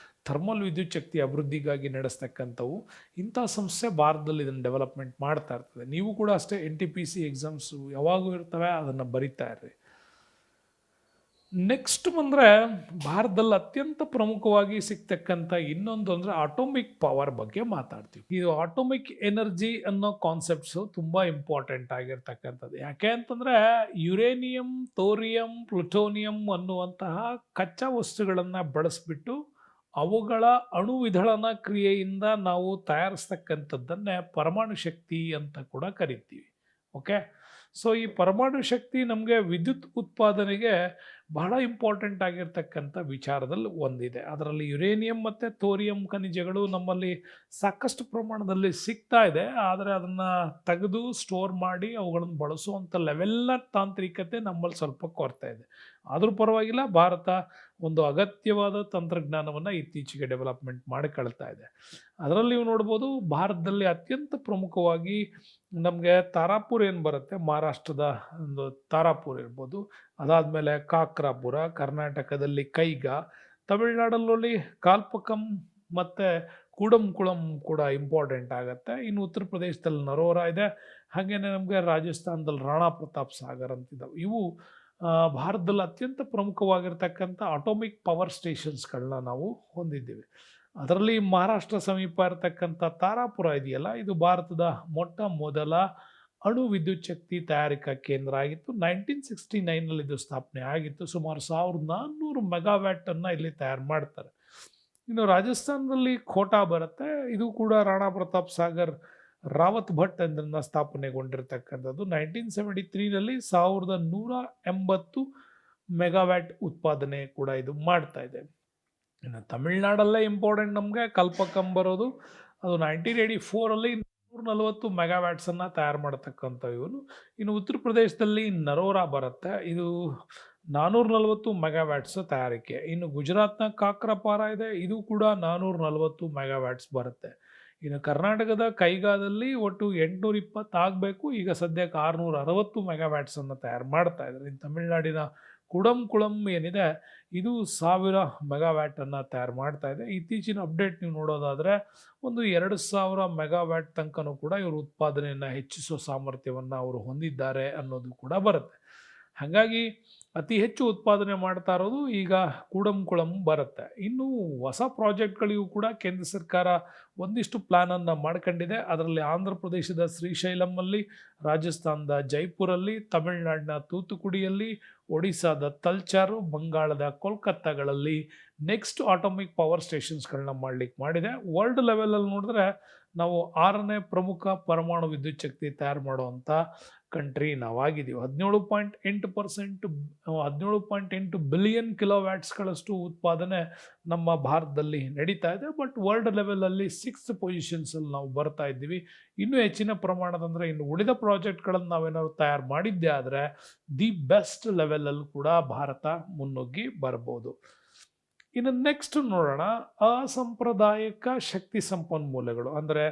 ಥರ್ಮಲ್ ವಿದ್ಯುತ್ ಶಕ್ತಿ ಅಭಿವೃದ್ಧಿಗಾಗಿ ನಡೆಸ್ತಕ್ಕಂಥವು. ಇಂಥ ಸಂಸ್ಥೆ ಭಾರತದಲ್ಲಿ ಇದನ್ನು ಡೆವಲಪ್ಮೆಂಟ್ ಮಾಡ್ತಾ ಇರ್ತದೆ. ನೀವು ಕೂಡ ಅಷ್ಟೇ NTPC ಎಕ್ಸಾಮ್ಸು ಯಾವಾಗೂ ಇರ್ತವೆ, ಅದನ್ನು ಬರಿತಾ ಇರ್ರಿ. ನೆಕ್ಸ್ಟ್ ಬಂದರೆ ಭಾರತದಲ್ಲಿ ಅತ್ಯಂತ ಪ್ರಮುಖವಾಗಿ ಸಿಗ್ತಕ್ಕಂಥ ಇನ್ನೊಂದು ಅಂದರೆ ಆಟೋಮಿಕ್ ಪವರ್ ಬಗ್ಗೆ ಮಾತಾಡ್ತೀವಿ. ಇದು ಆಟೋಮಿಕ್ ಎನರ್ಜಿ ಅನ್ನೋ ಕಾನ್ಸೆಪ್ಟ್ಸು ತುಂಬ ಇಂಪಾರ್ಟೆಂಟ್ ಆಗಿರ್ತಕ್ಕಂಥದ್ದು. ಯಾಕೆ ಅಂತಂದರೆ ಯುರೇನಿಯಂ, ಥೋರಿಯಂ, ಪ್ಲುಟೋನಿಯಂ ಅನ್ನುವಂತಹ ಕಚ್ಚಾ ವಸ್ತುಗಳನ್ನು ಬಳಸಿಬಿಟ್ಟು ಅವುಗಳ ಅಣುವಿಧಳನ ಕ್ರಿಯೆಯಿಂದ ನಾವು ತಯಾರಿಸ್ತಕ್ಕಂಥದ್ದನ್ನೇ ಪರಮಾಣು ಶಕ್ತಿ ಅಂತ ಕೂಡ ಕರಿತೀವಿ. ಓಕೆ, ಸೊ ಈ ಪರಮಾಣು ಶಕ್ತಿ ನಮಗೆ ವಿದ್ಯುತ್ ಉತ್ಪಾದನೆಗೆ ಬಹಳ ಇಂಪಾರ್ಟೆಂಟ್ ಆಗಿರ್ತಕ್ಕಂಥ ವಿಚಾರದಲ್ಲಿ ಒಂದಿದೆ. ಅದರಲ್ಲಿ ಯುರೇನಿಯಂ ಮತ್ತು ಥೋರಿಯಂ ಖನಿಜಗಳು ನಮ್ಮಲ್ಲಿ ಸಾಕಷ್ಟು ಪ್ರಮಾಣದಲ್ಲಿ ಸಿಗ್ತಾ ಇದೆ. ಆದರೆ ಅದನ್ನು ತೆಗೆದು ಸ್ಟೋರ್ ಮಾಡಿ ಅವುಗಳನ್ನು ಬಳಸುವಂಥ ಲೆವೆಲ್ನ ತಾಂತ್ರಿಕತೆ ನಮ್ಮಲ್ಲಿ ಸ್ವಲ್ಪ ಕೊರತೆ ಇದೆ. ಆದರೂ ಪರವಾಗಿಲ್ಲ, ಭಾರತ ಒಂದು ಅಗತ್ಯವಾದ ತಂತ್ರಜ್ಞಾನವನ್ನು ಇತ್ತೀಚೆಗೆ ಡೆವಲಪ್ಮೆಂಟ್ ಮಾಡಿಕೊಳ್ತಾ ಇದೆ. ಅದರಲ್ಲಿ ನೀವು ನೋಡ್ಬೋದು, ಭಾರತದಲ್ಲಿ ಅತ್ಯಂತ ಪ್ರಮುಖವಾಗಿ ನಮಗೆ ತಾರಾಪುರ್ ಏನು ಬರುತ್ತೆ, ಮಹಾರಾಷ್ಟ್ರದ ಒಂದು ತಾರಾಪುರ್ ಇರ್ಬೋದು, ಅದಾದಮೇಲೆ ಕಾಕ್ರಾಪುರ, ಕರ್ನಾಟಕದಲ್ಲಿ ಕೈಗಾ, ತಮಿಳುನಾಡಲ್ಲಿ ಕಾಲ್ಪಕಂ ಮತ್ತು ಕೂಡಂಕುಳಂ ಕೂಡ ಇಂಪಾರ್ಟೆಂಟ್ ಆಗುತ್ತೆ. ಇನ್ನು ಉತ್ತರ ಪ್ರದೇಶದಲ್ಲಿ ನರೋರಾ ಇದೆ. ಹಾಗೆಯೇ ನಮಗೆ ರಾಜಸ್ಥಾನದಲ್ಲಿ ರಾಣಾ ಪ್ರತಾಪ್ ಸಾಗರ್ ಅಂತಿದ್ದಾವೆ. ಇವು ಭಾರತದಲ್ಲಿ ಅತ್ಯಂತ ಪ್ರಮುಖವಾಗಿರ್ತಕ್ಕಂಥ ಆಟೋಮಿಕ್ ಪವರ್ ಸ್ಟೇಷನ್ಸ್ಗಳನ್ನ ನಾವು ಹೊಂದಿದ್ದೀವಿ. ಅದರಲ್ಲಿ ಮಹಾರಾಷ್ಟ್ರ ಸಮೀಪ ಇರತಕ್ಕಂಥ ತಾರಾಪುರ ಇದೆಯಲ್ಲ, ಇದು ಭಾರತದ ಮೊಟ್ಟ ಮೊದಲ ಅಣು ವಿದ್ಯುತ್ ಶಕ್ತಿ ತಯಾರಿಕಾ ಕೇಂದ್ರ ಆಗಿತ್ತು. 1969ನಲ್ಲಿ ಇದು ಸ್ಥಾಪನೆ ಆಗಿತ್ತು. ಸುಮಾರು 1400 ಮೆಗಾವ್ಯಾಟನ್ನು ಇಲ್ಲಿ ತಯಾರು ಮಾಡ್ತಾರೆ. ಇನ್ನು ರಾಜಸ್ಥಾನದಲ್ಲಿ ಖೋಟಾ ಬರುತ್ತೆ. ಇದು ಕೂಡ ರಾಣಾ ಪ್ರತಾಪ್ ಸಾಗರ್ ರಾವತ್ ಭಟ್ ಅದರಿಂದ ಸ್ಥಾಪನೆಗೊಂಡಿರ್ತಕ್ಕಂಥದ್ದು. 1973ನಲ್ಲಿ 1180 ಮೆಗಾವ್ಯಾಟ್ ಉತ್ಪಾದನೆ ಕೂಡ ಇದು ಮಾಡ್ತಾ ಇದೆ. ಇನ್ನು ತಮಿಳ್ನಾಡಲ್ಲೇ ಇಂಪಾರ್ಟೆಂಟ್ ನಮಗೆ ಕಲ್ಪಕಂ ಬರೋದು. ಅದು 1984ರಲ್ಲಿ 140 ಮೆಗಾವ್ಯಾಟ್ಸನ್ನು ತಯಾರು ಮಾಡತಕ್ಕಂಥ ಇವನು. ಇನ್ನು ಉತ್ತರ ಪ್ರದೇಶದಲ್ಲಿ ನರೋರಾ ಬರುತ್ತೆ. ಇದು 440 ಮೆಗಾವ್ಯಾಟ್ಸ್ ತಯಾರಿಕೆ. ಇನ್ನು ಗುಜರಾತ್ನ ಕಾಕ್ರಾಪಾರ ಇದೆ, ಇದು ಕೂಡ 440 ಮೆಗಾವ್ಯಾಟ್ಸ್ ಬರುತ್ತೆ. ಇನ್ನು ಕರ್ನಾಟಕದ ಕೈಗಾದಲ್ಲಿ ಒಟ್ಟು 820 ಆಗಬೇಕು, ಈಗ ಸದ್ಯಕ್ಕೆ 660 ಮೆಗಾವ್ಯಾಟ್ಸನ್ನು ತಯಾರು ಮಾಡ್ತಾ ಇದ್ದಾರೆ. ಇನ್ನು ತಮಿಳುನಾಡಿನ ಕುಡಂಕುಳಂ ಏನಿದೆ, ಇದು 1000 ಮೆಗಾವ್ಯಾಟನ್ನು ತಯಾರು ಮಾಡ್ತಾ ಇದೆ. ಇತ್ತೀಚಿನ ಅಪ್ಡೇಟ್ ನೀವು ನೋಡೋದಾದರೆ ಒಂದು 2000 ಮೆಗಾವ್ಯಾಟ್ ತನಕನೂ ಕೂಡ ಇವರು ಉತ್ಪಾದನೆಯನ್ನು ಹೆಚ್ಚಿಸೋ ಸಾಮರ್ಥ್ಯವನ್ನು ಅವರು ಹೊಂದಿದ್ದಾರೆ ಅನ್ನೋದು ಕೂಡ ಬರುತ್ತೆ. ಹಾಗಾಗಿ ಅತಿ ಹೆಚ್ಚು ಉತ್ಪಾದನೆ ಮಾಡ್ತಾ ಇರೋದು ಈಗ ಕೂಡಂಕುಳಂ ಬರುತ್ತೆ. ಇನ್ನು ಹೊಸ ಪ್ರಾಜೆಕ್ಟ್ಗಳಿಗೂ ಕೂಡ ಕೇಂದ್ರ ಸರ್ಕಾರ ಒಂದಿಷ್ಟು ಪ್ಲ್ಯಾನನ್ನು ಮಾಡ್ಕೊಂಡಿದೆ. ಅದರಲ್ಲಿ ಆಂಧ್ರ ಪ್ರದೇಶದ ಶ್ರೀಶೈಲಮಲ್ಲಿ, ರಾಜಸ್ಥಾನದ ಜೈಪುರಲ್ಲಿ, ತಮಿಳುನಾಡಿನ ತೂತುಕುಡಿಯಲ್ಲಿ, ಒಡಿಸ್ಸಾದ ತಲ್ಚಾರು, ಬಂಗಾಳದ ಕೋಲ್ಕತ್ತಾಗಳಲ್ಲಿ ನೆಕ್ಸ್ಟ್ ಆಟೋಮಿಕ್ ಪವರ್ ಸ್ಟೇಷನ್ಸ್ಗಳನ್ನ ಮಾಡಿದೆ. ವರ್ಲ್ಡ್ ಲೆವೆಲಲ್ಲಿ ನೋಡಿದ್ರೆ ನಾವು 6ನೇ ಪ್ರಮುಖ ಪರಮಾಣು ವಿದ್ಯುತ್ ಶಕ್ತಿ ತಯಾರು ಮಾಡುವಂಥ ಕಂಟ್ರಿ ನಾವಾಗಿದ್ದೀವಿ. 17.8 ಬಿಲಿಯನ್ ಕಿಲೋವ್ಯಾಟ್ಸ್ಗಳಷ್ಟು ಉತ್ಪಾದನೆ ನಮ್ಮ ಭಾರತದಲ್ಲಿ ನಡೀತಾ ಇದೆ. ಬಟ್ ವರ್ಲ್ಡ್ ಲೆವೆಲಲ್ಲಿ 6th ಪೊಸಿಷನ್ಸಲ್ಲಿ ನಾವು ಬರ್ತಾ ಇದ್ದೀವಿ. ಇನ್ನೂ ಹೆಚ್ಚಿನ ಪ್ರಮಾಣದಂದರೆ ಇನ್ನು ಉಳಿದ ಪ್ರಾಜೆಕ್ಟ್ಗಳನ್ನು ನಾವೇನಾದ್ರು ತಯಾರು ಮಾಡಿದ್ದೆ ಆದರೆ ದಿ ಬೆಸ್ಟ್ ಲೆವೆಲಲ್ಲಿ ಕೂಡ ಭಾರತ ಮುನ್ನುಗ್ಗಿ ಬರ್ಬೋದು. ಇನ್ನು ನೆಕ್ಸ್ಟ್ ನೋಡೋಣ, ಅಸಾಂಪ್ರದಾಯಿಕ ಶಕ್ತಿ ಸಂಪನ್ಮೂಲಗಳು, ಅಂದರೆ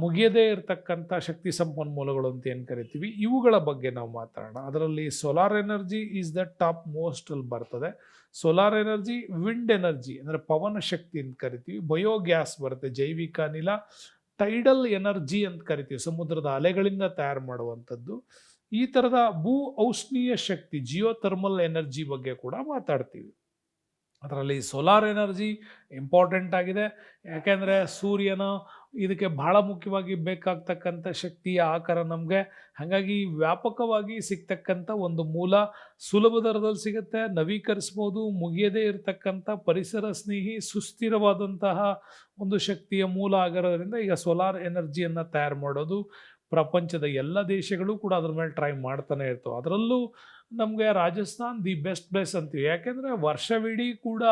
ಮುಗಿಯದೇ ಇರತಕ್ಕಂಥ ಶಕ್ತಿ ಸಂಪನ್ಮೂಲಗಳು ಅಂತ ಏನು ಕರಿತೀವಿ, ಇವುಗಳ ಬಗ್ಗೆ ನಾವು ಮಾತಾಡೋಣ. ಅದರಲ್ಲಿ solar energy is the top most ಅಲ್ಲಿ ಬರ್ತದೆ. ಸೋಲಾರ್ ಎನರ್ಜಿ, ವಿಂಡ್ ಎನರ್ಜಿ ಅಂದರೆ ಪವನ ಶಕ್ತಿ ಅಂತ ಕರಿತೀವಿ, ಬಯೋಗ್ಯಾಸ್ ಬರುತ್ತೆ, ಜೈವಿಕ ಅನಿಲ, ಟೈಡಲ್ ಎನರ್ಜಿ ಅಂತ ಕರಿತೀವಿ, ಸಮುದ್ರದ ಅಲೆಗಳಿಂದ ತಯಾರು ಮಾಡುವಂಥದ್ದು. ಈ ಥರದ ಭೂ ಔಷ್ಣೀಯ ಶಕ್ತಿ, ಜಿಯೋಥರ್ಮಲ್ ಎನರ್ಜಿ ಬಗ್ಗೆ ಕೂಡ ಮಾತಾಡ್ತೀವಿ. ಅದರಲ್ಲಿ ಸೋಲಾರ್ ಎನರ್ಜಿ ಇಂಪಾರ್ಟೆಂಟ್ ಆಗಿದೆ. ಯಾಕೆಂದರೆ ಸೂರ್ಯನ ಇದಕ್ಕೆ ಬಹಳ ಮುಖ್ಯವಾಗಿ ಬೇಕಾಗ್ತಕ್ಕಂಥ ಶಕ್ತಿಯ ಆಕಾರ ನಮಗೆ. ಹಾಗಾಗಿ ವ್ಯಾಪಕವಾಗಿ ಸಿಗ್ತಕ್ಕಂಥ ಒಂದು ಮೂಲ, ಸುಲಭ ದರದಲ್ಲಿ ಸಿಗುತ್ತೆ, ನವೀಕರಿಸ್ಬೋದು, ಮುಗಿಯದೇ ಇರತಕ್ಕಂಥ ಪರಿಸರ ಸ್ನೇಹಿ ಸುಸ್ಥಿರವಾದಂತಹ ಒಂದು ಶಕ್ತಿಯ ಮೂಲ ಆಗಿರೋದ್ರಿಂದ ಈಗ ಸೋಲಾರ್ ಎನರ್ಜಿಯನ್ನು ತಯಾರು ಮಾಡೋದು ಪ್ರಪಂಚದ ಎಲ್ಲ ದೇಶಗಳು ಕೂಡ ಅದ್ರ ಮೇಲೆ ಟ್ರೈ ಮಾಡ್ತಾನೆ ಇರ್ತವೆ. ಅದರಲ್ಲೂ ನಮಗೆ ರಾಜಸ್ಥಾನ್ ದಿ ಬೆಸ್ಟ್ ಪ್ಲೇಸ್ ಅಂತೀವಿ. ಯಾಕೆಂದರೆ ವರ್ಷವಿಡೀ ಕೂಡ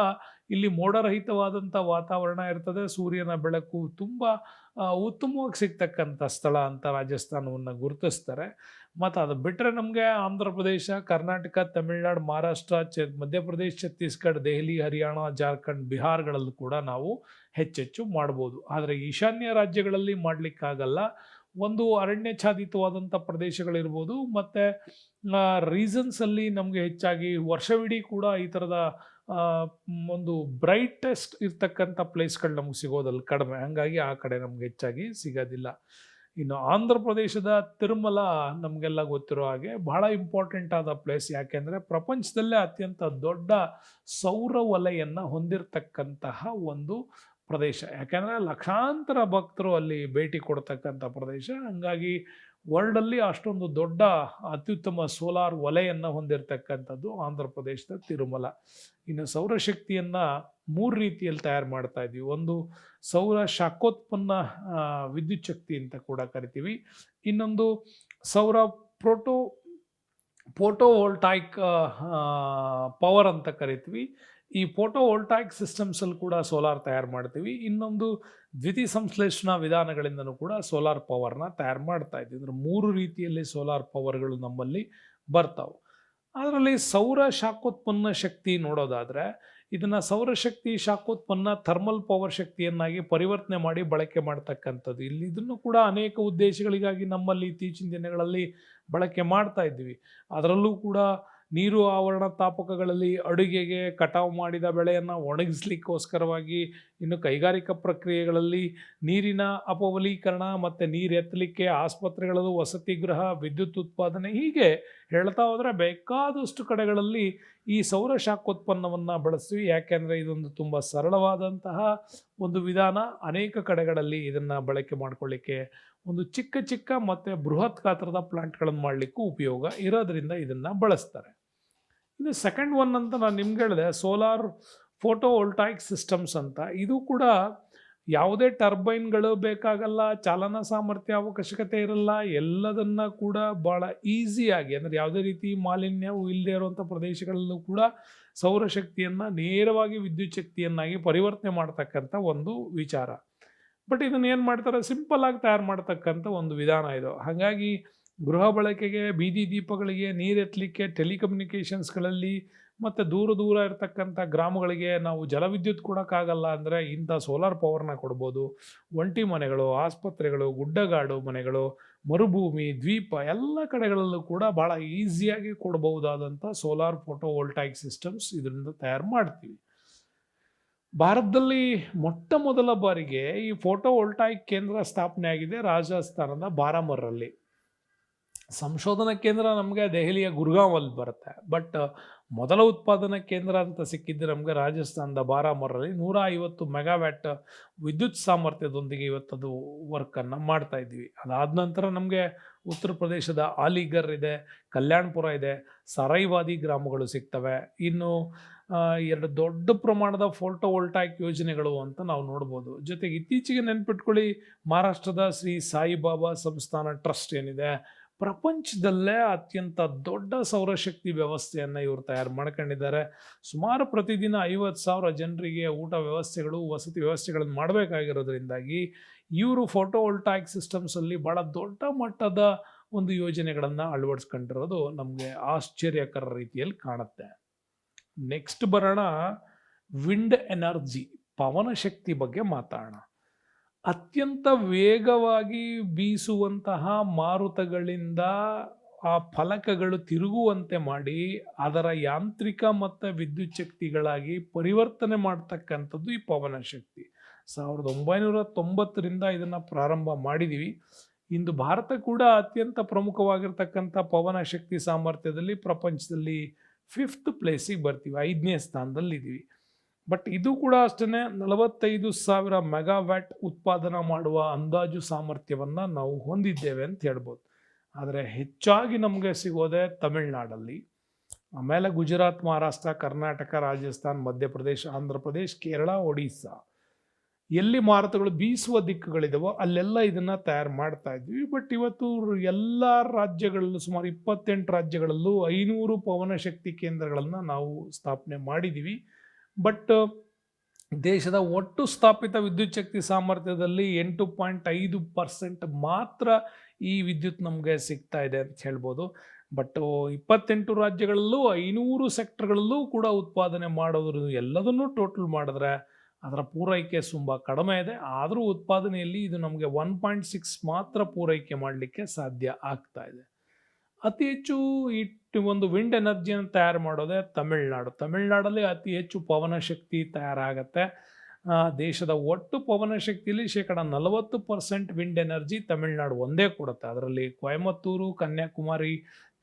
ಇಲ್ಲಿ ಮೋಡರಹಿತವಾದಂಥ ವಾತಾವರಣ ಇರ್ತದೆ, ಸೂರ್ಯನ ಬೆಳಕು ತುಂಬ ಉತ್ತಮವಾಗಿ ಸಿಗ್ತಕ್ಕಂಥ ಸ್ಥಳ ಅಂತ ರಾಜಸ್ಥಾನವನ್ನು ಗುರುತಿಸ್ತಾರೆ. ಮತ್ತು ಅದು ಬಿಟ್ಟರೆ ನಮಗೆ ಆಂಧ್ರ ಪ್ರದೇಶ, ಕರ್ನಾಟಕ, ತಮಿಳುನಾಡು, ಮಹಾರಾಷ್ಟ್ರ, ಮಧ್ಯಪ್ರದೇಶ, ಛತ್ತೀಸ್ಗಢ, ದೆಹಲಿ, ಹರಿಯಾಣ, ಜಾರ್ಖಂಡ್, ಬಿಹಾರ್ಗಳಲ್ಲೂ ಕೂಡ ನಾವು ಹೆಚ್ಚೆಚ್ಚು ಮಾಡ್ಬೋದು. ಆದರೆ ಈಶಾನ್ಯ ರಾಜ್ಯಗಳಲ್ಲಿ ಮಾಡಲಿಕ್ಕಾಗಲ್ಲ. ಒಂದು ಅರಣ್ಯಚ್ಛಾದಿತವಾದಂಥ ಪ್ರದೇಶಗಳಿರ್ಬೋದು, ಮತ್ತು ರೀಸನ್ಸಲ್ಲಿ ನಮಗೆ ಹೆಚ್ಚಾಗಿ ವರ್ಷವಿಡೀ ಕೂಡ ಈ ಥರದ ಒಂದು ಬ್ರೈಟೆಸ್ಟ್ ಇರ್ತಕ್ಕಂಥ ಪ್ಲೇಸ್ಗಳು ನಮಗೆ ಸಿಗೋದಲ್ಲಿ ಕಡಿಮೆ. ಹಾಗಾಗಿ ಆ ಕಡೆ ನಮ್ಗೆ ಹೆಚ್ಚಾಗಿ ಸಿಗೋದಿಲ್ಲ. ಇನ್ನು ಆಂಧ್ರ ಪ್ರದೇಶದ ತಿರುಮಲ ನಮಗೆಲ್ಲ ಗೊತ್ತಿರೋ ಹಾಗೆ ಬಹಳ ಇಂಪಾರ್ಟೆಂಟ್ ಆದ ಪ್ಲೇಸ್. ಯಾಕೆಂದರೆ ಪ್ರಪಂಚದಲ್ಲೇ ಅತ್ಯಂತ ದೊಡ್ಡ ಸೌರ ವಲಯನ್ನು ಹೊಂದಿರತಕ್ಕಂತಹ ಒಂದು ಪ್ರದೇಶ. ಯಾಕೆಂದರೆ ಲಕ್ಷಾಂತರ ಭಕ್ತರು ಅಲ್ಲಿ ಭೇಟಿ ಕೊಡ್ತಕ್ಕಂಥ ಪ್ರದೇಶ. ಹಂಗಾಗಿ ವರ್ಲ್ಡಲ್ಲಿ ಅಷ್ಟೊಂದು ದೊಡ್ಡ ಅತ್ಯುತ್ತಮ ಸೋಲಾರ್ ವಲಯನ್ನು ಹೊಂದಿರತಕ್ಕಂಥದ್ದು ಆಂಧ್ರ ಪ್ರದೇಶದ ತಿರುಮಲ. ಇನ್ನು ಸೌರಶಕ್ತಿಯನ್ನು 3 ರೀತಿಯಲ್ಲಿ ತಯಾರು ಮಾಡ್ತಾ ಇದ್ದೀವಿ. ಒಂದು ಸೌರ ಶಾಖೋತ್ಪನ್ನ ವಿದ್ಯುತ್ ಶಕ್ತಿ ಅಂತ ಕೂಡ ಕರಿತೀವಿ. ಇನ್ನೊಂದು ಸೌರ ಫೋಟೋವೋಲ್ಟಾಯಿಕ್ ಪವರ್ ಅಂತ ಕರಿತೀವಿ. ಈ ಫೋಟೋವೋಲ್ಟಾಯಿಕ್ ಸಿಸ್ಟಮ್ಸಲ್ಲಿ ಕೂಡ ಸೋಲಾರ್ ತಯಾರು ಮಾಡ್ತೀವಿ. ಇನ್ನೊಂದು ದ್ಯುತಿ ಸಂಶ್ಲೇಷಣಾ ವಿಧಾನಗಳಿಂದನೂ ಕೂಡ ಸೋಲಾರ್ ಪವರ್ನ ತಯಾರು ಮಾಡ್ತಾ ಇದ್ದೀವಿ. ಅಂದರೆ 3 ರೀತಿಯಲ್ಲಿ ಸೋಲಾರ್ ಪವರ್ಗಳು ನಮ್ಮಲ್ಲಿ ಬರ್ತಾವೆ. ಅದರಲ್ಲಿ ಸೌರ ಶಾಖೋತ್ಪನ್ನ ಶಕ್ತಿ ನೋಡೋದಾದರೆ, ಇದನ್ನು ಸೌರಶಕ್ತಿ ಶಾಖೋತ್ಪನ್ನ ಥರ್ಮಲ್ ಪವರ್ ಶಕ್ತಿಯನ್ನಾಗಿ ಪರಿವರ್ತನೆ ಮಾಡಿ ಬಳಕೆ ಮಾಡ್ತಕ್ಕಂಥದ್ದು. ಇಲ್ಲಿ ಇದನ್ನು ಕೂಡ ಅನೇಕ ಉದ್ದೇಶಗಳಿಗಾಗಿ ನಮ್ಮಲ್ಲಿ ಇತ್ತೀಚಿನ ದಿನಗಳಲ್ಲಿ ಬಳಕೆ ಮಾಡ್ತಾ ಇದ್ದೀವಿ. ಅದರಲ್ಲೂ ಕೂಡ ನೀರು ಆವರಣ ತಾಪಕಗಳಲ್ಲಿ ಅಡುಗೆಗೆ, ಕಟಾವು ಮಾಡಿದ ಬೆಳೆಯನ್ನು ಒಣಗಿಸ್ಲಿಕ್ಕೋಸ್ಕರವಾಗಿ, ಇನ್ನು ಕೈಗಾರಿಕಾ ಪ್ರಕ್ರಿಯೆಗಳಲ್ಲಿ ನೀರಿನ ಅಪವಲೀಕರಣ ಮತ್ತು ನೀರು ಎತ್ತಲಿಕ್ಕೆ, ಆಸ್ಪತ್ರೆಗಳಲ್ಲೂ ವಸತಿ ಗೃಹ, ವಿದ್ಯುತ್ ಉತ್ಪಾದನೆ, ಹೀಗೆ ಹೇಳ್ತಾ ಹೋದರೆ ಬೇಕಾದಷ್ಟು ಕಡೆಗಳಲ್ಲಿ ಈ ಸೌರ ಶಾಖೋತ್ಪನ್ನವನ್ನು ಬಳಸ್ತೀವಿ. ಯಾಕೆಂದರೆ ಇದೊಂದು ತುಂಬ ಸರಳವಾದಂತಹ ಒಂದು ವಿಧಾನ. ಅನೇಕ ಕಡೆಗಳಲ್ಲಿ ಇದನ್ನು ಬಳಕೆ ಮಾಡ್ಕೊಳ್ಳಿಕ್ಕೆ ಒಂದು ಚಿಕ್ಕ ಚಿಕ್ಕ ಮತ್ತು ಬೃಹತ್ ಗಾತ್ರದ ಪ್ಲಾಂಟ್ಗಳನ್ನು ಮಾಡಲಿಕ್ಕೂ ಉಪಯೋಗ ಇರೋದ್ರಿಂದ ಇದನ್ನು ಬಳಸ್ತಾರೆ. ಇನ್ನು ಸೆಕೆಂಡ್ ಒನ್ ಅಂತ ನಾನು ನಿಮ್ಗೆ ಹೇಳಿದೆ, ಸೋಲಾರ್ ಫೋಟೋವೋಲ್ಟಾಯಿಕ್ ಸಿಸ್ಟಮ್ಸ್ ಅಂತ. ಇದು ಕೂಡ ಯಾವುದೇ ಟರ್ಬೈನ್ಗಳು ಬೇಕಾಗಲ್ಲ, ಚಾಲನಾ ಸಾಮರ್ಥ್ಯ ಅವಶ್ಯಕತೆ ಇರಲ್ಲ. ಎಲ್ಲದನ್ನು ಕೂಡ ಭಾಳ ಈಸಿಯಾಗಿ, ಅಂದರೆ ಯಾವುದೇ ರೀತಿ ಮಾಲಿನ್ಯವು ಇಲ್ಲದೆ ಇರುವಂಥ ಪ್ರದೇಶಗಳಲ್ಲೂ ಕೂಡ ಸೌರಶಕ್ತಿಯನ್ನು ನೇರವಾಗಿ ವಿದ್ಯುತ್ ಶಕ್ತಿಯನ್ನಾಗಿ ಪರಿವರ್ತನೆ ಮಾಡ್ತಕ್ಕಂಥ ಒಂದು ವಿಚಾರ. ಬಟ್ ಇದನ್ನು ಏನು ಮಾಡ್ತಾರೆ, ಸಿಂಪಲ್ ಆಗಿ ತಯಾರು ಮಾಡ್ತಕ್ಕಂಥ ಒಂದು ವಿಧಾನ ಇದು. ಹಾಗಾಗಿ ಗೃಹ ಬಳಕೆಗೆ, ಬೀದಿ ದೀಪಗಳಿಗೆ, ನೀರೆತ್ತಲಿಕ್ಕೆ, ಟೆಲಿಕಮ್ಯುನಿಕೇಷನ್ಸ್ಗಳಲ್ಲಿ ಮತ್ತು ದೂರ ದೂರ ಇರತಕ್ಕಂಥ ಗ್ರಾಮಗಳಿಗೆ ನಾವು ಜಲವಿದ್ಯುತ್ ಕೊಡೋಕ್ಕಾಗಲ್ಲ ಅಂದರೆ ಇಂಥ ಸೋಲಾರ್ ಪವರ್ನ ಕೊಡ್ಬೋದು. ಒಂಟಿ ಮನೆಗಳು, ಆಸ್ಪತ್ರೆಗಳು, ಗುಡ್ಡಗಾಡು ಮನೆಗಳು, ಮರುಭೂಮಿ, ದ್ವೀಪ ಎಲ್ಲ ಕಡೆಗಳಲ್ಲೂ ಕೂಡ ಭಾಳ ಈಸಿಯಾಗಿ ಕೊಡಬಹುದಾದಂಥ ಸೋಲಾರ್ ಫೋಟೋವೋಲ್ಟಾಯಿಕ್ ಸಿಸ್ಟಮ್ಸ್ ಇದರಿಂದ ತಯಾರು ಮಾಡ್ತೀವಿ. ಭಾರತದಲ್ಲಿ ಮೊಟ್ಟ ಮೊದಲ ಬಾರಿಗೆ ಈ ಫೋಟೋವೋಲ್ಟಾಯಿಕ್ ಕೇಂದ್ರ ಸ್ಥಾಪನೆ ಆಗಿದೆ ರಾಜಸ್ಥಾನದ ಬಾರಾಮರಲ್ಲಿ. ಸಂಶೋಧನಾ ಕೇಂದ್ರ ನಮಗೆ ದೆಹಲಿಯ ಗುರ್ಗಾಂವಲ್ಲಿ ಬರುತ್ತೆ. ಬಟ್ ಮೊದಲ ಉತ್ಪಾದನಾ ಕೇಂದ್ರ ಅಂತ ಸಿಕ್ಕಿದ್ದು ನಮಗೆ ರಾಜಸ್ಥಾನದ ಬಾರಾಮರಲ್ಲಿ 150 ಮೆಗಾವ್ಯಾಟ್ ವಿದ್ಯುತ್ ಸಾಮರ್ಥ್ಯದೊಂದಿಗೆ ಇವತ್ತದು ವರ್ಕನ್ನು ಮಾಡ್ತಾ ಇದ್ವಿ. ಅದಾದ ನಂತರ ನಮಗೆ ಉತ್ತರ ಪ್ರದೇಶದ ಅಲಿಗರ್ ಇದೆ, ಕಲ್ಯಾಣ್ಪುರ ಇದೆ, ಸರೈವಾದಿ ಗ್ರಾಮಗಳು ಸಿಗ್ತವೆ. ಇನ್ನು 2 ದೊಡ್ಡ ಪ್ರಮಾಣದ ಫೋಟೋವೋಲ್ಟಾಯಿಕ್ ಯೋಜನೆಗಳು ಅಂತ ನಾವು ನೋಡ್ಬೋದು. ಜೊತೆಗೆ ಇತ್ತೀಚೆಗೆ ನೆನ್ಪಿಟ್ಕೊಳ್ಳಿ, ಮಹಾರಾಷ್ಟ್ರದ ಶ್ರೀ ಸಾಯಿಬಾಬಾ ಸಂಸ್ಥಾನ ಟ್ರಸ್ಟ್ ಏನಿದೆ, ಪ್ರಪಂಚದಲ್ಲೇ ಅತ್ಯಂತ ದೊಡ್ಡ ಸೌರಶಕ್ತಿ ವ್ಯವಸ್ಥೆಯನ್ನು ಇವರು ತಯಾರು ಮಾಡ್ಕೊಂಡಿದ್ದಾರೆ. ಸುಮಾರು ಪ್ರತಿದಿನ 50,000 ಜನರಿಗೆ ಊಟ ವ್ಯವಸ್ಥೆಗಳು, ವಸತಿ ವ್ಯವಸ್ಥೆಗಳನ್ನು ಮಾಡಬೇಕಾಗಿರೋದ್ರಿಂದಾಗಿ ಇವರು ಫೋಟೋವೋಲ್ಟಾಯಿಕ್ ಸಿಸ್ಟಮ್ಸಲ್ಲಿ ಭಾಳ ದೊಡ್ಡ ಮಟ್ಟದ ಒಂದು ಯೋಜನೆಗಳನ್ನು ಅಳವಡಿಸ್ಕೊಂಡಿರೋದು ನಮಗೆ ಆಶ್ಚರ್ಯಕರ ರೀತಿಯಲ್ಲಿ ಕಾಣುತ್ತೆ. ನೆಕ್ಸ್ಟ್ ಬರೋಣ, ವಿಂಡ್ ಎನರ್ಜಿ, ಪವನ ಶಕ್ತಿ ಬಗ್ಗೆ ಮಾತಾಡೋಣ. ಅತ್ಯಂತ ವೇಗವಾಗಿ ಬೀಸುವಂತಹ ಮಾರುತಗಳಿಂದ ಆ ಫಲಕಗಳು ತಿರುಗುವಂತೆ ಮಾಡಿ ಅದರ ಯಾಂತ್ರಿಕ ಮತ್ತು ವಿದ್ಯುತ್ ಶಕ್ತಿಗಳಾಗಿ ಪರಿವರ್ತನೆ ಮಾಡ್ತಕ್ಕಂಥದ್ದು ಈ ಪವನ ಶಕ್ತಿ. 1990ರಿಂದ ಇದನ್ನು ಪ್ರಾರಂಭ ಮಾಡಿದ್ದೀವಿ. ಇಂದು ಭಾರತ ಕೂಡ ಅತ್ಯಂತ ಪ್ರಮುಖವಾಗಿರ್ತಕ್ಕಂಥ ಪವನ ಶಕ್ತಿ ಸಾಮರ್ಥ್ಯದಲ್ಲಿ ಪ್ರಪಂಚದಲ್ಲಿ 5th ಪ್ಲೇಸಿಗೆ ಬರ್ತೀವಿ, 5ನೇ ಸ್ಥಾನದಲ್ಲಿದ್ದೀವಿ. ಬಟ್ ಇದು ಕೂಡ ಅಷ್ಟೇ 45,000 ಮೆಗಾವ್ಯಾಟ್ ಉತ್ಪಾದನಾ ಮಾಡುವ ಅಂದಾಜು ಸಾಮರ್ಥ್ಯವನ್ನು ನಾವು ಹೊಂದಿದ್ದೇವೆ ಅಂತ ಹೇಳ್ಬೋದು. ಆದರೆ ಹೆಚ್ಚಾಗಿ ನಮಗೆ ಸಿಗೋದೆ ತಮಿಳ್ನಾಡಲ್ಲಿ, ಆಮೇಲೆ ಗುಜರಾತ್, ಮಹಾರಾಷ್ಟ್ರ, ಕರ್ನಾಟಕ, ರಾಜಸ್ಥಾನ್, ಮಧ್ಯಪ್ರದೇಶ, ಆಂಧ್ರ ಪ್ರದೇಶ್, ಕೇರಳ, ಒಡಿಸ್ಸಾ, ಎಲ್ಲಿ ಮಾರುತಗಳು ಬೀಸುವ ದಿಕ್ಕುಗಳಿದಾವೋ ಅಲ್ಲೆಲ್ಲ ಇದನ್ನು ತಯಾರು ಮಾಡ್ತಾ ಇದ್ವಿ. ಬಟ್ ಇವತ್ತು ಎಲ್ಲ ರಾಜ್ಯಗಳಲ್ಲೂ, ಸುಮಾರು 28 ರಾಜ್ಯಗಳಲ್ಲೂ 500 ಪವನ ಶಕ್ತಿ ಕೇಂದ್ರಗಳನ್ನು ನಾವು ಸ್ಥಾಪನೆ ಮಾಡಿದ್ದೀವಿ. ಬಟ್ ದೇಶದ ಒಟ್ಟು ಸ್ಥಾಪಿತ ವಿದ್ಯುತ್ ಶಕ್ತಿ ಸಾಮರ್ಥ್ಯದಲ್ಲಿ 8.5% ಮಾತ್ರ ಈ ವಿದ್ಯುತ್ ನಮಗೆ ಸಿಗ್ತಾ ಇದೆ ಅಂತ ಹೇಳ್ಬೋದು. ಬಟ್ 28 ರಾಜ್ಯಗಳಲ್ಲೂ 500 ಸೆಕ್ಟರ್ಗಳಲ್ಲೂ ಕೂಡ ಉತ್ಪಾದನೆ ಮಾಡೋದ್ರ ಎಲ್ಲದನ್ನೂ ಟೋಟಲ್ ಮಾಡಿದ್ರೆ ಅದರ ಪೂರೈಕೆ ತುಂಬ ಕಡಿಮೆ ಇದೆ. ಆದರೂ ಉತ್ಪಾದನೆಯಲ್ಲಿ ಇದು ನಮಗೆ 1.6 ಮಾತ್ರ ಪೂರೈಕೆ ಮಾಡಲಿಕ್ಕೆ ಸಾಧ್ಯ ಆಗ್ತಾ ಇದೆ. ಅತಿ ಹೆಚ್ಚು ಈ ಒಂದು ವಿಂಡ್ ಎನರ್ಜಿಯನ್ನು ತಯಾರು ಮಾಡೋದೇ ತಮಿಳ್ನಾಡಲ್ಲಿ ಅತಿ ಹೆಚ್ಚು ಪವನ ಶಕ್ತಿ ತಯಾರಾಗತ್ತೆ. ದೇಶದ ಒಟ್ಟು ಪವನ ಶಕ್ತಿಯಲ್ಲಿ 40% ವಿಂಡ್ ಎನರ್ಜಿ ತಮಿಳ್ನಾಡು ಒಂದೇ ಕೊಡುತ್ತೆ. ಅದರಲ್ಲಿ ಕೊಯಮತ್ತೂರು, ಕನ್ಯಾಕುಮಾರಿ,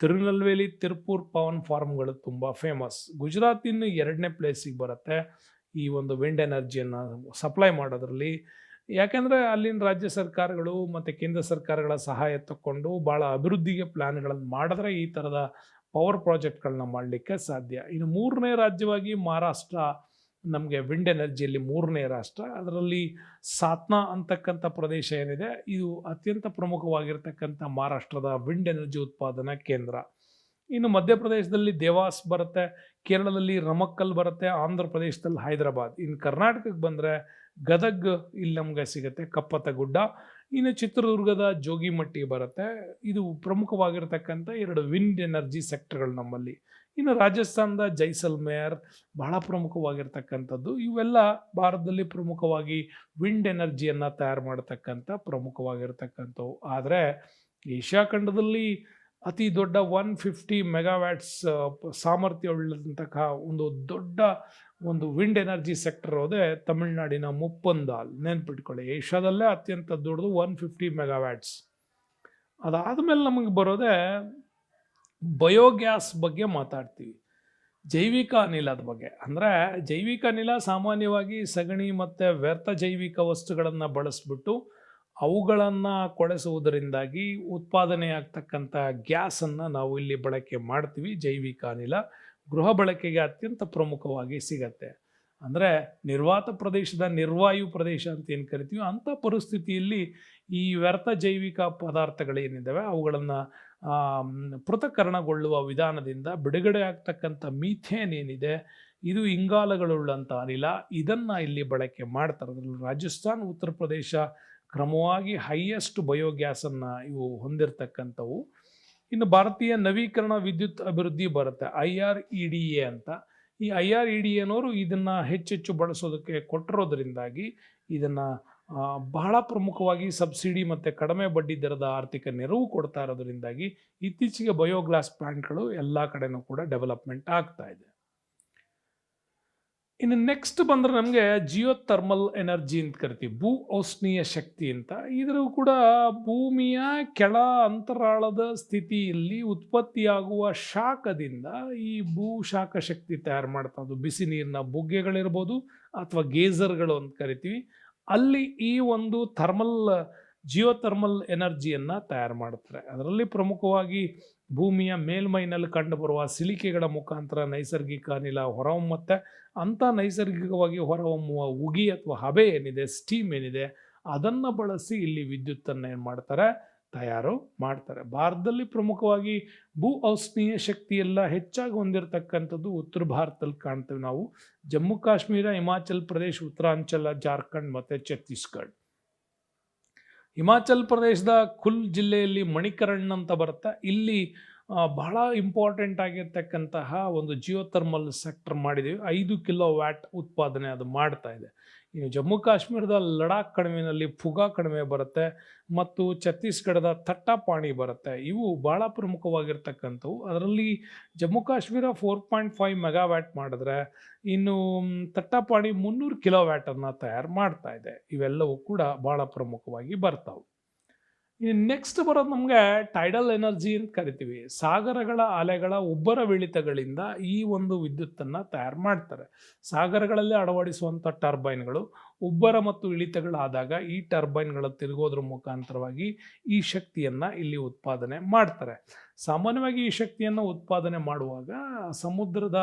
ತಿರುನಲ್ವೇಲಿ, ತಿರುಪೂರ್ ಪವನ್ ಫಾರ್ಮ್ಗಳು ತುಂಬ ಫೇಮಸ್. ಗುಜರಾತ್ ಇನ್ನು 2ನೇ ಪ್ಲೇಸಿಗೆ ಬರುತ್ತೆ ಈ ಒಂದು ವಿಂಡ್ ಎನರ್ಜಿಯನ್ನು ಸಪ್ಲೈ ಮಾಡೋದ್ರಲ್ಲಿ. ಯಾಕೆಂದರೆ ಅಲ್ಲಿನ ರಾಜ್ಯ ಸರ್ಕಾರಗಳು ಮತ್ತು ಕೇಂದ್ರ ಸರ್ಕಾರಗಳ ಸಹಾಯ ತಗೊಂಡು ಭಾಳ ಅಭಿವೃದ್ಧಿಗೆ ಪ್ಲ್ಯಾನ್ಗಳನ್ನು ಮಾಡಿದ್ರೆ ಈ ಥರದ ಪವರ್ ಪ್ರಾಜೆಕ್ಟ್ಗಳನ್ನ ಮಾಡಲಿಕ್ಕೆ ಸಾಧ್ಯ. ಇನ್ನು 3ನೇ ರಾಜ್ಯವಾಗಿ ಮಹಾರಾಷ್ಟ್ರ ನಮಗೆ ವಿಂಡ್ ಎನರ್ಜಿಯಲ್ಲಿ 3ನೇ ರಾಷ್ಟ್ರ. ಅದರಲ್ಲಿ ಸಾತ್ನಾ ಅಂತಕ್ಕಂಥ ಪ್ರದೇಶ ಏನಿದೆ, ಇದು ಅತ್ಯಂತ ಪ್ರಮುಖವಾಗಿರ್ತಕ್ಕಂಥ ಮಹಾರಾಷ್ಟ್ರದ ವಿಂಡ್ ಎನರ್ಜಿ ಉತ್ಪಾದನಾ ಕೇಂದ್ರ. ಇನ್ನು ಮಧ್ಯಪ್ರದೇಶದಲ್ಲಿ ದೇವಾಸ್ ಬರುತ್ತೆ, ಕೇರಳದಲ್ಲಿ ರಮಕ್ಕಲ್ ಬರುತ್ತೆ, ಆಂಧ್ರ ಪ್ರದೇಶದಲ್ಲಿ ಹೈದರಾಬಾದ್. ಇನ್ನು ಕರ್ನಾಟಕಕ್ಕೆ ಬಂದರೆ ಗದಗ್ ಇಲ್ಲಿ ನಮಗೆ ಸಿಗುತ್ತೆ, ಕಪ್ಪತ್ತ ಗುಡ್ಡ. ಇನ್ನು ಚಿತ್ರದುರ್ಗದ ಜೋಗಿಮಟ್ಟಿ ಬರುತ್ತೆ. ಇದು ಪ್ರಮುಖವಾಗಿರ್ತಕ್ಕಂಥ 2 ವಿಂಡ್ ಎನರ್ಜಿ ಸೆಕ್ಟರ್ಗಳು ನಮ್ಮಲ್ಲಿ. ಇನ್ನು ರಾಜಸ್ಥಾನದ ಜೈಸಲ್ಮೇರ್ ಬಹಳ ಪ್ರಮುಖವಾಗಿರ್ತಕ್ಕಂಥದ್ದು. ಇವೆಲ್ಲ ಭಾರತದಲ್ಲಿ ಪ್ರಮುಖವಾಗಿ ವಿಂಡ್ ಎನರ್ಜಿಯನ್ನು ತಯಾರು ಮಾಡತಕ್ಕಂಥ ಪ್ರಮುಖವಾಗಿರ್ತಕ್ಕಂಥವು. ಆದರೆ ಏಷ್ಯಾ ಖಂಡದಲ್ಲಿ ಅತಿ ದೊಡ್ಡ 150 ಮೆಗಾವ್ಯಾಟ್ಸ್ ಸಾಮರ್ಥ್ಯವುಳ್ಳಂತಹ ಒಂದು ದೊಡ್ಡ ವಿಂಡ್ ಎನರ್ಜಿ ಸೆಕ್ಟರ್ ಹೋದೆ ತಮಿಳುನಾಡಿನ ಮುಪ್ಪಂದಾಲ್. ನೆನ್ಪಿಟ್ಕೊಳ್ಳಿ, ಏಷ್ಯಾದಲ್ಲೇ ಅತ್ಯಂತ ದೊಡ್ಡದು 150 ಮೆಗಾವ್ಯಾಟ್ಸ್. ಅದಾದಮೇಲೆ ನಮಗೆ ಬರೋದೇ ಬಯೋಗ್ಯಾಸ್ ಬಗ್ಗೆ ಮಾತಾಡ್ತೀವಿ, ಜೈವಿಕ ಅನಿಲದ ಬಗ್ಗೆ. ಅಂದರೆ ಜೈವಿಕ ಅನಿಲ ಸಾಮಾನ್ಯವಾಗಿ ಸಗಣಿ ಮತ್ತು ವ್ಯರ್ಥ ಜೈವಿಕ ವಸ್ತುಗಳನ್ನು ಬಳಸ್ಬಿಟ್ಟು ಅವುಗಳನ್ನು ಕೊಳೆಸುವುದರಿಂದಾಗಿ ಉತ್ಪಾದನೆಯಾಗ್ತಕ್ಕಂಥ ಗ್ಯಾಸನ್ನು ನಾವು ಇಲ್ಲಿ ಬಳಕೆ ಮಾಡ್ತೀವಿ. ಜೈವಿಕ ಅನಿಲ ಗೃಹ ಬಳಕೆಗೆ ಅತ್ಯಂತ ಪ್ರಮುಖವಾಗಿ ಸಿಗತ್ತೆ. ಅಂದರೆ ನಿರ್ವಾತ ಪ್ರದೇಶದ ನಿರ್ವಾಯು ಪ್ರದೇಶ ಅಂತ ಏನು ಕರಿತೀವಿ, ಅಂಥ ಪರಿಸ್ಥಿತಿಯಲ್ಲಿ ಈ ವ್ಯರ್ಥ ಜೈವಿಕ ಪದಾರ್ಥಗಳೇನಿದ್ದಾವೆ ಅವುಗಳನ್ನು ಪೃಥಕ್ಕರಣಗೊಳ್ಳುವ ವಿಧಾನದಿಂದ ಬಿಡುಗಡೆ ಆಗ್ತಕ್ಕಂಥ ಮೀಥೇನ್ ಏನಿದೆ, ಇದು ಇಂಗಾಲಗಳುಳ್ಳಂಥ ಅನಿಲ. ಇದನ್ನು ಇಲ್ಲಿ ಬಳಕೆ ಮಾಡ್ತಾರೆ. ಅದರಲ್ಲಿ ರಾಜಸ್ಥಾನ್, ಉತ್ತರ ಪ್ರದೇಶ ಕ್ರಮವಾಗಿ ಹೈಯೆಸ್ಟ್ ಬಯೋಗ್ಯಾಸನ್ನು ಇವು ಹೊಂದಿರತಕ್ಕಂಥವು. ಇನ್ನು ಭಾರತೀಯ ನವೀಕರಣ ವಿದ್ಯುತ್ ಅಭಿವೃದ್ಧಿ ಬರುತ್ತೆ, IREDA ಅಂತ. ಈ IREDAನವರು ಇದನ್ನು ಹೆಚ್ಚೆಚ್ಚು ಬಳಸೋದಕ್ಕೆ ಕೊಟ್ಟಿರೋದ್ರಿಂದಾಗಿ ಇದನ್ನು ಬಹಳ ಪ್ರಮುಖವಾಗಿ ಸಬ್ಸಿಡಿ ಮತ್ತು ಕಡಿಮೆ ಬಡ್ಡಿ ದರದ ಆರ್ಥಿಕ ನೆರವು ಕೊಡ್ತಾ ಇರೋದ್ರಿಂದಾಗಿ ಇತ್ತೀಚೆಗೆ ಬಯೋಗ್ಯಾಸ್ ಪ್ಲಾಂಟ್ಗಳು ಎಲ್ಲ ಕಡೆನೂ ಕೂಡ ಡೆವಲಪ್ಮೆಂಟ್ ಆಗ್ತಾ ಇದೆ. ಇನ್ನು ನೆಕ್ಸ್ಟ್ ಬಂದರೆ ನಮಗೆ ಜಿಯೋಥರ್ಮಲ್ ಎನರ್ಜಿ ಅಂತ ಕರಿತೀವಿ, ಭೂ ಔಷ್ಣೀಯ ಶಕ್ತಿ ಅಂತ. ಇದರ ಕೂಡ ಭೂಮಿಯ ಕೆಳ ಅಂತರಾಳದ ಸ್ಥಿತಿಯಲ್ಲಿ ಉತ್ಪತ್ತಿಯಾಗುವ ಶಾಖದಿಂದ ಈ ಭೂ ಶಾಖ ಶಕ್ತಿ ತಯಾರು ಮಾಡ್ತಾ ಇದ್ದು ಬಿಸಿ ನೀರಿನ ಬುಗ್ಗೆಗಳಿರ್ಬೋದು ಅಥವಾ ಗೇಜರ್ಗಳು ಅಂತ ಕರಿತೀವಿ. ಅಲ್ಲಿ ಈ ಒಂದು ಜಿಯೋಥರ್ಮಲ್ ಎನರ್ಜಿಯನ್ನು ತಯಾರು ಮಾಡ್ತಾರೆ. ಅದರಲ್ಲಿ ಪ್ರಮುಖವಾಗಿ ಭೂಮಿಯ ಮೇಲ್ಮೈನಲ್ಲಿ ಕಂಡುಬರುವ ಸಿಲಿಕೆಗಳ ಮುಖಾಂತರ ನೈಸರ್ಗಿಕ ಅನಿಲ ಹೊರಹೊಮ್ಮುತ್ತೆ. ಅಂಥ ನೈಸರ್ಗಿಕವಾಗಿ ಹೊರಹೊಮ್ಮುವ ಉಗಿ ಅಥವಾ ಹಬೆ ಏನಿದೆ, ಸ್ಟೀಮ್ ಏನಿದೆ, ಅದನ್ನು ಬಳಸಿ ಇಲ್ಲಿ ವಿದ್ಯುತ್ತನ್ನು ಏನು ಮಾಡ್ತಾರೆ, ತಯಾರು ಮಾಡ್ತಾರೆ. ಭಾರತದಲ್ಲಿ ಪ್ರಮುಖವಾಗಿ ಭೂ ಔಷ್ಣೀಯ ಶಕ್ತಿಯೆಲ್ಲ ಹೆಚ್ಚಾಗಿ ಹೊಂದಿರತಕ್ಕಂಥದ್ದು ಉತ್ತರ ಭಾರತದಲ್ಲಿ ಕಾಣ್ತೇವೆ ನಾವು. ಜಮ್ಮು ಕಾಶ್ಮೀರ, ಹಿಮಾಚಲ್ ಪ್ರದೇಶ, ಉತ್ತರಾಂಚಲ, ಜಾರ್ಖಂಡ್ ಮತ್ತು ಛತ್ತೀಸ್ಗಢ. ಹಿಮಾಚಲ್ ಪ್ರದೇಶದ ಕುಲ್ ಜಿಲ್ಲೆಯಲ್ಲಿ ಮಣಿಕರಣ್ ಅಂತ ಬರುತ್ತೆ. ಇಲ್ಲಿ ಬಹಳ ಇಂಪಾರ್ಟೆಂಟ್ ಆಗಿರ್ತಕ್ಕಂತಹ ಒಂದು ಜಿಯೋಥರ್ಮಲ್ ಸೆಕ್ಟರ್ ಮಾಡಿದ್ದೀವಿ. 5 ಕಿಲೋವ್ಯಾಟ್ ಉತ್ಪಾದನೆ ಅದು ಮಾಡ್ತಾ ಇದೆ. ಇನ್ನು ಜಮ್ಮು ಕಾಶ್ಮೀರದ ಲಡಾಖ್ ಕಣಿವೆಯಲ್ಲಿ ಫುಗಾ ಕಣಿವೆ ಬರುತ್ತೆ ಮತ್ತು ಛತ್ತೀಸ್ಗಢದ ಥಟ್ಟಾಪಾಣಿ ಬರುತ್ತೆ. ಇವು ಬಹಳ ಪ್ರಮುಖವಾಗಿರ್ತಕ್ಕಂಥವು. ಅದರಲ್ಲಿ ಜಮ್ಮು ಕಾಶ್ಮೀರ 4.5 ಮೆಗಾವ್ಯಾಟ್ ಮಾಡಿದ್ರೆ, ಇನ್ನು ಥಟ್ಟಾಪಾಣಿ 300 ಕಿಲೋವ್ಯಾಟನ್ನು ತಯಾರು ಮಾಡ್ತಾ ಇದೆ. ಇವೆಲ್ಲವೂ ಕೂಡ ಬಹಳ ಪ್ರಮುಖವಾಗಿ ಬರ್ತಾವೆ. ಇನ್ನು ನೆಕ್ಸ್ಟ್ ಬರೋದು ನಮಗೆ ಟೈಡಲ್ ಎನರ್ಜಿ ಅಂತ ಕರಿತೀವಿ. ಸಾಗರಗಳ ಅಲೆಗಳ ಉಬ್ಬರವಿಳಿತಗಳಿಂದ ಈ ಒಂದು ವಿದ್ಯುತ್ತನ್ನು ತಯಾರು ಮಾಡ್ತಾರೆ. ಸಾಗರಗಳಲ್ಲಿ ಅಳವಡಿಸುವಂಥ ಟರ್ಬೈನ್ಗಳು ಉಬ್ಬರ ಮತ್ತು ಇಳಿತಗಳಾದಾಗ ಈ ಟರ್ಬೈನ್ಗಳು ತಿರುಗೋದ್ರ ಮುಖಾಂತರವಾಗಿ ಈ ಶಕ್ತಿಯನ್ನು ಇಲ್ಲಿ ಉತ್ಪಾದನೆ ಮಾಡ್ತಾರೆ. ಸಾಮಾನ್ಯವಾಗಿ ಈ ಶಕ್ತಿಯನ್ನು ಉತ್ಪಾದನೆ ಮಾಡುವಾಗ ಸಮುದ್ರದ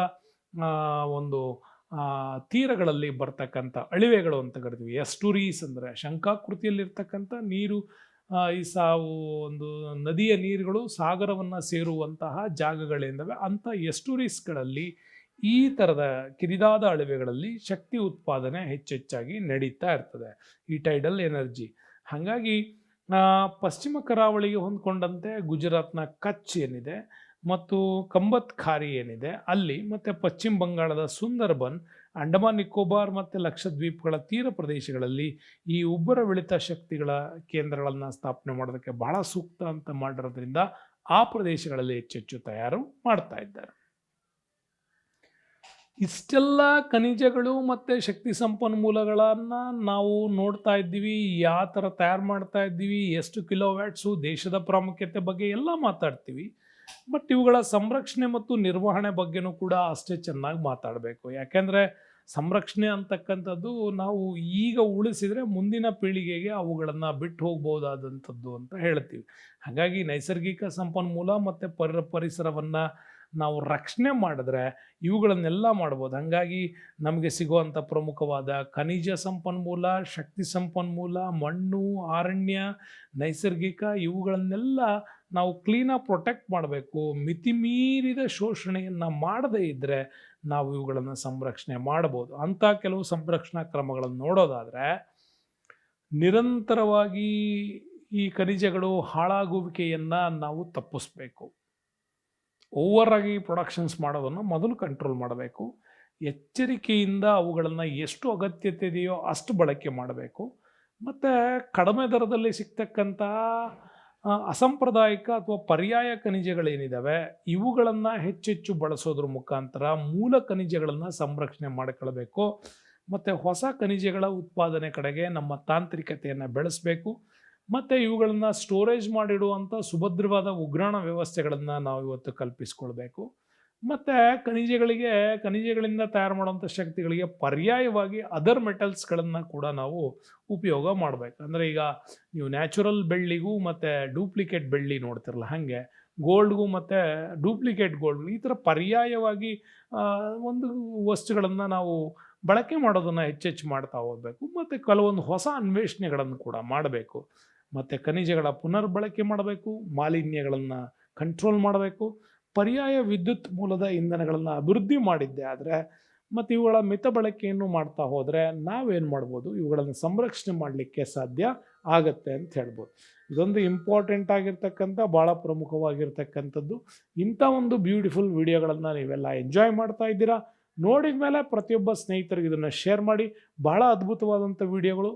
ಒಂದು ತೀರಗಳಲ್ಲಿ ಬರ್ತಕ್ಕಂಥ ಅಳಿವೆಗಳು ಅಂತ ಕರಿತೀವಿ. ಎಸ್ಟುರೀಸ್ ಅಂದರೆ ಶಂಖಾಕೃತಿಯಲ್ಲಿರ್ತಕ್ಕಂಥ ನೀರು, ಈ ಒಂದು ನದಿಯ ನೀರುಗಳು ಸಾಗರವನ್ನು ಸೇರುವಂತಹ ಜಾಗಗಳೇನಿವೆ ಅಂಥ ಎಸ್ಟುರೀಸ್ಗಳಲ್ಲಿ ಈ ಥರದ ಕಿರಿದಾದ ಅಳಿವೆಗಳಲ್ಲಿ ಶಕ್ತಿ ಉತ್ಪಾದನೆ ಹೆಚ್ಚೆಚ್ಚಾಗಿ ನಡೀತಾ ಇರ್ತದೆ, ಈ ಟೈಡಲ್ ಎನರ್ಜಿ. ಹಾಗಾಗಿ ಪಶ್ಚಿಮ ಕರಾವಳಿಗೆ ಹೊಂದ್ಕೊಂಡಂತೆ ಗುಜರಾತ್ನ ಕಚ್ ಏನಿದೆ ಮತ್ತು ಕಂಬತ್ ಖಾರಿ ಏನಿದೆ ಅಲ್ಲಿ, ಮತ್ತು ಪಶ್ಚಿಮ ಬಂಗಾಳದ ಸುಂದರ್ಬನ್, ಅಂಡಮಾನ್ ನಿಕೋಬಾರ್ ಮತ್ತು ಲಕ್ಷದ್ವೀಪಗಳ ತೀರ ಪ್ರದೇಶಗಳಲ್ಲಿ ಈ ಉಬ್ಬರವಿಳಿತ ಶಕ್ತಿಗಳ ಕೇಂದ್ರಗಳನ್ನು ಸ್ಥಾಪನೆ ಮಾಡೋದಕ್ಕೆ ಬಹಳ ಸೂಕ್ತ ಅಂತ ಮಾಡಿರೋದ್ರಿಂದ ಆ ಪ್ರದೇಶಗಳಲ್ಲಿ ಹೆಚ್ಚೆಚ್ಚು ತಯಾರು ಮಾಡ್ತಾ ಇದ್ದಾರೆ. ಇಷ್ಟೆಲ್ಲ ಖನಿಜಗಳು ಮತ್ತು ಶಕ್ತಿ ಸಂಪನ್ಮೂಲಗಳನ್ನು ನಾವು ನೋಡ್ತಾ ಇದ್ದೀವಿ. ಯಾವ ಥರ ತಯಾರು ಮಾಡ್ತಾ ಇದ್ದೀವಿ, ಎಷ್ಟು ಕಿಲೋವ್ಯಾಟ್ಸು, ದೇಶದ ಪ್ರಾಮುಖ್ಯತೆ ಬಗ್ಗೆ ಎಲ್ಲ ಮಾತಾಡ್ತೀವಿ. ಬಟ್ ಇವುಗಳ ಸಂರಕ್ಷಣೆ ಮತ್ತು ನಿರ್ವಹಣೆ ಬಗ್ಗೆನೂ ಕೂಡ ಅಷ್ಟೇ ಚೆನ್ನಾಗಿ ಮಾತಾಡಬೇಕು. ಯಾಕೆಂದರೆ ಸಂರಕ್ಷಣೆ ಅಂತಕ್ಕಂಥದ್ದು ನಾವು ಈಗ ಉಳಿಸಿದರೆ ಮುಂದಿನ ಪೀಳಿಗೆಗೆ ಅವುಗಳನ್ನು ಬಿಟ್ಟು ಹೋಗ್ಬೋದಾದಂಥದ್ದು ಅಂತ ಹೇಳ್ತೀವಿ. ಹಾಗಾಗಿ ನೈಸರ್ಗಿಕ ಸಂಪನ್ಮೂಲ ಮತ್ತು ಪರಿಸರವನ್ನು ನಾವು ರಕ್ಷಣೆ ಮಾಡಿದ್ರೆ ಇವುಗಳನ್ನೆಲ್ಲ ಮಾಡ್ಬೋದು. ಹಾಗಾಗಿ ನಮಗೆ ಸಿಗುವಂಥ ಪ್ರಮುಖವಾದ ಖನಿಜ ಸಂಪನ್ಮೂಲ, ಶಕ್ತಿ ಸಂಪನ್ಮೂಲ, ಮಣ್ಣು, ಅರಣ್ಯ, ನೈಸರ್ಗಿಕ ಇವುಗಳನ್ನೆಲ್ಲ ನಾವು ಕ್ಲೀನಾಗಿ ಪ್ರೊಟೆಕ್ಟ್ ಮಾಡಬೇಕು. ಮಿತಿಮೀರಿದ ಶೋಷಣೆಯನ್ನು ಮಾಡದೇ ಇದ್ದರೆ ನಾವು ಇವುಗಳನ್ನು ಸಂರಕ್ಷಣೆ ಮಾಡ್ಬೋದು. ಅಂಥ ಕೆಲವು ಸಂರಕ್ಷಣಾ ಕ್ರಮಗಳನ್ನು ನೋಡೋದಾದರೆ, ನಿರಂತರವಾಗಿ ಈ ಖನಿಜಗಳು ಹಾಳಾಗುವಿಕೆಯನ್ನು ನಾವು ತಪ್ಪಿಸ್ಬೇಕು. ಓವರಾಗಿ ಪ್ರೊಡಕ್ಷನ್ಸ್ ಮಾಡೋದನ್ನು ಮೊದಲು ಕಂಟ್ರೋಲ್ ಮಾಡಬೇಕು. ಎಚ್ಚರಿಕೆಯಿಂದ ಅವುಗಳನ್ನು ಎಷ್ಟು ಅಗತ್ಯತೆ ಇದೆಯೋ ಅಷ್ಟು ಬಳಕೆ ಮಾಡಬೇಕು. ಮತ್ತು ಕಡಿಮೆ ದರದಲ್ಲಿ ಸಿಗ್ತಕ್ಕಂಥ ಅಸಾಂಪ್ರದಾಯಿಕ ಅಥವಾ ಪರ್ಯಾಯ ಖನಿಜಗಳೇನಿದ್ದಾವೆ ಇವುಗಳನ್ನು ಹೆಚ್ಚೆಚ್ಚು ಬಳಸೋದ್ರ ಮುಖಾಂತರ ಮೂಲ ಖನಿಜಗಳನ್ನು ಸಂರಕ್ಷಣೆ ಮಾಡಿಕೊಳ್ಬೇಕು. ಮತ್ತು ಹೊಸ ಖನಿಜಗಳ ಉತ್ಪಾದನೆ ಕಡೆಗೆ ನಮ್ಮ ತಾಂತ್ರಿಕತೆಯನ್ನು ಬೆಳೆಸಬೇಕು. ಮತ್ತು ಇವುಗಳನ್ನು ಸ್ಟೋರೇಜ್ ಮಾಡಿಡುವಂಥ ಸುಭದ್ರವಾದ ಉಗ್ರಾಣ ವ್ಯವಸ್ಥೆಗಳನ್ನು ನಾವು ಇವತ್ತು ಕಲ್ಪಿಸ್ಕೊಳ್ಬೇಕು. ಮತ್ತು ಖನಿಜಗಳಿಂದ ತಯಾರು ಮಾಡುವಂಥ ಶಕ್ತಿಗಳಿಗೆ ಪರ್ಯಾಯವಾಗಿ ಅದರ್ ಮೆಟಲ್ಸ್ಗಳನ್ನು ಕೂಡ ನಾವು ಉಪಯೋಗ ಮಾಡಬೇಕು. ಅಂದರೆ ಈಗ ನೀವು ನ್ಯಾಚುರಲ್ ಬೆಳ್ಳಿಗೂ ಮತ್ತು ಡೂಪ್ಲಿಕೇಟ್ ಬೆಳ್ಳಿ ನೋಡ್ತಿರಲ್ಲ, ಹಾಗೆ ಗೋಲ್ಡ್ಗೂ ಮತ್ತು ಡೂಪ್ಲಿಕೇಟ್ ಗೋಲ್ಡ್ ಈ ಥರ ಪರ್ಯಾಯವಾಗಿ ಒಂದು ವಸ್ತುಗಳನ್ನು ನಾವು ಬಳಕೆ ಮಾಡೋದನ್ನು ಹೆಚ್ಚೆಚ್ಚು ಮಾಡ್ತಾ ಹೋಗಬೇಕು. ಮತ್ತು ಕೆಲವೊಂದು ಹೊಸ ಅನ್ವೇಷಣೆಗಳನ್ನು ಕೂಡ ಮಾಡಬೇಕು. ಮತ್ತು ಖನಿಜಗಳ ಪುನರ್ಬಳಕೆ ಮಾಡಬೇಕು, ಮಾಲಿನ್ಯಗಳನ್ನು ಕಂಟ್ರೋಲ್ ಮಾಡಬೇಕು, ಪರ್ಯಾಯ ವಿದ್ಯುತ್ ಮೂಲದ ಇಂಧನಗಳನ್ನು ಅಭಿವೃದ್ಧಿ ಮಾಡಿದ್ದೆ ಆದರೆ ಮತ್ತು ಇವುಗಳ ಮಿತ ಬಳಕೆಯನ್ನು ಮಾಡ್ತಾ ಹೋದರೆ ನಾವೇನು ಮಾಡ್ಬೋದು, ಇವುಗಳನ್ನು ಸಂರಕ್ಷಣೆ ಮಾಡಲಿಕ್ಕೆ ಸಾಧ್ಯ ಆಗತ್ತೆ ಅಂತ ಹೇಳ್ಬೋದು. ಇದೊಂದು ಇಂಪಾರ್ಟೆಂಟ್ ಆಗಿರ್ತಕ್ಕಂಥ ಭಾಳ ಪ್ರಮುಖವಾಗಿರ್ತಕ್ಕಂಥದ್ದು. ಇಂಥ ಒಂದು ಬ್ಯೂಟಿಫುಲ್ ವಿಡಿಯೋಗಳನ್ನು ನೀವೆಲ್ಲ ಎಂಜಾಯ್ ಮಾಡ್ತಾ ಇದ್ದೀರಾ. ನೋಡಿದ ಮೇಲೆ ಪ್ರತಿಯೊಬ್ಬ ಸ್ನೇಹಿತರಿಗೆ ಇದನ್ನು ಶೇರ್ ಮಾಡಿ. ಬಹಳ ಅದ್ಭುತವಾದಂಥ ವಿಡಿಯೋಗಳು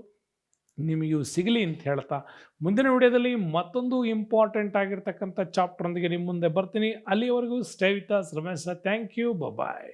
ನಿಮಗೂ ಸಿಗಲಿ ಅಂತ ಹೇಳ್ತಾ, ಮುಂದಿನ ವಿಡಿಯೋದಲ್ಲಿ ಮತ್ತೊಂದು ಇಂಪಾರ್ಟೆಂಟ್ ಆಗಿರ್ತಕ್ಕಂಥ ಚಾಪ್ಟರ್ನೊಂದಿಗೆ ನಿಮ್ಮ ಮುಂದೆ ಬರ್ತೀನಿ. ಅಲ್ಲಿವರೆಗೂ stay with us. Ramesh, thank you, bye.